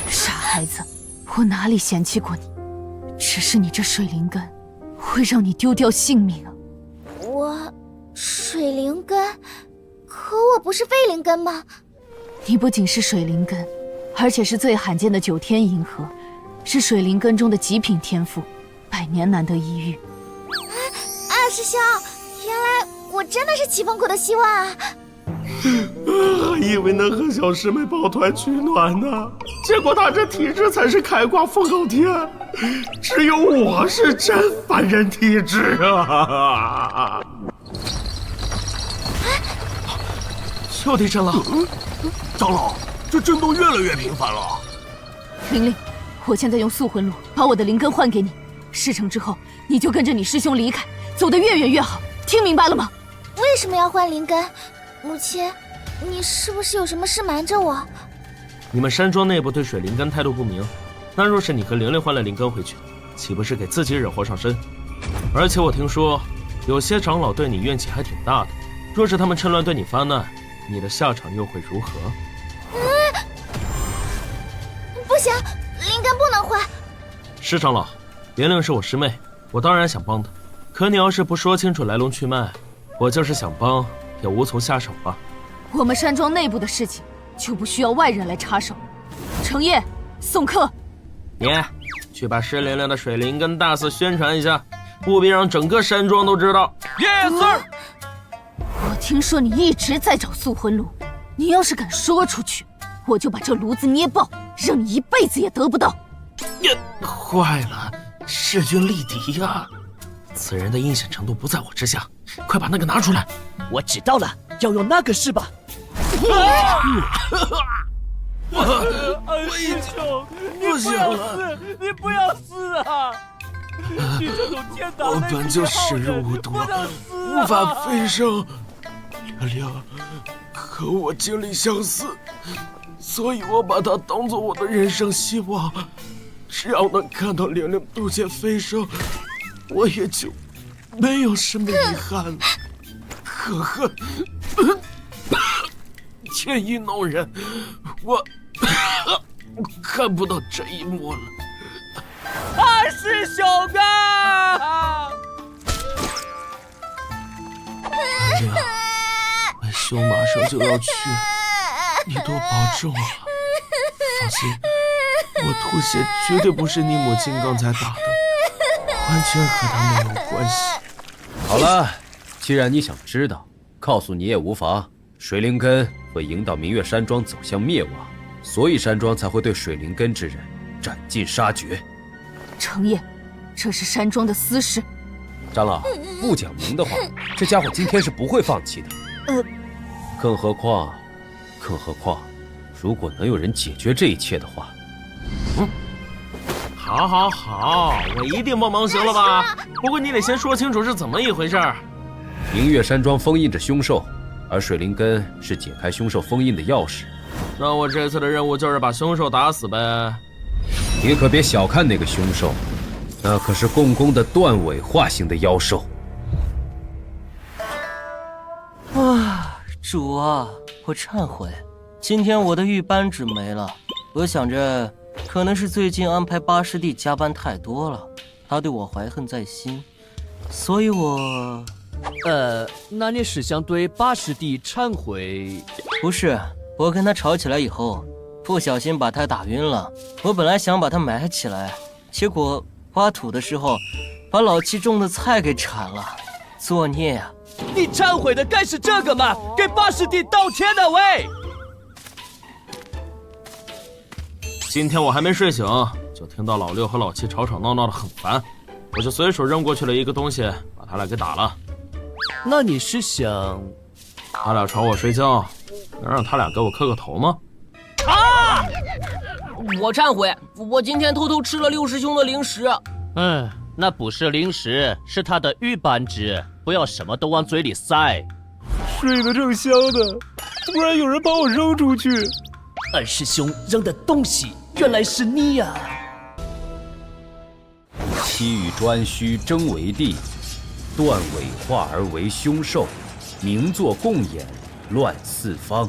傻孩子，我哪里嫌弃过你？只是你这水灵根会让你丢掉性命啊！我水灵根，可我不是废灵根吗？你不仅是水灵根，而且是最罕见的9天银河，是水灵根中的极品天赋，100年难得一遇。二师兄，原来我真的是启风谷的希望啊！还以为能和小师妹抱团取暖呢，结果她这体质才是开挂凤傲天，只有我是真凡人体质啊！又地震了，长老，这震动越来越频繁了。玲玲，我现在用速魂炉把我的灵根换给你，事成之后你就跟着你师兄离开，走得越远越好，听明白了吗？为什么要换灵根？母亲，你是不是有什么事瞒着我？你们山庄内部对水灵根态度不明，那若是你和玲玲换了灵根回去，岂不是给自己惹祸上身？而且我听说，有些长老对你怨气还挺大的，若是他们趁乱对你发难，你的下场又会如何？不行，灵根不能坏。师长老，元灵是我师妹，我当然想帮她。可你要是不说清楚来龙去脉，我就是想帮也无从下手了。我们山庄内部的事情就不需要外人来插手。程烨，送客。你去把湿灵灵的水灵根大肆宣传一下，务必让整个山庄都知道。Yes sir。我听说你一直在找素魂炉，你要是敢说出去，我就把这炉子捏爆，让你一辈子也得不到。坏了，势均力敌呀！此人的阴险程度不在我之下，快把那个拿出来！我知道了，要用那个是吧？师兄，你不要死，你不要死啊！你这种天大的，我本就时日无多，无法飞升。玲玲，和我经历相似，所以我把它当做我的人生希望。只要能看到玲玲渡劫飞升，我也就没有什么遗憾了。可恨，天意弄人，我看不到这一幕了。二师兄啊！玲玲，为兄马上就要去，你多保重啊！放心，我吐血绝对不是你母亲刚才打的，完全和她没有关系。好了，既然你想知道，告诉你也无妨。水灵根会引导明月山庄走向灭亡，所以山庄才会对水灵根之人斩尽杀绝。程烨，这是山庄的私事。长老，不讲明的话，这家伙今天是不会放弃的。更何况，如果能有人解决这一切的话，好，我一定帮忙，行了吧？不过你得先说清楚是怎么一回事。明月山庄封印着凶兽，而水灵根是解开凶兽封印的钥匙。那我这次的任务就是把凶兽打死呗。你可别小看那个凶兽，那可是共工的断尾化型的妖兽。主啊，我忏悔，今天我的玉扳指没了。我想着，可能是最近安排八师弟加班太多了，他对我怀恨在心，所以我……那你是想对八师弟忏悔？不是，我跟他吵起来以后，不小心把他打晕了。我本来想把他埋起来，结果挖土的时候，把老七种的菜给铲了，作孽啊！你忏悔的该是这个吗？给八师弟道歉的喂！今天我还没睡醒，就听到老六和老七吵闹的很烦，我就随手扔过去了一个东西，把他俩给打了。那你是想……他俩吵我睡觉，能让他俩给我磕个头吗？我忏悔，我今天偷偷吃了六师兄的零食。那不是零食，是他的玉扳指，不要什么都往嘴里塞。睡得正香的，突然有人把我扔出去。二师兄扔的东西原来是你呀！七与颛顼争为帝，断尾化而为凶兽，名作共演，乱四方。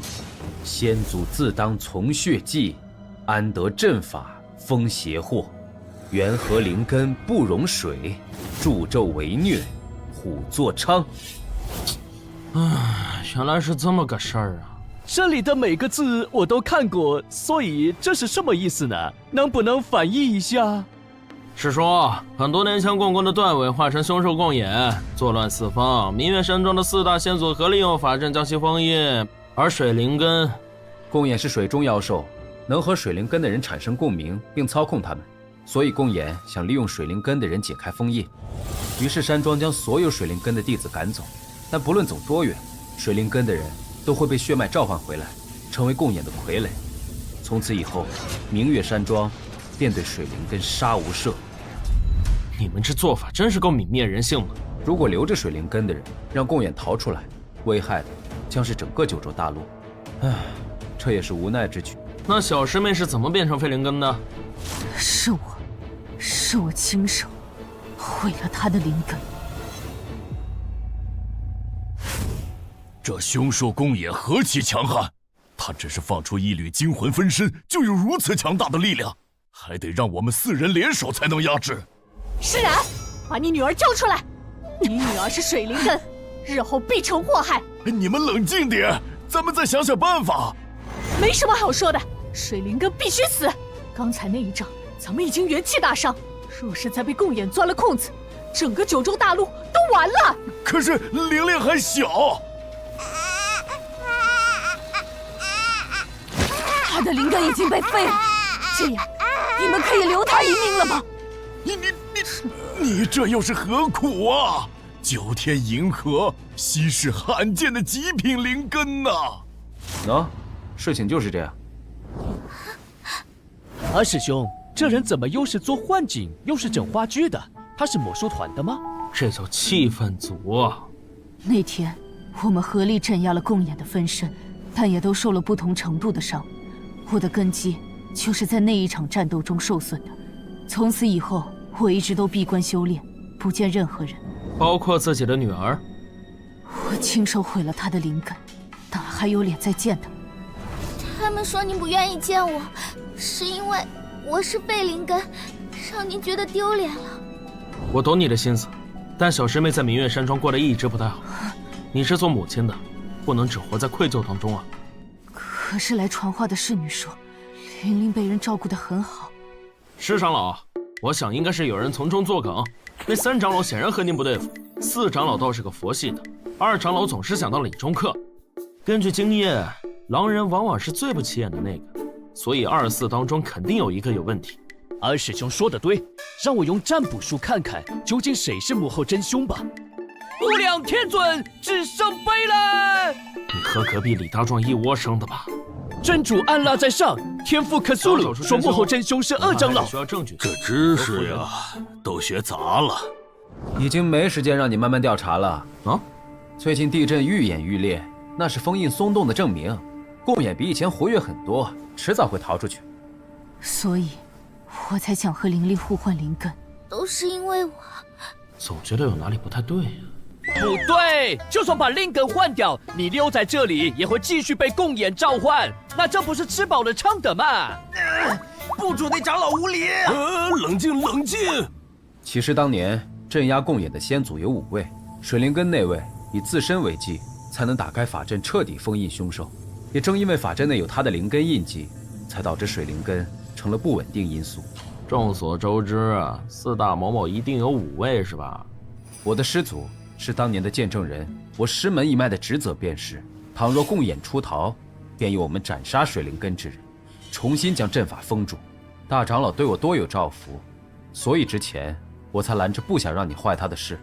先祖自当从血祭，安得阵法封邪祸？缘何灵根不容水，助纣为虐，虎作伥。原来是这么个事儿啊！这里的每个字我都看过，所以这是什么意思呢？能不能翻译一下？是说，很多年前共工的断尾化成凶兽共演，作乱四方。明月山庄的四大先祖合力用法阵将其封印，而水灵根，共演是水中妖兽，能和水灵根的人产生共鸣，并操控他们。所以共演想利用水灵根的人解开封印，于是山庄将所有水灵根的弟子赶走，但不论走多远，水灵根的人都会被血脉召唤回来，成为共演的傀儡。从此以后，明月山庄便对水灵根杀无赦。你们这做法真是够泯灭人性的。如果留着水灵根的人让共演逃出来，危害的将是整个九州大陆。这也是无奈之举。那小师妹是怎么变成废灵根的？是我亲手毁了他的灵根。这凶兽宫野何其强悍！他只是放出一缕精魂分身，就有如此强大的力量，还得让我们4人联手才能压制。施然，把你女儿交出来！你女儿是水灵根，日后必成祸害。你们冷静点，咱们再想想办法。没什么好说的，水灵根必须死。刚才那一仗，咱们已经元气大伤，若是再被共演钻了空子，整个九州大陆都完了。可是玲玲还小，她的灵根已经被废了，这样你们可以留她一命了吗？你这又是何苦啊？9天银河，稀世罕见的极品灵根呐！喏，事情就是这样。二师兄，这人怎么又是做幻景，又是整话剧的？他是魔术团的吗？这叫气氛组啊！那天我们合力镇压了共演的分身，但也都受了不同程度的伤。我的根基就是在那一场战斗中受损的。从此以后，我一直都闭关修炼，不见任何人，包括自己的女儿。我亲手毁了她的灵根，哪还有脸再见她？他们说您不愿意见我，是因为我是废灵根，让您觉得丢脸了。我懂你的心思，但小师妹在明月山庄过得一直不太好。你是做母亲的，不能只活在愧疚当中啊。可是来传话的侍女说，玲玲被人照顾得很好。施长老，我想应该是有人从中作梗。那3长老显然和您不对付，4长老倒是个佛系的，2长老总是想到理中客。根据经验，狼人往往是最不起眼的那个，所以2、4当中肯定有一个有问题。二师兄说的对，让我用占卜术看看究竟谁是幕后真凶吧。无量天尊，至圣杯了！你和隔壁李大壮一窝生的吧？真主安拉在上，天父克苏鲁说幕后真凶是2长老。需要证据。这知识呀，都学杂了。已经没时间让你慢慢调查了啊！最近地震愈演愈烈，那是封印松动的证明。共演比以前活跃很多，迟早会逃出去。所以，我才想和玲玲互换灵根。都是因为我。总觉得有哪里不太对呀。不对，就算把灵根换掉，你留在这里也会继续被共演召唤，那这不是吃饱了撑的吗？部主那长老无礼！冷静冷静。其实当年镇压共演的先祖有5位，水灵根那位以自身为祭，才能打开法阵彻底封印凶兽。也正因为法阵内有他的灵根印记，才导致水灵根成了不稳定因素。众所周知啊，4大某某一定有5位是吧？我的师祖是当年的见证人，我师门一脉的职责便是，倘若共演出逃，便由我们斩杀水灵根之人，重新将阵法封住。大长老对我多有照拂，所以之前我才拦着不想让你坏他的事。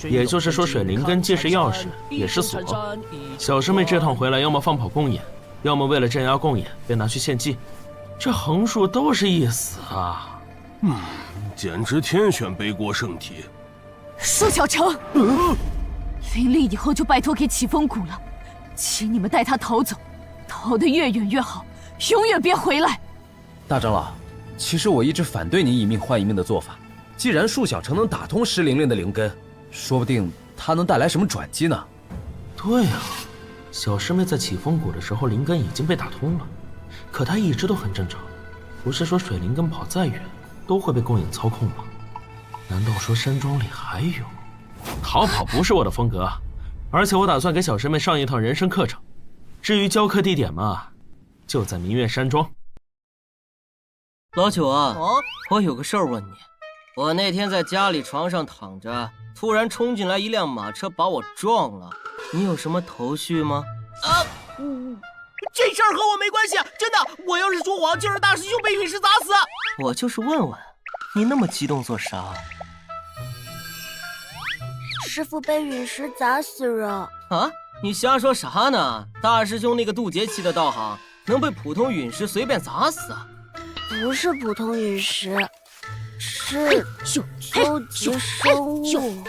也就是说，水灵根既是钥匙，也是锁。小师妹这趟回来，要么放跑共演，要么为了镇压共演被拿去献祭，这横竖都是一死啊！简直天选背锅圣体。舒小成，玲玲以后就拜托给启风谷了，请你们带她逃走，逃得越远越好，永远别回来。大长老，其实我一直反对你以命换一命的做法。既然束小成能打通石玲玲的灵根，说不定他能带来什么转机呢？对啊，小师妹在启风谷的时候灵根已经被打通了，可她一直都很正常。不是说水灵根跑再远都会被共演操控吗？难道说山庄里还有？逃跑不是我的风格，而且我打算给小师妹上一堂人生课程。至于教课地点嘛，就在明月山庄。老九啊，我有个事儿问你。我那天在家里床上躺着，突然冲进来一辆马车把我撞了，你有什么头绪吗？这事儿和我没关系，真的。我要是说谎，就是大师兄被陨石砸死。我就是问问，你那么激动做啥？师父被陨石砸死了啊！你瞎说啥呢？大师兄那个渡劫期的道行，能被普通陨石随便砸死啊？不是普通陨石，是究极生物。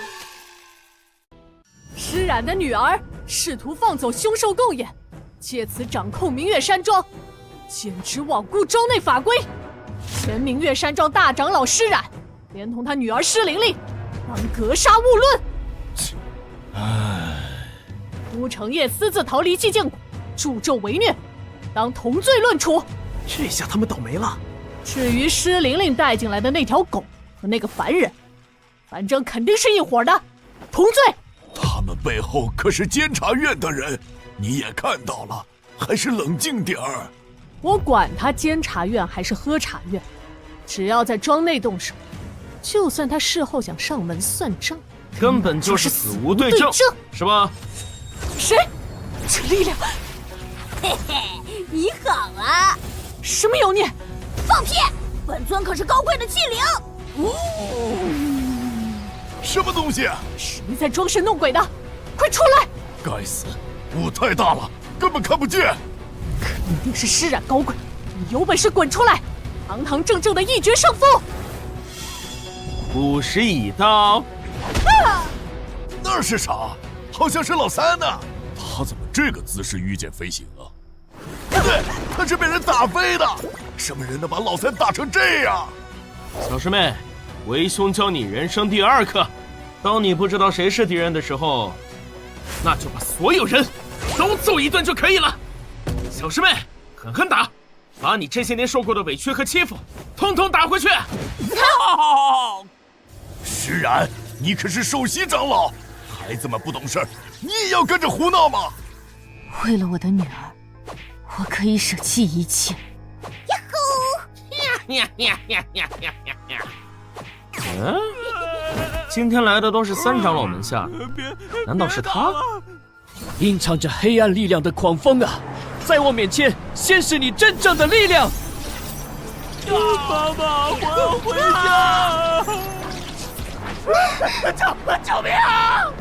施然的女儿试图放走凶兽共演，借此掌控明月山庄，简直罔顾州内法规。前明月山庄大长老施然，连同他女儿施玲玲，当格杀勿论。孤城夜私自逃离寂静谷，助纣为虐，当同罪论处。这下他们倒霉了。至于施玲玲带进来的那条狗和那个凡人，反正肯定是一伙的，同罪。他们背后可是监察院的人，你也看到了，还是冷静点儿。我管他监察院还是喝茶院，只要在庄内动手，就算他事后想上门算账，根本就是死无对证，是吧？谁？这力量！嘿嘿，你好啊！什么妖孽！放屁！本尊可是高贵的器灵。什么东西？谁在装神弄鬼的？快出来！该死，雾太大了，根本看不见。肯定是施展高贵，你有本事滚出来，堂堂正正的一决胜负。午时已到。那是啥？好像是老三呢。他怎么这个姿势御剑飞行啊？不对，他是被人打飞的。什么人能把老三打成这样？小师妹，为兄教你人生第2课：当你不知道谁是敌人的时候，那就把所有人都揍一顿就可以了。小师妹，狠狠打，把你这些年受过的委屈和欺负，统统打回去。施然，你可是首席长老，孩子们不懂事，你也要跟着胡闹吗？为了我的女儿，我可以舍弃一切。今天来的都是3长老门下，难道是他？蕴藏着黑暗力量的狂风啊，在我面前显示你真正的力量。妈妈，我要回家！救命啊！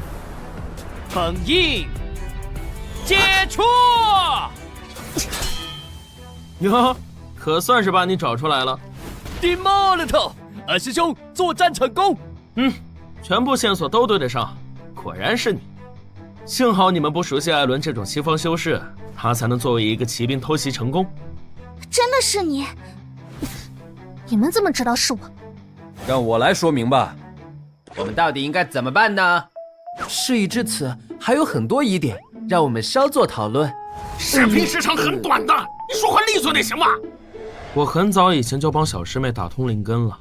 封印，解除。哟，可算是把你找出来了。Demolito， 二师兄作战成功。全部线索都对得上，果然是你。幸好你们不熟悉艾伦这种西方修士，他才能作为一个骑兵偷袭成功。真的是你？你们怎么知道是我？让我来说明吧，我们到底应该怎么办呢？事已至此，还有很多疑点，让我们稍作讨论。视频时长很短的，你说话利索点行吗？我很早以前就帮小师妹打通灵根了，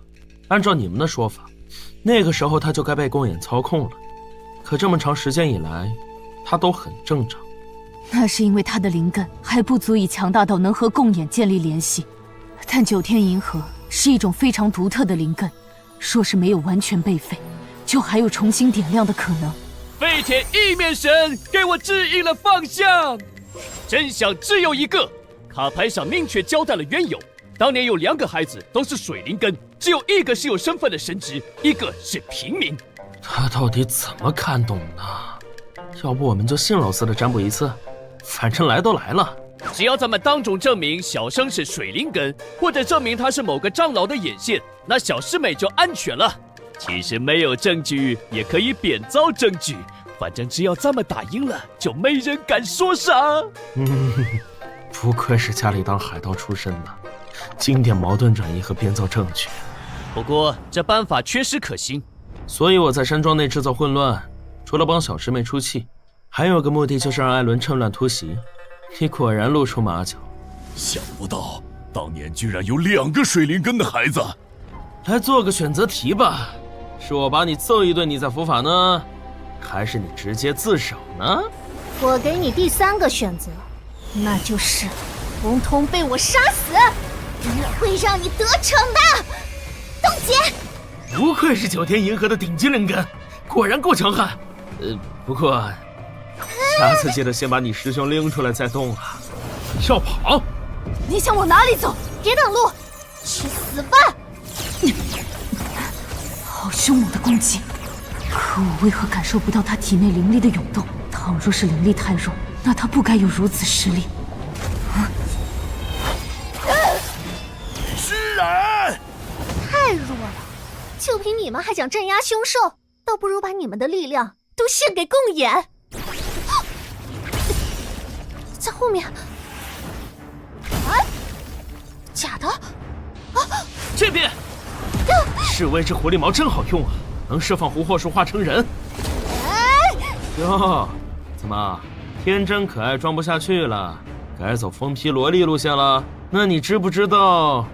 按照你们的说法，那个时候她就该被共眼操控了。可这么长时间以来，她都很正常。那是因为她的灵根还不足以强大到能和共眼建立联系，但9天银河是一种非常独特的灵根，说是没有完全被废，就还有重新点亮的可能。废铁意面神给我指引了方向，真相只有一个。卡牌上明确交代了缘由，当年有2个孩子都是水灵根，只有1个是有身份的神职，1个是平民。他到底怎么看懂的？要不我们就信老四的占卜一次，反正来都来了。只要咱们当众证明小生是水灵根，或者证明他是某个长老的眼线，那小师妹就安全了。其实没有证据也可以编造证据，反正只要咱们打赢了，就没人敢说啥。不愧是家里当海盗出身的，经典矛盾转移和编造证据。不过这办法确实可行，所以我在山庄内制造混乱，除了帮小师妹出气，还有个目的就是让艾伦趁乱突袭。你果然露出马脚，想不到当年居然有2个水灵根的孩子。来做个选择题吧，是我把你揍一顿你再伏法呢，还是你直接自首呢？我给你第3个选择，那就是统统被我杀死，我会让你得逞的。冻结。不愧是9天银河的顶级灵根，果然够强悍。不过下次记得先把你师兄拎出来再动啊！要跑？你想往哪里走？别挡路，去死吧！好凶猛的攻击，可我为何感受不到他体内灵力的涌动？倘若是灵力太弱，那他不该有如此实力。施然，太弱了，就凭你们还想镇压凶兽，倒不如把你们的力量都献给共眼。在后面。假的？这边，侍卫之狐狸毛真好用啊，能释放狐惑术化成人。哟，怎么天真可爱装不下去了，该走疯批萝莉路线了。那你知不知道，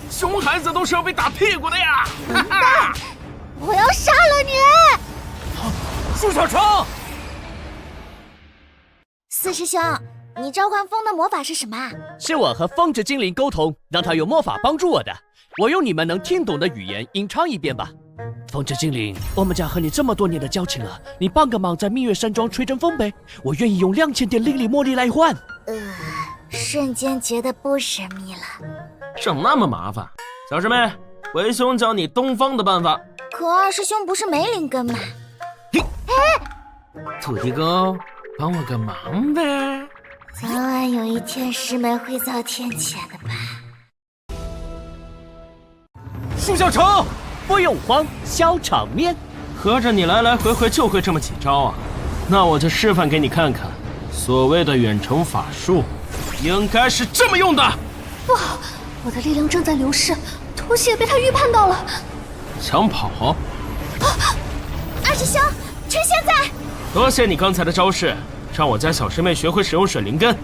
熊孩子都是要被打屁股的呀！哈哈，我要杀了你！苏小成，四师兄，你召唤风的魔法是什么啊？是我和风之精灵沟通，让他用魔法帮助我的。我用你们能听懂的语言吟唱一遍吧。风之精灵，我们家和你这么多年的交情了，你帮个忙，在蜜月山庄吹阵风呗，我愿意用2000点灵力魔力来换。瞬间觉得不神秘了。整那么麻烦，小师妹，为兄教你东方的办法。可二师兄不是没灵根吗？土地公，帮我个忙呗。早晚有一天师妹会遭天谴的吧。苏小成，不用慌，小场面。合着你来来回回就会这么几招啊？那我就示范给你看看，所谓的远程法术，应该是这么用的。不好，我的力量正在流失，突袭也被他预判到了。想跑？二师兄，趁现在！多谢你刚才的招式，让我家小师妹学会使用水灵根，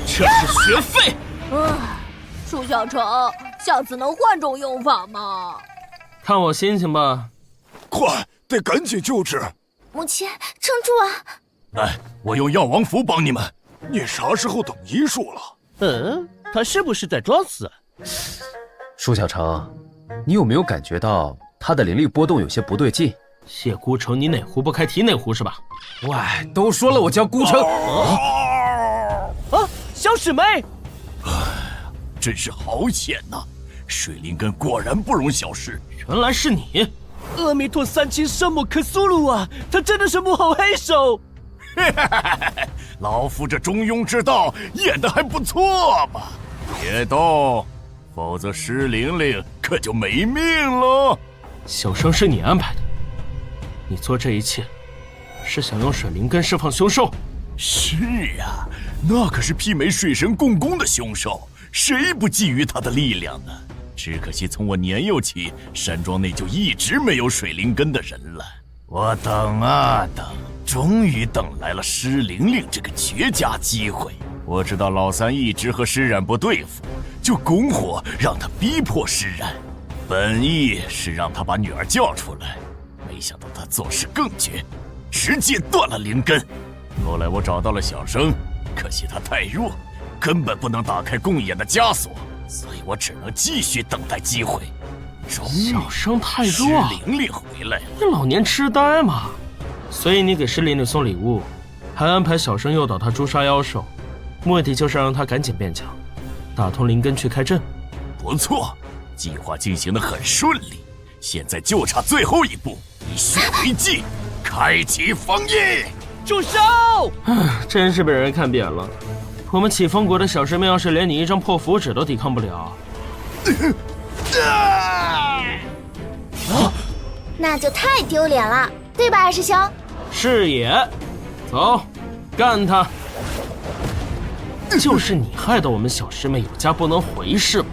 这是学费。苏小成，下次能换种用法吗？看我心情吧。快，得赶紧救治！母亲，撑住啊！来，我用药王符帮你们。你啥时候懂医术了？他是不是在装死？舒小成，你有没有感觉到他的灵力波动有些不对劲？谢孤城，你哪壶不开提哪壶是吧？喂，都说了我叫孤城。小师妹，真是好险呐！水灵根果然不容小视。原来是你！阿弥陀三清圣母克苏鲁啊，他真的是幕后黑手。老夫这中庸之道演得还不错吧？别动，否则施灵灵可就没命了。小生是你安排的，你做这一切是想用水灵根释放凶兽？是啊，那可是媲美水神共工的凶兽，谁不觊觎他的力量呢？只可惜从我年幼起，山庄内就一直没有水灵根的人了。我等啊等，终于等来了施灵灵这个绝佳机会。我知道老三一直和施染不对付，就拱火让他逼迫施染，本意是让他把女儿叫出来，没想到他做事更绝，直接断了灵根。后来我找到了小生，可惜他太弱，根本不能打开共演的枷锁，所以我只能继续等待机会。终于，小生太弱，施灵灵回来了。你老年痴呆嘛？所以你给施灵灵送礼物，还安排小生诱导他诛杀妖兽，目的就是让他赶紧变强，打通灵根去开阵。不错，计划进行得很顺利，现在就差最后一步，以血为祭，开启封印。住手！真是被人看扁了。我们启封国的小师妹要是连你一张破符纸都抵抗不了，那就太丢脸了，对吧，二师兄？是也。走，干他！就是你害得我们小师妹有家不能回是吗？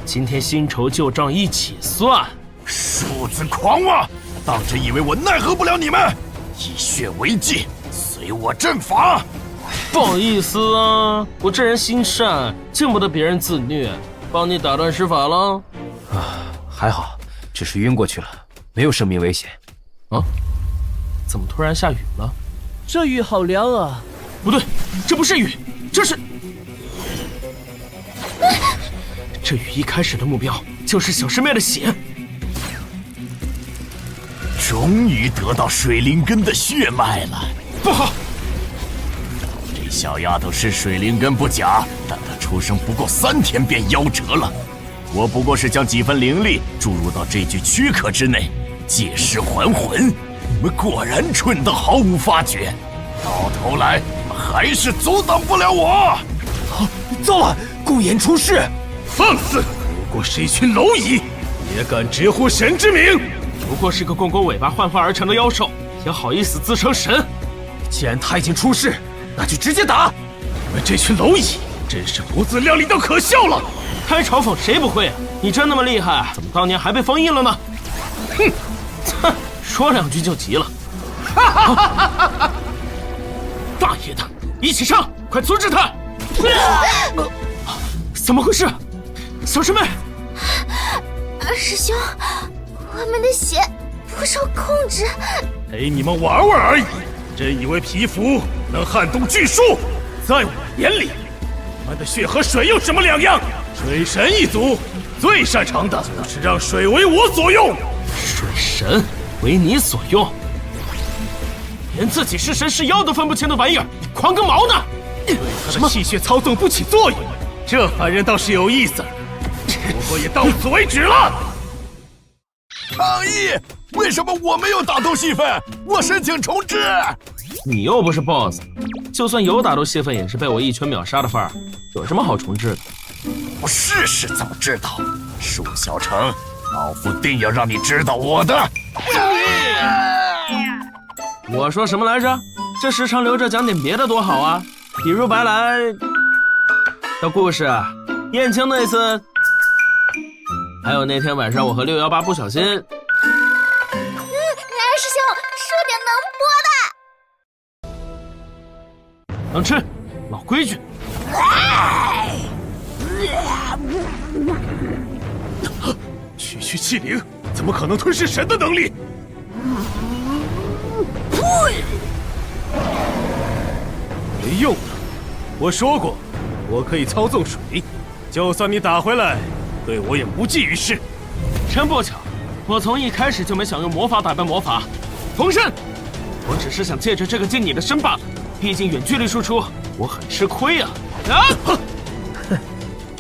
今天新仇旧账一起算。数字狂妄，当真以为我奈何不了你们？以血为祭，随我阵法。不好意思啊，我这人心善，见不得别人自虐，帮你打断施法了。还好，只是晕过去了，没有生命危险。怎么突然下雨了？这雨好凉啊！不对，这不是雨，这是……这雨一开始的目标就是小师妹的血。终于得到水灵根的血脉了。不好！这小丫头是水灵根不假，但她出生不过3天便夭折了。我不过是将几分灵力注入到这具躯壳之内，借尸还魂。你们果然蠢得毫无发觉，到头来你们还是阻挡不了我。糟了，顾言出事！放肆！不过是一群蝼蚁，也敢直呼神之名？不过是个共工尾巴幻化而成的妖兽，也好意思自称神？既然他已经出事，那就直接打！你们这群蝼蚁，真是不自量力到可笑了！开嘲讽谁不会啊？你真那么厉害，怎么当年还被封印了呢？哼，说2句就急了。大爷的，一起上，快阻止他！怎么回事？小师妹，二师兄，我们的血不受控制。陪你们玩玩而已，真以为皮肤能撼动巨树？在我眼里，你们的血和水有什么两样？水神一族最擅长的就是让水为我所用。水神为你所用？连自己是神是妖都分不清的玩意儿，你狂个毛呢？对他的气血操纵不起作用，这凡人倒是有意思，不过也到此为止了。抗议！为什么我没有打斗戏份？我申请重置。你又不是 BOSS， 就算有打斗戏份，也是被我一拳秒杀的范儿，有什么好重置的？我试试早知道，树小城，老夫定要让你知道我的。我说什么来着？这时长留着讲点别的多好啊，比如白来的故事，燕青那次，还有那天晚上我和618不小心。二师兄，说点能播的。能吃，老规矩。区气灵怎么可能吞噬神的能力？没用的，我说过，我可以操纵水，就算你打回来，对我也无济于事。真不巧，我从一开始就没想用魔法打败魔法。冯慎，我只是想借着这个进你的身罢了，毕竟远距离输出，我很吃亏啊！哼，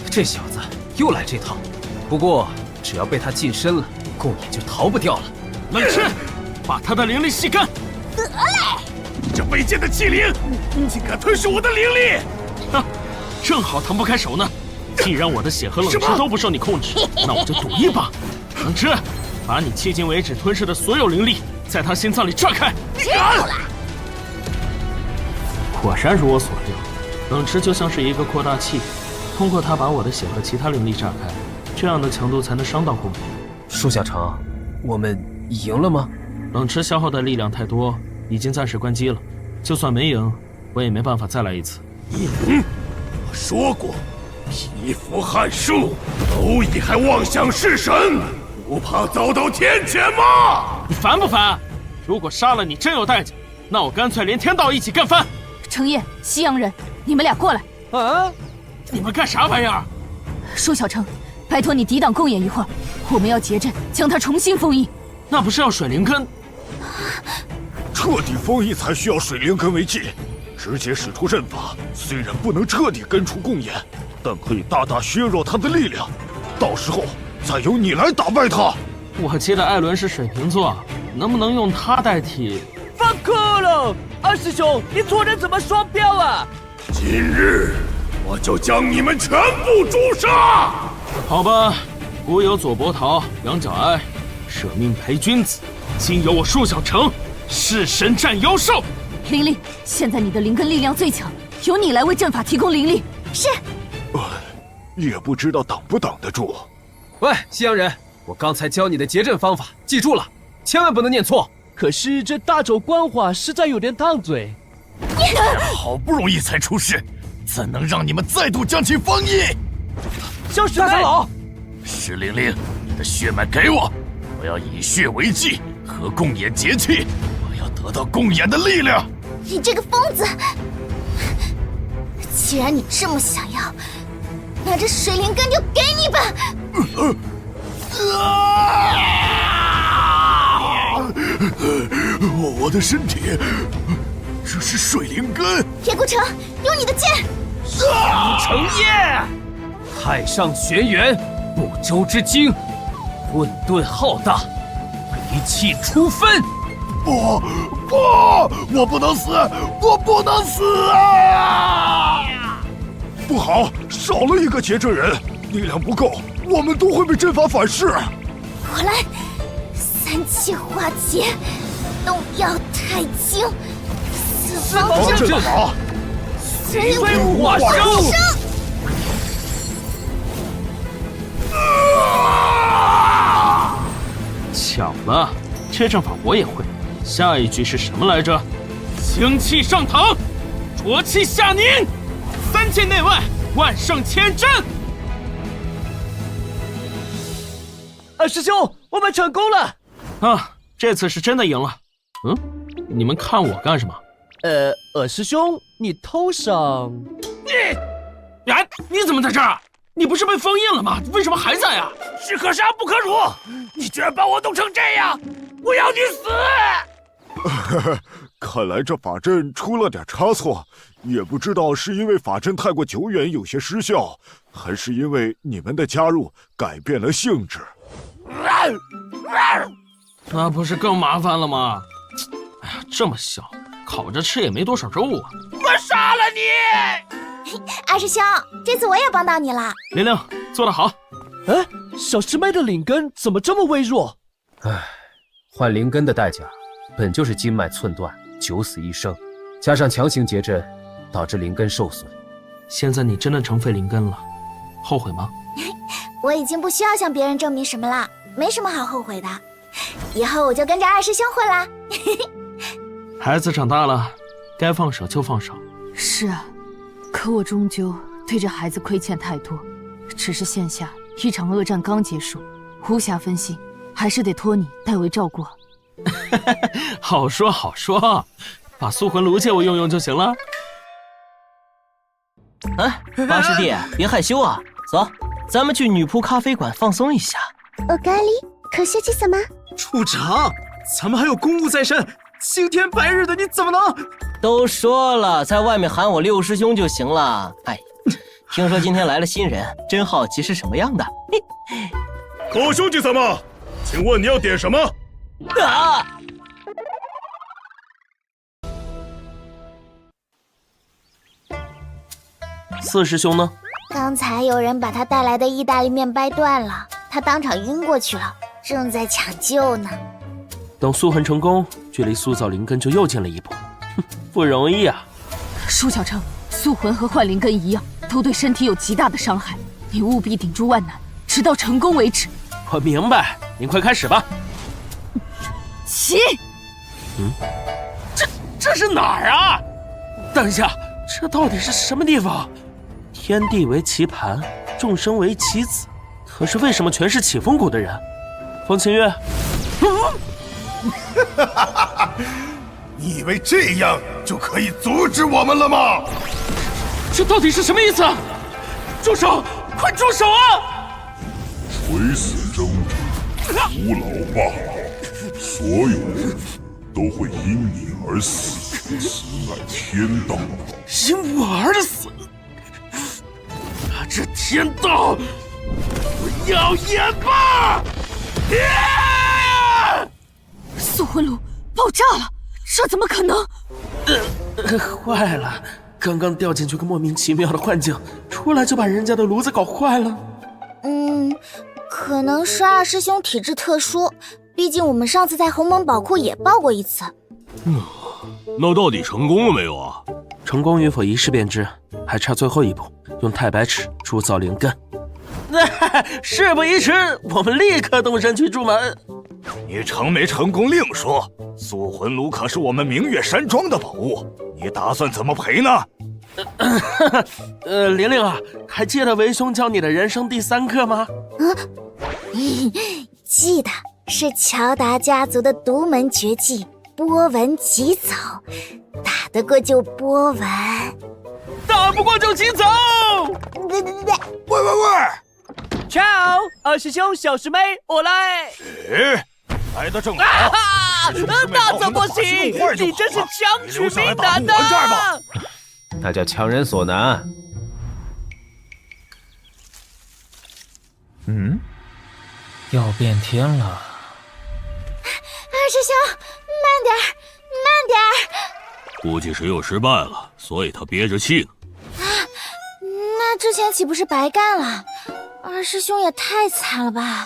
这小子又来这套。不过只要被他近身了，共也就逃不掉了。冷赤，把他的灵力吸干。得嘞！你这卑贱的气灵，竟敢吞噬我的灵力！啊，正好腾不开手呢。既然我的血和冷赤都不受你控制，那我就赌一把。冷赤，把你迄今为止吞噬的所有灵力，在他心脏里炸开！知道了。果然如我所料，冷赤就像是一个扩大器，通过它把我的血和其他灵力炸开，这样的强度才能伤到宫野。舒小城，我们赢了吗？冷赤消耗的力量太多，已经暂时关机了。就算没赢，我也没办法再来一次。我说过，蚍蜉撼树，蝼蚁还妄想弑神，不怕遭到天谴吗？你烦不烦？如果杀了你真有代价，那我干脆连天道一起干翻。程烨、西洋人，你们俩过来。啊！你们干啥玩意儿？舒小城，拜托你抵挡共演一会儿，我们要结阵，将他重新封印。那不是要水灵根？彻底封印才需要水灵根为基，直接使出阵法，虽然不能彻底根除共演，但可以大大削弱他的力量。到时候再由你来打败他。我记得艾伦是水瓶座，能不能用他代替？放酷了，二师兄，你做人怎么双标啊？今日我就将你们全部诛杀。好吧，古有左伯桃、杨角哀，舍命陪君子；今有我舒小城，弑神战妖兽。玲玲，现在你的灵根力量最强，由你来为阵法提供灵力。是。也不知道挡不挡得住。喂，西洋人，我刚才教你的结阵方法，记住了，千万不能念错。可是这大肘官话实在有点烫嘴。好不容易才出世，怎能让你们再度将其封印？小史大长老，石玲玲，你的血脉给我，我要以血为祭，和共演结契，我要得到共演的力量。你这个疯子！既然你这么想要，那这水灵根就给你吧。我的身体，这是水灵根。铁骨城，用你的剑。程烨，太上玄元，不周之精，混沌浩大，一气出分。不，我不能死，我不能死啊！不好，少了一个结阵人，力量不够，我们都会被阵法反噬。我来，三气化劫，动摇太清，四方阵法，随物化生。巧了，这阵法我也会。下一句是什么来着？精气上膛！浊气下凝，3界内外，万圣千阵。二师兄，我们成功了！啊，这次是真的赢了。你们看我干什么？二师兄，你头上……你怎么在这儿？你不是被封印了吗？为什么还在啊？是可杀不可辱！你居然把我弄成这样，我要你死！看来这法阵出了点差错，也不知道是因为法阵太过久远有些失效，还是因为你们的加入改变了性质。那不是更麻烦了吗？哎呀，这么小，烤着吃也没多少肉啊！我杀了你！二师兄，这次我也帮到你了。玲玲，做得好。哎，小师妹的灵根怎么这么微弱？唉，换灵根的代价本就是筋脉寸断，九死一生，加上强行结阵，导致灵根受损。现在你真的成废灵根了，后悔吗？我已经不需要向别人证明什么了，没什么好后悔的。以后我就跟着二师兄混啦。孩子长大了，该放手就放手。是啊，可我终究对这孩子亏欠太多。只是现下一场恶战刚结束，无暇分心，还是得托你代为照顾。好说好说，把速魂炉借我用用就行了。哎，八师弟，别害羞啊，走，咱们去女仆咖啡馆放松一下。おかえり、可惜什么？处长，咱们还有公务在身，青天白日的你怎么能？都说了，在外面喊我六师兄就行了。哎，听说今天来了新人，真好奇是什么样的。狗兄弟様，请问你要点什么？啊！四师兄呢？刚才有人把他带来的意大利面掰断了，他当场晕过去了，正在抢救呢。等速魂成功，距离塑造灵根就又近了一步。不容易啊！舒小成，速魂和幻灵根一样，都对身体有极大的伤害，你务必顶住万难，直到成功为止。我明白，您快开始吧。起！这是哪儿啊？等一下，这到底是什么地方？天地为棋盘，众生为棋子，可是为什么全是起风谷的人？风清月，你以为这样就可以阻止我们了吗？这到底是什么意思？住手！快住手啊！垂死挣扎，无老罢老，所有人都会因你而死，此乃天道。因我而死？这天道，我要也罢！速魂炉爆炸了，这怎么可能？坏了！刚刚掉进去个莫名其妙的幻境，出来就把人家的炉子搞坏了。可能是二师兄体质特殊，毕竟我们上次在鸿蒙宝库也爆过一次。那到底成功了没有啊？成功与否一试便知，还差最后一步，用太白尺铸造灵根。事不宜迟，我们立刻动身去筑门。你成没成功另说，速魂炉可是我们明月山庄的宝物，你打算怎么赔呢？玲玲啊，还记得为兄教你的人生第3课吗？记得，是乔达家族的独门绝技波纹疾走，打得过就波纹，打不过就疾走。喂！瞧，二师兄、小师妹，我来。来得正好。那怎么行？你这是强取民男的。那叫强人所难。要变天了。二师兄，慢点，慢点。估计是又失败了，所以他憋着气呢。那之前岂不是白干了？二师兄也太惨了吧！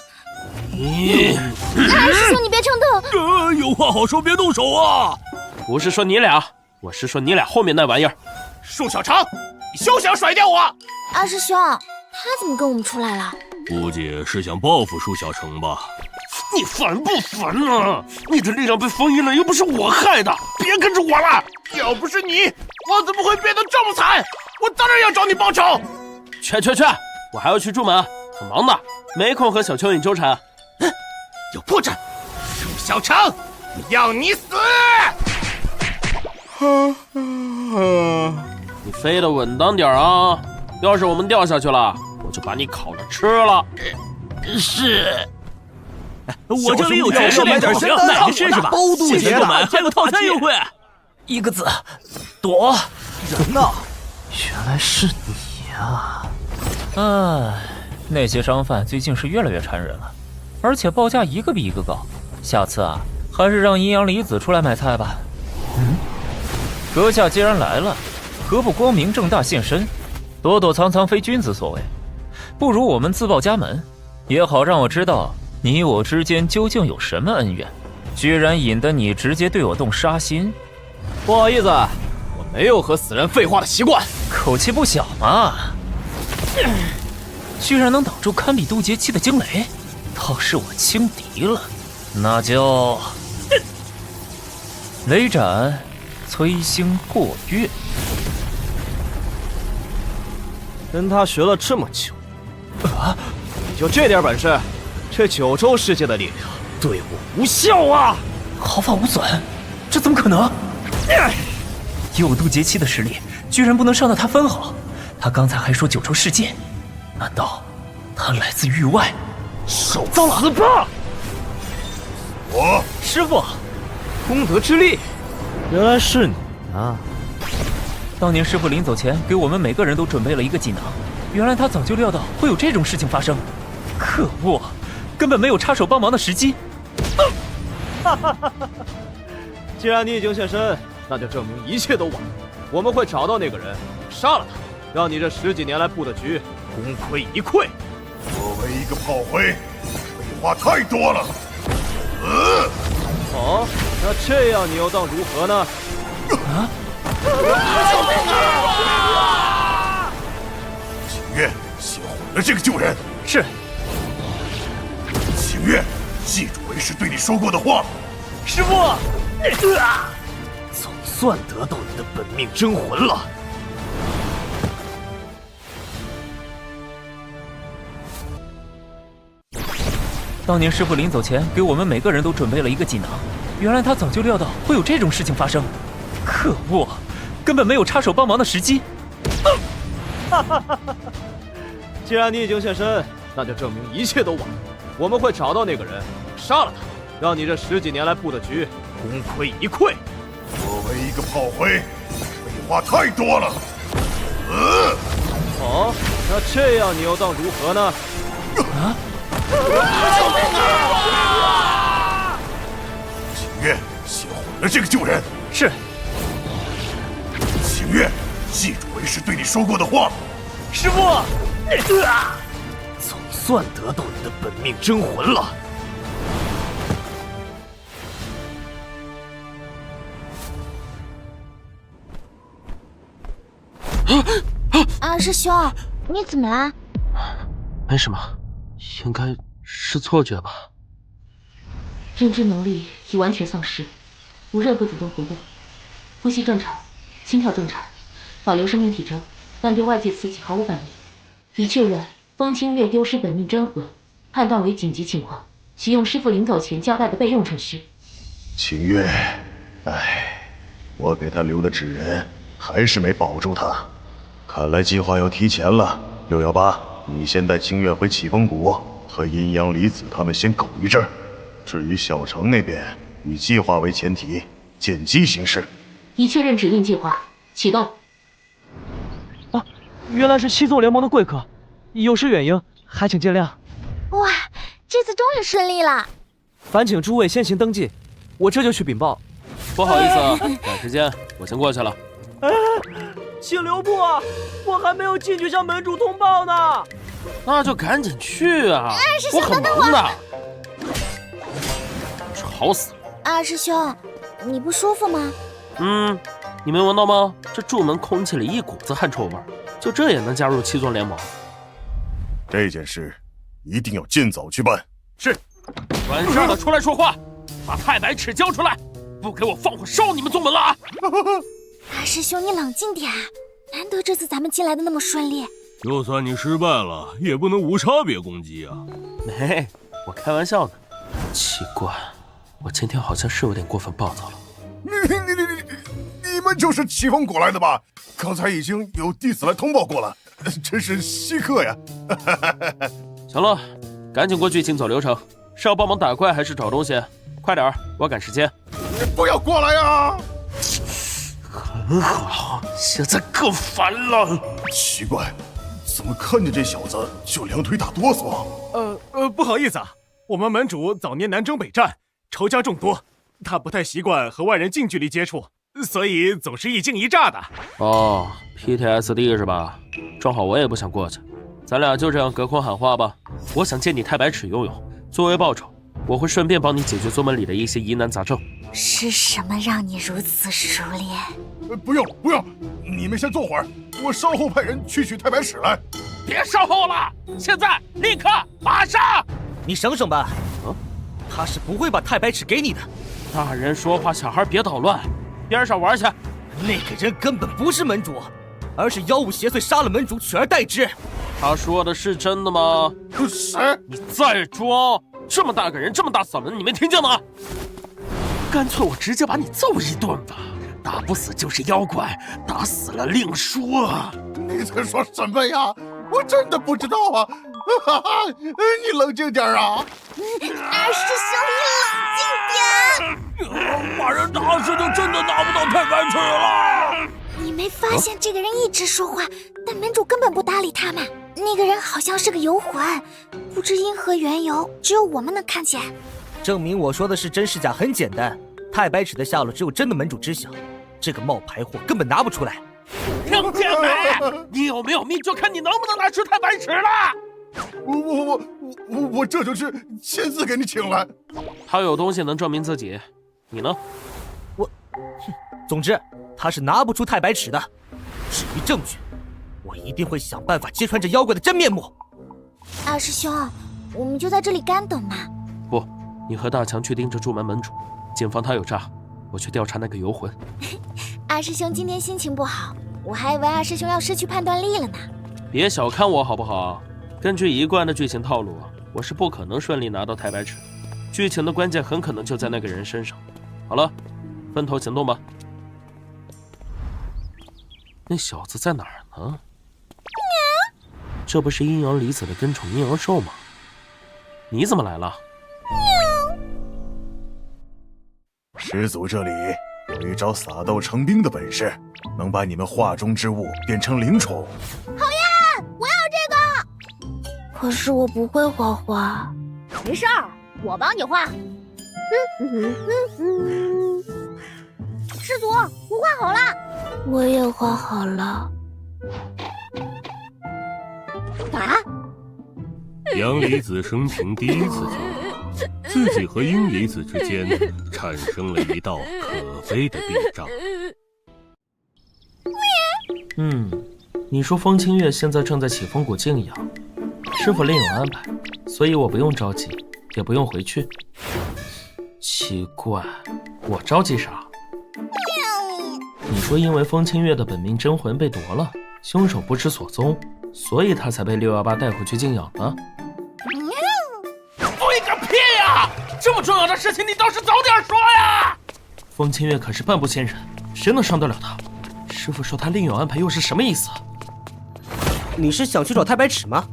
二师兄，你别冲动。有话好说，别动手啊！不是说你俩，我是说你俩后面那玩意儿。树小长，你休想甩掉我！二师兄，他怎么跟我们出来了？估计是想报复舒小成吧。你烦不烦啊？你的力量被封印了，又不是我害的，别跟着我了。要不是你，我怎么会变得这么惨？我当然要找你报仇！去，我还要去筑门，很忙的，没空和小蚯蚓纠缠。有破绽，树小成，要你死！你飞得稳当点啊！要是我们掉下去了，我就把你烤着吃了。是。我这里有绝世连口型，买个试试吧。包肚节的，还有套餐优惠。一个字，躲。人呢？原来是你啊！哎，那些商贩最近是越来越馋人了，而且报价一个比一个高。下次啊，还是让阴阳离子出来买菜吧。阁下既然来了，何不光明正大现身？躲躲藏藏非君子所为，不如我们自报家门，也好让我知道你我之间究竟有什么恩怨，居然引得你直接对我动杀心。不好意思，我没有和死人废话的习惯。口气不小嘛，居然能挡住堪比渡劫期的惊雷，倒是我轻敌了。那就雷斩摧星过月。跟他学了这么久，你就这点本事，这九州世界的力量对我无效啊！毫发无损，这怎么可能？以我渡劫期的实力，居然不能伤到他分毫。他刚才还说九州世界，难道他来自域外？手糟了，死吧！师傅，功德之力，原来是你啊！当年师傅临走前给我们每个人都准备了一个锦囊，原来他早就料到会有这种事情发生。可恶，根本没有插手帮忙的时机。既然你已经现身，那就证明一切都晚。我们会找到那个人，杀了他，让你这10几年来布的局功亏一篑。作为一个炮灰，废话太多了。好，那这样你又当如何呢？秦月，先毁了这个旧人。是。秦月，记住为师对你说过的话。师傅，总算得到你的本命真魂了。当年师傅临走前给我们每个人都准备了一个锦囊，原来他早就料到会有这种事情发生。可恶，根本没有插手帮忙的时机。既然你已经现身，那就证明一切都晚。我们会找到那个人，杀了他，让你这10几年来布的局功亏一篑。作为一个炮灰，废话太多了。好，那这样你又当如何呢？秦月，先毁了这个旧人。是。秦月，记住为师对你说过的话。师傅，总算得到你的本命真魂了。二师兄，你怎么了？没什么，应该是错觉吧。认知能力已完全丧失，无任何主动活动，呼吸正常，心跳正常，保留生命体征，但对外界刺激毫无反应。已确认风清月丢失本命真核，判断为紧急情况，启用师傅临走前交代的备用程序。秦月，我给他留的纸人还是没保住他，看来计划要提前了。618，你先带清月回启风谷，和阴阳离子他们先苟一阵儿。至于小城那边，以计划为前提，见机行事。已确认指令计划，启动。原来是七纵联盟的贵客，有失远迎，还请见谅。哇，这次终于顺利了。烦请诸位先行登记，我这就去禀报。不好意思，赶时间，我先过去了。请留步啊！我还没有进去向门主通报呢。那就赶紧去啊！我很忙的。吵死了！二师兄，你不舒服吗？你没闻到吗？这筑门空气里一股子汗臭味，就这也能加入七纵联盟？这件事一定要尽早去办。是。管事的出来说话，把太白尺交出来，不给我放火烧你们宗门了啊！二师兄，你冷静点，难得这次咱们进来的那么顺利。就算你失败了，也不能无差别攻击啊！没，我开玩笑的。奇怪，我今天好像是有点过分暴躁了。你们就是齐风谷来的吧？刚才已经有弟子来通报过了，真是稀客呀！行了，赶紧过剧情走流程，是要帮忙打怪还是找东西？快点，我赶时间。你不要过来呀！很好，现在更烦了。奇怪，怎么看见这小子就两腿打哆嗦？不好意思啊，我们门主早年南征北战，仇家众多，他不太习惯和外人近距离接触，所以总是一惊一乍的。哦 ，PTSD 是吧？正好我也不想过去，咱俩就这样隔空喊话吧。我想借你太白尺游泳，作为报酬，我会顺便帮你解决宗门里的一些疑难杂症。是什么让你如此熟练？不用，你们先坐会儿，我稍后派人去取太白尺来。别稍后了，现在立刻马上！你省省吧，他是不会把太白尺给你的。大人说话，小孩别捣乱，边上玩去。那个人根本不是门主，而是妖物邪祟杀了门主，取而代之。他说的是真的吗？谁？你再装！这么大个人，这么大嗓门，你没听见吗？干脆我直接把你揍一顿吧，打不死就是妖怪，打死了另说。你在说什么呀？我真的不知道啊！你冷静点啊！二师兄，你冷静点！把人打死就真的拿不到太白尺了。你没发现这个人一直说话，但门主根本不搭理他们。那个人好像是个游魂，不知因何缘由，只有我们能看见。证明我说的是真是假很简单，太白尺的下落只有真的门主知晓，这个冒牌货根本拿不出来。听见没？你有没有命，就看你能不能拿出太白尺了。我这就去亲自给你请来。他有东西能证明自己，你呢？总之他是拿不出太白尺的。至于证据，我一定会想办法揭穿这妖怪的真面目。二师兄，我们就在这里干等嘛。不，你和大强去盯着柱门门主，谨防他有诈。我去调查那个游魂。二师兄今天心情不好，我还以为二师兄要失去判断力了呢。别小看我好不好？根据一贯的剧情套路，我是不可能顺利拿到太白尺。剧情的关键很可能就在那个人身上。好了，分头行动吧。那小子在哪儿呢？这不是阴阳离子的跟宠婴儿兽吗？你怎么来了？师祖这里有一招撒豆成兵的本事，能把你们画中之物变成灵宠。好呀，我要这个。可是我不会画画。没事儿，我帮你画。师祖，我画好了。我也画好了。啊！阳离子生平第一次觉得自己和阴离子之间产生了一道可悲的壁障。你说风清月现在正在启风谷静养，师傅另有安排，所以我不用着急，也不用回去。奇怪，我着急啥？你说因为风清月的本命真魂被夺了，凶手不知所踪，所以他才被618带回去静养的。对个屁呀！这么重要的事情，你倒是早点说呀！风清月可是半步仙人，谁能伤得了他？师傅说他另有安排，又是什么意思？你是想去找太白尺吗？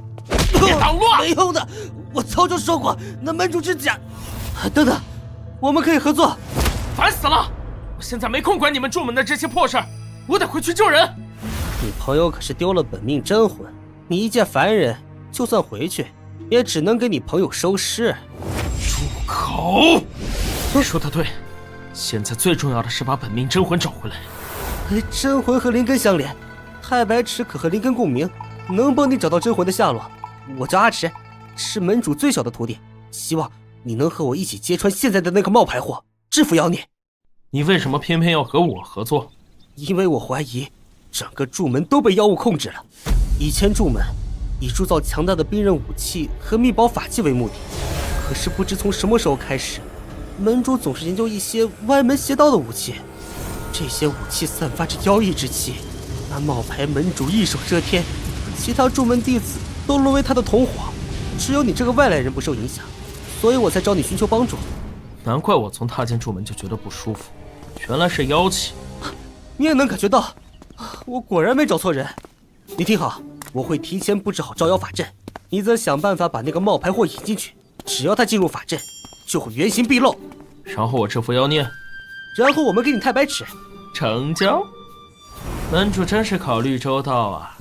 别捣乱！没用的，我早就说过，那门主之假。等等，我们可以合作。烦死了！我现在没空管你们柱门的这些破事儿，我得回去救人。你朋友可是丢了本命真魂，你一介凡人，就算回去，也只能给你朋友收尸。住口！说得对，现在最重要的是把本命真魂找回来。真魂和灵根相连，太白尺可和灵根共鸣，能帮你找到真魂的下落。我叫阿池，是门主最小的徒弟，希望你能和我一起揭穿现在的那个冒牌货，制服妖孽。你为什么偏偏要和我合作？因为我怀疑整个柱门都被妖物控制了。以前柱门以铸造强大的兵刃武器和秘宝法器为目的，可是不知从什么时候开始，门主总是研究一些歪门邪道的武器。这些武器散发着妖异之气，那冒牌门主一手遮天，其他朱门弟子都沦为他的同伙，只有你这个外来人不受影响，所以我才找你寻求帮助。难怪我从踏进朱门就觉得不舒服，原来是妖气。你也能感觉到，我果然没找错人。你听好，我会提前布置好招妖法阵，你则想办法把那个冒牌货引进去，只要他进入法阵，就会原形毕露。然后我制服妖孽，然后我们给你太白尺。成交。门主真是考虑周到啊，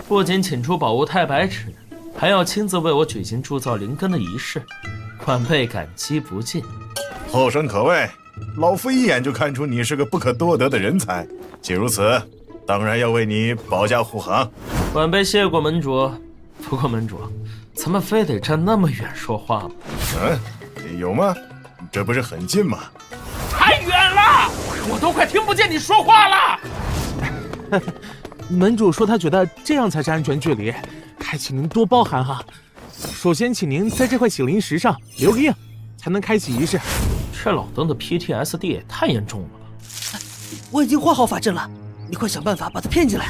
不仅请出宝物太白尺，还要亲自为我举行铸造灵根的仪式，晚辈感激不尽。后生可畏，老夫一眼就看出你是个不可多得的人才。既如此，当然要为你保驾护航。晚辈谢过门主。不过门主，咱们非得站那么远说话吗？有吗？这不是很近吗？太远了，我都快听不见你说话了。门主说他觉得这样才是安全距离，还请您多包涵哈。首先，请您在这块血灵石上留个印，才能开启仪式。这老邓的 PTSD 也太严重了吧！我已经画好法阵了，你快想办法把他骗进来。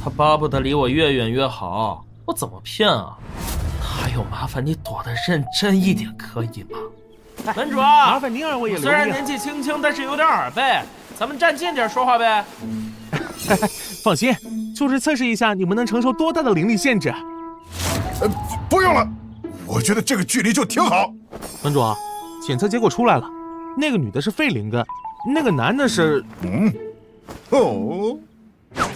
他巴不得离我越远越好，我怎么骗啊？还有麻烦你躲得认真一点，可以吗？门主，麻烦您二位也留意。虽然年纪轻轻，但是有点耳背，咱们站近点说话呗。放心，就是测试一下你们能承受多大的灵力限制。不用了，我觉得这个距离就挺好。门主，检测结果出来了，那个女的是废灵根，那个男的是……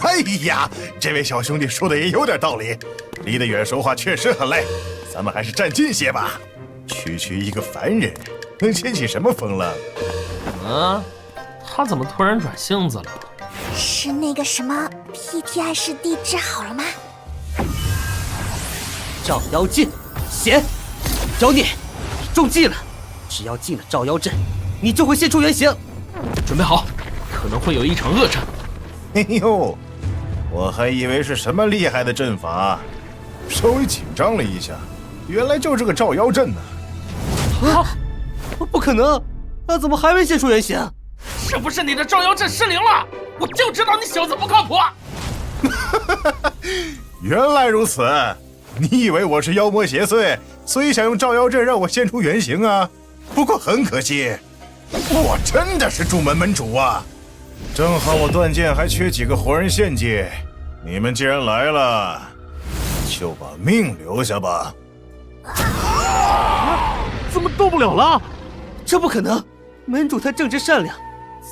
哎呀，这位小兄弟说的也有点道理，离得远说话确实很累，咱们还是站近些吧。区一个凡人，能掀起什么风浪？他怎么突然转性子了？是那个什么 PTSD 治好了吗？照妖镜，显妖孽，你中计了！只要进了照妖阵，你就会现出原形。准备好，可能会有一场恶战。哎呦，我还以为是什么厉害的阵法，稍微紧张了一下，原来就是个照妖阵呢。不可能，他怎么还没现出原形？是不是你的照妖阵失灵了？我就知道你小子不靠谱。原来如此，你以为我是妖魔邪祟，所以想用照妖阵让我现出原形啊？不过很可惜，我真的是朱门门主啊！正好我断剑还缺几个活人献祭，你们既然来了，就把命留下吧。怎么动不了了？这不可能，门主他正直善良，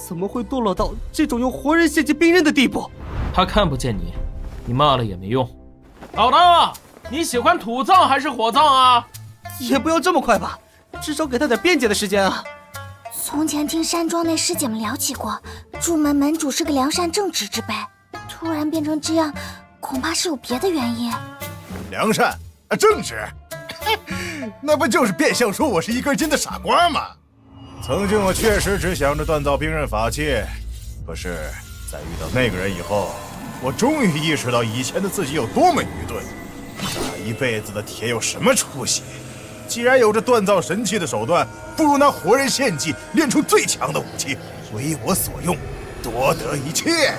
怎么会堕落到这种用活人献祭兵刃的地步？他看不见你，你骂了也没用。老邓，你喜欢土葬还是火葬啊？也不要这么快吧，至少给他点辩解的时间啊。从前听山庄内师姐们聊起过，朱门门主是个良善正直之辈，突然变成这样，恐怕是有别的原因。良善正直，那不就是变相说我是一根筋的傻瓜吗？曾经我确实只想着锻造兵刃法器，可是在遇到那个人以后，我终于意识到以前的自己有多么愚钝。打一辈子的铁有什么出息？既然有着锻造神器的手段，不如拿活人献祭，练出最强的武器，为我所用，夺得一切。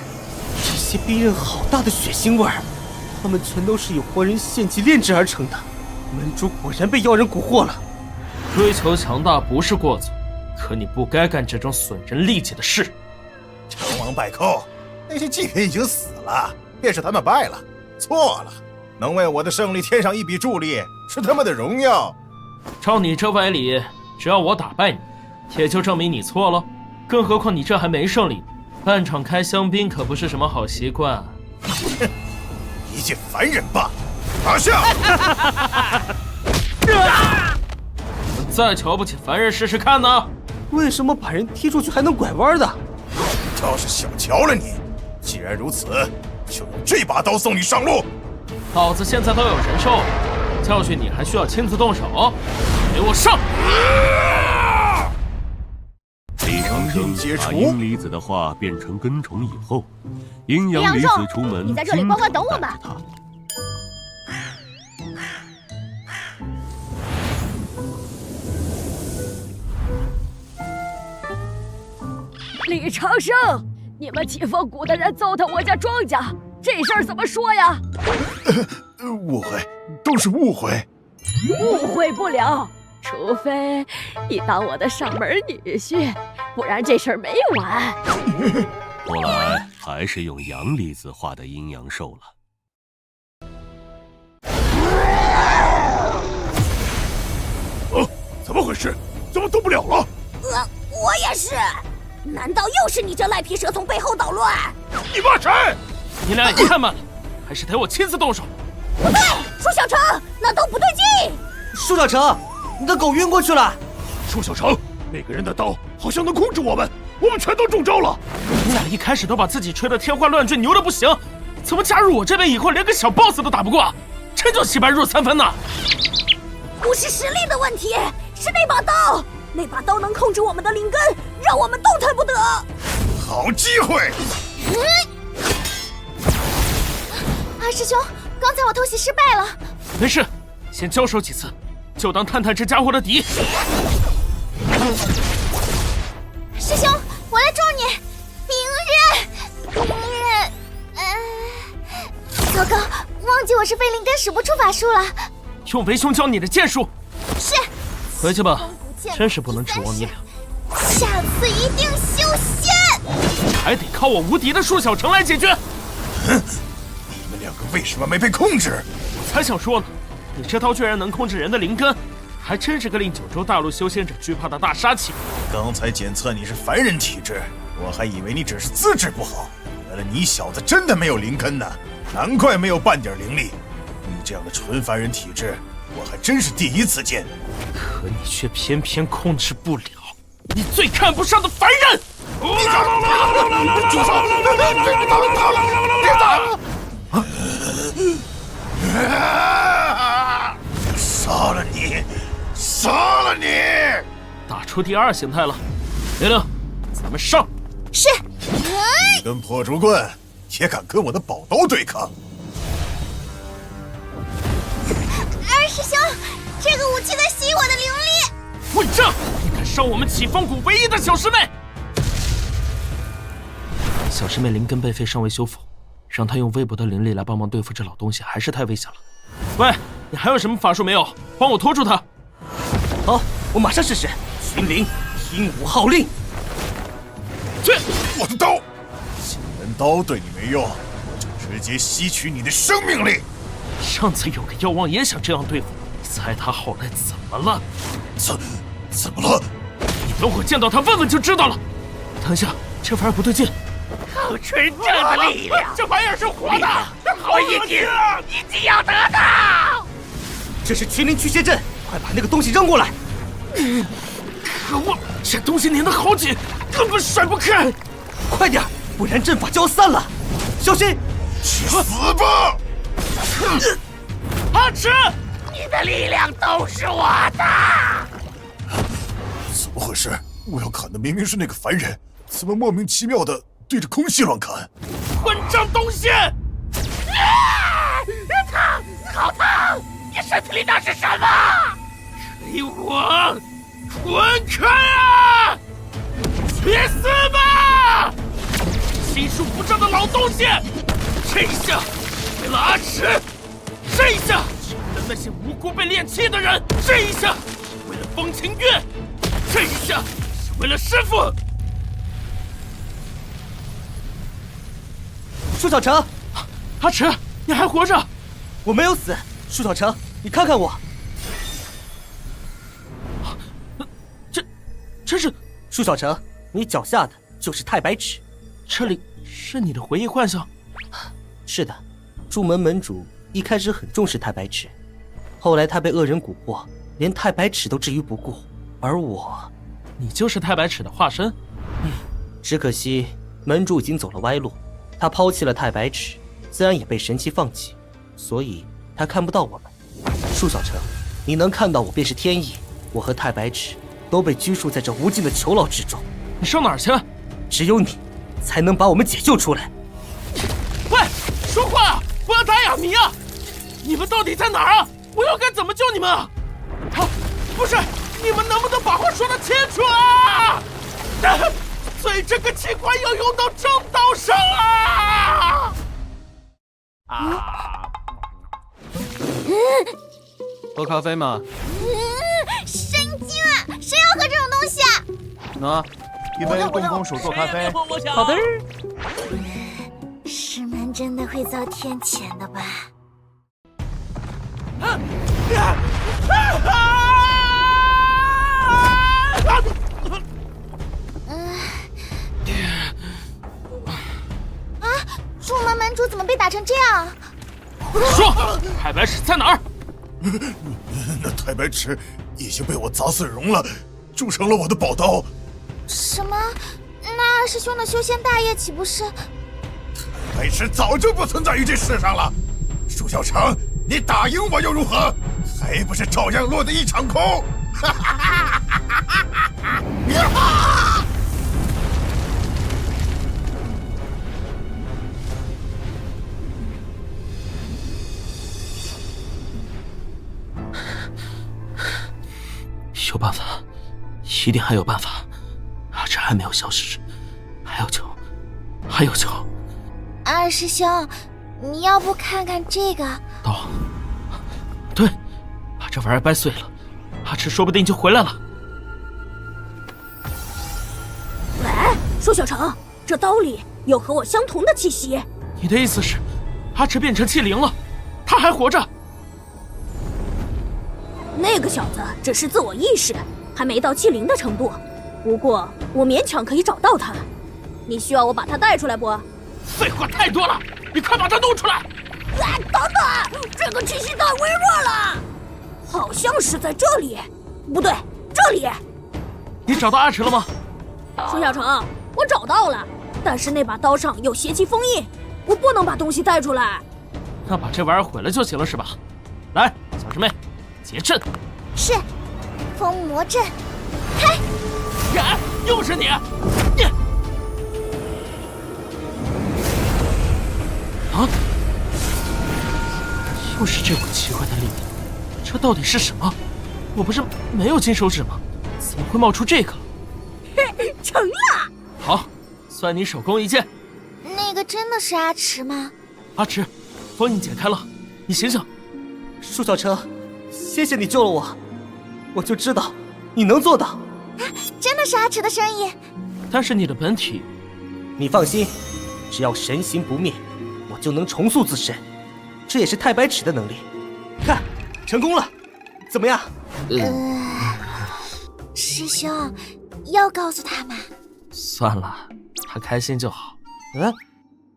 这些兵刃好大的血腥味儿，他们全都是以活人献祭炼制而成的。门主果然被妖人蛊惑了。追求强大不是过错，可你不该干这种损人利己的事。成王败寇，那些祭品已经死了，便是他们败了，错了。能为我的胜利添上一笔助力，是他们的荣耀。照你这歪理，只要我打败你，也就证明你错了。更何况你这还没胜利，半场开香槟可不是什么好习惯。哼，一介凡人罢了，拿下！再瞧不起凡人试试看呢？为什么把人踢出去还能拐弯的？倒是小瞧了你。既然如此，就用这把刀送你上路。老子现在都有神兽，教训你还需要亲自动手？给我上！李长生把阴离子的话变成根虫以后，阴阳离子出门，你在这里乖乖等我吧。李长生，你们启丰谷的人糟蹋我家庄稼，这事儿怎么说呀？误会，都是误会。误会不了，除非你当我的上门女婿，不然这事儿没完。后来还是用阳离子画的阴阳兽了。怎么回事？怎么动不了了？我也是。难道又是你这赖皮蛇从背后捣乱？你骂谁？你俩也太慢了，还是得我亲自动手。不对，舒小成，那都不对劲。舒小成，你的狗晕过去了。舒小成，那个人的刀好像能控制我们全都中招了。你俩一开始都把自己吹得天花乱坠，牛的不行，怎么加入我这边以后连个小 boss 都打不过？真就棋败入3分呢。不是实力的问题，是那把刀。那把刀能控制我们的灵根，让我们动弹不得。好机会！二师兄，刚才我偷袭失败了。没事，先交手几次，就当探探这家伙的底。师兄，我来助你。明日，糟糕，忘记我是非灵根使不出法术了。用为兄教你的剑术。是。回去吧，真是不能指望你俩。下次一定修仙。还得靠我无敌的舒小成来解决。你们两个为什么没被控制？我才想说呢，你这刀居然能控制人的灵根，还真是个令九州大陆修仙者惧怕的大杀器。刚才检测你是凡人体质，我还以为你只是资质不好，原来你小子真的没有灵根呢，难怪没有半点灵力。你这样的纯凡人体质，我还真是第一次见。可你却偏偏控制不了，你最看不上的凡人！住手！别打！杀了你！杀了你！打出第2形态了，玲玲，咱们上！是。你跟破竹棍也敢跟我的宝刀对抗？二师兄，这个武器在吸我的灵力。混账！你敢伤我们启丰谷唯一的小师妹！小师妹灵根被废，尚未修复，让她用微薄的灵力来帮忙对付这老东西，还是太危险了。喂，你还有什么法术没有？帮我拖住他。好，我马上试试。群灵听吾号令。去！我的刀，既然刀对你没用，我就直接吸取你的生命力。上次有个妖王也想这样对付，猜他后来怎么了？怎么了？你等会见到他问问就知道了。等一下，这玩意儿不对劲。靠纯正的力量，这玩意儿是活的，我一定要得到。这是群灵驱邪阵，快把那个东西扔过来。可恶，这东西粘得好紧，根本甩不开。快点，不然阵法就要散了。小心！去死吧！阿池，你的力量都是我的。怎么回事？我要砍的明明是那个凡人，怎么莫名其妙的对着空气乱砍？混账东西！疼，好疼！你身体里那是什么？给我滚开啊！去死吧！心术不正的老东西！这一下为了阿池，这一下是为了那些无辜被炼气的人，这一下是为了风清月，这一下是为了师傅。舒小成，阿池，你还活着？我没有死。舒小成，你看看我。这是舒小成，你脚下的就是太白池。这里是你的回忆幻象？是的，祝门门主一开始很重视太白池，后来他被恶人蛊惑，连太白池都置于不顾。而我，你就是太白池的化身。只可惜门主已经走了歪路，他抛弃了太白池，自然也被神器放弃，所以他看不到我们。舒小成，你能看到我便是天意。我和太白池都被拘束在这无尽的囚牢之中。你上哪儿去？只有你才能把我们解救出来。喂，说话，不要打哑谜啊！你们到底在哪儿啊？我又该怎么救你们啊？不是，你们能不能把话说得清楚啊？粹这个器官要用到正道上啊！喝咖啡吗？神经啊！谁要喝这种东西啊？喏，一杯东风鼠做咖啡。好的。师门真的会遭天谴的吧？祝门门主怎么被打成这样？说，太白尺在哪儿？那太白尺已经被我砸碎熔了，铸成了我的宝刀。什么？那二师兄的修仙大业岂不是？太白尺早就不存在于这世上了。舒小成，你打赢我又如何？还不是照样落得一场空？哈哈哈哈哈！有办法，一定还有办法。阿芷还没有消失，还有救，还有救。二师兄，你要不看看这个？刀，对，把这玩意儿掰碎了，阿芷说不定就回来了。喂，舒小成，这刀里有和我相同的气息。你的意思是，阿芷变成气灵了，他还活着？那个小子只是自我意识，还没到气灵的程度。不过我勉强可以找到他。你需要我把他带出来不？废话太多了，你快把他弄出来！哎，等等，这个气息太微弱了，好像是在这里，不对，这里。你找到阿芷了吗？舒小成，我找到了，但是那把刀上有邪气封印，我不能把东西带出来。那把这玩意儿毁了就行了，是吧？来，小师妹。结阵是，封魔阵，开！呀，又是你！啊！又是这股奇怪的力量，这到底是什么？我不是没有金手指吗？怎么会冒出这个？成了！好，算你手工一件。那个真的是阿芷吗？阿芷，封印解开了，你醒醒！舒小成。谢谢你救了我，我就知道你能做到。真的是阿芷的声音。但是你的本体，你放心，只要神形不灭，我就能重塑自身。这也是太白尺的能力。看，成功了，怎么样？师兄，要告诉他吗？算了，他开心就好。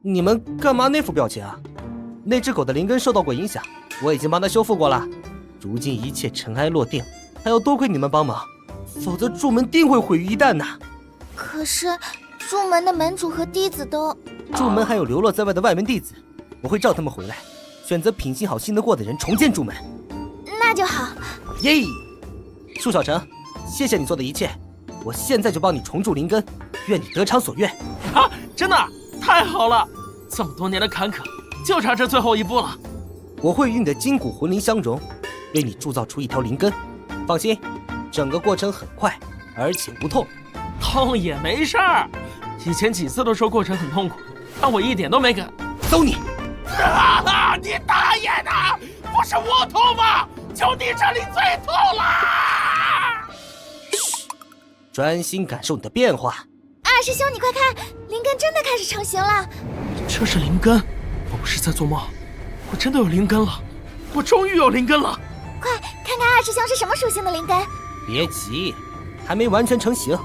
你们干嘛那副表情啊？那只狗的灵根受到过影响，我已经帮它修复过了。如今一切尘埃落定，还要多亏你们帮忙，否则祝门定会毁于一旦呐。可是祝门的门主和弟子都……祝门还有流落在外的外门弟子，我会召他们回来，选择品性好、信得过的人重建祝门。那就好。耶！舒小成，谢谢你做的一切，我现在就帮你重铸灵根，愿你得偿所愿。啊，真的太好了！这么多年的坎坷，就差这最后一步了。我会与你的筋骨魂灵相融，为你铸造出一条灵根。放心，整个过程很快，而且不痛。痛也没事儿，以前几次都说过程很痛苦，但我一点都没敢。走你！你大爷的！不是我痛吗？就你这里最痛了！嘘，专心感受你的变化。二师兄，你快看，灵根真的开始成型了。这是灵根？我不是在做梦，我真的有灵根了，我终于有灵根了！快看看二师兄是什么属性的灵根。别急，还没完全成型。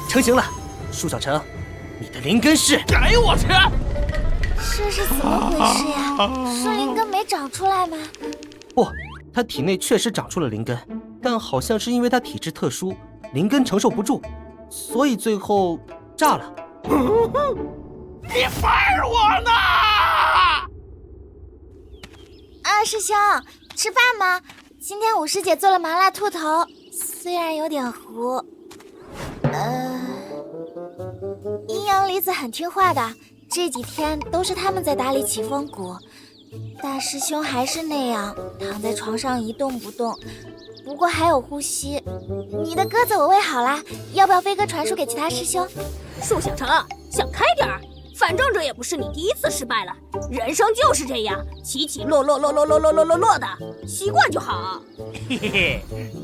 成型了，舒小成，你的灵根是……哎我去！这是怎么回事呀？是灵根没长出来吗？不，他体内确实长出了灵根，但好像是因为他体质特殊，灵根承受不住，所以最后炸了。你玩我呢！二师兄，吃饭吗？今天五师姐做了麻辣兔头，虽然有点糊。阴阳离子很听话的，这几天都是他们在打理启风谷，大师兄还是那样躺在床上一动不动，不过还有呼吸。你的鸽子我喂好了，要不要飞鸽传书给其他师兄？树小成，想开点儿，反正这也不是你第一次失败了，人生就是这样，起起落落的，习惯就好。嘿嘿嘿，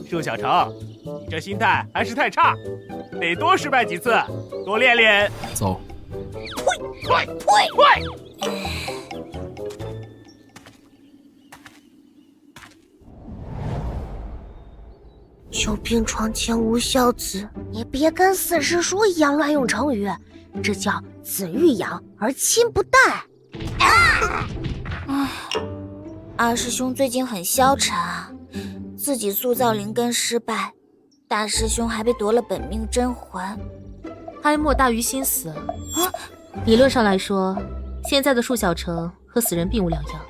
树小成，你这心态还是太差，得多失败几次，多练练。走。呸！久病床前无孝子，你别跟四师叔一样乱用成语，这叫子欲养而亲不待。二师兄最近很消沉啊，自己塑造灵根失败，大师兄还被夺了本命真魂。哀莫大于心死啊！理论上来说，现在的树小成和死人并无两样。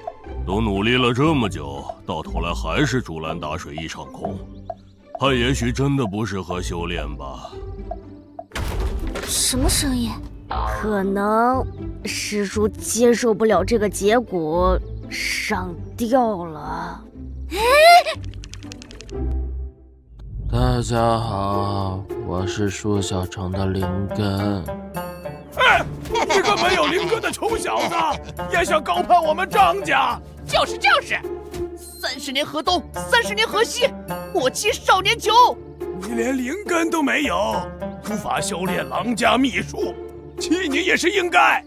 都努力了这么久，到头来还是竹篮打水一场空。他也许真的不适合修炼吧。什么声音？可能师叔接受不了这个结果，上吊了。大家好，我是树小成的灵根。哎，你个没有灵根的穷小子，也想高攀我们张家？就是，30年河东，30年河西，我妻少年久。你连灵根都没有，无法修炼狼家秘术，弃你也是应该。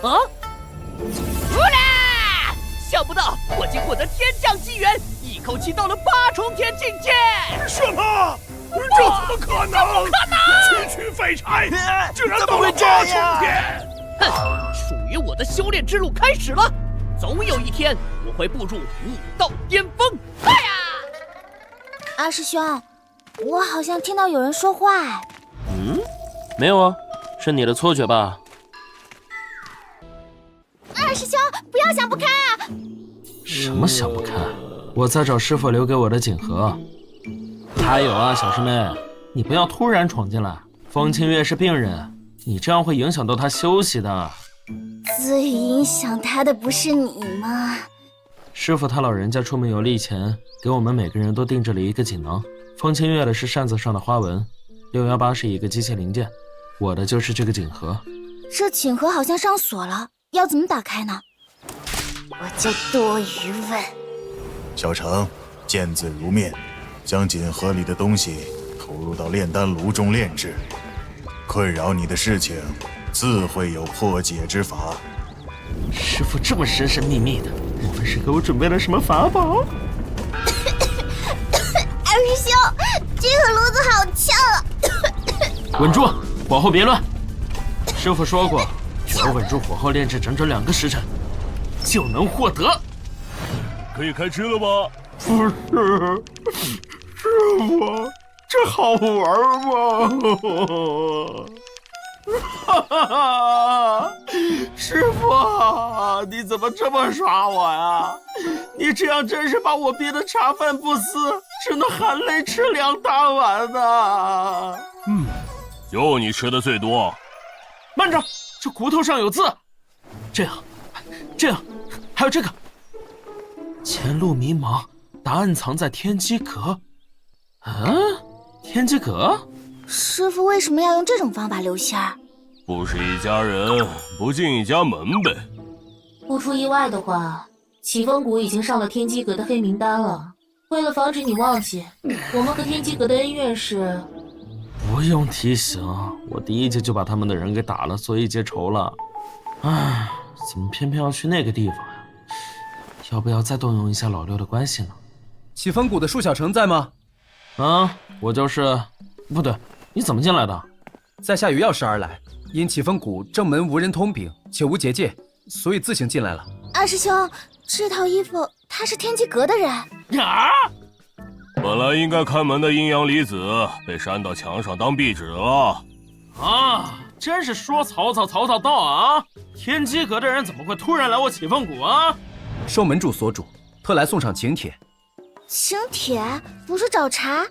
啊！出来！想不到我竟获得天降机缘，一口气到了8重天境界。什么？这怎么可能？区区废柴，居然到了8重天！哼，属于我的修炼之路开始了，总有一天我会步入悟道巅峰。哎呀！二师兄，我好像听到有人说话。没有啊，是你的错觉吧？二师兄，不要想不开啊！什么想不开？我在找师傅留给我的锦盒。还有啊，小师妹，你不要突然闯进来。风清月是病人，你这样会影响到他休息的。最影响他的不是你吗？师傅他老人家出门游历前，给我们每个人都定制了一个锦囊。风清月的是扇子上的花纹，618是一个机械零件，我的就是这个锦盒。这锦盒好像上锁了，要怎么打开呢？我就多余问。小成，见字如面，将锦盒里的东西投入到炼丹炉中炼制。困扰你的事情，自会有破解之法。师傅这么神神秘秘的，莫非是给我准备了什么法宝？二师兄，这个炉子好呛啊！稳住，火候别乱。师傅说过，只要稳住火候，炼制整整2个时辰，就能获得。可以开吃了吧？不是，师傅，这好玩吗？哈哈哈！师傅，你怎么这么耍我呀？你这样真是把我逼得茶饭不思，只能含泪吃2大碗呢。就你吃的最多。慢着，这骨头上有字。这样，还有这个。前路迷茫，答案藏在天机阁。天机阁？师傅为什么要用这种方法留仙儿？不是一家人，不进一家门呗。不出意外的话，启风谷已经上了天机阁的黑名单了。为了防止你忘记，我们和天机阁的恩怨是……不用提醒，我第1届就把他们的人给打了，所以结仇了。唉，怎么偏偏要去那个地方呀？要不要再动用一下老六的关系呢？启风谷的树小成在吗？我就是。不对，你怎么进来的？在下有要事而来，因启风谷正门无人通禀，且无结界，所以自行进来了。二师兄，这套衣服他是天机阁的人。本来应该看门的阴阳离子被扇到墙上当壁纸了。真是说曹操曹操到啊！天机阁的人怎么会突然来我启风谷啊？受门主所嘱，特来送上请帖。请帖不是找茬？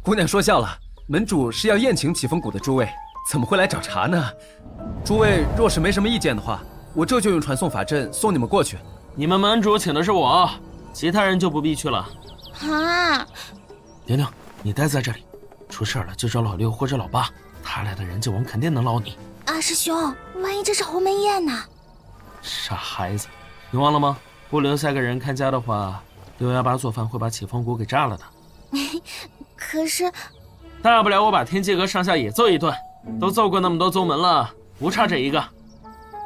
姑娘说笑了，门主是要宴请启风谷的诸位，怎么会来找茬呢？诸位若是没什么意见的话，我这就用传送法阵送你们过去。你们门主请的是我，其他人就不必去了。啊！玲玲，你待在这里，出事了就找老六或者老八，他俩的人际网肯定能捞你。二师兄，万一这是鸿门宴呢？傻孩子，你忘了吗？不留下个人看家的话，618做饭会把启风谷给炸了的。可是，大不了我把天机阁上下也揍一顿，都揍过那么多宗门了，不差这一个。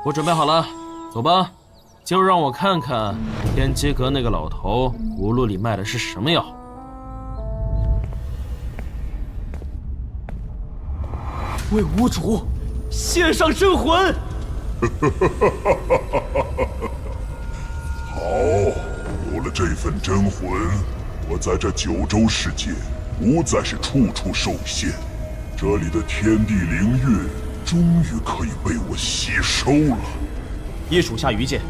我准备好了，走吧，就让我看看天机阁那个老头葫芦里卖的是什么药。为无主献上真魂。好，有了这份真魂，我在这九州世界不再是处处受限，这里的天地灵运终于可以被我吸收了。依属下愚见，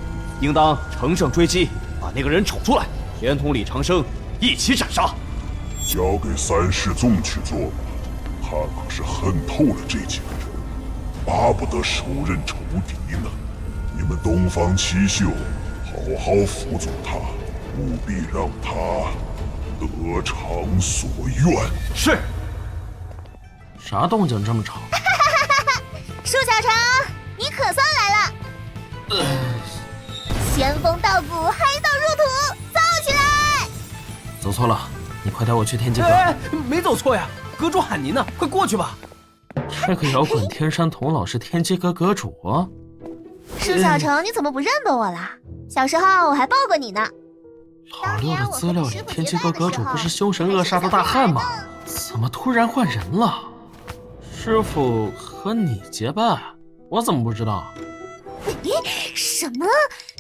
应当乘胜追击，把那个人瞅出来，连同李长生一起斩杀。交给三世宗去做吧，他可是恨透了这几个人，巴不得手刃仇敌呢。你们东方七宿，好好辅佐他，务必让他得偿所愿。是。啥动静这么吵？舒小成，你可算来了！仙风道骨，黑道入土，造起来！走错了，你快带我去天机阁。没走错呀，阁主喊您呢，快过去吧。这个摇滚天山童姥是天机阁阁主啊。舒小成，你怎么不认得我啦？小时候我还抱过你呢。老六的资料里，天机阁阁主不是凶神恶煞的大汉吗？怎么突然换人了？师傅和你结拜，我怎么不知道？什么？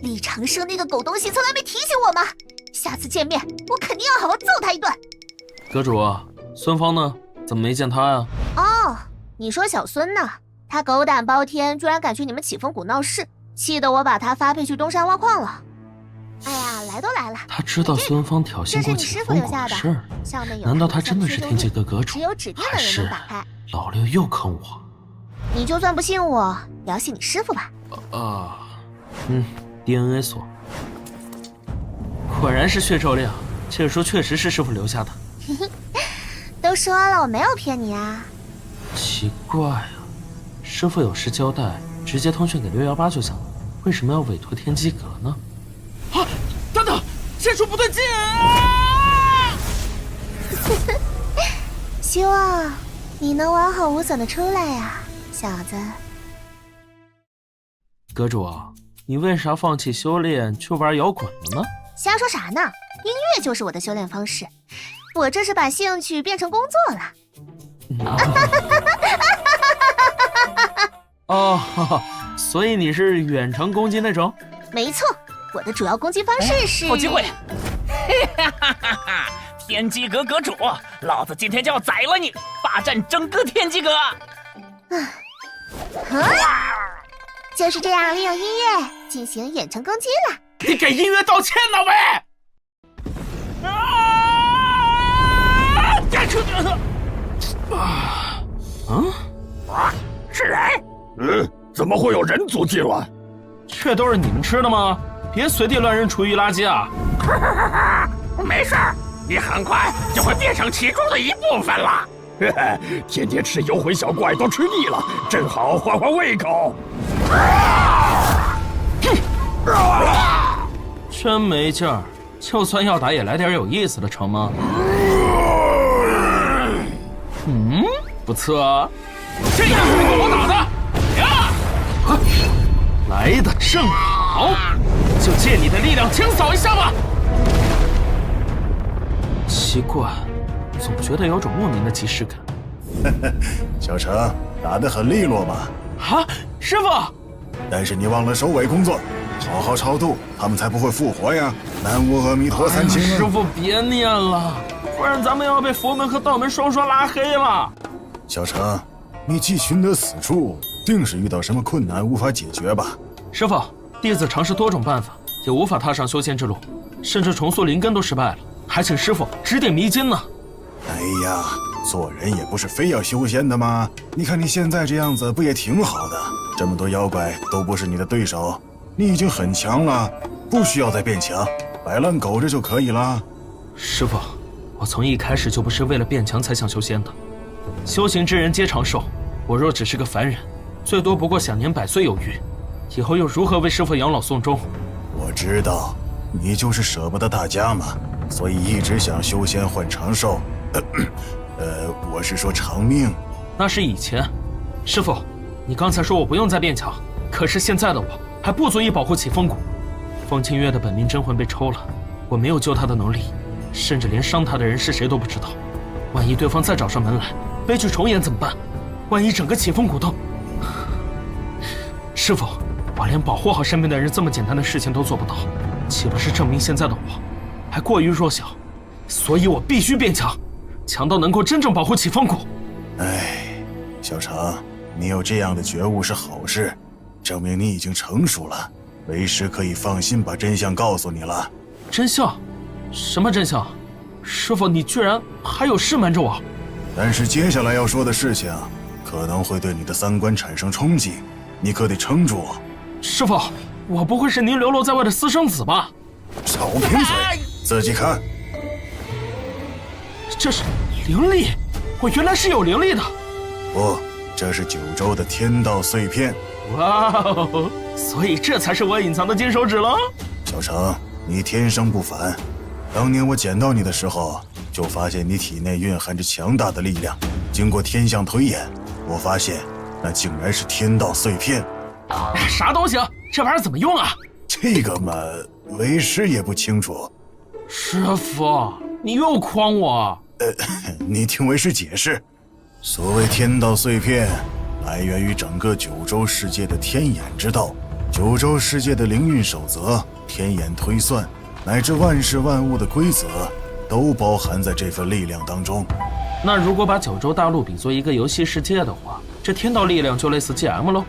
李长生那个狗东西从来没提醒我吗？下次见面，我肯定要好好揍他一顿。阁主，孙芳呢？怎么没见他呀？哦，你说小孙呢？他狗胆包天，居然敢去你们启风谷闹事，气得我把他发配去东山挖矿了。哎呀，来都来了，他知道孙芳挑衅过启风谷的事儿，难道他真的是天机阁阁主？还是老六又坑我？你就算不信我，也要信你师傅吧。DNA 锁，果然是血咒令，这书确实是师傅留下的。都说了我没有骗你啊。奇怪啊，师傅有事交代，直接通讯给618就行了，为什么要委托天机阁呢？啊！等等，这书不对劲啊！希望你能完好无损的出来呀，小子。阁主，你为啥放弃修炼去玩摇滚了呢？瞎说啥呢？音乐就是我的修炼方式，我这是把兴趣变成工作了。哦，所以你是远程攻击那种？没错，我的主要攻击方式是……好机会！天机阁阁主，老子今天就要宰了你，霸占整个天机阁！就是这样利用音乐进行远程攻击了。你给音乐道歉呢喂！是人？怎么会有人族忌乱？这都是你们吃的吗？别随地乱扔厨余垃圾啊！没事，你很快就会变成其中的一部分了。天天吃游魂小怪都吃腻了，正好换换胃口。真没劲儿，就算要打也来点有意思的成吗？不错，这样是我打的呀！来的正好，就借你的力量清扫一下吧。奇怪，总觉得有种莫名的即视感。小程打得很利落吧？啊，师傅！但是你忘了收尾工作，好好超度，他们才不会复活呀！南无阿弥陀三清啊！师傅别念了，不然咱们要被佛门和道门双双拉黑了。小程，你季群的死处，定是遇到什么困难无法解决吧？师傅，弟子尝试多种办法，也无法踏上修仙之路，甚至重塑灵根都失败了，还请师傅指点迷津呢。哎呀，做人也不是非要修仙的吗？你看你现在这样子，不也挺好的？这么多妖怪都不是你的对手，你已经很强了，不需要再变强，摆烂苟着就可以了。师傅，我从一开始就不是为了变强才想修仙的。修行之人皆长寿，我若只是个凡人，最多不过享年100岁有余，以后又如何为师傅养老送终？我知道，你就是舍不得大家嘛，所以一直想修仙换长寿。我是说长命。那是以前。师傅，你刚才说我不用再变强，可是现在的我还不足以保护起风谷。风清月的本命真魂被抽了，我没有救他的能力，甚至连伤他的人是谁都不知道。万一对方再找上门来，悲剧重演怎么办？万一整个起风谷都……师傅，我连保护好身边的人这么简单的事情都做不到，岂不是证明现在的我还过于弱小？所以我必须变强，强到能够真正保护起风谷。哎，小常，你有这样的觉悟是好事，证明你已经成熟了。为师可以放心把真相告诉你了。真相？什么真相？师傅，你居然还有事瞒着我！但是接下来要说的事情，可能会对你的三观产生冲击，你可得撑住。师傅，我不会是您流落在外的私生子吧？少贫嘴，自己看。这是灵力，我原来是有灵力的。不，这是九州的天道碎片。哇哦，所以这才是我隐藏的金手指了。小程，你天生不凡。当年我捡到你的时候，就发现你体内蕴含着强大的力量。经过天象推演，我发现那竟然是天道碎片。啥东西？这玩意儿怎么用啊？这个嘛，为师也不清楚。师傅，你又诓我。你听为师解释。所谓天道碎片，来源于整个九州世界的天眼之道，九州世界的灵运守则、天眼推算，乃至万事万物的规则，都包含在这份力量当中。那如果把九州大陆比作一个游戏世界的话，这天道力量就类似 GM 喽。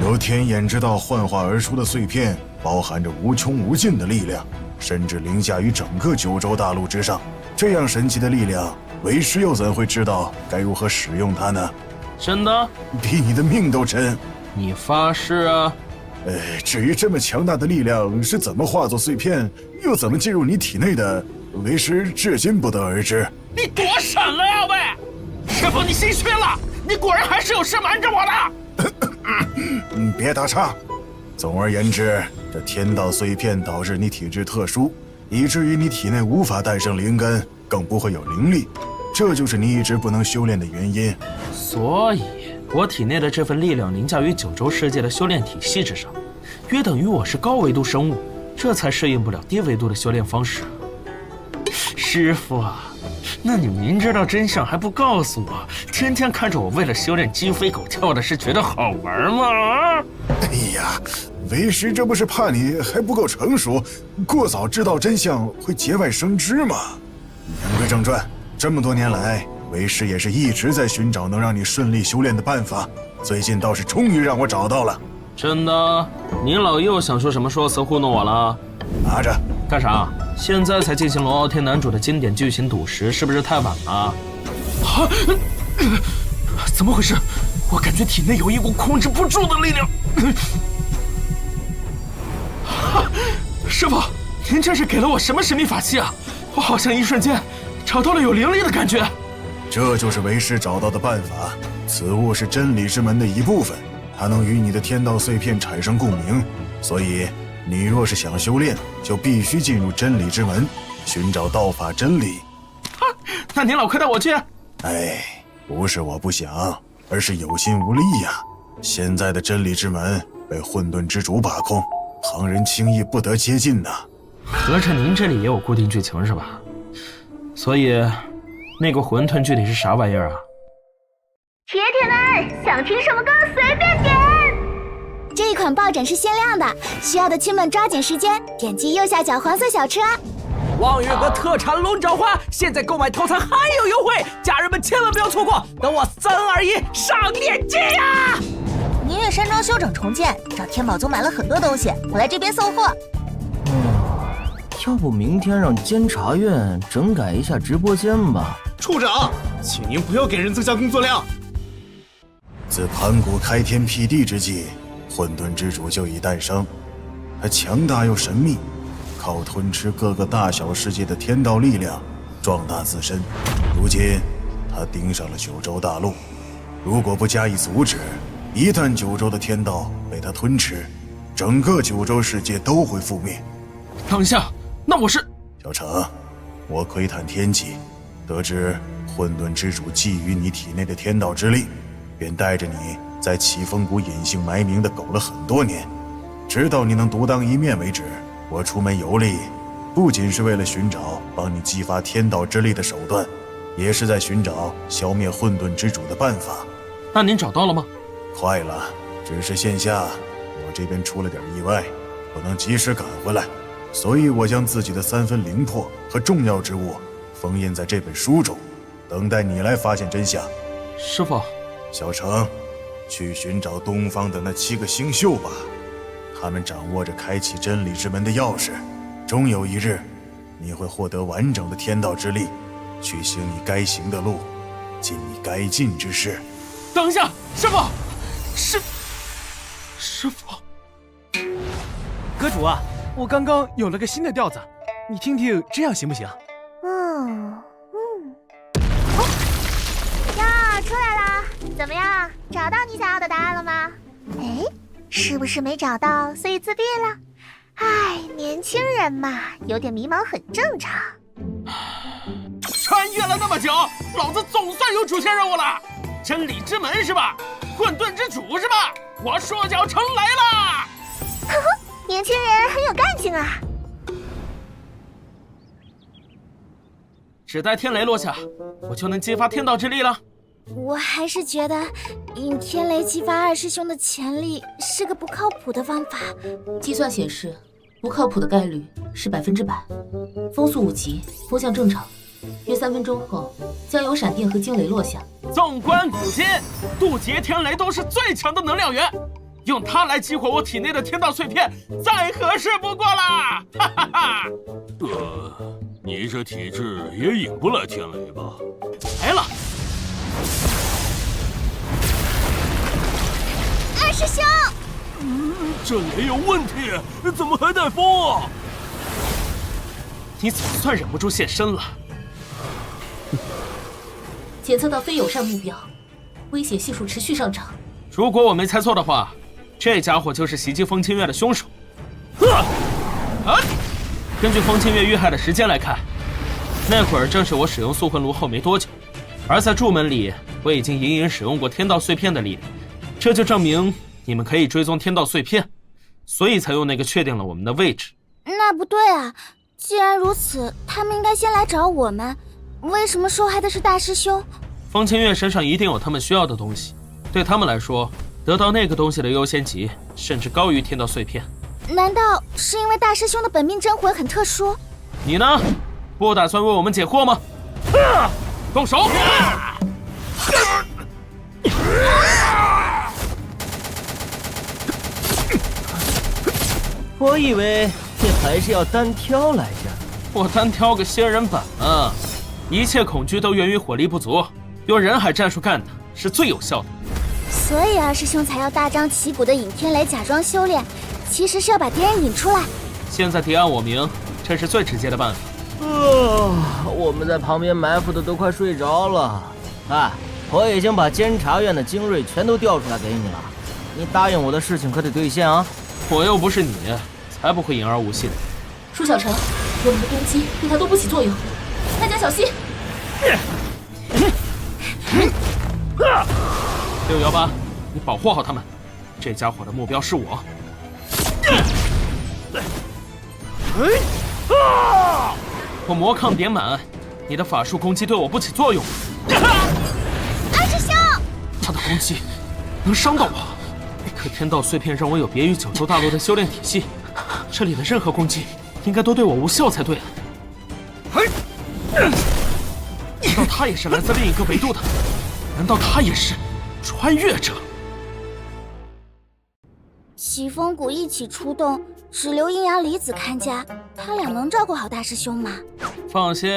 由天眼之道幻化而出的碎片，包含着无穷无尽的力量，甚至凌驾于整个九州大陆之上。这样神奇的力量，为师又怎会知道该如何使用它呢？真的？比你的命都真。你发誓啊？至于这么强大的力量是怎么化作碎片，又怎么进入你体内的，为师至今不得而知。你多闪了呀，喂！师傅，你心虚了，你果然还是有事瞒着我的。别打岔。总而言之，这天道碎片导致你体质特殊，以至于你体内无法诞生灵根，更不会有灵力，这就是你一直不能修炼的原因。所以，我体内的这份力量凌驾于九州世界的修炼体系之上，约等于我是高维度生物，这才适应不了低维度的修炼方式。师傅啊，那你明知道真相还不告诉我，天天看着我为了修炼鸡飞狗跳的，是觉得好玩吗？哎呀，为师这不是怕你还不够成熟，过早知道真相会节外生枝吗？言归正传，这么多年来，为师也是一直在寻找能让你顺利修炼的办法，最近倒是终于让我找到了。真的？您老又想说什么说辞糊弄我了？拿着。干啥？现在才进行龙傲天男主的经典剧情赌石，是不是太晚了？啊！怎么回事？我感觉体内有一股控制不住的力量。师傅，您这是给了我什么神秘法器啊？我好像一瞬间找到了有灵力的感觉。这就是为师找到的办法。此物是真理之门的一部分，它能与你的天道碎片产生共鸣，所以你若是想修炼，就必须进入真理之门，寻找道法真理。那您老快带我去？哎，不是我不想，而是有心无力呀。现在的真理之门被混沌之主把控，旁人轻易不得接近呐。合着您这里也有固定剧情是吧？所以，那个混沌具体是啥玩意儿啊？铁铁们，想听什么歌随便点。这一款抱枕是限量的，需要的亲们抓紧时间，点击右下角黄色小车。望月阁特产龙爪花，现在购买套餐还有优惠，家人们千万不要错过！等我3、2、1上链接呀！明月山庄休整重建，找天宝宗买了很多东西，我来这边送货。要不明天让监察院整改一下直播间吧？处长，请您不要给人增加工作量。自盘古开天辟地之际，混沌之主就已诞生。他强大又神秘，靠吞吃各个大小世界的天道力量壮大自身。如今，他盯上了九州大陆，如果不加以阻止，一旦九州的天道被他吞吃，整个九州世界都会覆灭。等一下，那我是小程，我窥探天机，得知混沌之主觊觎你体内的天道之力，便带着你在启风谷隐姓埋名地苟了很多年，直到你能独当一面为止。我出门游历，不仅是为了寻找帮你激发天道之力的手段，也是在寻找消灭混沌之主的办法。那您找到了吗？快了，只是线下我这边出了点意外，不能及时赶回来，所以我将自己的3分灵魄和重要之物封印在这本书中，等待你来发现真相。师父，小程，去寻找东方的那7个星宿吧，他们掌握着开启真理之门的钥匙，终有一日，你会获得完整的天道之力，去行你该行的路，尽你该尽之事。等一下，师父，师父，阁主啊，我刚刚有了个新的调子，你听听，这样行不行？呀，出来啦！怎么样，找到你想要的答案了吗？哎，是不是没找到，所以自闭了？哎，年轻人嘛，有点迷茫很正常。穿越了那么久，老子总算有主线任务了。真理之门是吧？混沌之主是吧？我说脚城来啦！呵呵，年轻人很有干劲啊！只待天雷落下，我就能激发天道之力了。我还是觉得引天雷激发2师兄的潜力是个不靠谱的方法。计算显示，不靠谱的概率是100%。风速5级，风向正常，约3分钟后将有闪电和惊雷落下。纵观古今，渡劫天雷都是最强的能量源，用它来激活我体内的天道碎片，再合适不过啦！哈哈哈。你这体质也引不来天雷吧？来了。2师兄，这雷有问题，怎么还带风啊？你总算忍不住现身了。检测到非友善目标，危险系数持续上涨。如果我没猜错的话，这家伙就是袭击风清月的凶手。根据风清月遇害的时间来看，那会儿正是我使用速魂炉后没多久，而在柱门里，我已经隐隐使用过天道碎片的力量，这就证明你们可以追踪天道碎片，所以才用那个确定了我们的位置。那不对啊！既然如此，他们应该先来找我们，为什么受害的是大师兄？风清月身上一定有他们需要的东西，对他们来说，得到那个东西的优先级甚至高于天道碎片。难道是因为大师兄的本命真魂很特殊？你呢？不打算为我们解惑吗？动手！我以为你还是要单挑来着。我单挑个仙人板啊！一切恐惧都源于火力不足，用人海战术干的是最有效的。所以2师兄才要大张旗鼓的引天雷假装修炼，其实是要把敌人引出来。现在敌暗我明，这是最直接的办法。我们在旁边埋伏的都快睡着了。哎，我已经把监察院的精锐全都调出来给你了，你答应我的事情可得兑现啊！我又不是你，才不会言而无信。舒小成，我们的攻击对他都不起作用，大家小心！618，你保护好他们，这家伙的目标是我。我魔抗点满，你的法术攻击对我不起作用。2师兄，他的攻击能伤到我，可天道碎片让我有别于九州大陆的修炼体系，这里的任何攻击应该都对我无效才对。难道他也是来自另一个维度的？难道他也是穿越者？启风谷一起出动，只留阴阳离子看家，他俩能照顾好大师兄吗？放心，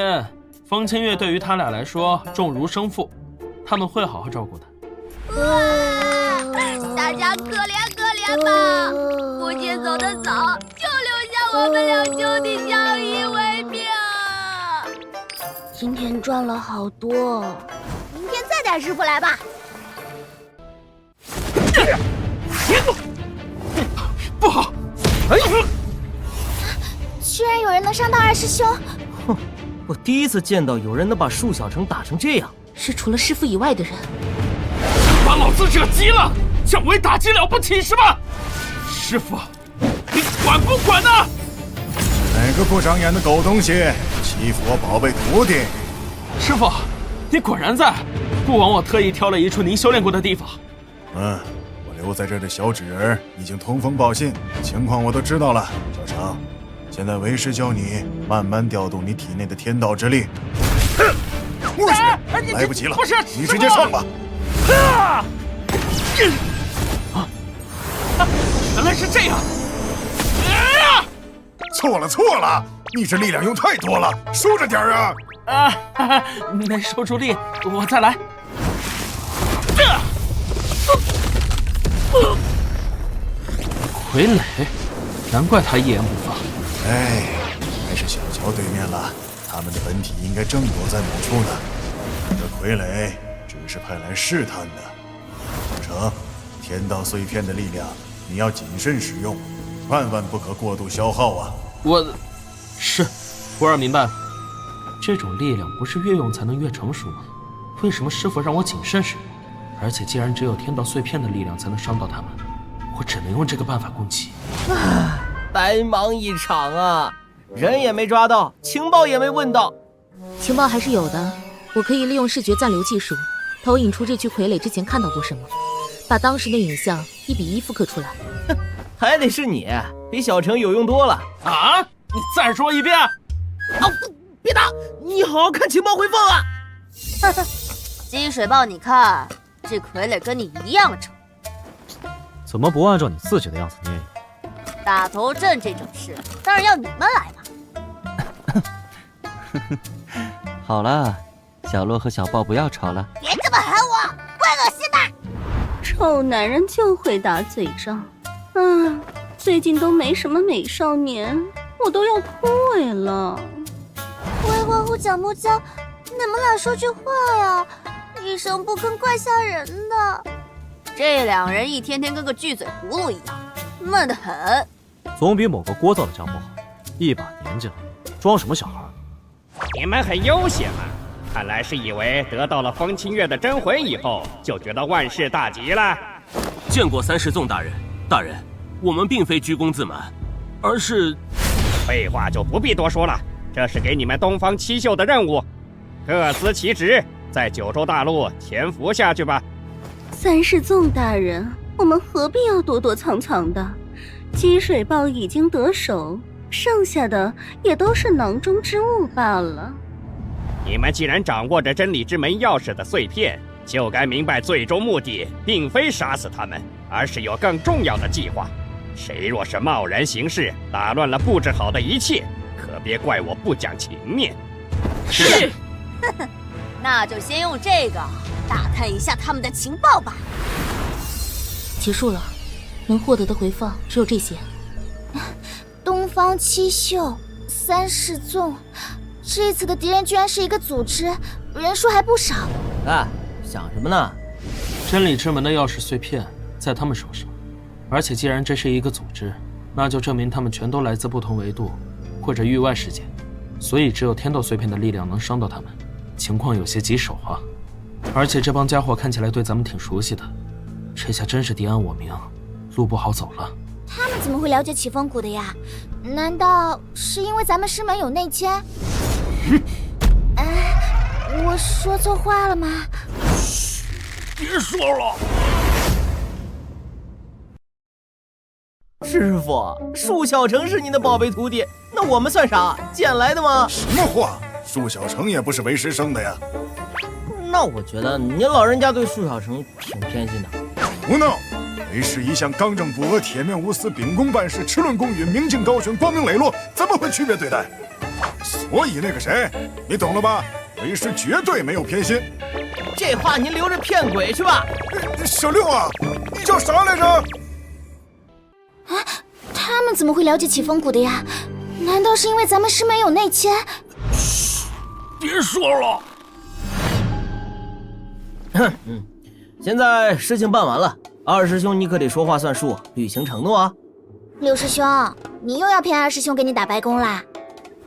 风清月对于他俩来说重如生父，他们会好好照顾的。大家可怜可怜吧！父亲走得早，就留下我们两兄弟相依为命。今天赚了好多，明天再带师傅来吧。不好！哎，居然有人能伤到二师兄！哼，我第一次见到有人能把束小成打成这样，是除了师傅以外的人。把老子惹急了，降维打击了不起是吧？师傅，你管不管呢？哪个不长眼的狗东西欺负我宝贝徒弟？师傅，你果然在，不枉我特意挑了一处您修炼过的地方。我留在这的小纸人已经通风报信，情况我都知道了。小成，现在为师教你慢慢调动你体内的天道之力。默许，来不及了，你直接上吧。原来是这样！错了，你这力量用太多了，收着点啊！没收住力，我再来。傀儡，难怪他一言不发。还是小乔对面了，他们的本体应该正躲在某处呢。这傀儡只是派来试探的。小成，天道碎片的力量你要谨慎使用，万万不可过度消耗啊！是，徒儿明白了。这种力量不是越用才能越成熟吗？为什么师傅让我谨慎使用？而且既然只有天道碎片的力量才能伤到他们，我只能用这个办法攻击。白忙一场啊！人也没抓到，情报也没问到。情报还是有的，我可以利用视觉暂留技术，投影出这具傀儡之前看到过什么，把当时的影像1比1复刻出来。还得是你，比小成有用多了啊！你再说一遍！别打！你好好看情报回放啊！积水豹，你看这傀儡跟你一样丑。怎么不按照你自己的样子捏一？打头阵这种事，当然要你们来嘛。好了，小洛和小豹不要吵了。别这么喊我，怪恶心的。臭男人就会打嘴仗。最近都没什么美少年，我都要枯萎了。喂，花虎角木蛟，你们俩说句话呀！一声不吭，怪吓人的。这两人一天天跟个巨嘴葫芦一样，闷得很。总比某个聒噪的家伙好。一把年纪了，装什么小孩？你们很悠闲嘛？看来是以为得到了风清月的真魂以后，就觉得万事大吉了。见过三世纵大人。大人，我们并非居功自满，而是……废话就不必多说了。这是给你们东方七宿的任务，各司其职，在九州大陆潜伏下去吧。三世纵大人，我们何必要躲躲藏藏的？积水豹已经得手，剩下的也都是囊中之物罢了。你们既然掌握着真理之门钥匙的碎片，就该明白最终目的并非杀死他们，而是有更重要的计划。谁若是贸然行事，打乱了布置好的一切，可别怪我不讲情面。是。那就先用这个打探一下他们的情报吧。结束了，能获得的回放只有这些。东方七宿、三世纵，这次的敌人居然是一个组织，人数还不少。想什么呢？真理之门的钥匙碎片在他们手上，而且既然这是一个组织，那就证明他们全都来自不同维度或者域外世界，所以只有天道碎片的力量能伤到他们，情况有些棘手啊。而且这帮家伙看起来对咱们挺熟悉的，这下真是敌暗我明，路不好走了。他们怎么会了解起风谷的呀？难道是因为咱们师门有内奸？我说错话了吗？别说了。师傅，束小成是你的宝贝徒弟，那我们算啥？捡来的吗？什么话？束小成也不是为师生的呀。那我觉得您老人家对束小成挺偏心的。胡闹！为师一向刚正不阿、铁面无私、秉公办事、持论公允、明镜高悬、光明磊落，怎么会区别对待？所以那个谁，你懂了吧？为师绝对没有偏心。这话您留着骗鬼去吧。小六啊，你叫啥来着？啊，他们怎么会了解起风谷的呀？难道是因为咱们师门有内奸？嘘，别说了。现在事情办完了，二师兄你可得说话算数，履行承诺啊。六师兄，你又要骗二师兄给你打白工啦？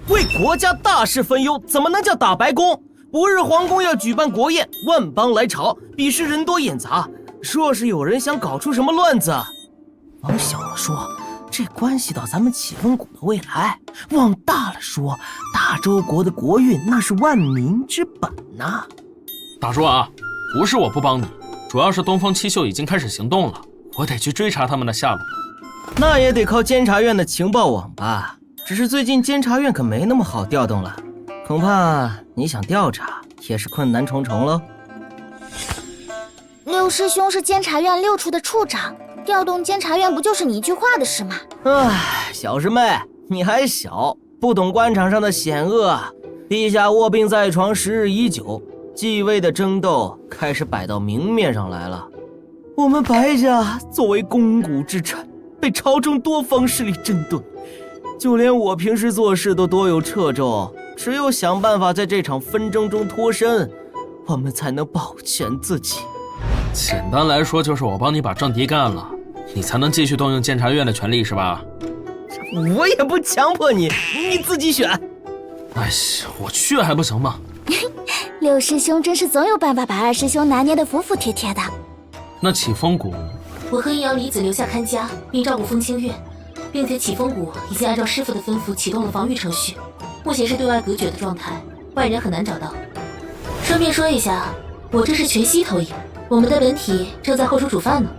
为国家大事分忧，怎么能叫打白工？不日皇宫要举办国宴，万邦来朝，彼时人多眼杂，若是有人想搞出什么乱子，往小了说，这关系到咱们启风谷的未来；往大了说，大周国的国运那是万民之本呐。大叔啊，不是我不帮你，主要是东方七宿已经开始行动了，我得去追查他们的下落。那也得靠监察院的情报网吧，只是最近监察院可没那么好调动了，恐怕你想调查也是困难重重喽。六师兄是监察院6处的处长，调动监察院不就是你一句话的事吗？唉，小师妹，你还小，不懂官场上的险恶。陛下卧病在床时日已久，继位的争斗开始摆到明面上来了。我们白家作为肱骨之臣，被朝中多方势力针对，就连我平时做事都多有掣肘，只有想办法在这场纷争中脱身，我们才能保全自己。简单来说，就是我帮你把政敌干了，你才能继续动用监察院的权力，是吧？我也不强迫你，你自己选。哎呀，我去还不行吗？六师兄真是总有办法把二师兄拿捏得服服帖帖的。那启风谷，我和阴阳离子留下看家，并照顾风清月，并且启风谷已经按照师傅的吩咐启动了防御程序，目前是对外隔绝的状态，外人很难找到。顺便说一下，我这是全息投影，我们的本体正在后厨煮饭呢。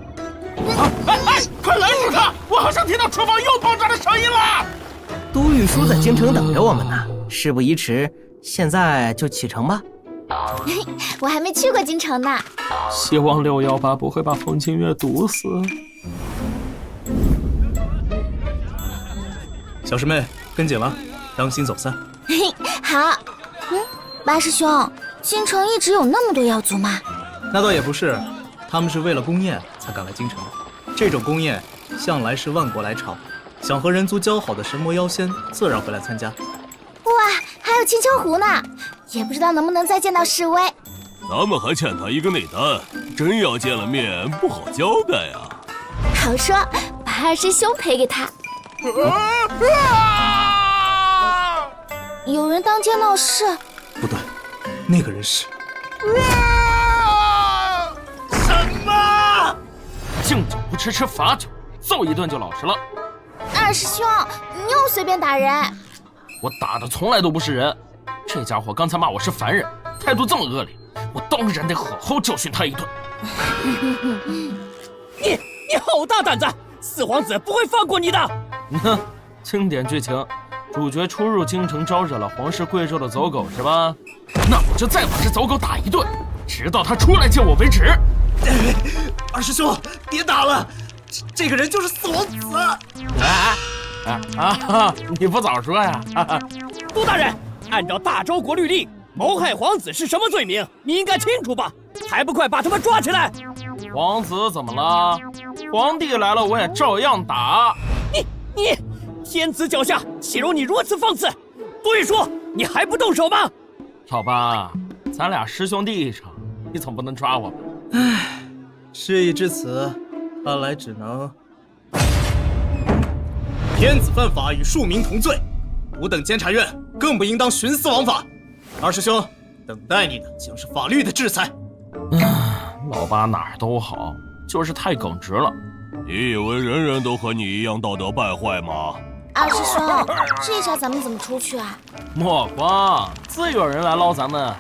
快拦住他！我好像听到厨房又爆炸的声音了。都御书在京城等着我们呢，事不宜迟，现在就启程吧。我还没去过京城呢。希望618不会把风清月毒死。小师妹，跟紧了，当心走散。嘿，好。八师兄，京城一直有那么多妖族吗？那倒也不是，他们是为了宫宴才赶来京城的。这种宫宴向来是万国来朝，想和人族交好的神魔妖仙自然会来参加。哇，还有青丘狐呢，也不知道能不能再见到示威。咱们还欠他一个内丹，真要见了面不好交代啊。好说，把二师兄赔给他。有人当街闹事？不对，那个人是……什么？敬酒不吃吃罚酒，揍一顿就老实了。二师兄，你又随便打人。我打的从来都不是人，这家伙刚才骂我是凡人，态度这么恶劣，我当然得好好教训他一顿。你好大胆子！四皇子不会放过你的。哼，经典剧情，主角初入京城招惹了皇室贵胄的走狗是吧？那我就再把这走狗打一顿，直到他出来见我为止。二师兄，别打了，这个人就是四皇子。你不早说呀！都大人，按照大周国律令，谋害皇子是什么罪名？你应该清楚吧？还不快把他们抓起来！皇子怎么了？皇帝来了，我也照样打。你天子脚下，岂容你如此放肆？都御书，你还不动手吗？老八，咱俩师兄弟一场，你总不能抓我吧？唉，事已至此，看来只能……天子犯法与庶民同罪，吾等监察院更不应当徇私枉法。二师兄，等待你的将是法律的制裁。老八哪儿都好，就是太耿直了。你以为人人都和你一样道德败坏吗？二师兄，这下咱们怎么出去啊？莫慌，自有人来捞咱们。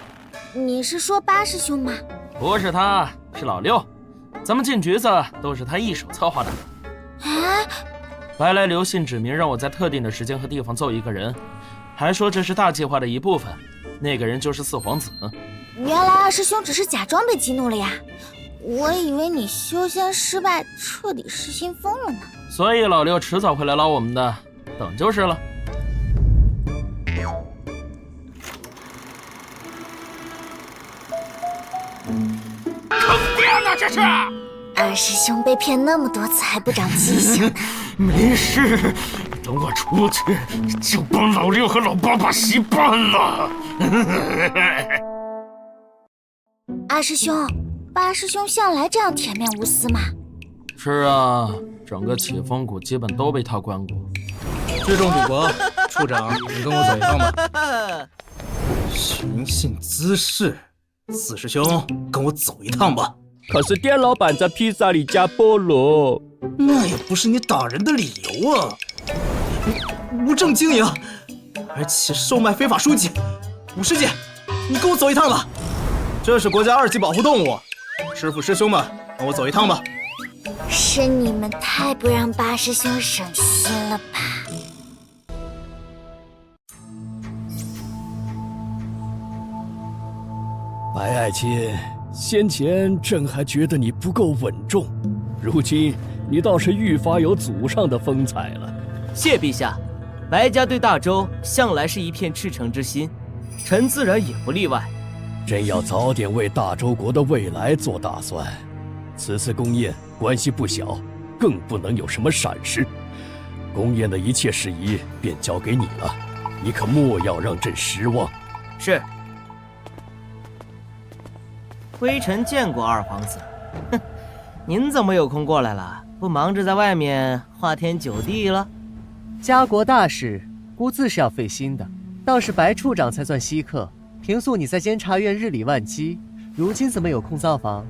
你是说八师兄吗？不是他，是老六。咱们进局子都是他一手策划的。啊！白来留信指明让我在特定的时间和地方揍一个人，还说这是大计划的一部分。那个人就是四皇子。原来二师兄只是假装被激怒了呀，我以为你修仙失败，彻底失心疯了呢。所以老六迟早会来捞我们的，等就是了。坑爹呢这是！二师兄被骗那么多次还不长记性呢。没事，等我出去就帮老六和老八把戏办了。二师兄，八师兄向来这样铁面无私嘛。是啊，整个启丰谷基本都被他管过。聚众赌博，处长，你跟我走一趟吧。寻衅滋事，四师兄，跟我走一趟吧。可是店老板在披萨里加菠萝，那也不是你打人的理由啊！无证经营，而且售卖非法书籍。武师姐，你跟我走一趟吧。这是国家2级保护动物，师傅师兄们，跟我走一趟吧。是你们太不让八师兄省心了吧？白爱卿，先前朕还觉得你不够稳重，如今你倒是愈发有祖上的风采了。谢陛下，白家对大周向来是一片赤诚之心，臣自然也不例外。朕要早点为大周国的未来做打算。此次宫宴关系不小，更不能有什么闪失。宫宴的一切事宜便交给你了，你可莫要让朕失望。是。微臣见过二皇子，哼，您怎么有空过来了？不忙着在外面花天酒地了？家国大事，孤自是要费心的，倒是白处长才算稀客。平素你在监察院日理万机，如今怎么有空造访？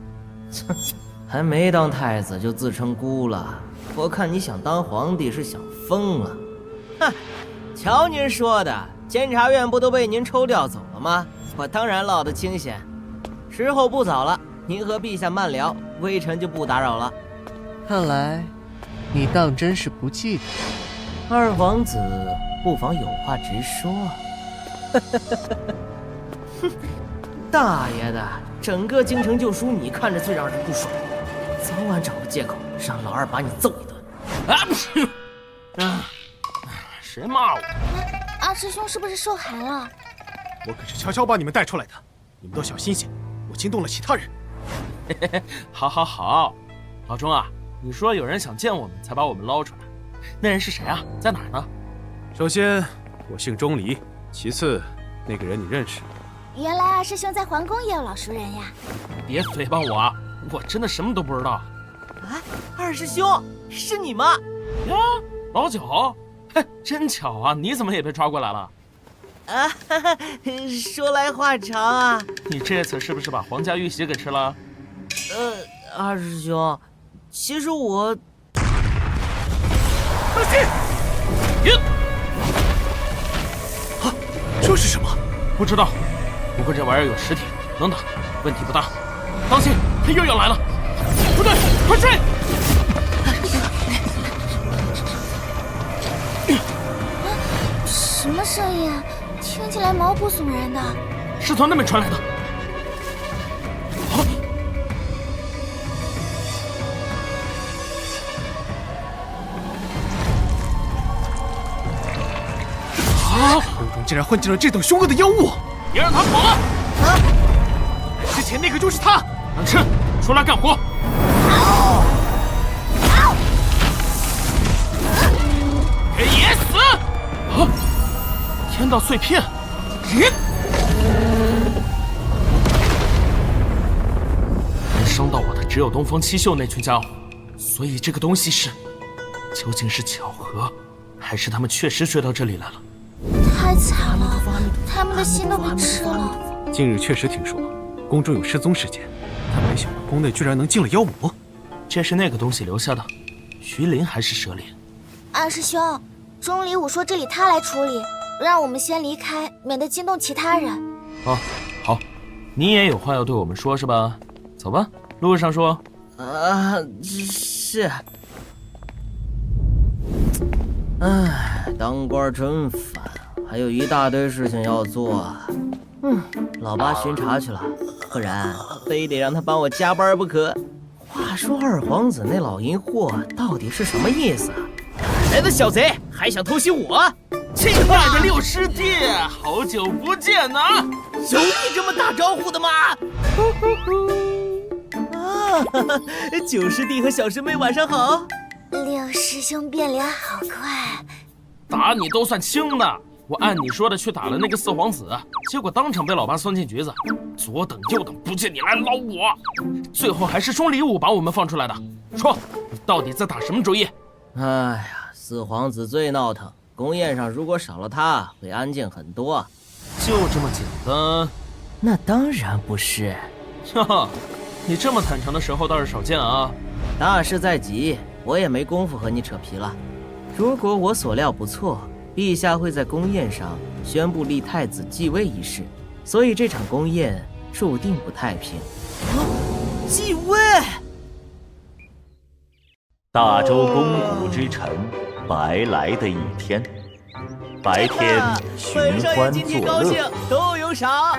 还没当太子就自称孤了，我看你想当皇帝是想疯了。哼，瞧您说的，监察院不都被您抽调走了吗？我当然落得清闲。时候不早了，您和陛下慢聊，微臣就不打扰了。看来你当真是不记得。二皇子不妨有话直说。哼，大爷的，整个京城就属你看着最让人不爽，早晚找个借口让老二把你揍一顿。谁骂我？二师兄是不是受寒了？我可是悄悄把你们带出来的，你们都小心些，我惊动了其他人。好好好，老钟啊，你说有人想见我们才把我们捞出来，那人是谁啊？在哪儿呢？首先，我姓钟离，其次，那个人你认识？原来二师兄在皇宫也有老熟人呀！别诽谤我啊，我真的什么都不知道。啊，二师兄，是你吗？呀，老九，嘿，真巧啊！你怎么也被抓过来了？啊，说来话长啊。你这次是不是把皇家玉玺给吃了？二师兄，其实我……放心。啊，这是什么？不知道。不过这玩意儿有实体，能打，问题不大。当心，他又要来了！不对，快追！什么声音啊？听起来毛骨悚然的。是从那边传来的。啊！宫中竟然混进了这等凶恶的妖物！别让他跑了！啊！之前那个就是他！南琛，出来干活！给爷死！啊！天道碎片！能伤到我的只有东方七秀那群家伙，所以这个东西是……究竟是巧合，还是他们确实追到这里来了？太惨了，他们的心都被吃了。近日确实听说宫中有失踪事件，但没想到宫内居然能进了妖魔。这是那个东西留下的，徐林还是蛇鳞？二师兄，钟离武说这里他来处理，让我们先离开，免得惊动其他人。哦，好，你也有话要对我们说是吧？走吧，路上说。是。唉，当官真烦，还有一大堆事情要做。老八巡查去了，不然非得让他帮我加班不可。话说二皇子那老淫货到底是什么意思啊？哪来的小贼还想偷袭我？亲爱的六师弟，好久不见呐！有你这么打招呼的吗？九师弟和小师妹晚上好。六师兄变脸好快，打你都算轻的。我按你说的去打了那个四皇子，结果当场被老爸送进局子，左等右等不见你来捞我，最后还是钟离武把我们放出来的。说，你到底在打什么主意？哎呀，四皇子最闹腾，宫宴上如果少了他，会安静很多。就这么简单？那当然不是。哈哈，你这么坦诚的时候倒是少见啊。大事在即，我也没工夫和你扯皮了。如果我所料不错，陛下会在宫宴上宣布立太子继位一事，所以这场宫宴注定不太平。继位！大周公谷之城，白来的一天。白天寻欢作乐，都有赏。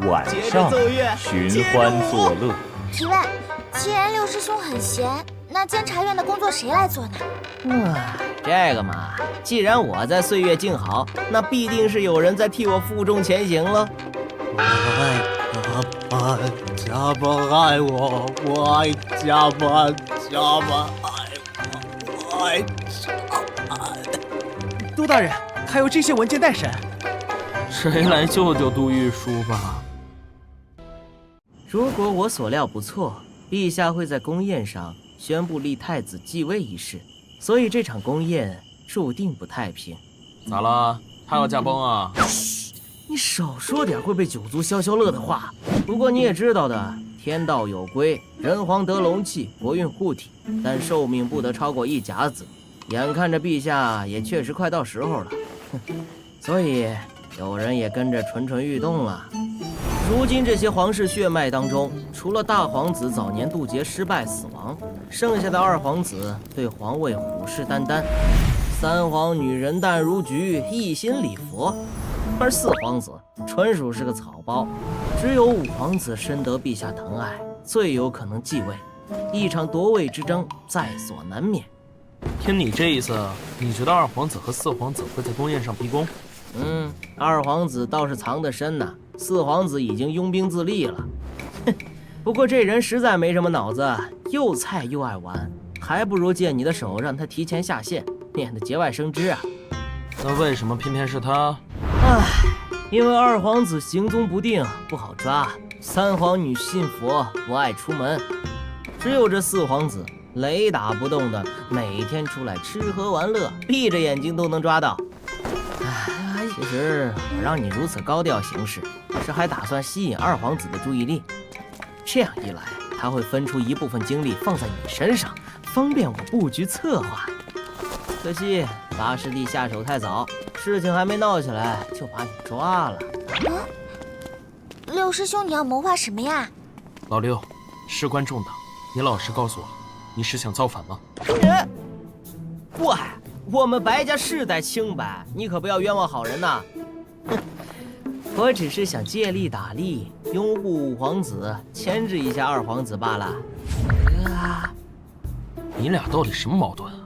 晚上寻欢作乐。提问：既然六师兄很闲，那监察院的工作谁来做呢？这个嘛，既然我在岁月静好，那必定是有人在替我负重前行了。加班爱我，我爱加班，加班爱我，我爱加班。杜大人，还有这些文件待审。谁来救救杜玉书吧？如果我所料不错，陛下会在宫宴上宣布立太子继位一事，所以这场宫宴注定不太平。咋了？他要驾崩啊？你少说点会被九族消消乐的话。不过你也知道的，天道有规，人皇得龙气，国运护体，但寿命不得超过1甲子。眼看着陛下也确实快到时候了，所以有人也跟着蠢蠢欲动了。如今这些皇室血脉当中，除了大皇子早年渡劫失败死亡，剩下的二皇子对皇位虎视眈眈，三皇女人淡如菊，一心礼佛，而四皇子纯属是个草包。只有五皇子深得陛下疼爱，最有可能继位，一场夺位之争在所难免。听你这意思，你觉得二皇子和四皇子会在宫宴上逼宫？二皇子倒是藏得深呐，四皇子已经拥兵自立了。不过这人实在没什么脑子，又菜又爱玩，还不如借你的手让他提前下线，免得节外生枝啊。那为什么偏偏是他？因为二皇子行踪不定，不好抓；三皇女信佛，不爱出门；只有这四皇子雷打不动的，每天出来吃喝玩乐，闭着眼睛都能抓到。其实我让你如此高调行事，是还打算吸引二皇子的注意力。这样一来，他会分出一部分精力放在你身上，方便我布局策划。可惜八师弟下手太早，事情还没闹起来就把你抓了。六师兄，你要谋划什么呀？老六，事关重大，你老实告诉我，你是想造反吗？喂，我们白家世代清白，你可不要冤枉好人呐！我只是想借力打力，拥护五皇子，牵制一下二皇子罢了。你俩到底什么矛盾啊？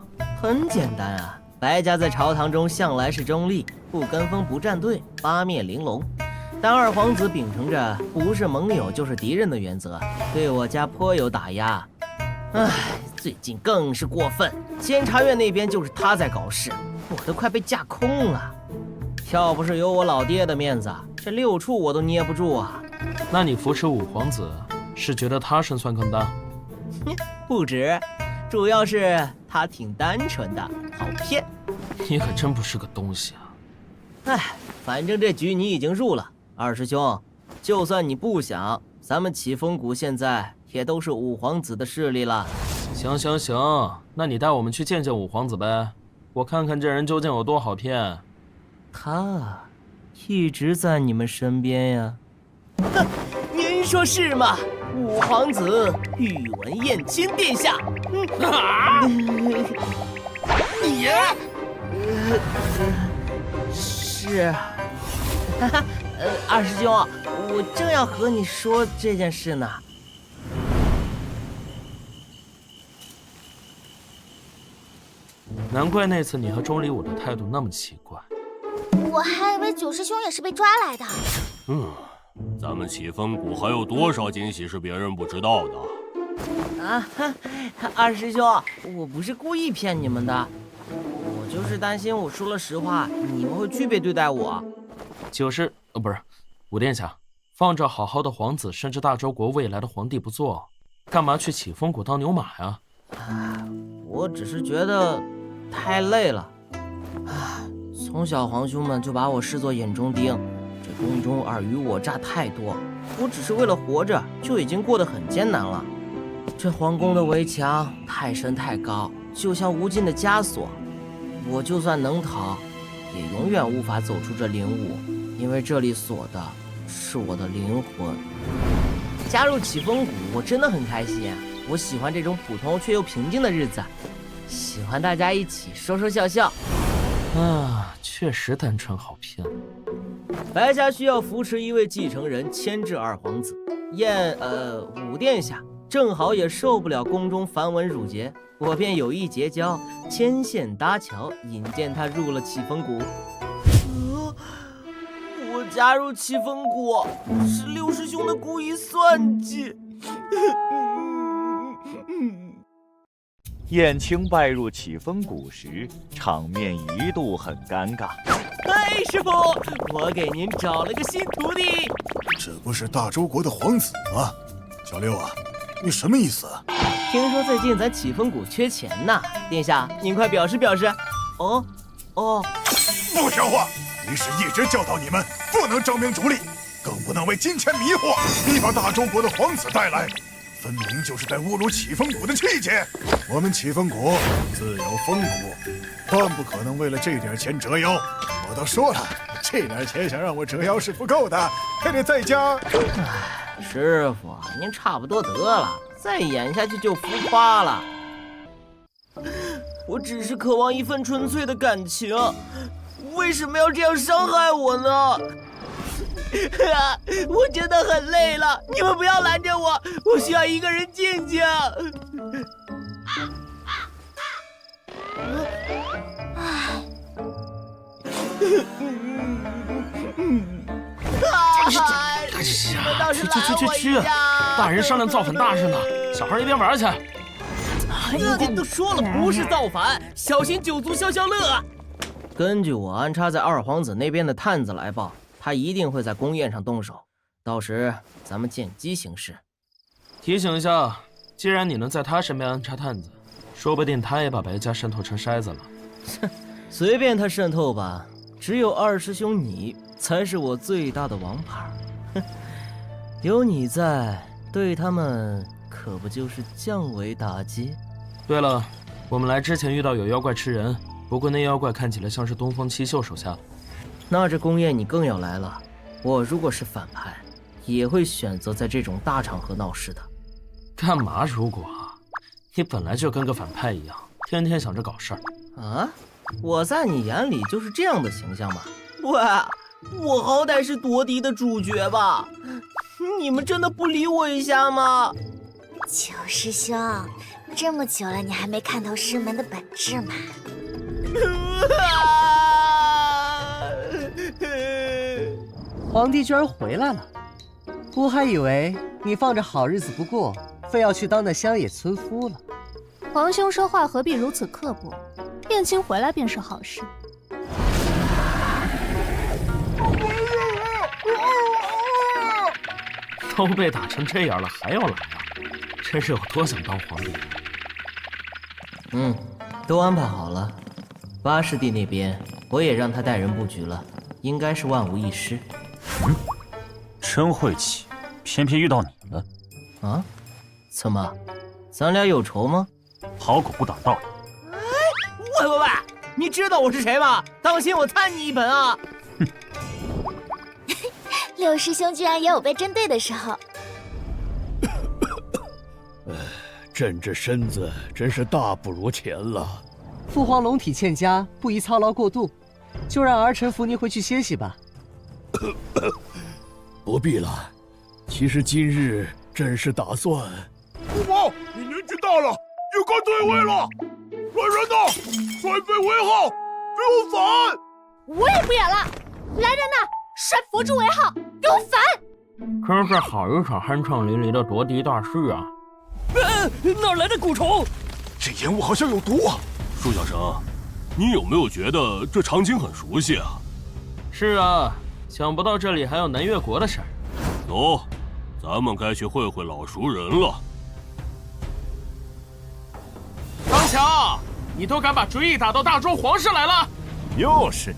很简单啊，白家在朝堂中向来是中立，不跟风不站队，八面玲珑。但二皇子秉承着不是盟友就是敌人的原则，对我家颇有打压。最近更是过分，监察院那边就是他在搞事，我都快被架空了。要不是有我老爹的面子，这6处我都捏不住啊。那你扶持五皇子，是觉得他胜算更大？不止，主要是他挺单纯的，好骗。你可真不是个东西啊！反正这局你已经入了，二师兄，就算你不想，咱们启风谷现在也都是五皇子的势力了。行，那你带我们去见见五皇子呗，我看看这人究竟有多好骗。他一直在你们身边呀。您说是吗？五皇子宇文彦卿殿下。你是。二师兄，我正要和你说这件事呢。难怪那次你和钟离武的态度那么奇怪。我还以为九师兄也是被抓来的。咱们启风谷还有多少惊喜是别人不知道的？二师兄，我不是故意骗你们的，我就是担心我说了实话，你们会区别对待我。不是，五殿下，放着好好的皇子，甚至大周国未来的皇帝不做，干嘛去启风谷当牛马呀？我只是觉得太累了。从小皇兄们就把我视作眼中钉，这宫中尔虞我诈太多，我只是为了活着就已经过得很艰难了。这皇宫的围墙太深太高，就像无尽的枷锁，我就算能逃，也永远无法走出这灵雾，因为这里锁的是我的灵魂。加入启风谷，我真的很开心，我喜欢这种普通却又平静的日子，喜欢大家一起说说笑笑。确实单纯好骗。白家需要扶持一位继承人牵制二皇子，五殿下正好也受不了宫中繁文缛节，我便有意结交，牵线搭桥，引荐他入了启风谷。我加入启风谷是六师兄的故意算计。燕青拜入启风谷时，场面一度很尴尬。师傅，我给您找了个新徒弟。这不是大周国的皇子吗？小六啊，你什么意思？听说最近咱启风谷缺钱呢，殿下您快表示表示。不像话！李氏一直教导你们不能争名逐利，更不能为金钱迷惑。你把大周国的皇子带来，分明就是在侮辱启风谷的气节。我们启风谷自有风骨，断不可能为了这点钱折腰。我都说了，这点钱想让我折腰是不够的，还得再加。师傅，您差不多得了，再演下去就浮夸了。我只是渴望一份纯粹的感情，为什么要这样伤害我呢？我真的很累了，你们不要拦着我，我需要一个人静静。去！大人商量造反大事呢，小孩一边玩去。都说了不是造反，小心酒足消消乐。根据我安插在二皇子那边的探子来报，他一定会在宫宴上动手，到时咱们见机行事。提醒一下，既然你能在他身边安插探子，说不定他也把白家渗透成筛子了。随便他渗透吧，只有二师兄你才是我最大的王牌。有你在，对他们可不就是降维打击？对了，我们来之前遇到有妖怪吃人，不过那妖怪看起来像是东风七秀手下。那这宫宴你更要来了。我如果是反派，也会选择在这种大场合闹事的。干嘛如果啊？你本来就跟个反派一样，天天想着搞事儿。啊？我在你眼里就是这样的形象吗？喂，我好歹是夺嫡的主角吧？你们真的不理我一下吗？九师兄，这么久了，你还没看透师门的本质吗？皇帝居然回来了，我还以为你放着好日子不过，非要去当那乡野村夫了。皇兄说话何必如此刻薄？燕青回来便是好事。都被打成这样了，还要来啊？真是有多想当皇帝？都安排好了。八师弟那边我也让他带人布局了，应该是万无一失。真晦气，偏偏遇到你了。啊？怎么？咱俩有仇吗？好狗不挡道理。喂，你知道我是谁吗？当心我探你一盆啊！六师兄居然也有被针对的时候。朕这身子真是大不如前了。父皇龙体欠佳，不宜操劳过度，就让儿臣扶您回去歇息吧。不必了，其实今日朕是打算……父皇，你年纪大了，也该退位了。来人呐，帅妃为号，给我反！我也不演了，来人呐，帅佛珠为号，给我反！真是好一场酣畅淋漓的夺嫡大事啊！哪来的蛊虫？这烟雾好像有毒啊！树小生，你有没有觉得这场景很熟悉啊？是啊，想不到这里还有南越国的事儿。走，咱们该去会会老熟人了。张强，你都敢把主意打到大周皇室来了？又是你！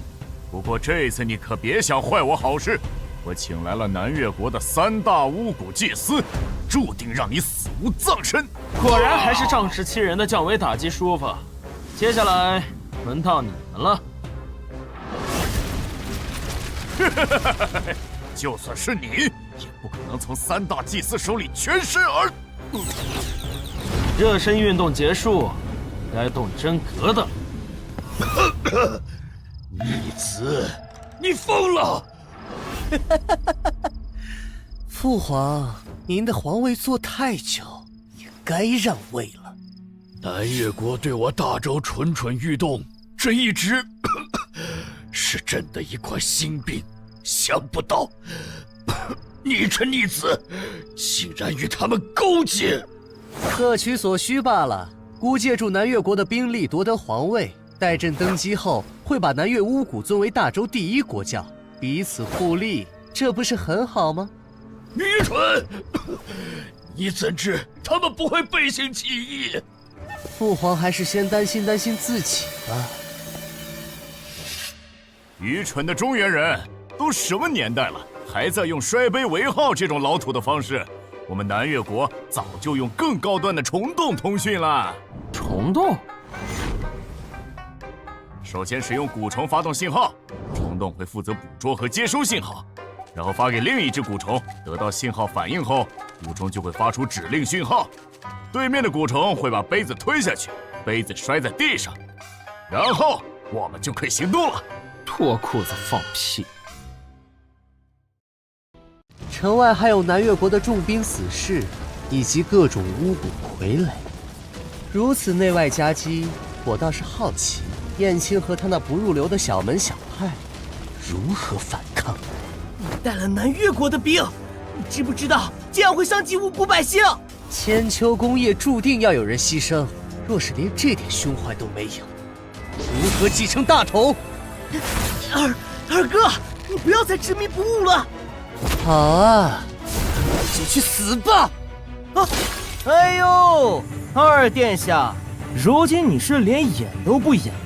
不过这次你可别想坏我好事，我请来了南越国的3大巫蛊祭司，注定让你死无葬身。果然还是仗势欺人的降维打击舒服。接下来轮到你们了。就算是你，也不可能从3大祭司手里全身而。热身运动结束，该动真格的。逆子，你疯了！父皇，您的皇位坐太久，也该让位了。南越国对我大周蠢蠢欲动，这一直是朕的一块心病。想不到，逆臣逆子竟然与他们勾结，各取所需罢了。孤借助南越国的兵力夺得皇位，待朕登基后，会把南越巫蛊尊为大周第1国教，彼此互利，这不是很好吗？愚蠢！你怎知他们不会背信弃义？父皇还是先担心自己吧。愚蠢的中原人，都什么年代了，还在用摔杯为号这种老土的方式？我们南越国早就用更高端的虫洞通讯了。虫洞？首先使用蛊虫发动信号，虫洞会负责捕捉和接收信号，然后发给另一只蛊虫，得到信号反应后，蛊虫就会发出指令讯号。对面的蛊虫会把杯子推下去，杯子摔在地上，然后我们就可以行动了。脱裤子放屁！城外还有南越国的重兵死士，以及各种巫蛊傀儡，如此内外夹击，我倒是好奇，燕青和他那不入流的小门小派如何反抗？你带了南越国的兵，你知不知道这样会伤及无辜百姓？千秋功业注定要有人牺牲，若是连这点胸怀都没有，如何继承大统？二哥，你不要再执迷不悟了。好啊，就去死吧！啊！哎呦，二殿下，如今你是连演都不演了。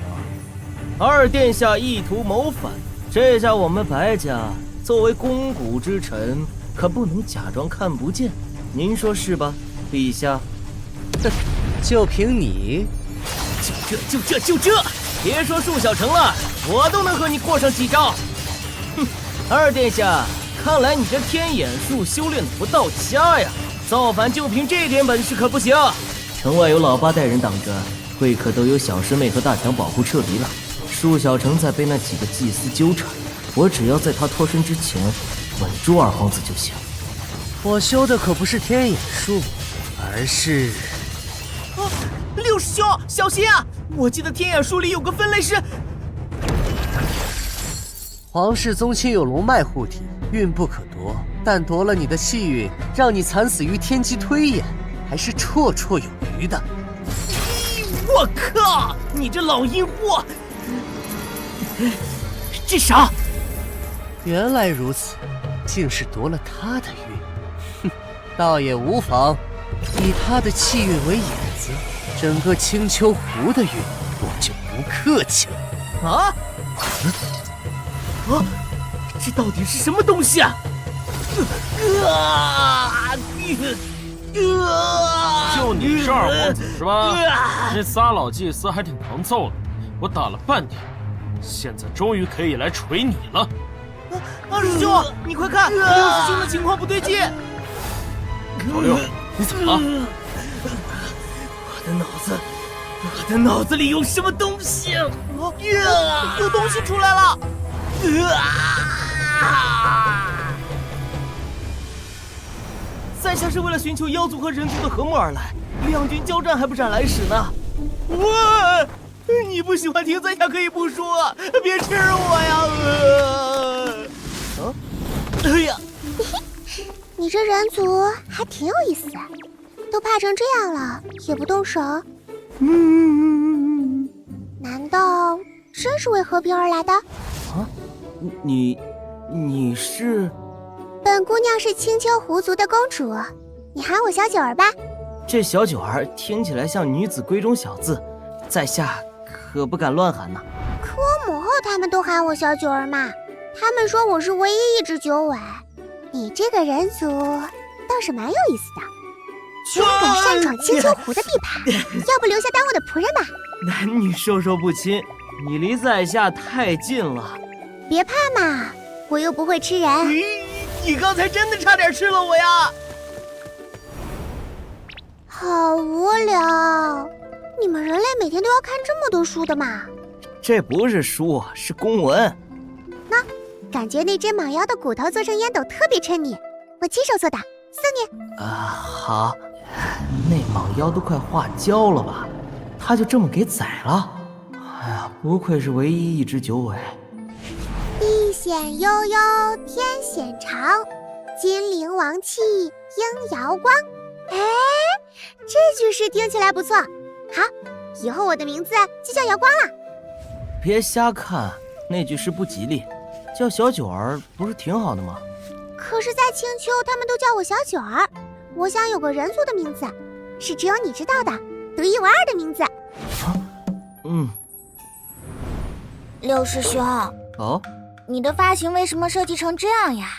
二殿下意图谋反，这下我们白家作为肱骨之臣，可不能假装看不见。您说是吧，陛下？哼，就凭你？就这！别说树小城了，我都能和你过上几招。哼，二殿下，看来你这天眼术修炼的不到家呀！造反就凭这点本事可不行。城外有老八带人挡着，会客都有小师妹和大强保护撤离了。树小城再被那几个祭司纠缠，我只要在他脱身之前稳住二皇子就行。我修的可不是天眼术，而是……六师兄，小心啊！我记得天眼术里有个分类是……皇室宗亲有龙脉护体，运不可夺，但夺了你的气运，让你惨死于天机推演，还是绰绰有余的。我靠！你这老阴货！这啥？原来如此，竟是夺了他的运。哼，倒也无妨，以他的气运为引子，整个青丘湖的运我就不客气了。啊？这到底是什么东西啊？就你这二皇子是吧？这仨老祭司还挺能揍的，我打了半天，现在终于可以来锤你了。二师兄，你快看，六师兄的情况不对劲。老六，你怎么了？我的脑子里有什么东西？有东西出来了！在下是为了寻求妖族和人族的和睦而来，两军交战还不斩来使呢。哇！你不喜欢听，在下可以不说，别吃我呀！哎呀！你这人族还挺有意思，都怕成这样了也不动手。难道真是为和平而来的？啊，你是？本姑娘是青丘狐族的公主，你喊我小九儿吧。这小九儿听起来像女子闺中小字，在下可不敢乱喊呐。可我母后他们都喊我小九儿嘛，他们说我是唯一一只九尾。你这个人族倒是蛮有意思的，居然敢擅闯青丘狐的地盘，要不留下当我的仆人吧？男女授受不亲，你离在下太近了。别怕嘛，我又不会吃人。你刚才真的差点吃了我呀！好无聊，你们人类每天都要看这么多书的嘛？这不是书，是公文。那感觉那只蟒妖的骨头做成烟斗特别衬你，我亲手做的，送你。好，那蟒妖都快化焦了吧？他就这么给宰了？哎呀，不愧是唯一一只九尾。地显悠悠，天显长，金陵王气应瑶光。哎，这句诗听起来不错。好，以后我的名字就叫瑶光了。别瞎看，那句诗不吉利，叫小九儿不是挺好的吗？可是，在青丘他们都叫我小九儿，我想有个人族的名字，是只有你知道的，独一无二的名字。六师兄。哦。你的发型为什么设计成这样呀？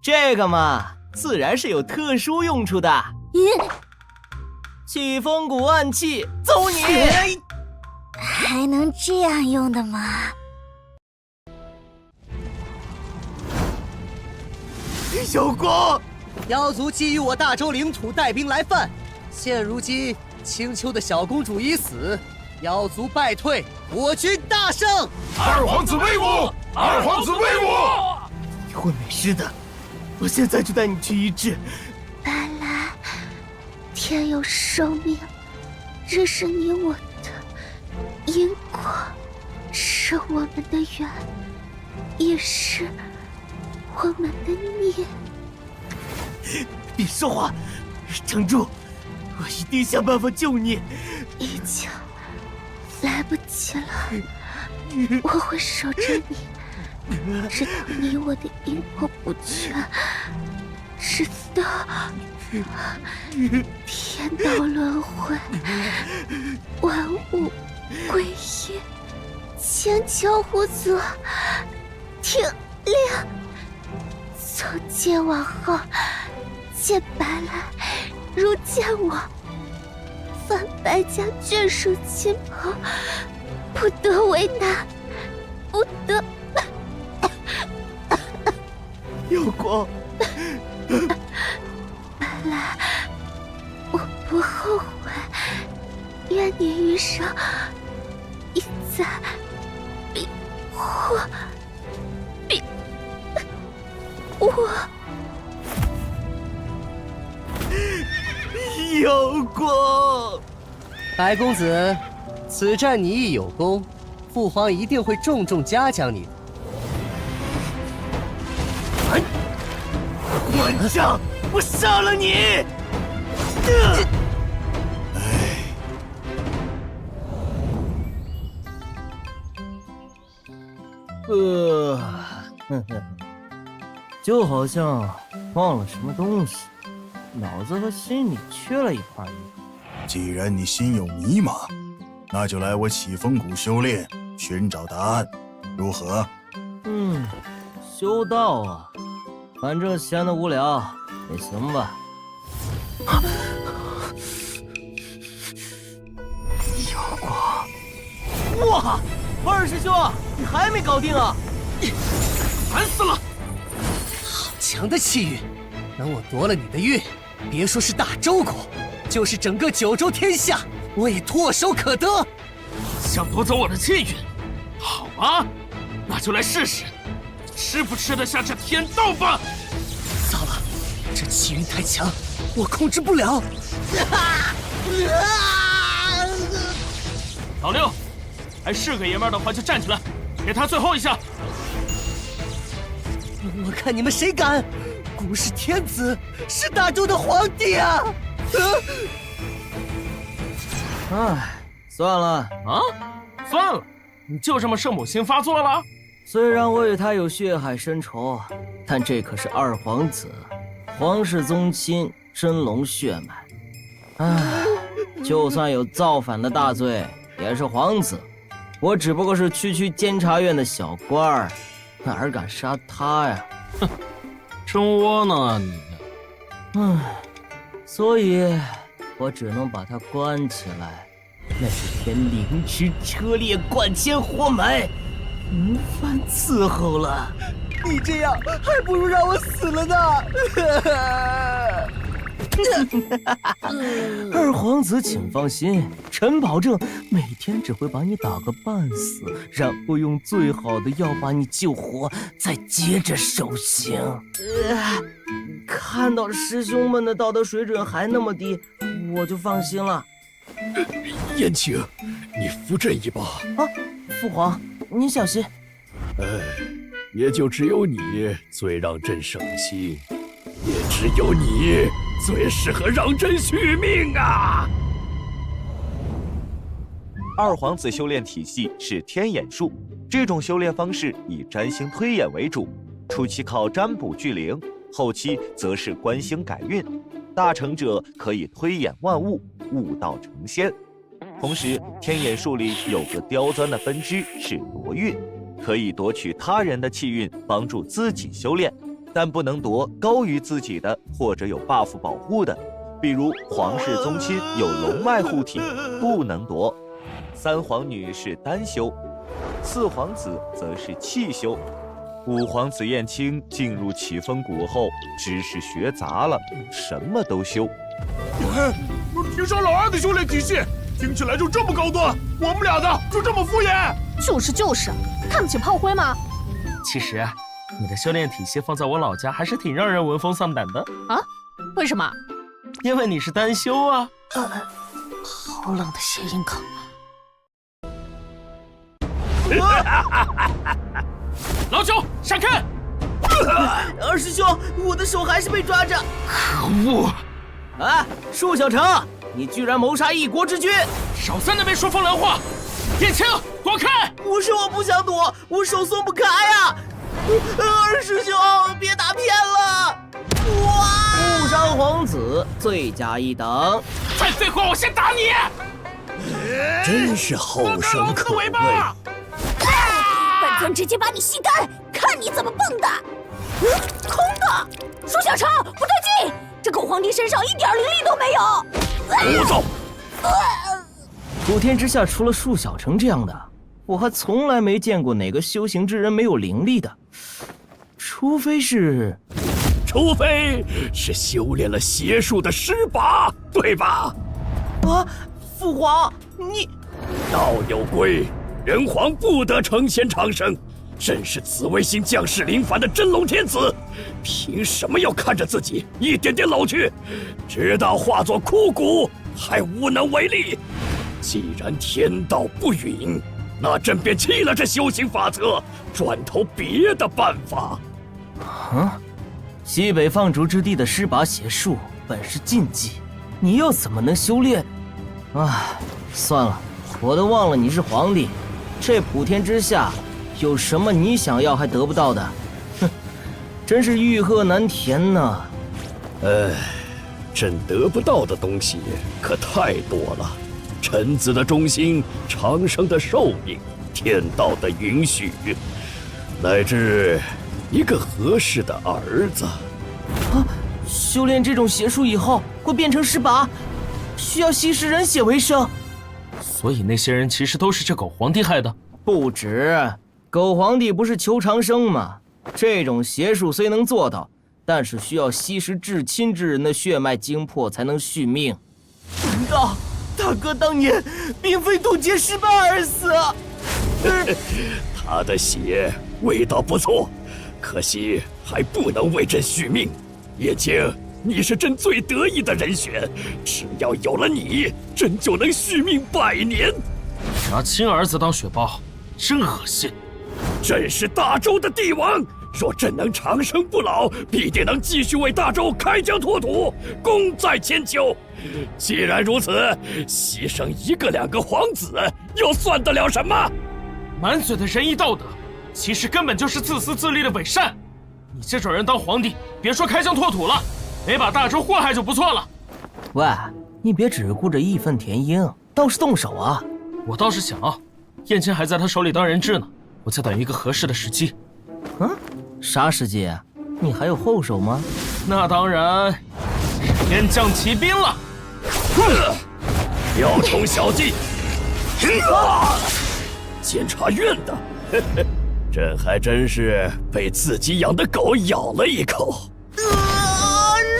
这个嘛，自然是有特殊用处的。起风骨暗器，揍你！还能这样用的吗？小光，妖族觊觎我大周领土，带兵来犯。现如今青丘的小公主已死，妖族败退，我军大胜。二皇子威武！二皇子威武！你会没事的，我现在就带你去医治。白来，天有寿命，这是你我的因果，是我们的缘，也是我们的孽。别说话，撑住，我一定想办法救你。已经来不及了，我会守着你。直到你我的因果不全，直到天道轮回，万物归一，千秋无阻，听令。从今往后，见白来如见我，凡白家眷属亲朋，不得为难，不得。有光，白来，我不后悔。愿你余生一再庇护我。有光，白公子，此战你亦有功，父皇一定会重重嘉奖你的。混账！我杀了你！就好像忘了什么东西，脑子和心里缺了一块一样。既然你心有迷茫，那就来我起风谷修炼，寻找答案，如何？修道啊，反正闲得无聊，也行吧。有光！哇，二师兄，你还没搞定啊？烦死了！好强的气运，等我夺了你的运，别说是大周国，就是整个九州天下，我也唾手可得。想夺走我的气运？好吧，那就来试试，吃不吃得下这天道吧？糟了，这气运太强，我控制不了。老六，还是个爷们儿的话就站起来，给他最后一下。我看你们谁敢！不是天子，是大周的皇帝啊！算了啊，算了，你就这么圣母心发作了？虽然我与他有血海深仇，但这可是二皇子，皇室宗亲，真龙血脉。就算有造反的大罪，也是皇子。我只不过是区监察院的小官儿，哪敢杀他呀？哼，真窝囊啊你！所以，我只能把他关起来。那一天凌迟车裂，灌铅活埋，无法伺候了。你这样还不如让我死了呢！二皇子，请放心，臣保证每天只会把你打个半死，然后用最好的药把你救活，再接着受刑。看到师兄们的道德水准还那么低，我就放心了。燕青，你扶朕一把。父皇，您小心。也就只有你最让朕省心，也只有你最适合让朕续命啊！二皇子修炼体系是天眼术，这种修炼方式以占星推演为主，初期靠占卜聚灵，后期则是观星改运。大成者可以推演万物，悟道成仙。同时，天眼术里有个刁钻的分支是夺运，可以夺取他人的气运，帮助自己修炼，但不能夺高于自己的或者有 buff 保护的，比如皇室宗亲有龙脉护体，不能夺。三皇女是单修，四皇子则是气修。五皇子燕青进入启风谷后，知识学杂了，什么都修。凭啥老二的修炼体系听起来就这么高端，我们俩的就这么敷衍？就是，看不起炮灰吗？其实，你的修炼体系放在我老家还是挺让人闻风丧胆的啊？为什么？因为你是单修啊。好冷的谐音梗。老九，闪开！二师兄，我的手还是被抓着。可恶！树小成，你居然谋杀一国之君！少在那边说风凉话！燕青，躲开！不是我不想躲，我手松不开呀！二师兄，别打偏了！误杀皇子，罪加一等。再废话，我先打你！真是后生可畏。本尊直接把你吸干，看你怎么蹦的！空的！舒小成，不对劲！这狗皇帝身上一点灵力都没有！胡诌！普天之下，除了树小成这样的，我还从来没见过哪个修行之人没有灵力的，除非是修炼了邪术的施拔，对吧？父皇，你道有归，人皇不得成仙长生。朕是紫微星降世临凡的真龙天子，凭什么要看着自己一点点老去，直到化作枯骨还无能为力？既然天道不允，那朕便弃了这修行法则，转投别的办法。西北放逐之地的施拔邪术本是禁忌，你又怎么能修炼？算了，我都忘了你是皇帝，这普天之下有什么你想要还得不到的？哼，真是欲壑难填呐！朕得不到的东西可太多了，臣子的忠心，长生的寿命，天道的允许，乃至一个合适的儿子。修炼这种邪术以后会变成施拔，需要吸食人血为生。所以那些人其实都是这狗皇帝害的？不止，狗皇帝不是求长生吗？这种邪术虽能做到，但是需要吸食至亲之人的血脉精魄才能续命。难道大哥当年并非渡劫失败而死？他的血味道不错，可惜还不能为朕续命。叶青，你是朕最得意的人选，只要有了你，朕就能续命100年。拿亲儿子当血包，真恶心！朕是大周的帝王，若朕能长生不老，必定能继续为大周开疆拓土，功在千秋。既然如此，牺牲1个2个皇子，又算得了什么？满嘴的仁义道德，其实根本就是自私自利的伪善。你这种人当皇帝，别说开疆拓土了，没把大周祸害就不错了。喂，你别只顾着义愤填膺，倒是动手啊！我倒是想，燕青还在他手里当人质呢，我在等一个合适的时机。啥时机？你还有后手吗？那当然是天降奇兵了。雕虫小技！监察院的，朕还真是被自己养的狗咬了一口。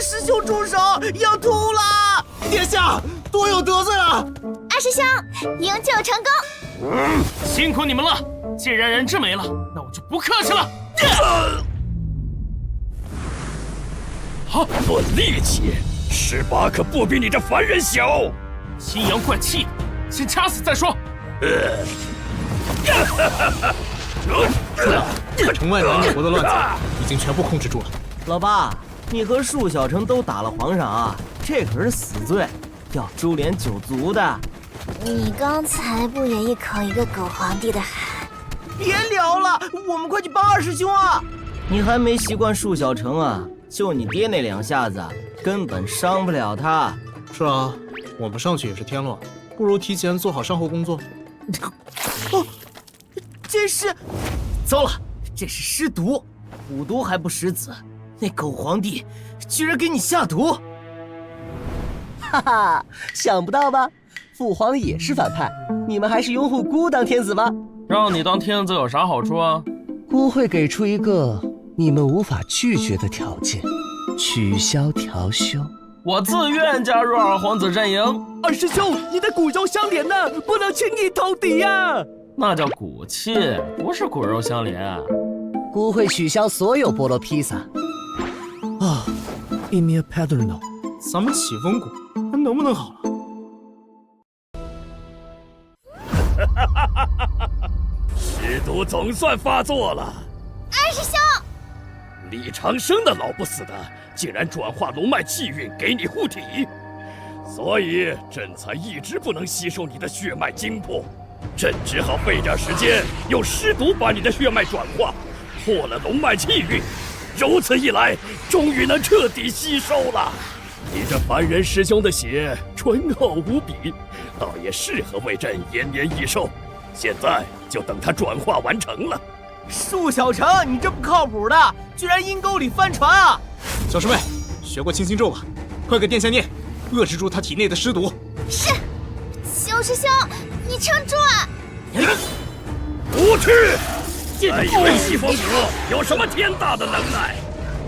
师兄住手，要吐了！殿下，多有得罪了！二师兄，营救成功！辛苦你们了。既然人质没了，那我就不客气了。论力气，18可不比你这凡人小。阴阳怪气，先掐死再说。城外南越国的乱子已经全部控制住了。老爸，你和束小成都打了皇上啊，这可是死罪，要株连9族的。你刚才不也一口一个狗皇帝的喊？别聊了，我们快去帮二师兄啊！你还没习惯束小成啊？就你爹那2下子，根本伤不了他。是啊，我们上去也是添乱，不如提前做好善后工作。这是，糟了，这是尸毒，5毒还不食子，那狗皇帝居然给你下毒！哈哈，想不到吧？父皇也是反派，你们还是拥护孤当天子吧。让你当天子有啥好处啊？孤会给出一个你们无法拒绝的条件，取消调休。我自愿加入二皇子阵营。二师兄，你的骨肉相连呢，不能轻易投敌呀！那叫骨气，不是骨肉相连。孤会取消所有菠萝披萨。啊 ，Emir Padrino， 咱们启丰谷还能不能好了？尸毒总算发作了。二师兄，李长生的老不死的，竟然转化龙脉气运给你护体，所以朕才一直不能吸收你的血脉精魄。朕只好费点时间，用尸毒把你的血脉转化，破了龙脉气运。如此一来，终于能彻底吸收了。你这凡人师兄的血醇厚无比，倒也适合为朕延年益寿。现在就等它转化完成了。束小成，你这不靠谱的，居然阴沟里翻船啊！小师妹，学过清心咒吧？快给殿下念，遏制住他体内的尸毒。是，修师兄，你撑住啊！无趣！还以为西风谷有什么天大的能耐，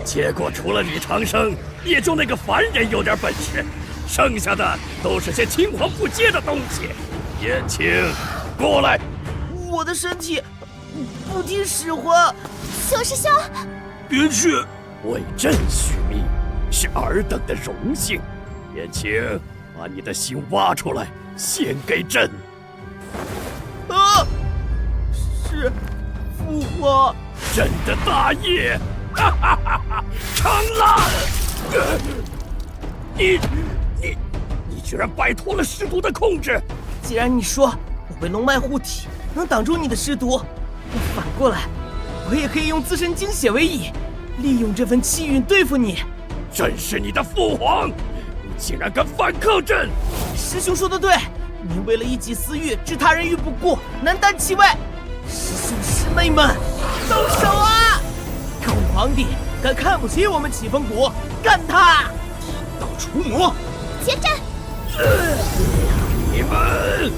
结果除了李长生，也就那个凡人有点本事，剩下的都是些青黄不接的东西。燕青，过来！我的身体不听使唤。修师兄，别去！为朕续命是尔等的荣幸。燕青，把你的心挖出来，献给朕。是父皇，朕的大业，哈哈哈哈，成了！你居然摆脱了尸毒的控制！既然你说我被龙脉护体能挡住你的尸毒，那反过来，我也可以用自身精血为引，利用这份气运对付你。朕是你的父皇，你竟然敢反抗朕！师兄说的对，您为了一己私欲，置他人于不顾，难担其位。师兄师妹们，动手啊！狗皇帝敢看不起我们启丰谷，干他！天道除魔，结阵！你们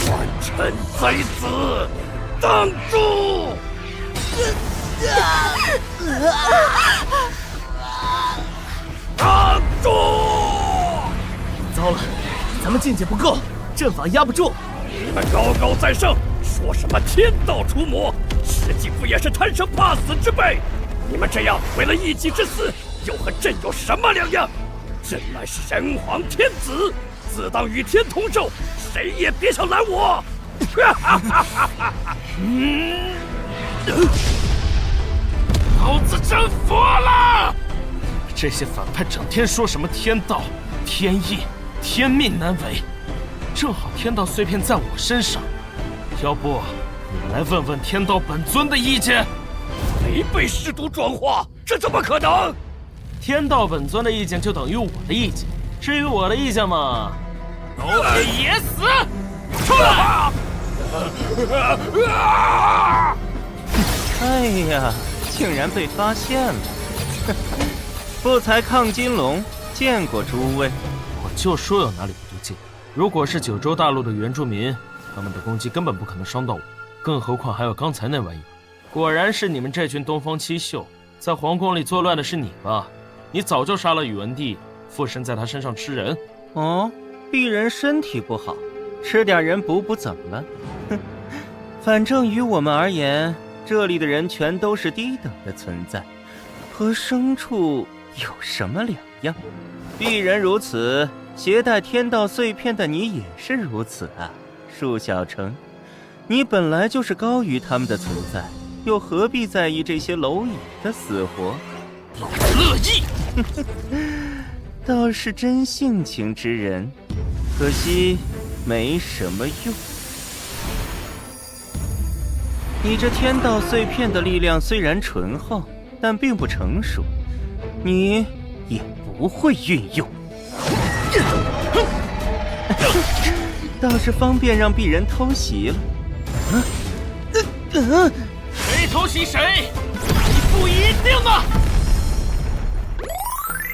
叛臣贼子，挡住！挡住！糟了，咱们境界不够，阵法压不住。你们高高在上，说什么天道除魔，实际不也是贪生怕死之辈？你们这样为了一己之私，又和朕有什么两样？朕乃是人皇天子，自当与天同寿，谁也别想拦我！老子真服了！这些反派整天说什么天道、天意、天命难违，正好天道碎片在我身上，要不你们来问问天道本尊的意见？没被师徒转化，这怎么可能？天道本尊的意见就等于我的意见，至于我的意见嘛，狗给野死！出来！哎呀，竟然被发现了！不才亢金龙见过诸位，我就说有哪里不对劲。如果是九州大陆的原住民，他们的攻击根本不可能伤到我，更何况还有刚才那玩意儿。果然是你们这群东方七宿，在皇宫里作乱的是你吧？你早就杀了宇文帝，附身在他身上吃人。哦，鄙人身体不好，吃点人补补怎么了？哼，反正于我们而言，这里的人全都是低等的存在，和牲畜有什么两样？鄙人如此，携带天道碎片的你也是如此啊，束小成。你本来就是高于他们的存在，又何必在意这些蝼蚁的死活？老子乐意。倒是真性情之人，可惜没什么用。你这天道碎片的力量虽然醇厚，但并不成熟，你也不会运用。倒是方便让鄙人偷袭了。谁偷袭谁，你不一定啊！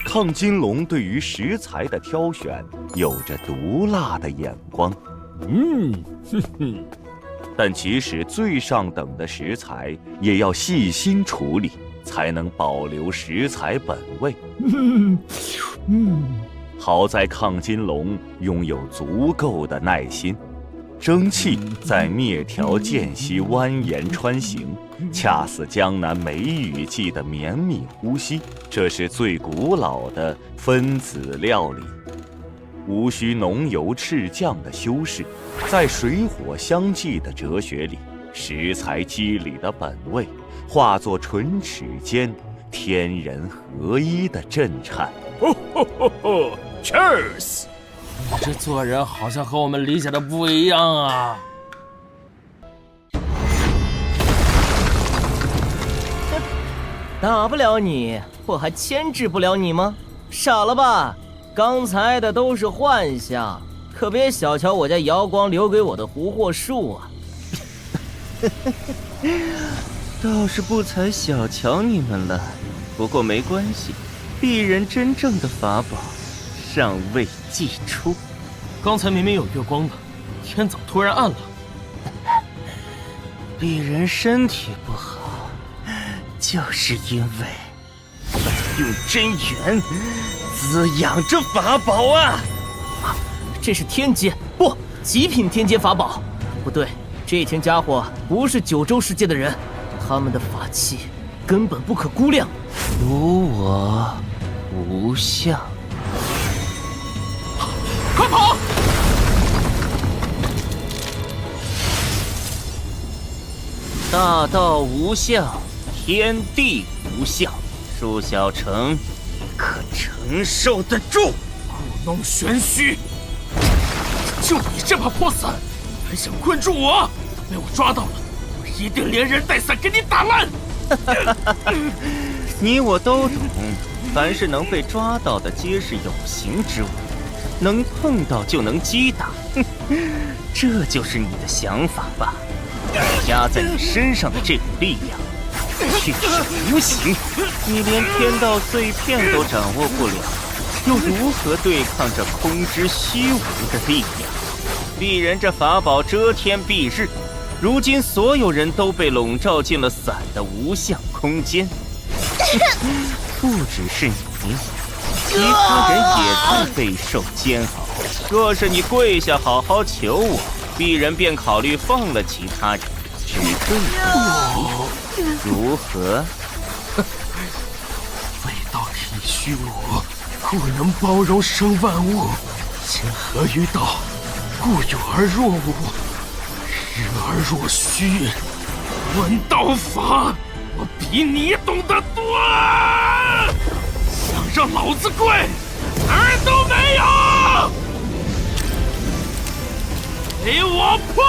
亢金龙对于食材的挑选有着毒辣的眼光。但即使最上等的食材，也要细心处理，才能保留食材本味。好在亢金龙拥有足够的耐心，蒸汽在面条间隙蜿蜒穿行，恰似江南梅雨季的绵密呼吸。这是最古老的分子料理，无需浓油赤酱的修饰。在水火相济的哲学里，食材机理的本味化作唇齿间天人合一的震颤。Cheers！ 你这做人好像和我们理解的不一样啊！打不了你，我还牵制不了你吗？傻了吧？刚才的都是幻象，可别小瞧我家瑶光留给我的狐惑术啊！倒是不才小瞧你们了，不过没关系，鄙人真正的法宝尚未祭出。刚才明明有月光的，天怎么突然暗了？鄙人身体不好，就是因为要用真元滋养这法宝啊！这是天阶，不，极品天阶法宝。不对，这群家伙不是九州世界的人，他们的法器根本不可估量。如我无相。快跑！大道无相，天地无相，束小成可承受得住？故弄玄虚！就你这把破伞，还想困住我？被我抓到了，我一定连人带伞给你打烂！你我都懂，凡是能被抓到的皆是有形之物，能碰到就能击打。这就是你的想法吧？压在你身上的这股力量，却是无形。你连天道碎片都掌握不了，又如何对抗这空之虚无的力量？鄙人这法宝遮天蔽日，如今所有人都被笼罩进了伞的无相空间。不只是你，其他人也在备受煎熬。若是你跪下好好求我，鄙人便考虑放了其他人，只对你，如何？未道体虚我，故能包容生万物；今合于道，故有而若无，日而若虚。闻道法，我比你懂得多，想让老子跪，哪儿都没有！给我破！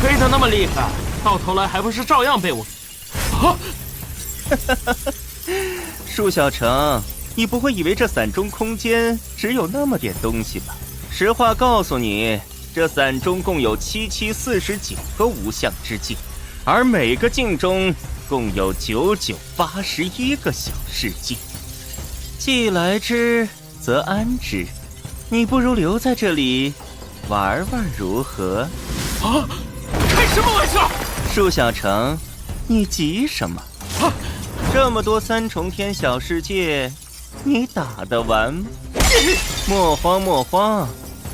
吹得那么厉害，到头来还不是照样被我……啊！树小成，你不会以为这伞中空间只有那么点东西吧？实话告诉你，这伞中共有7749个无相之境，而每个境中共有9981个小世界。既来之，则安之。你不如留在这里玩玩如何？啊！开什么玩笑！树小成，你急什么？啊！这么多3重天小世界，你打得完吗？莫慌莫慌，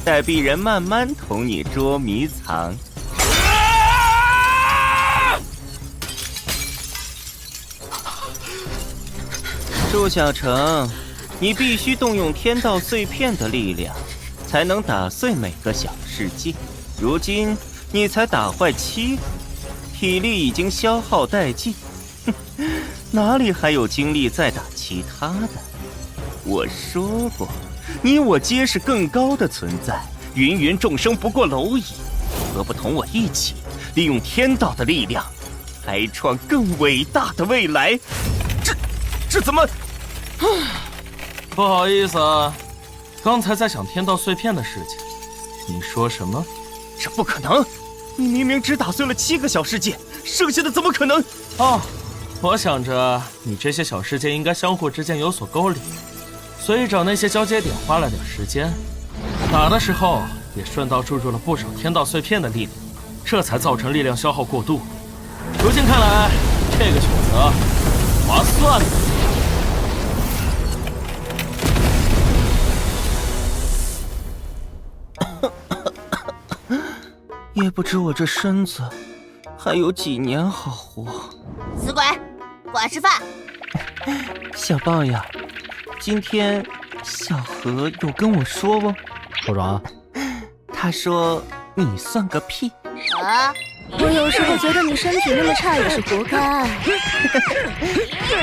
待鄙人慢慢同你捉迷藏。树小成，你必须动用天道碎片的力量，才能打碎每个小世界。如今你才打坏7个，体力已经消耗殆尽，哪里还有精力再打其他的？我说过，你我皆是更高的存在，芸芸众生不过蝼蚁，何不同我一起，利用天道的力量，开创更伟大的未来？这怎么？不好意思啊，刚才在想天道碎片的事情。你说什么？这不可能！你明明只打碎了7个小世界，剩下的怎么可能？哦，我想着你这些小世界应该相互之间有所勾连，所以找那些交接点花了点时间，打的时候也顺道注入了不少天道碎片的力量，这才造成力量消耗过度。如今看来，这个选择划算的。也不知我这身子还有几年好活。死鬼，过来吃饭。小豹呀，今天小何有跟我说哦。说啥？他说你算个屁。啊！我有时候觉得你身体那么差也是活该。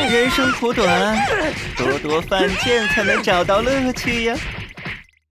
人生苦短，多多犯贱才能找到乐趣呀。